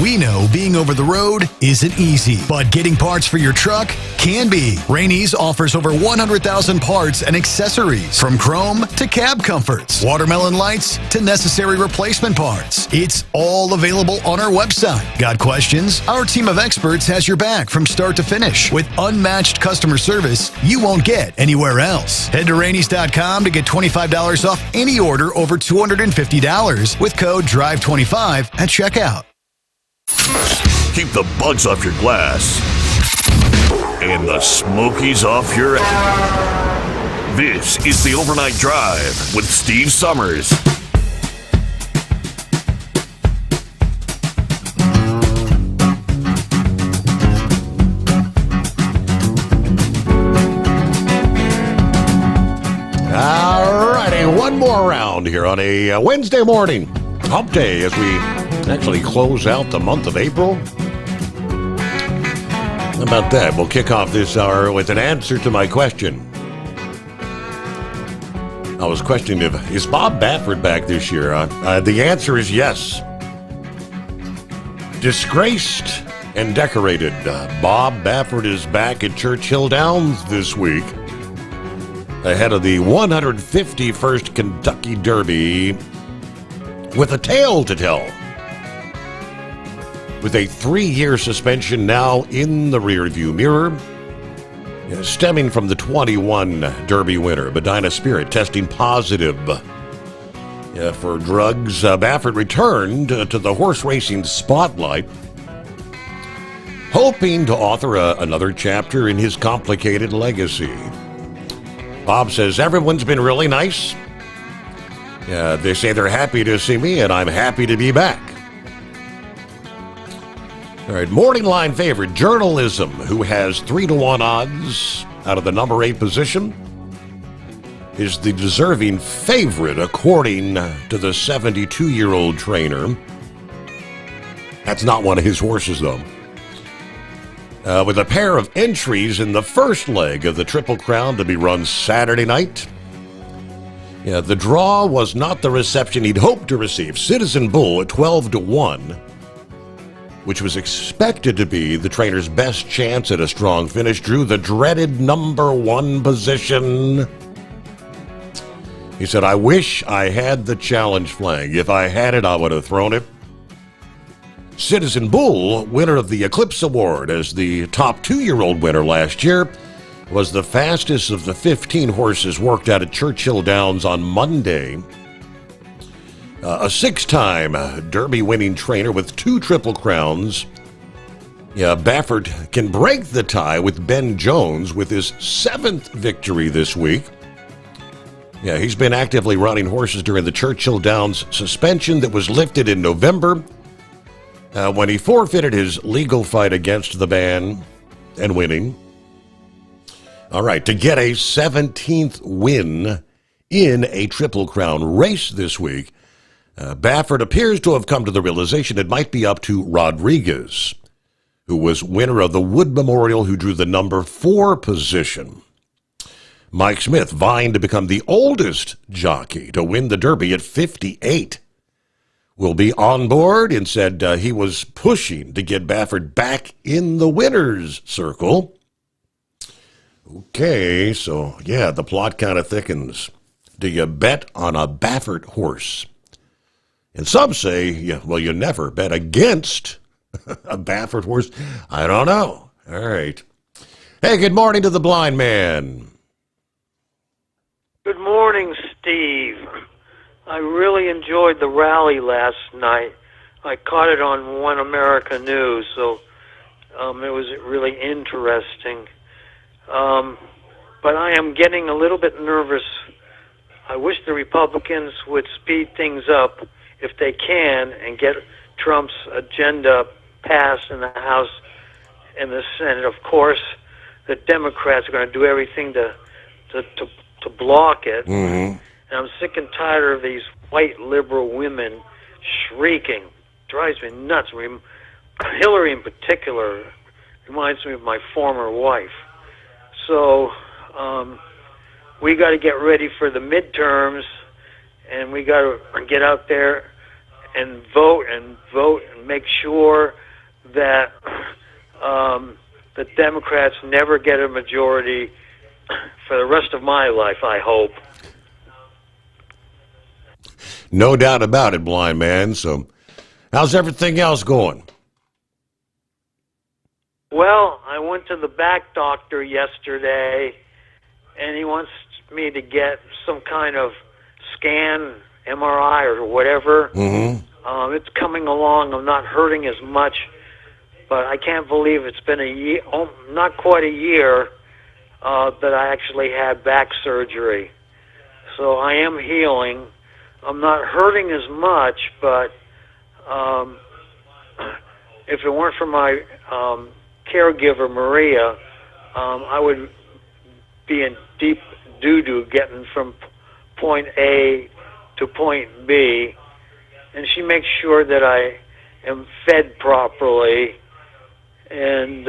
We know being over the road isn't easy, but getting parts for your truck can be. Rainey's offers over 100,000 parts and accessories, from chrome to cab comforts, watermelon lights to necessary replacement parts. It's all available on our website. Got questions? Our team of experts has your back from start to finish with unmatched customer service you won't get anywhere else. Head to Rainey's.com to get $25 off any order over $250 with code DRIVE25 at checkout. Keep the bugs off your glass and the smokies off your ass. This is the Overnight Drive with Steve Sommers. All righty, one more round here on a Wednesday morning. Hump day as we actually close out the month of April. How about that? We'll kick off this hour with an answer to my question. I was questioning is Bob Baffert back this year? The answer is yes. Disgraced and decorated, Bob Baffert is back at Churchill Downs this week ahead of the 151st Kentucky Derby with a tale to tell. With a 3-year suspension now in the rearview mirror, stemming from the 21 Derby winner, Medina Spirit, testing positive for drugs. Baffert returned to the horse racing spotlight, hoping to author another chapter in his complicated legacy. Bob says, everyone's been really nice. They say they're happy to see me, and I'm happy to be back. All right, morning line favorite, Journalism, who has 3-1 odds out of the number 8 position, is the deserving favorite according to the 72-year-old trainer. That's not one of his horses, though. With a pair of entries in the first leg of the Triple Crown to be run Saturday night. The draw was not the reception he'd hoped to receive. Citizen Bull at 12-1 which was expected to be the trainer's best chance at a strong finish, drew the dreaded number 1 position. He said, I wish I had the challenge flag. If I had it, I would have thrown it. Citizen Bull, winner of the Eclipse Award as the top 2-year-old winner last year, was the fastest of the 15 horses worked out at Churchill Downs on Monday. A 6-time Derby-winning trainer with 2 Triple Crowns. Yeah, Baffert can break the tie with Ben Jones with his 7th victory this week. Yeah, he's been actively running horses during the Churchill Downs suspension that was lifted in November when he forfeited his legal fight against the ban and winning. All right, to get a 17th win in a Triple Crown race this week, Baffert appears to have come to the realization it might be up to Rodriguez, who was winner of the Wood Memorial, who drew the number 4 position. Mike Smith vying to become the oldest jockey to win the Derby at 58. Will be on board and said he was pushing to get Baffert back in the winner's circle. Okay, so yeah, the plot kind of thickens. Do you bet on a Baffert horse? And some say, yeah, well, you never bet against a Baffert horse. I don't know. All right. Hey, good morning to the blind man. Good morning, Steve. I really enjoyed the rally last night. I caught it on One America News, so it was really interesting. But I am getting a little bit nervous. I wish the Republicans would speed things up if they can and get Trump's agenda passed in the House and the Senate. Of course, the Democrats are going to do everything to block it. Mm-hmm. And I'm sick and tired of these white liberal women shrieking. Drives me nuts. Hillary in particular reminds me of my former wife. So we got to get ready for the midterms, and we got to get out there and vote and make sure that the Democrats never get a majority for the rest of my life, I hope. No doubt about it, blind man. So how's everything else going? Well, I went to the back doctor yesterday, and he wants me to get some kind of scan, MRI or whatever. Mm-hmm. It's coming along. I'm not hurting as much, but I can't believe it's been a year, not quite a year, that I actually had back surgery. So I am healing. I'm not hurting as much, but if it weren't for my caregiver, Maria, I would be in deep doo-doo getting from point A to point B. And she makes sure that I am fed properly and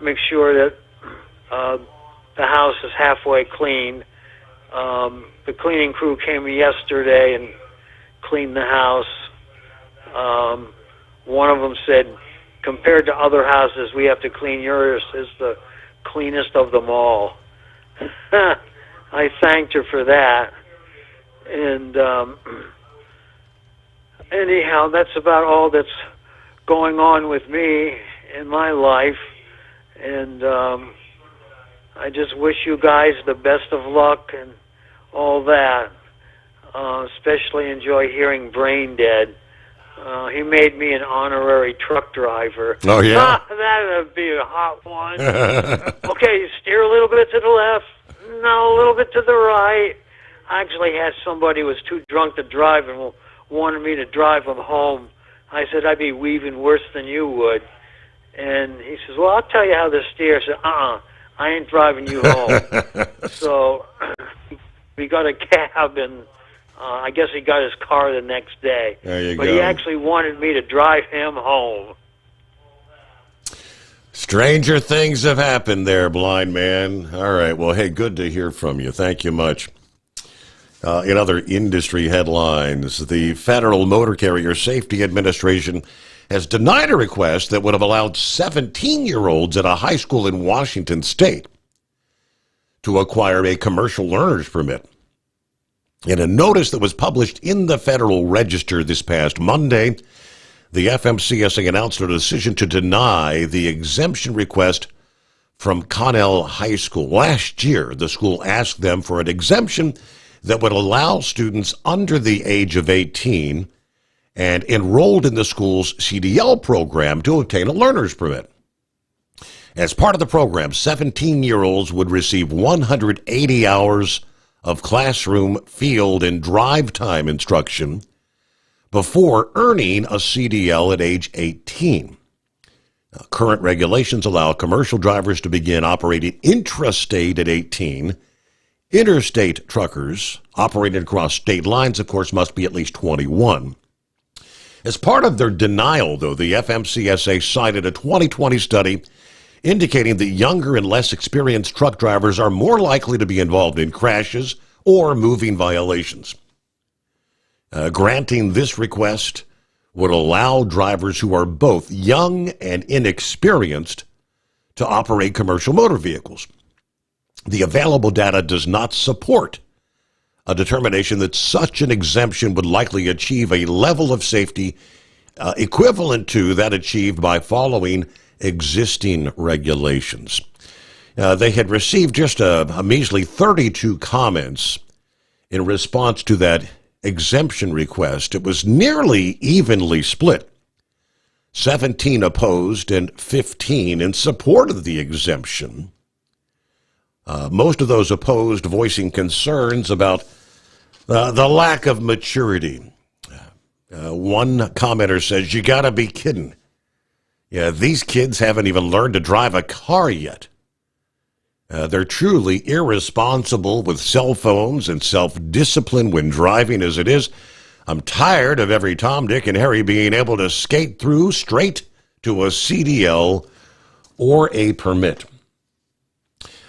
make sure that the house is halfway clean. The cleaning crew came yesterday and cleaned the house. One of them said, compared to other houses, we have to clean yours is the cleanest of them all. I thanked her for that. And anyhow, that's about all that's going on with me in my life. And I just wish you guys the best of luck and all that. Especially enjoy hearing Brain Dead. He made me an honorary truck driver. Oh, yeah? That would be a hot one. Okay, steer a little bit to the left. No, a little bit to the right. I actually had somebody who was too drunk to drive and wanted me to drive him home. I said, I'd be weaving worse than you would. And he says, well, I'll tell you how to steer. I said, I ain't driving you home. So we got a cab, and I guess he got his car the next day. There you but go. He actually wanted me to drive him home. Stranger things have happened there, blind man. All right. Well, hey, good to hear from you. Thank you much. In other industry headlines, the Federal Motor Carrier Safety Administration has denied a request that would have allowed 17-year-olds at a high school in Washington State to acquire a commercial learner's permit. In a notice that was published in the Federal Register this past Monday, the FMCSA announced a decision to deny the exemption request from Connell High School. Last year, the school asked them for an exemption that would allow students under the age of 18 and enrolled in the school's CDL program to obtain a learner's permit. As part of the program, 17-year-olds would receive 180 hours of classroom, field, and drive time instruction before earning a CDL at age 18. Now, current regulations allow commercial drivers to begin operating intrastate at 18. Interstate truckers operating across state lines, of course, must be at least 21. As part of their denial, though, the FMCSA cited a 2020 study indicating that younger and less experienced truck drivers are more likely to be involved in crashes or moving violations. Granting this request would allow drivers who are both young and inexperienced to operate commercial motor vehicles. The available data does not support a determination that such an exemption would likely achieve a level of safety equivalent to that achieved by following existing regulations. They had received just a measly 32 comments in response to that exemption request. It was nearly evenly split. 17 opposed and 15 in support of the exemption. Most of those opposed voicing concerns about the lack of maturity. One commenter says, "You gotta be kidding. Yeah, these kids haven't even learned to drive a car yet. They're truly irresponsible with cell phones and self-discipline when driving as it is. I'm tired of every Tom, Dick, and Harry being able to skate through straight to a CDL or a permit."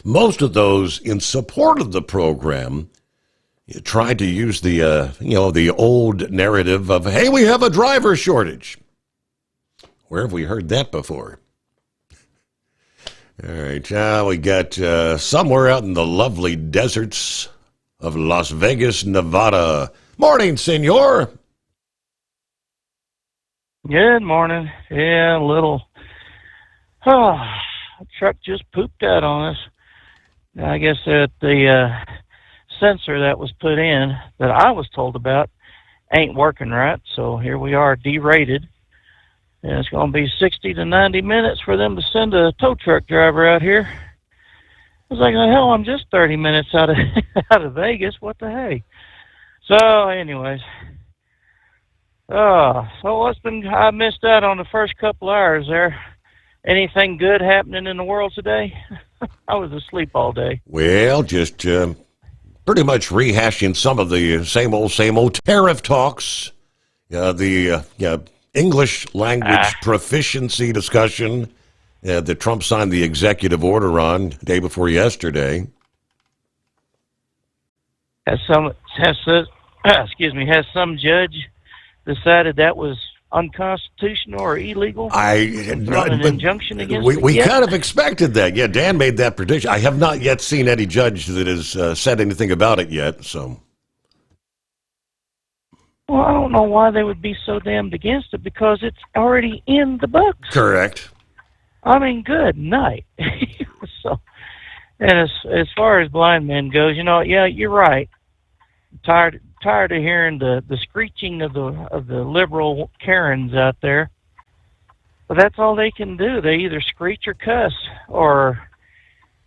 Most of those in support of the program tried to use the old narrative of, "Hey, we have a driver shortage." Where have we heard that before? All right, we got somewhere out in the lovely deserts of Las Vegas, Nevada. Morning, senor. Good morning. Yeah, a little. A truck just pooped out on us. I guess that the sensor that was put in that I was told about ain't working right, so here we are, derated. And it's going to be 60 to 90 minutes for them to send a tow truck driver out here. I was like, hell, I'm just 30 minutes out of Vegas. What the heck? So, anyways. I missed out on the first couple hours there. Anything good happening in the world today? I was asleep all day. Well, just pretty much rehashing some of the same old tariff talks. The English language proficiency discussion that Trump signed the executive order on day before yesterday. Has some judge decided that was unconstitutional or illegal? An injunction against it? We kind of expected that. Yeah, Dan made that prediction. I have not yet seen any judge that has said anything about it yet. So. Well, I don't know why they would be so damned against it, because it's already in the books. Correct. I mean, good night. So, and as far as blind men goes, yeah, you're right. Tired of hearing the screeching of the liberal Karens out there. But that's all they can do. They either screech or cuss, or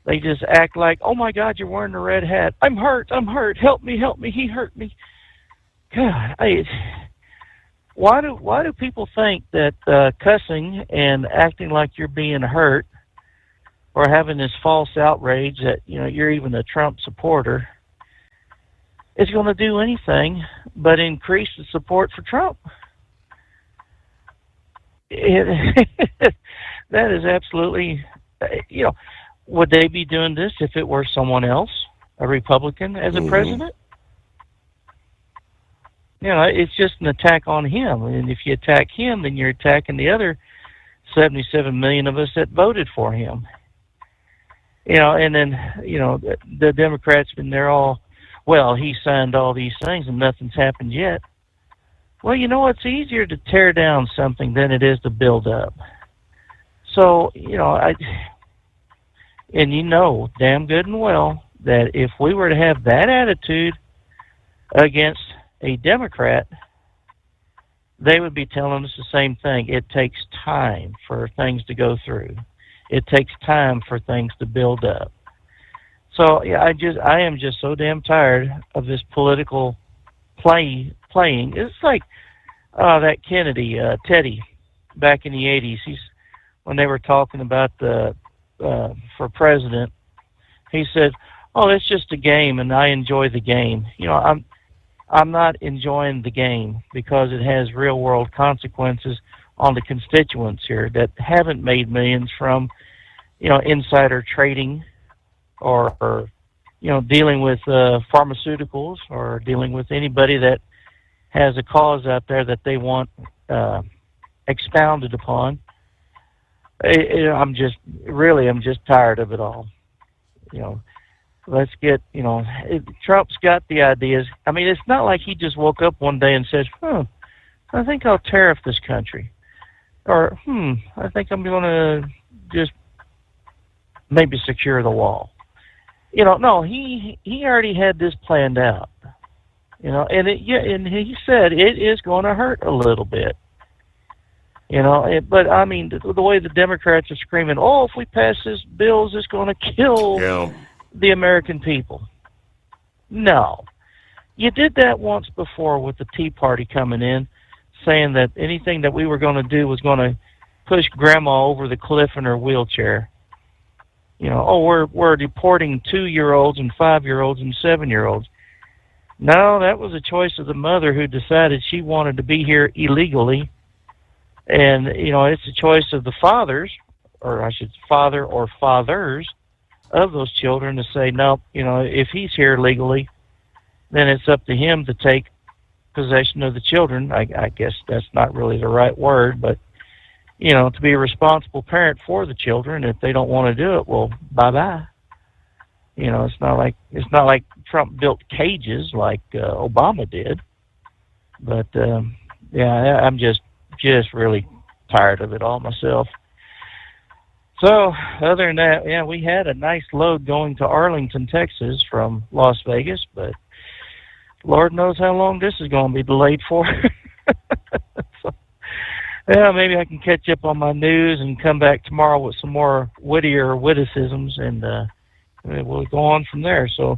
they just act like, "Oh my God, you're wearing a red hat. I'm hurt. Help me. He hurt me." God, why do people think that cussing and acting like you're being hurt, or having this false outrage that you're even a Trump supporter, is going to do anything but increase the support for Trump? That is absolutely, would they be doing this if it were someone else, a Republican, as a president? it's just an attack on him. And if you attack him, then you're attacking the other 77 million of us that voted for him. And then, the Democrats, and they're all, well, he signed all these things and nothing's happened yet. Well, it's easier to tear down something than it is to build up. So, damn good and well that if we were to have that attitude against a Democrat, they would be telling us the same thing. It takes time for things to go through. It takes time for things to build up. So I am just so damn tired of this political playing. It's like that Kennedy, Teddy, back in the 80s. When they were talking about for president, he said, "Oh, it's just a game, and I enjoy the game." I'm not enjoying the game because it has real world consequences on the constituents here that haven't made millions from, insider trading or dealing with pharmaceuticals or dealing with anybody that has a cause out there that they want expounded upon. I'm just tired of it all. Let's get, Trump's got the ideas. I mean, it's not like he just woke up one day and said, I think I'll tariff this country. Or, I think I'm going to just maybe secure the wall. No, he already had this planned out. And he said it is going to hurt a little bit. But I mean, the way the Democrats are screaming, "Oh, if we pass this bill, it's going to kill the American people." No, you did that once before with the Tea Party coming in, saying that anything that we were going to do was going to push Grandma over the cliff in her wheelchair. We're deporting 2-year-olds and 5-year-olds and 7-year-olds. No, that was a choice of the mother who decided she wanted to be here illegally. And, it's a choice of the fathers, or I should father or fathers of those children to say, no, if he's here legally, then it's up to him to take possession of the children. I guess that's not really the right word, but, to be a responsible parent for the children. If they don't want to do it, well, bye-bye. It's not like Trump built cages like Obama did. But, I'm just really tired of it all myself. So, other than that, we had a nice load going to Arlington, Texas from Las Vegas, but Lord knows how long this is going to be delayed for. So, maybe I can catch up on my news and come back tomorrow with some more wittier witticisms, and we'll go on from there. So,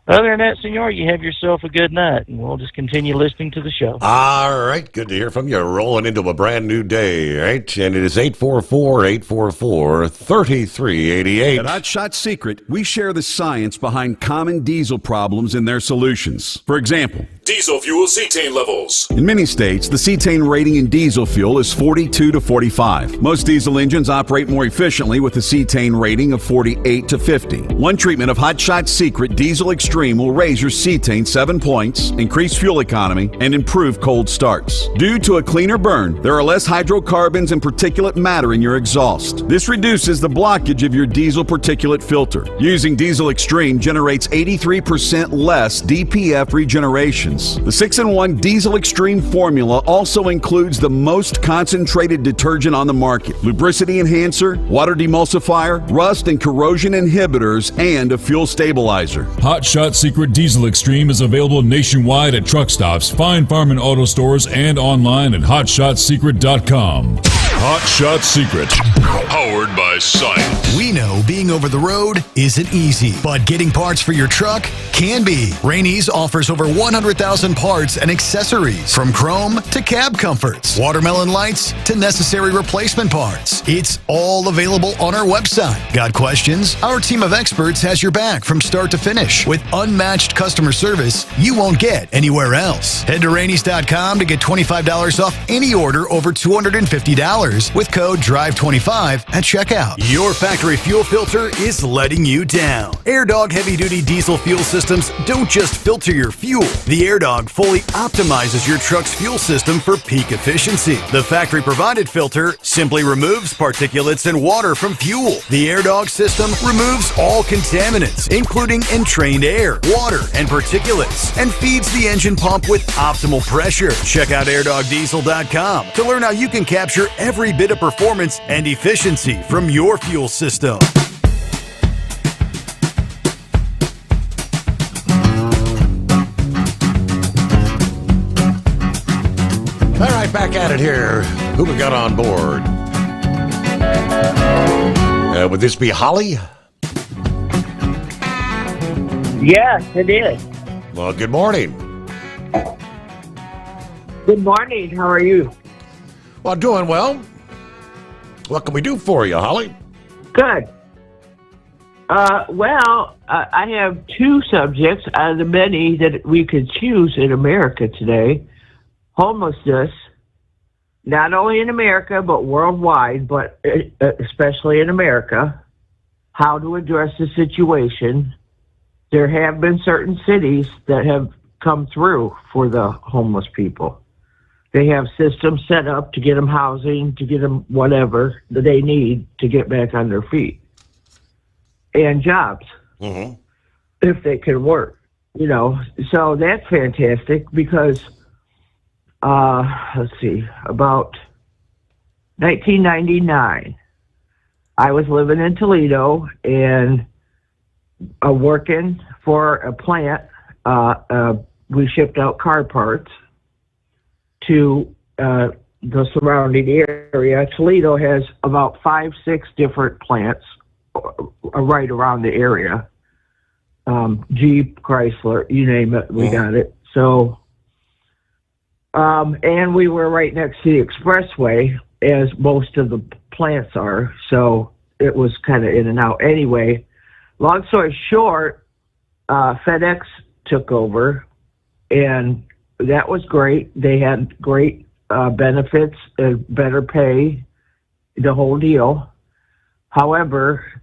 other than that, Senor, you have yourself a good night, and we'll just continue listening to the show. All right. Good to hear from you. Rolling into a brand new day, right? And it is 844-844-3388. At Hot Shot Secret, we share the science behind common diesel problems and their solutions. For example, diesel fuel cetane levels. in many states, the cetane rating in diesel fuel is 42 to 45. Most diesel engines operate more efficiently with a cetane rating of 48 to 50. One treatment of Hot Shot Secret Diesel Extreme will raise your cetane 7 points, increase fuel economy, and improve cold starts. Due to a cleaner burn, there are less hydrocarbons and particulate matter in your exhaust. This reduces the blockage of your diesel particulate filter. Using Diesel Extreme generates 83% less DPF regenerations. The 6-in-1 Diesel Extreme formula also includes the most concentrated detergent on the market, lubricity enhancer, water demulsifier, rust and corrosion inhibitors, and a fuel stabilizer. Hot Shot Secret Diesel Extreme is available nationwide at truck stops, fine farm and auto stores, and online at hotshotsecret.com. Hot Shot Secret, powered by science. We know being over the road isn't easy, but getting parts for your truck can be. Rainey's offers over 100,000 parts and accessories, from chrome to cab comforts, watermelon lights to necessary replacement parts. It's all available on our website. Got questions? Our team of experts has your back from start to finish with unmatched customer service you won't get anywhere else. Head to Rainey's.com to get $25 off any order over $250. $25 with code DRIVE25 at checkout. Your factory fuel filter is letting you down. AirDog heavy-duty diesel fuel systems don't just filter your fuel. The AirDog fully optimizes your truck's fuel system for peak efficiency. The factory-provided filter simply removes particulates and water from fuel. The AirDog system removes all contaminants, including entrained air, water, and particulates, and feeds the engine pump with optimal pressure. Check out airdogdiesel.com to learn how you can capture every bit of performance and efficiency from your fuel system. All right, back at it here. Who we got on board? Would this be Holly? Yes, it is. Well, good morning. Good morning. How are you? Well, doing well. What can we do for you, Holly? Good. I have two subjects out of the many that we could choose in America today. Homelessness, not only in America, but worldwide, but especially in America. How to address the situation. There have been certain cities that have come through for the homeless people. They have systems set up to get them housing, to get them whatever that they need to get back on their feet. And jobs, if they can work, So that's fantastic because, let's see, about 1999, I was living in Toledo and working for a plant. We shipped out car parts to the surrounding area. Toledo has about 5-6 different plants right around the area. Jeep, Chrysler, you name it, we got it. So, and we were right next to the expressway, as most of the plants are. So it was kind of in and out. Anyway, long story short, FedEx took over, and that was great. They had great benefits, better pay, the whole deal. However,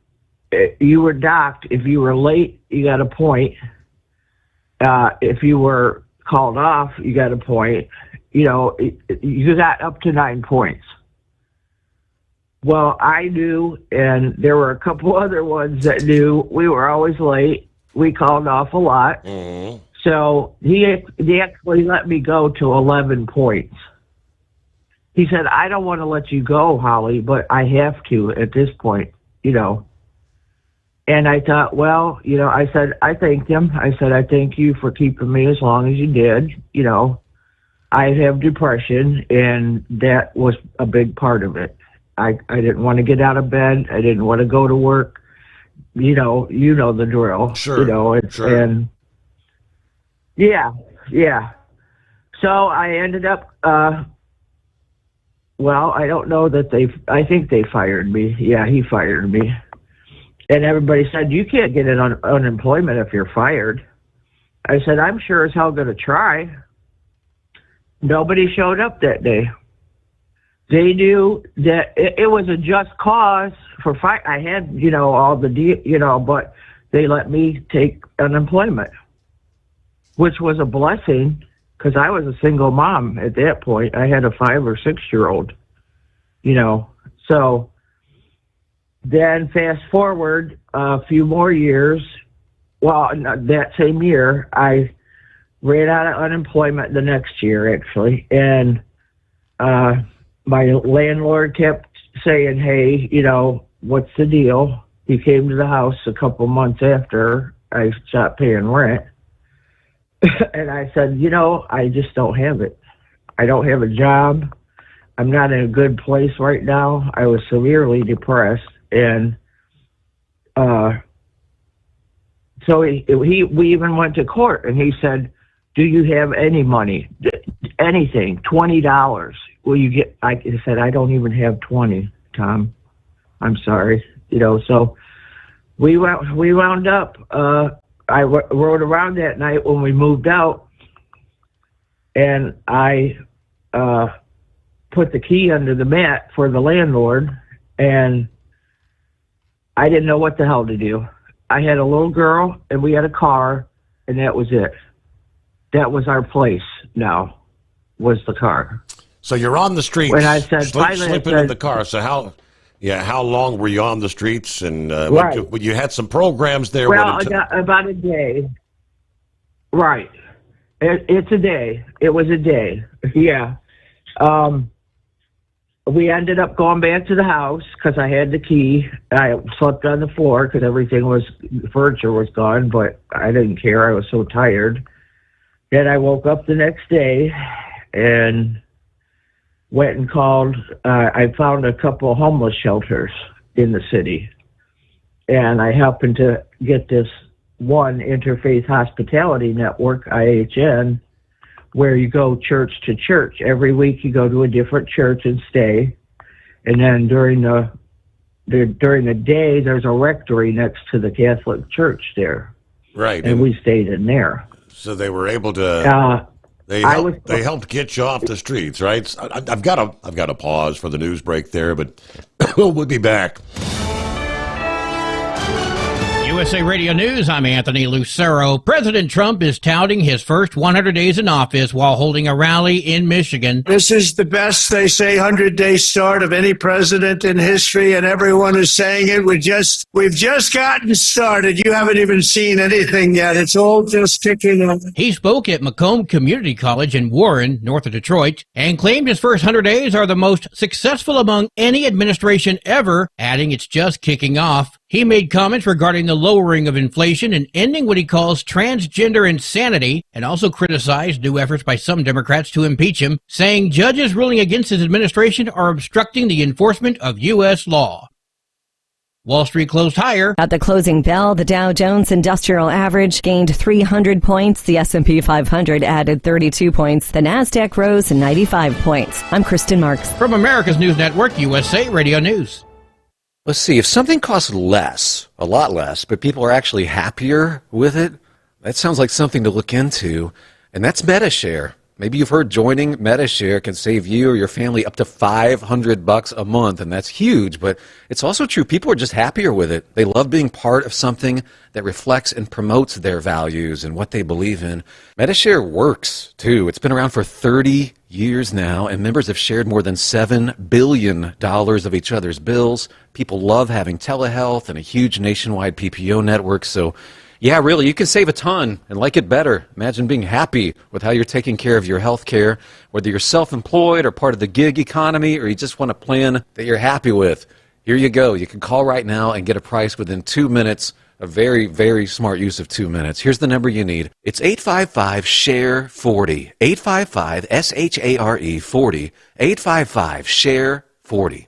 you were docked. If you were late, you got a point. If you were called off, you got a point. You got up to 9 points. Well, I knew, and there were a couple other ones that knew we were always late. We called off a lot. So he actually let me go to 11 points. He said, I don't want to let you go, Holly, but I have to at this point, And I thought, I said, I thanked him. I said, I thank you for keeping me as long as you did. I have depression, and that was a big part of it. I didn't want to get out of bed. I didn't want to go to work. You know the drill. Sure. Sure. And yeah. So I ended up, I don't know that I think they fired me. Yeah, he fired me. And everybody said, you can't get unemployment if you're fired. I said, I'm sure as hell going to try. Nobody showed up that day. They knew that it was a just cause for fight. I had, all the, but they let me take unemployment, which was a blessing because I was a single mom at that point. I had a 5 or 6 year old, So then fast forward a few more years. Well, that same year, I ran out of unemployment the next year, actually. And my landlord kept saying, hey, what's the deal? He came to the house a couple months after I stopped paying rent. And I said, I just don't have it. I don't have a job. I'm not in a good place right now. I was severely depressed. And so we even went to court, and he said, do you have any money? Anything, $20. Will you get? I said, I don't even have 20, Tom. I'm sorry. So we wound up. I rode around that night when we moved out, and I put the key under the mat for the landlord, and I didn't know what the hell to do. I had a little girl, and we had a car, and that was it. That was our place now, was the car. So you're on the streets, When I said, sleeping in the car. So how long were you on the streets? And Right. when you had some programs there. Well, about a day. Right. It's a day. It was a day. Yeah. We ended up going back to the house because I had the key. I slept on the floor because furniture was gone, but I didn't care. I was so tired. Then I woke up the next day and went and called. I found a couple of homeless shelters in the city. And I happened to get this one Interfaith Hospitality Network, IHN, where you go church to church. Every week you go to a different church and stay. And then during the day, there's a rectory next to the Catholic Church there. Right. And we stayed in there. So they were able to. They helped get you off the streets, right? I've got to pause for the news break there, but we'll be back. USA Radio News, I'm Anthony Lucero. President Trump is touting his first 100 days in office while holding a rally in Michigan. This is the best, they say, 100-day start of any president in history, and everyone is saying it. We've just gotten started. You haven't even seen anything yet. It's all just kicking off. He spoke at Macomb Community College in Warren, north of Detroit, and claimed his first 100 days are the most successful among any administration ever, adding it's just kicking off. He made comments regarding the lowering of inflation and ending what he calls transgender insanity, and also criticized new efforts by some Democrats to impeach him, saying judges ruling against his administration are obstructing the enforcement of U.S. law. Wall Street closed higher. At the closing bell, the Dow Jones Industrial Average gained 300 points. The S&P 500 added 32 points. The Nasdaq rose 95 points. I'm Kristen Marks. From America's News Network, USA Radio News. Let's see, if something costs less, a lot less, but people are actually happier with it, that sounds like something to look into, and that's MediShare. Maybe you've heard joining MediShare can save you or your family up to $500 a month, and that's huge, but it's also true. People are just happier with it. They love being part of something that reflects and promotes their values and what they believe in. MediShare works, too. It's been around for 30 years now, and members have shared more than $7 billion of each other's bills. People love having telehealth and a huge nationwide PPO network, so yeah, really, you can save a ton and like it better. Imagine being happy with how you're taking care of your health care, whether you're self-employed or part of the gig economy, or you just want a plan that you're happy with. Here you go. You can call right now and get a price within 2 minutes. A very, very smart use of 2 minutes. Here's the number you need. It's 855-SHARE-40. 855-SHARE-40. 855-SHARE-40.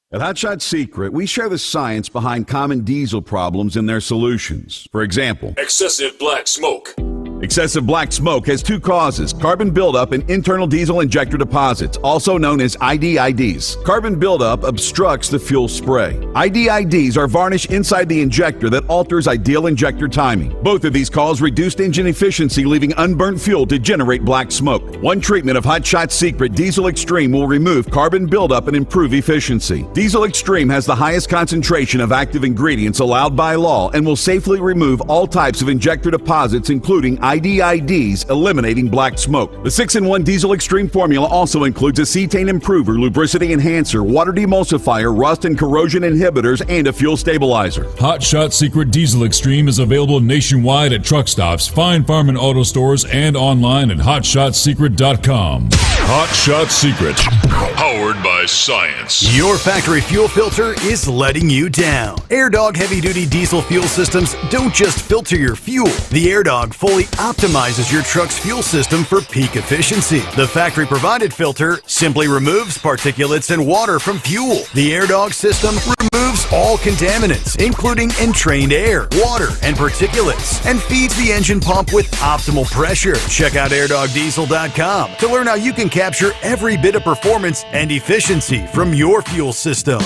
At Hot Shot Secret, we share the science behind common diesel problems and their solutions. For example, Excessive black smoke. excessive black smoke has two causes: carbon buildup and internal diesel injector deposits, also known as IDIDs. Carbon buildup obstructs the fuel spray. IDIDs are varnish inside the injector that alters ideal injector timing. Both of these cause reduced engine efficiency, leaving unburnt fuel to generate black smoke. One treatment of Hot Shot Secret Diesel Extreme will remove carbon buildup and improve efficiency. Diesel Extreme has the highest concentration of active ingredients allowed by law and will safely remove all types of injector deposits, including IDIDs, eliminating black smoke. The 6-in-1 Diesel Extreme formula also includes a cetane improver, lubricity enhancer, water demulsifier, rust and corrosion inhibitors, and a fuel stabilizer. Hot Shot Secret Diesel Extreme is available nationwide at truck stops, fine farm and auto stores, and online at hotshotsecret.com. Hot Shot Secret, powered by science. Your factory fuel filter is letting you down. AirDog heavy-duty diesel fuel systems don't just filter your fuel. The AirDog fully optimizes your truck's fuel system for peak efficiency. The factory-provided filter simply removes particulates and water from fuel. The AirDog system removes all contaminants, including entrained air, water, and particulates, and feeds the engine pump with optimal pressure. Check out airdogdiesel.com to learn how you can capture every bit of performance and efficiency from your fuel system.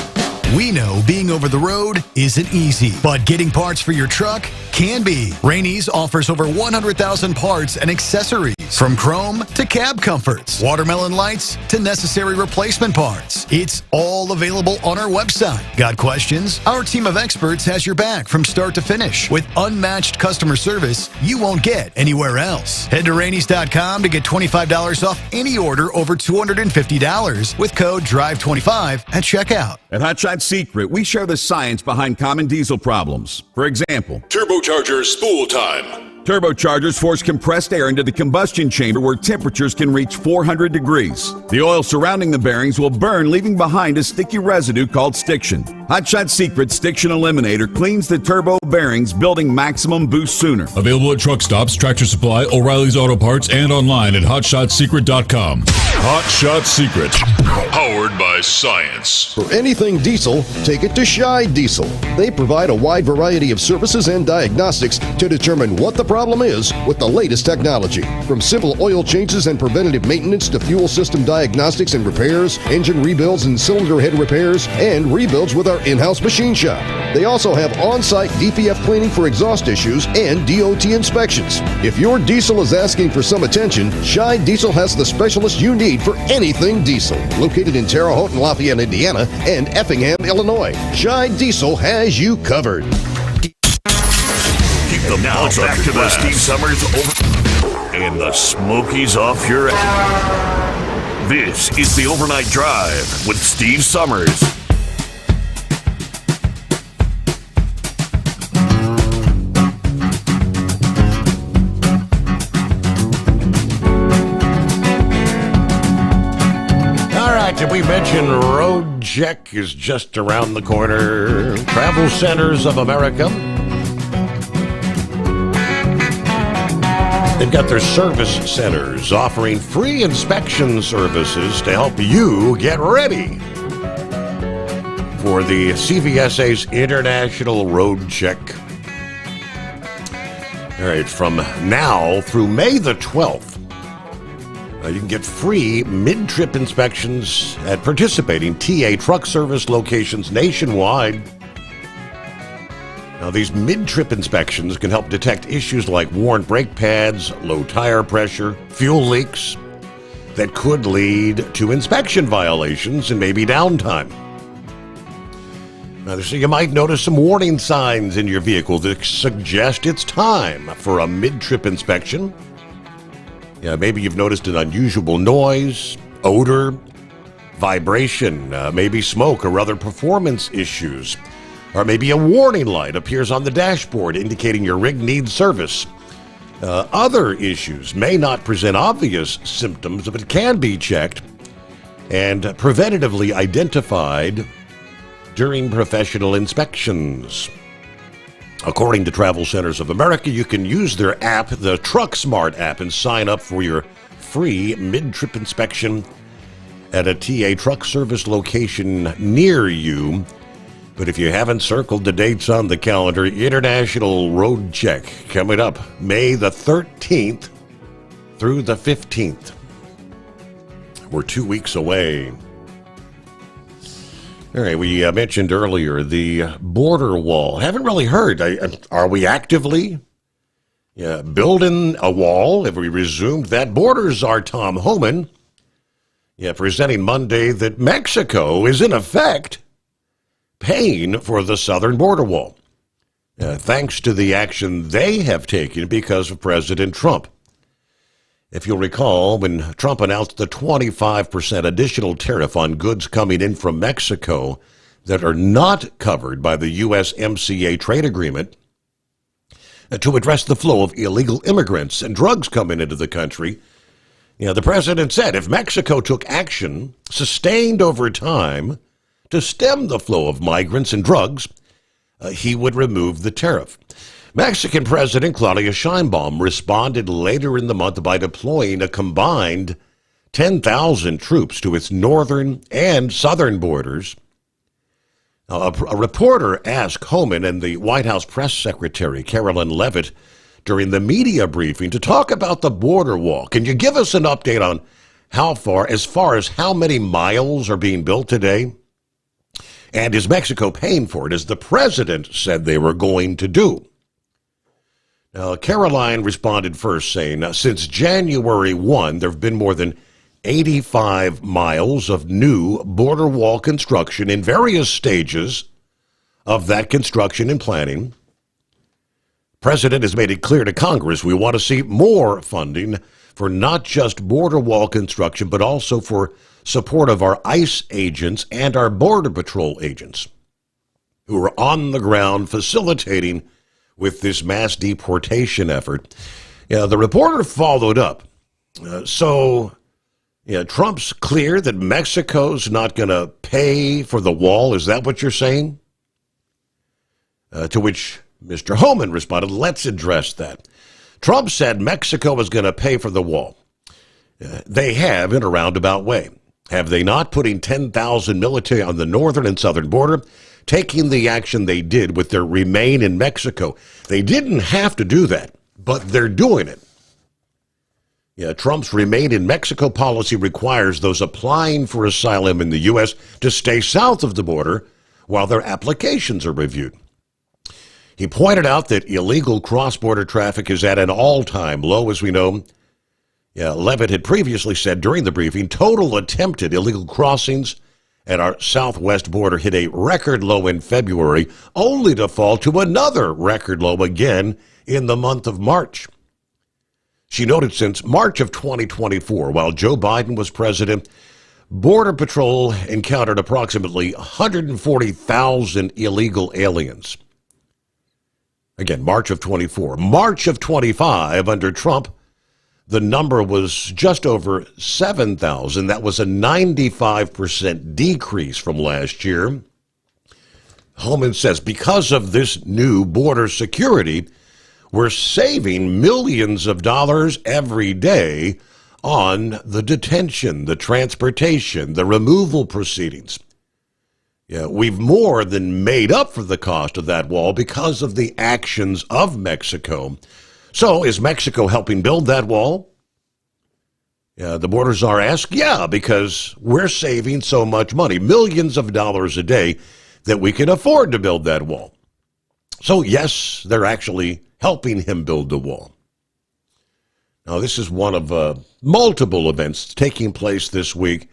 We know being over the road isn't easy, but getting parts for your truck can be. Rainey's offers over 100,000 parts and accessories, from chrome to cab comforts, watermelon lights to necessary replacement parts. It's all available on our website. Got questions? Our team of experts has your back from start to finish with unmatched customer service you won't get anywhere else. Head to Rainey's.com to get $25 off any order over $250 with code DRIVE25 at checkout. At Hotshot Secret, we share the science behind common diesel problems. For example, Turbocharger spool time. turbochargers force compressed air into the combustion chamber where temperatures can reach 400 degrees. The oil surrounding the bearings will burn, leaving behind a sticky residue called stiction. Hotshot Secret Stiction Eliminator cleans the turbo bearings, building maximum boost sooner. Available at truck stops, Tractor Supply, O'Reilly's Auto Parts, and online at hotshotsecret.com. Hot Shot Secret, powered by science. For anything diesel, take it to Shy Diesel. They provide a wide variety of services and diagnostics to determine what the problem is with the latest technology. From simple oil changes and preventative maintenance to fuel system diagnostics and repairs, engine rebuilds and cylinder head repairs, and rebuilds with our in-house machine shop. They also have on-site DPF cleaning for exhaust issues and DOT inspections. If your diesel is asking for some attention, Shy Diesel has the specialist you need for anything diesel. Located in Terre Haute and Lafayette, Indiana, and Effingham, Illinois, Shy Diesel has you covered. Keep the bugs off your glass. Steve Summers over and the Smokies off your ass. This is the Overnight Drive with Steve Summers. Did we mention Road Check is just around the corner? Travel Centers of America. They've got their service centers offering free inspection services to help you get ready for the CVSA's International Road Check. All right, from now through May the 12th, you can get free mid-trip inspections at participating TA truck service locations nationwide. Now, these mid-trip inspections can help detect issues like worn brake pads, low tire pressure, fuel leaks that could lead to inspection violations and maybe downtime. Now, so you might notice some warning signs in your vehicle that suggest it's time for a mid-trip inspection. Yeah, maybe you've noticed an unusual noise, odor, vibration, maybe smoke or other performance issues. Or maybe a warning light appears on the dashboard indicating your rig needs service. Other issues may not present obvious symptoms, but can be checked and preventatively identified during professional inspections. According to Travel Centers of America, you can use their app, the Truck Smart app, and sign up for your free mid-trip inspection at a TA truck service location near you. But if you haven't circled the dates on the calendar, International Road Check coming up May the 13th through the 15th. We're 2 weeks away. All right, we mentioned earlier the border wall. Haven't really heard. Are we actively building a wall? Have we resumed that? Borders are Tom Homan presenting Monday that Mexico is in effect paying for the southern border wall, thanks to the action they have taken because of President Trump. If you'll recall, when Trump announced the 25% additional tariff on goods coming in from Mexico that are not covered by the USMCA trade agreement to address the flow of illegal immigrants and drugs coming into the country, the president said if Mexico took action sustained over time to stem the flow of migrants and drugs, he would remove the tariff. Mexican President Claudia Sheinbaum responded later in the month by deploying a combined 10,000 troops to its northern and southern borders. A reporter asked Homan and the White House press secretary, Carolyn Leavitt, during the media briefing to talk about the border wall. Can you give us an update on as far as how many miles are being built today? And is Mexico paying for it, as the president said they were going to do? Now, Caroline responded first, saying, since January 1, there have been more than 85 miles of new border wall construction in various stages of that construction and planning. President has made it clear to Congress we want to see more funding for not just border wall construction, but also for support of our ICE agents and our Border Patrol agents who are on the ground facilitating with this mass deportation effort. The reporter followed up. Trump's clear that Mexico's not going to pay for the wall. Is that what you're saying? To which Mr. Homan responded, let's address that. Trump said Mexico is going to pay for the wall. They have in a roundabout way. Have they not, putting 10,000 military on the northern and southern border, taking the action they did with their remain in Mexico? They didn't have to do that, but they're doing it. Trump's remain in Mexico policy requires those applying for asylum in the U.S. to stay south of the border while their applications are reviewed. He pointed out that illegal cross-border traffic is at an all-time low, as we know. Levitt had previously said during the briefing, total attempted illegal crossings at our southwest border hit a record low in February, only to fall to another record low again in the month of March. She noted since March of 2024, while Joe Biden was president, Border Patrol encountered approximately 140,000 illegal aliens. Again, March of 24. March of 25, under Trump, the number was just over 7,000. That was a 95% decrease from last year. Homan says because of this new border security, we're saving millions of dollars every day on the detention, the transportation, the removal proceedings. We've more than made up for the cost of that wall because of the actions of Mexico. So is Mexico helping build that wall? The border czar asked, because we're saving so much money, millions of dollars a day, that we can afford to build that wall. So yes, they're actually helping him build the wall. Now, this is one of multiple events taking place this week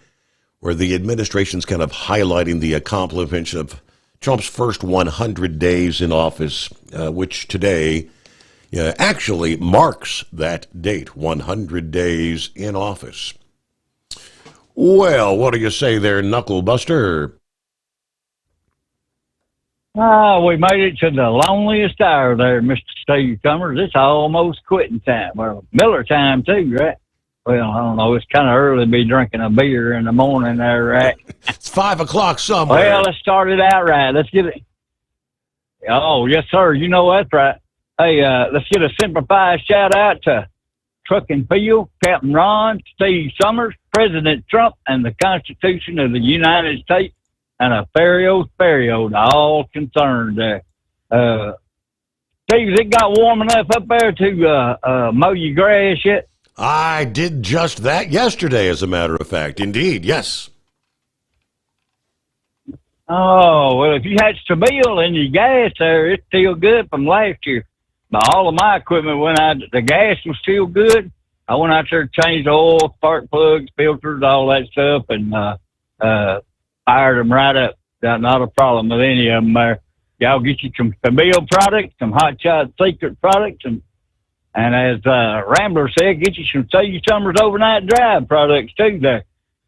where the administration's kind of highlighting the accomplishments of Trump's first 100 days in office, which today actually marks that date, 100 days in office. Well, what do you say there, Knucklebuster? We made it to the loneliest hour there, Mr. Steve Summers. It's almost quitting time. Well, Miller time, too, right? Well, I don't know. It's kind of early to be drinking a beer in the morning there, right? It's 5 o'clock somewhere. Well, let's start it out right. Let's get it. Oh, yes, sir. You know that's right. Hey, let's get a simplified shout-out to Truck and Field, Captain Ron, Steve Summers, President Trump, and the Constitution of the United States, and a Fario to all concerned there. Steve, has it got warm enough up there to mow your grass yet? I did just that yesterday, as a matter of fact. Indeed, yes. Oh, well, if you had steel in your gas there, it's still good from last year. But all of my equipment went out. The gas was still good. I went out there, changed the oil, spark plugs, filters, all that stuff, and fired them right up. Got not a problem with any of them there. Y'all get you some Camille products, some Hot Shot Secret products, and as Rambler said, get you some Steve Summers Overnight Drive products too there.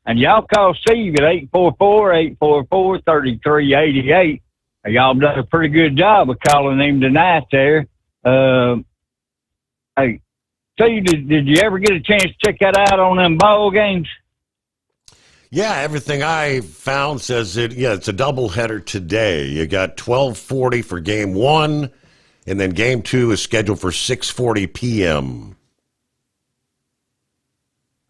And y'all call Steve at 844-844-3388. Y'all done a pretty good job of calling him tonight there. Hey, Steve, did you ever get a chance to check that out on them ball games? Yeah, everything I found says it's a doubleheader today. You got 12:40 for game one, and then game two is scheduled for 6:40 p.m.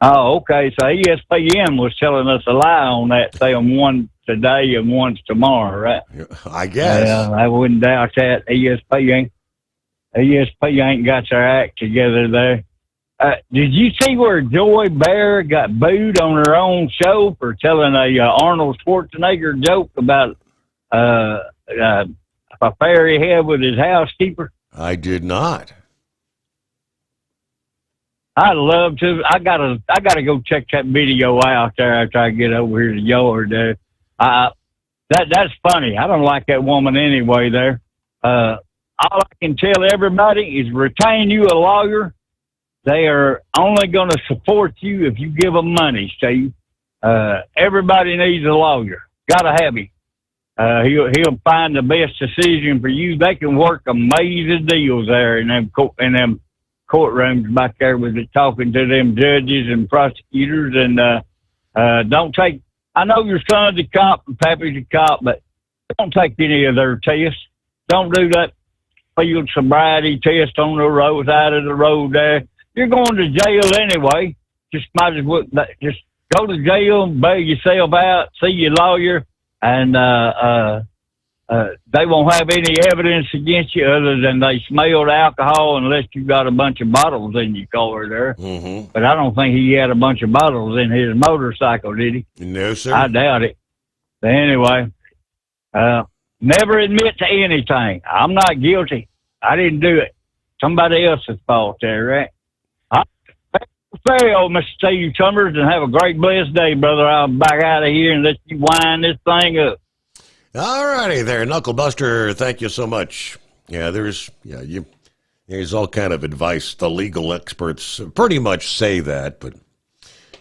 Oh, okay. So ESPN was telling us a lie on that, saying one today and one's tomorrow, right? I guess. I wouldn't doubt that. ESPN ain't got their act together there. Did you see where Joy Bear got booed on her own show for telling a Arnold Schwarzenegger joke about a fairy head with his housekeeper? I did not. I'd love to. I gotta go check that video out there after I get over here to yard there. That's funny. I don't like that woman anyway there. All I can tell everybody is retain you a lawyer. They are only going to support you if you give them money, Steve. Everybody needs a lawyer. Gotta have him. He'll find the best decision for you. They can work amazing deals there in them courtrooms back there with it, talking to them judges and prosecutors. And don't take. I know your son's a cop and pappy's a cop, but don't take any of their tests. Don't do that field sobriety test on the road side of the road there. You're going to jail anyway. Just might as well just go to jail, bail yourself out, see your lawyer, and they won't have any evidence against you other than they smelled alcohol unless you got a bunch of bottles in your car there. Mm-hmm. But I don't think he had a bunch of bottles in his motorcycle, did he? No, sir. I doubt it. But anyway, never admit to anything. I'm not guilty. I didn't do it. Somebody else's fault there, right? Fail, Mr. Steve Sommers, and have a great blessed day, brother. I'll back out of here and let you wind this thing up. All righty there, Knuckle Buster. Thank you so much. Yeah, there's all kind of advice. The legal experts pretty much say that, but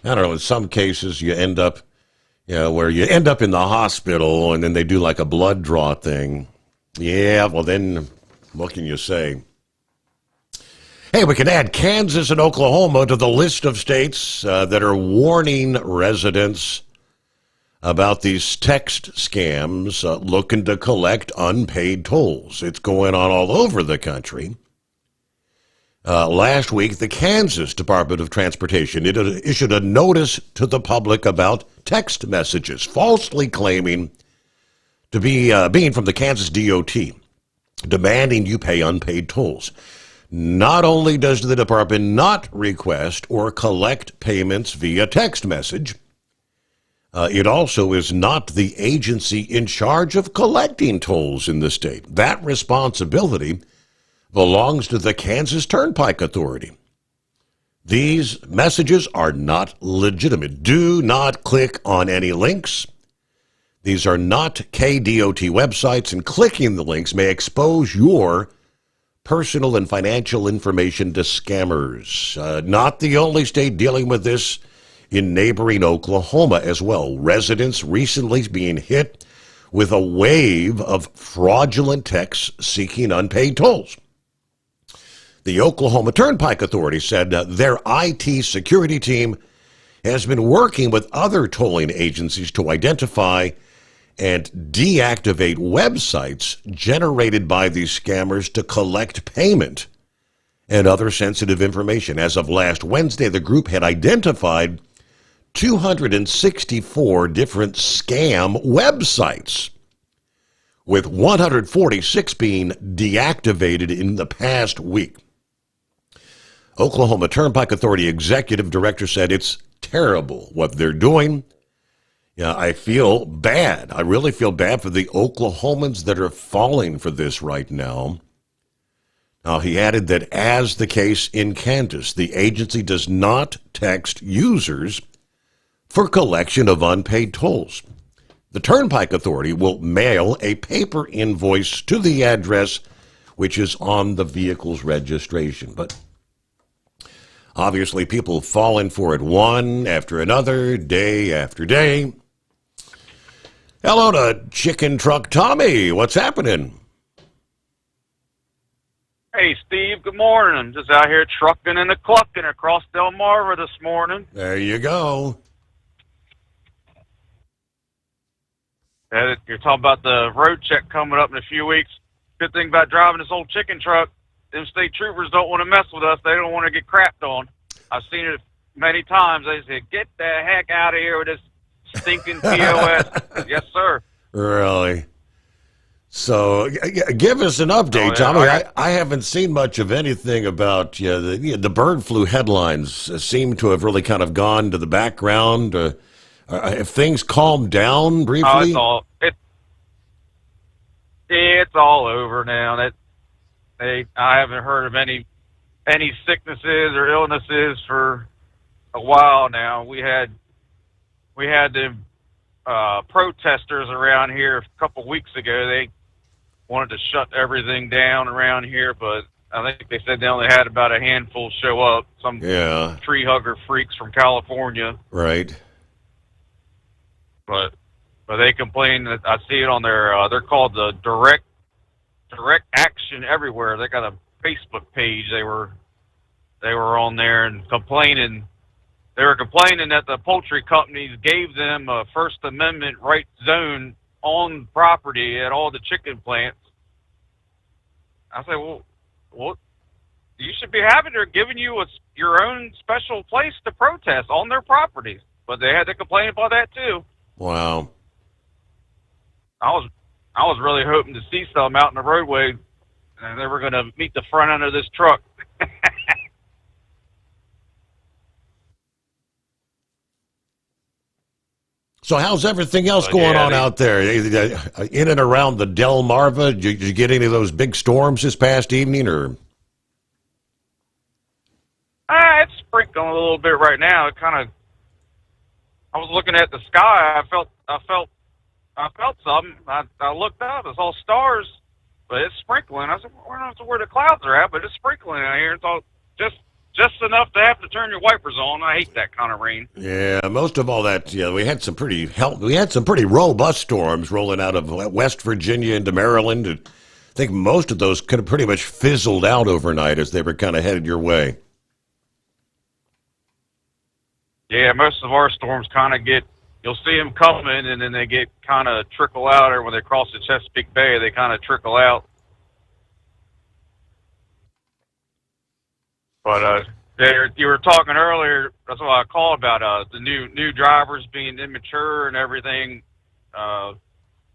I don't know. In some cases, you end up, where you end up in the hospital, and then they do like a blood draw thing. Yeah, well then, what can you say? Hey, we can add Kansas and Oklahoma to the list of states that are warning residents about these text scams looking to collect unpaid tolls. It's going on all over the country. Last week, the Kansas Department of Transportation issued a notice to the public about text messages falsely claiming to be being from the Kansas DOT, demanding you pay unpaid tolls. Not only does the department not request or collect payments via text message, it also is not the agency in charge of collecting tolls in the state. That responsibility belongs to the Kansas Turnpike Authority. These messages are not legitimate. Do not click on any links. These are not KDOT websites, and clicking the links may expose your personal and financial information to scammers. Not the only state dealing with this. In neighboring Oklahoma as well, residents recently being hit with a wave of fraudulent texts seeking unpaid tolls. The Oklahoma Turnpike Authority said their IT security team has been working with other tolling agencies to identify and deactivate websites generated by these scammers to collect payment and other sensitive information. As of last Wednesday, the group had identified 264 different scam websites, with 146 being deactivated in the past week. Oklahoma Turnpike Authority Executive Director said it's terrible what they're doing. Yeah, I feel bad. I really feel bad for the Oklahomans that are falling for this right now. Now, he added that as the case in Kansas, the agency does not text users for collection of unpaid tolls. The Turnpike Authority will mail a paper invoice to the address which is on the vehicle's registration. But obviously people falling for it one after another, day after day. Hello to Chicken Truck Tommy. What's happening? Hey, Steve, good morning. Just out here trucking and clucking across Delmarva this morning. There you go. You're talking about the road check coming up in a few weeks. Good thing about driving this old chicken truck, them state troopers don't want to mess with us. They don't want to get crapped on. I've seen it many times. They say, get the heck out of here with this stinking POS. Yes, sir. Really? So give us an update, Tommy. I haven't seen much of anything about the bird flu headlines seem to have really kind of gone to the background. Have things calmed down briefly? It's all over now. I haven't heard of any any sicknesses or illnesses for a while now. We had the protesters around here a couple weeks ago. They wanted to shut everything down around here, but I think they said they only had about a handful show up. Some tree hugger freaks from California. Right. But they complain that I see it on their they're called the Direct Action Everywhere. They got a Facebook page. They were on there and complaining. They were complaining that the poultry companies gave them a First Amendment right zone on property at all the chicken plants. I say, well, you should be having. They're giving you your own special place to protest on their properties. But they had to complain about that too. Wow. I was really hoping to see some out in the roadway, and they were going to meet the front end of this truck. So how's everything else going on out there? In and around the Delmarva? Did you get any of those big storms this past evening, or? It's sprinkling a little bit right now. It kind of. I was looking at the sky. I felt something. I looked up. It's all stars, but it's sprinkling. I said, "I don't know where the clouds are at, but it's sprinkling out here." It's all just enough to have to turn your wipers on. I hate that kind of rain. Yeah, most of all that. Yeah, we had some pretty robust storms rolling out of West Virginia into Maryland. I think most of those could have pretty much fizzled out overnight as they were kind of headed your way. Yeah, most of our storms kind of you'll see them coming, and then they get kind of trickle out, or when they cross the Chesapeake Bay, they kind of trickle out. But you were talking earlier, that's what I called about the new drivers being immature and everything. It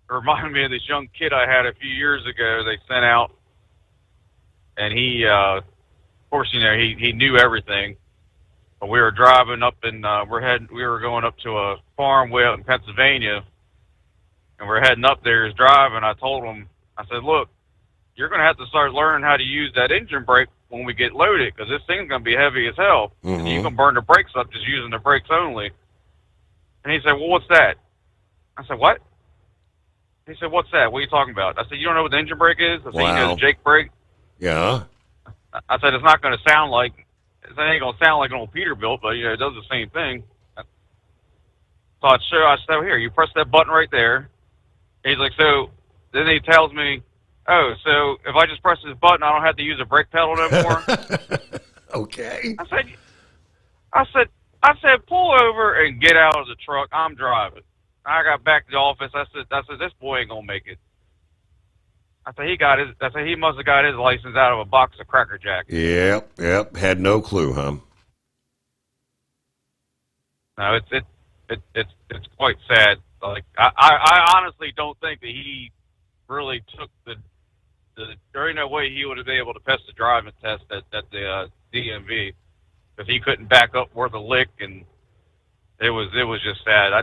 reminded me of this young kid I had a few years ago. They sent out, and he, of course, he knew everything. We were driving up and we were going up to a farm way out in Pennsylvania, and we're heading up there. He's driving. I told him, I said, "Look, you're going to have to start learning how to use that engine brake when we get loaded, because this thing's going to be heavy as hell. And you can burn the brakes up just using the brakes only." And he said, "Well, what's that?" I said, "What?" He said, "What's that? What are you talking about?" I said, "You don't know what the engine brake is?" I said, "You know the Jake brake?" Yeah. I said, "It's not going to sound like." It ain't going to sound like an old Peterbilt, but, it does the same thing. So I said, "Here, you press that button right there." He's like, so then he tells me, "Oh, so if I just press this button, I don't have to use a brake pedal no more?" Okay. I said, "Pull over and get out of the truck. I'm driving." I got back to the office. I said, "This boy ain't going to make it." I said, he must have got his license out of a box of Cracker Jacks. Yep. Had no clue, huh? No, it's quite sad. Like I honestly don't think that he really took there ain't no way he would have been able to pass the driving test at the DMV, because he couldn't back up worth a lick, and it was just sad.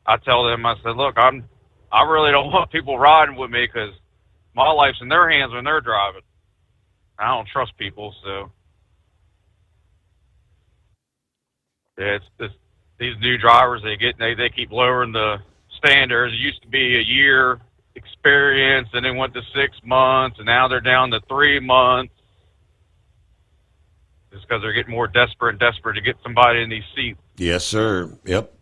I tell them, I said, "Look, I really don't want people riding with me, because my life's in their hands when they're driving. I don't trust people, so." Yeah, it's these new drivers, they keep lowering the standards. It used to be a year experience, and then went to 6 months, and now they're down to 3 months. Just because they're getting more desperate to get somebody in these seats. Yes, sir. Yep.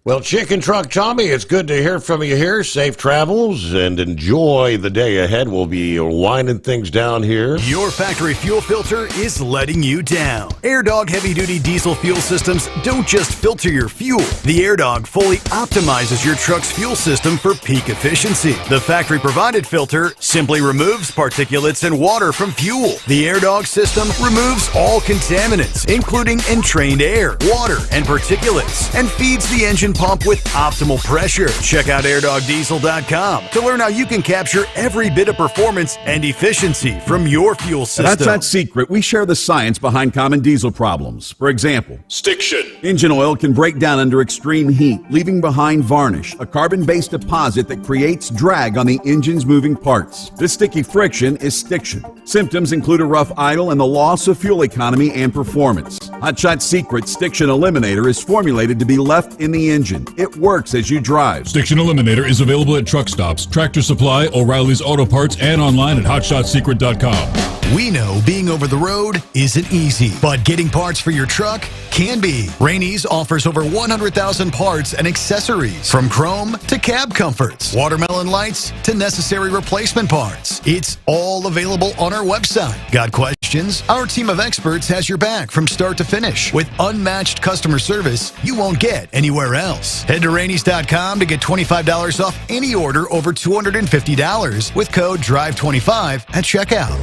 Well, Chicken Truck Tommy, it's good to hear from you here. Safe travels and enjoy the day ahead. We'll be winding things down here. Your factory fuel filter is letting you down. AirDog heavy-duty diesel fuel systems don't just filter your fuel. The AirDog fully optimizes your truck's fuel system for peak efficiency. The factory-provided filter simply removes particulates and water from fuel. The AirDog system removes all contaminants, including entrained air, water, and particulates, and feeds the engine engine pump with optimal pressure. Check out airdogdiesel.com to learn how you can capture every bit of performance and efficiency from your fuel system. That's not secret. We share the science behind common diesel problems. For example, Stiction. engine oil can break down under extreme heat, leaving behind varnish, a carbon-based deposit that creates drag on the engine's moving parts. This sticky friction is stiction. Symptoms include a rough idle and the loss of fuel economy and performance. Hot Shot Secret Stiction Eliminator is formulated to be left in the engine. It works as you drive. Stiction Eliminator is available at truck stops, Tractor Supply, O'Reilly's Auto Parts, and online at hotshotsecret.com. We know being over the road isn't easy, but getting parts for your truck can be. Rainey's offers over 100,000 parts and accessories, from chrome to cab comforts, watermelon lights to necessary replacement parts. It's all available on our website. Got questions? Our team of experts has your back from start to finish with unmatched customer service you won't get anywhere else. Head to Rainey's.com to get $25 off any order over $250 with code DRIVE25 at checkout.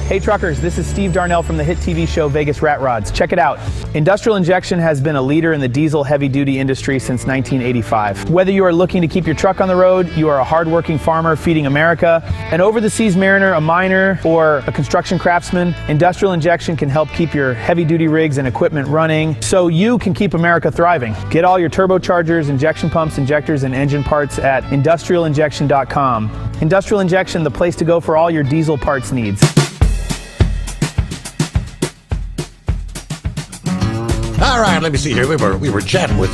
Hey truckers, this is Steve Darnell from the hit TV show Vegas Rat Rods. Check it out. Industrial Injection has been a leader in the diesel heavy-duty industry since 1985. Whether you are looking to keep your truck on the road, you are a hardworking farmer feeding America, an over-the-seas mariner, a miner, or a construction craftsman, Industrial Injection can help keep your heavy-duty rigs and equipment running so you can keep America thriving. Get all your turbochargers, injection pumps, injectors, and engine parts at industrialinjection.com. Industrial Injection, the place to go for all your diesel parts needs. All right, let me see here. We were chatting with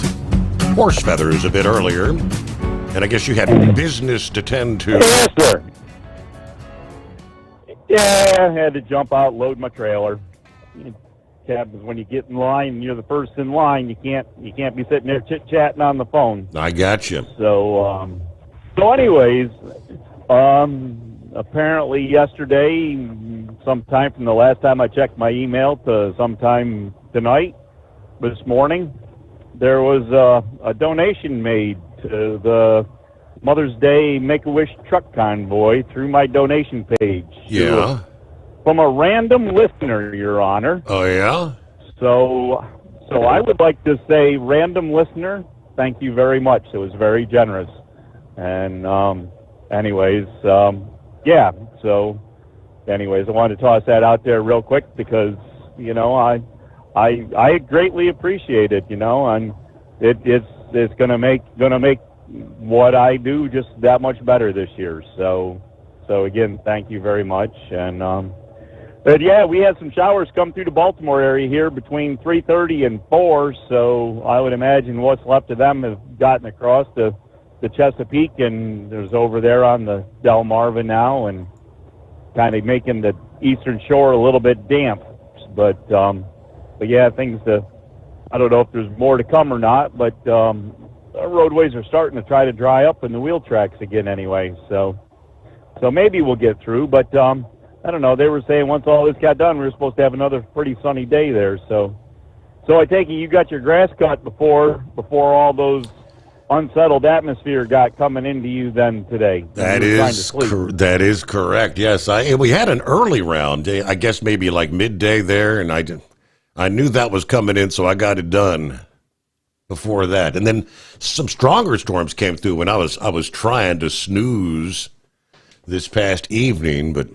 Horse Feathers a bit earlier, and I guess you had business to tend to. Yes, sir. Yeah, I had to jump out, load my trailer. Happens when you get in line and you're the first in line. You can't be sitting there chit chatting on the phone. I got you. So anyways, apparently yesterday, sometime from the last time I checked my email to sometime tonight. This morning, there was a donation made to the Mother's Day Make-A-Wish truck convoy through my donation page. Yeah. From a random listener, Your Honor. Oh, yeah? So I would like to say, random listener, thank you very much. It was very generous. And anyways, yeah. So anyways, I wanted to toss that out there real quick because, you know, I greatly appreciate it, you know, and it's gonna make what I do just that much better this year. So again, thank you very much. And but yeah, we had some showers come through the Baltimore area here between 3:30 and 4. So I would imagine what's left of them have gotten across the Chesapeake, and there's over there on the Delmarva now, and kind of making the eastern shore a little bit damp, but yeah, I don't know if there's more to come or not, but our roadways are starting to try to dry up in the wheel tracks again anyway. So maybe we'll get through, but I don't know. They were saying once all this got done, we were supposed to have another pretty sunny day there. So I take it you got your grass cut before all those unsettled atmosphere got coming into you then today. That is correct. Yes, we had an early round. I guess maybe like midday there, and I knew that was coming in, so I got it done before that. And then some stronger storms came through when I was trying to snooze this past evening, but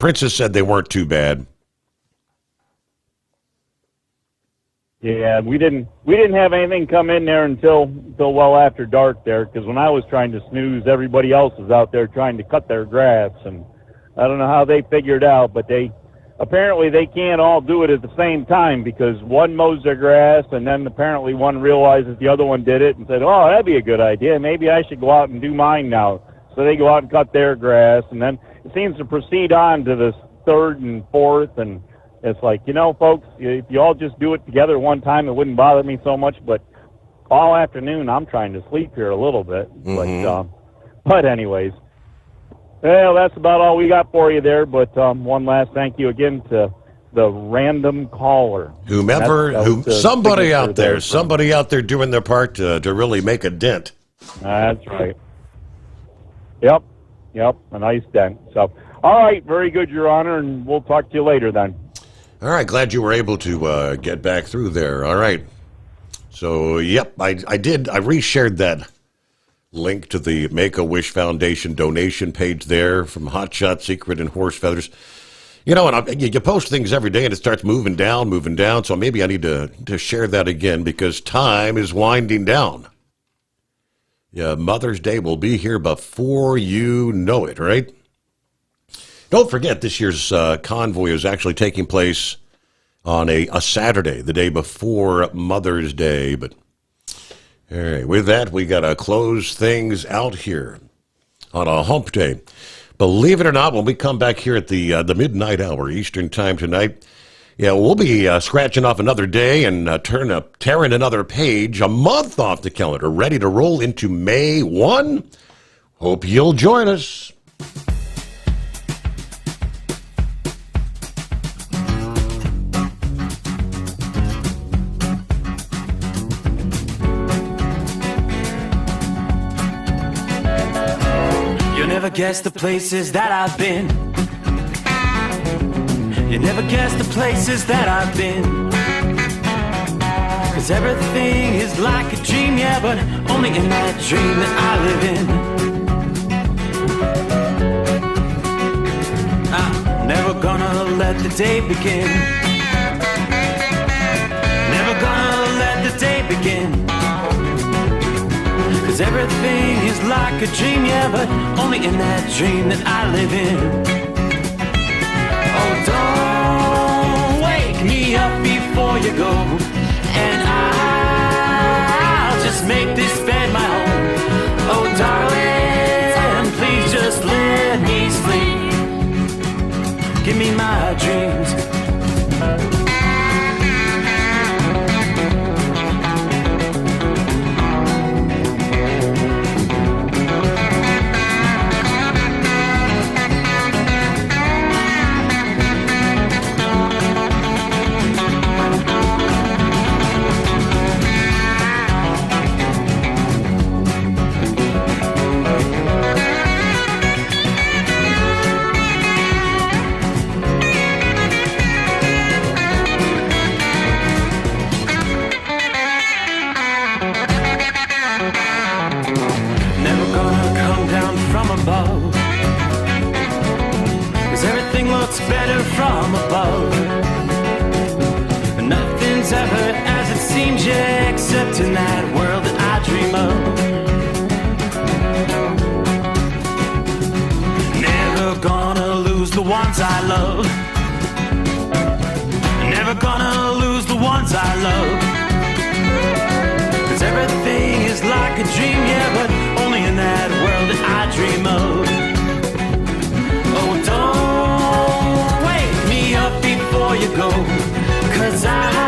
Princess said they weren't too bad. Yeah, we didn't have anything come in there until well after dark there, because when I was trying to snooze, everybody else was out there trying to cut their grass, and I don't know how they figured out, but apparently they can't all do it at the same time, because one mows their grass, and then apparently one realizes the other one did it and said, oh, that'd be a good idea. Maybe I should go out and do mine now. So they go out and cut their grass, and then it seems to proceed on to the third and fourth, and it's like, you know, folks, if you all just do it together one time, it wouldn't bother me so much, but all afternoon I'm trying to sleep here a little bit. Mm-hmm. But anyways, well, that's about all we got for you there, but one last thank you again to the random caller. Somebody out there doing their part to really make a dent. That's right. Yep, a nice dent. So, all right, very good, Your Honor, and we'll talk to you later then. All right, glad you were able to get back through there. All right. So, yep, I did. I reshared that link to the Make-A-Wish Foundation donation page there from Hot Shot Secret and Horse Feathers. You know, and you post things every day, and it starts moving down. So maybe I need to share that again because time is winding down. Yeah, Mother's Day will be here before you know it, right? Don't forget, this year's convoy is actually taking place on a Saturday, the day before Mother's Day. But all right, with that, we got to close things out here on a hump day. Believe it or not, when we come back here at the midnight hour Eastern time tonight, yeah, we'll be scratching off another day and tearing another page, a month off the calendar, ready to roll into May 1. Hope you'll join us. Never guess the places that I've been. You never guess the places that I've been. 'Cause everything is like a dream, yeah, but only in that dream that I live in. I'm never gonna let the day begin. Never gonna let the day begin. 'Cause everything is like a dream, yeah, but only in that dream that I live in. Oh, don't wake me up before you go, and I'll just make this bed my home. Oh, darling, please just let me sleep. Give me my dreams. Better from above. Nothing's ever as it seems, yeah, except in that world that I dream of. Never gonna lose the ones I love. Never gonna lose the ones I love. 'Cause everything is like a dream, yeah, but only in that world that I dream of. Oh, don't before you go, 'cause I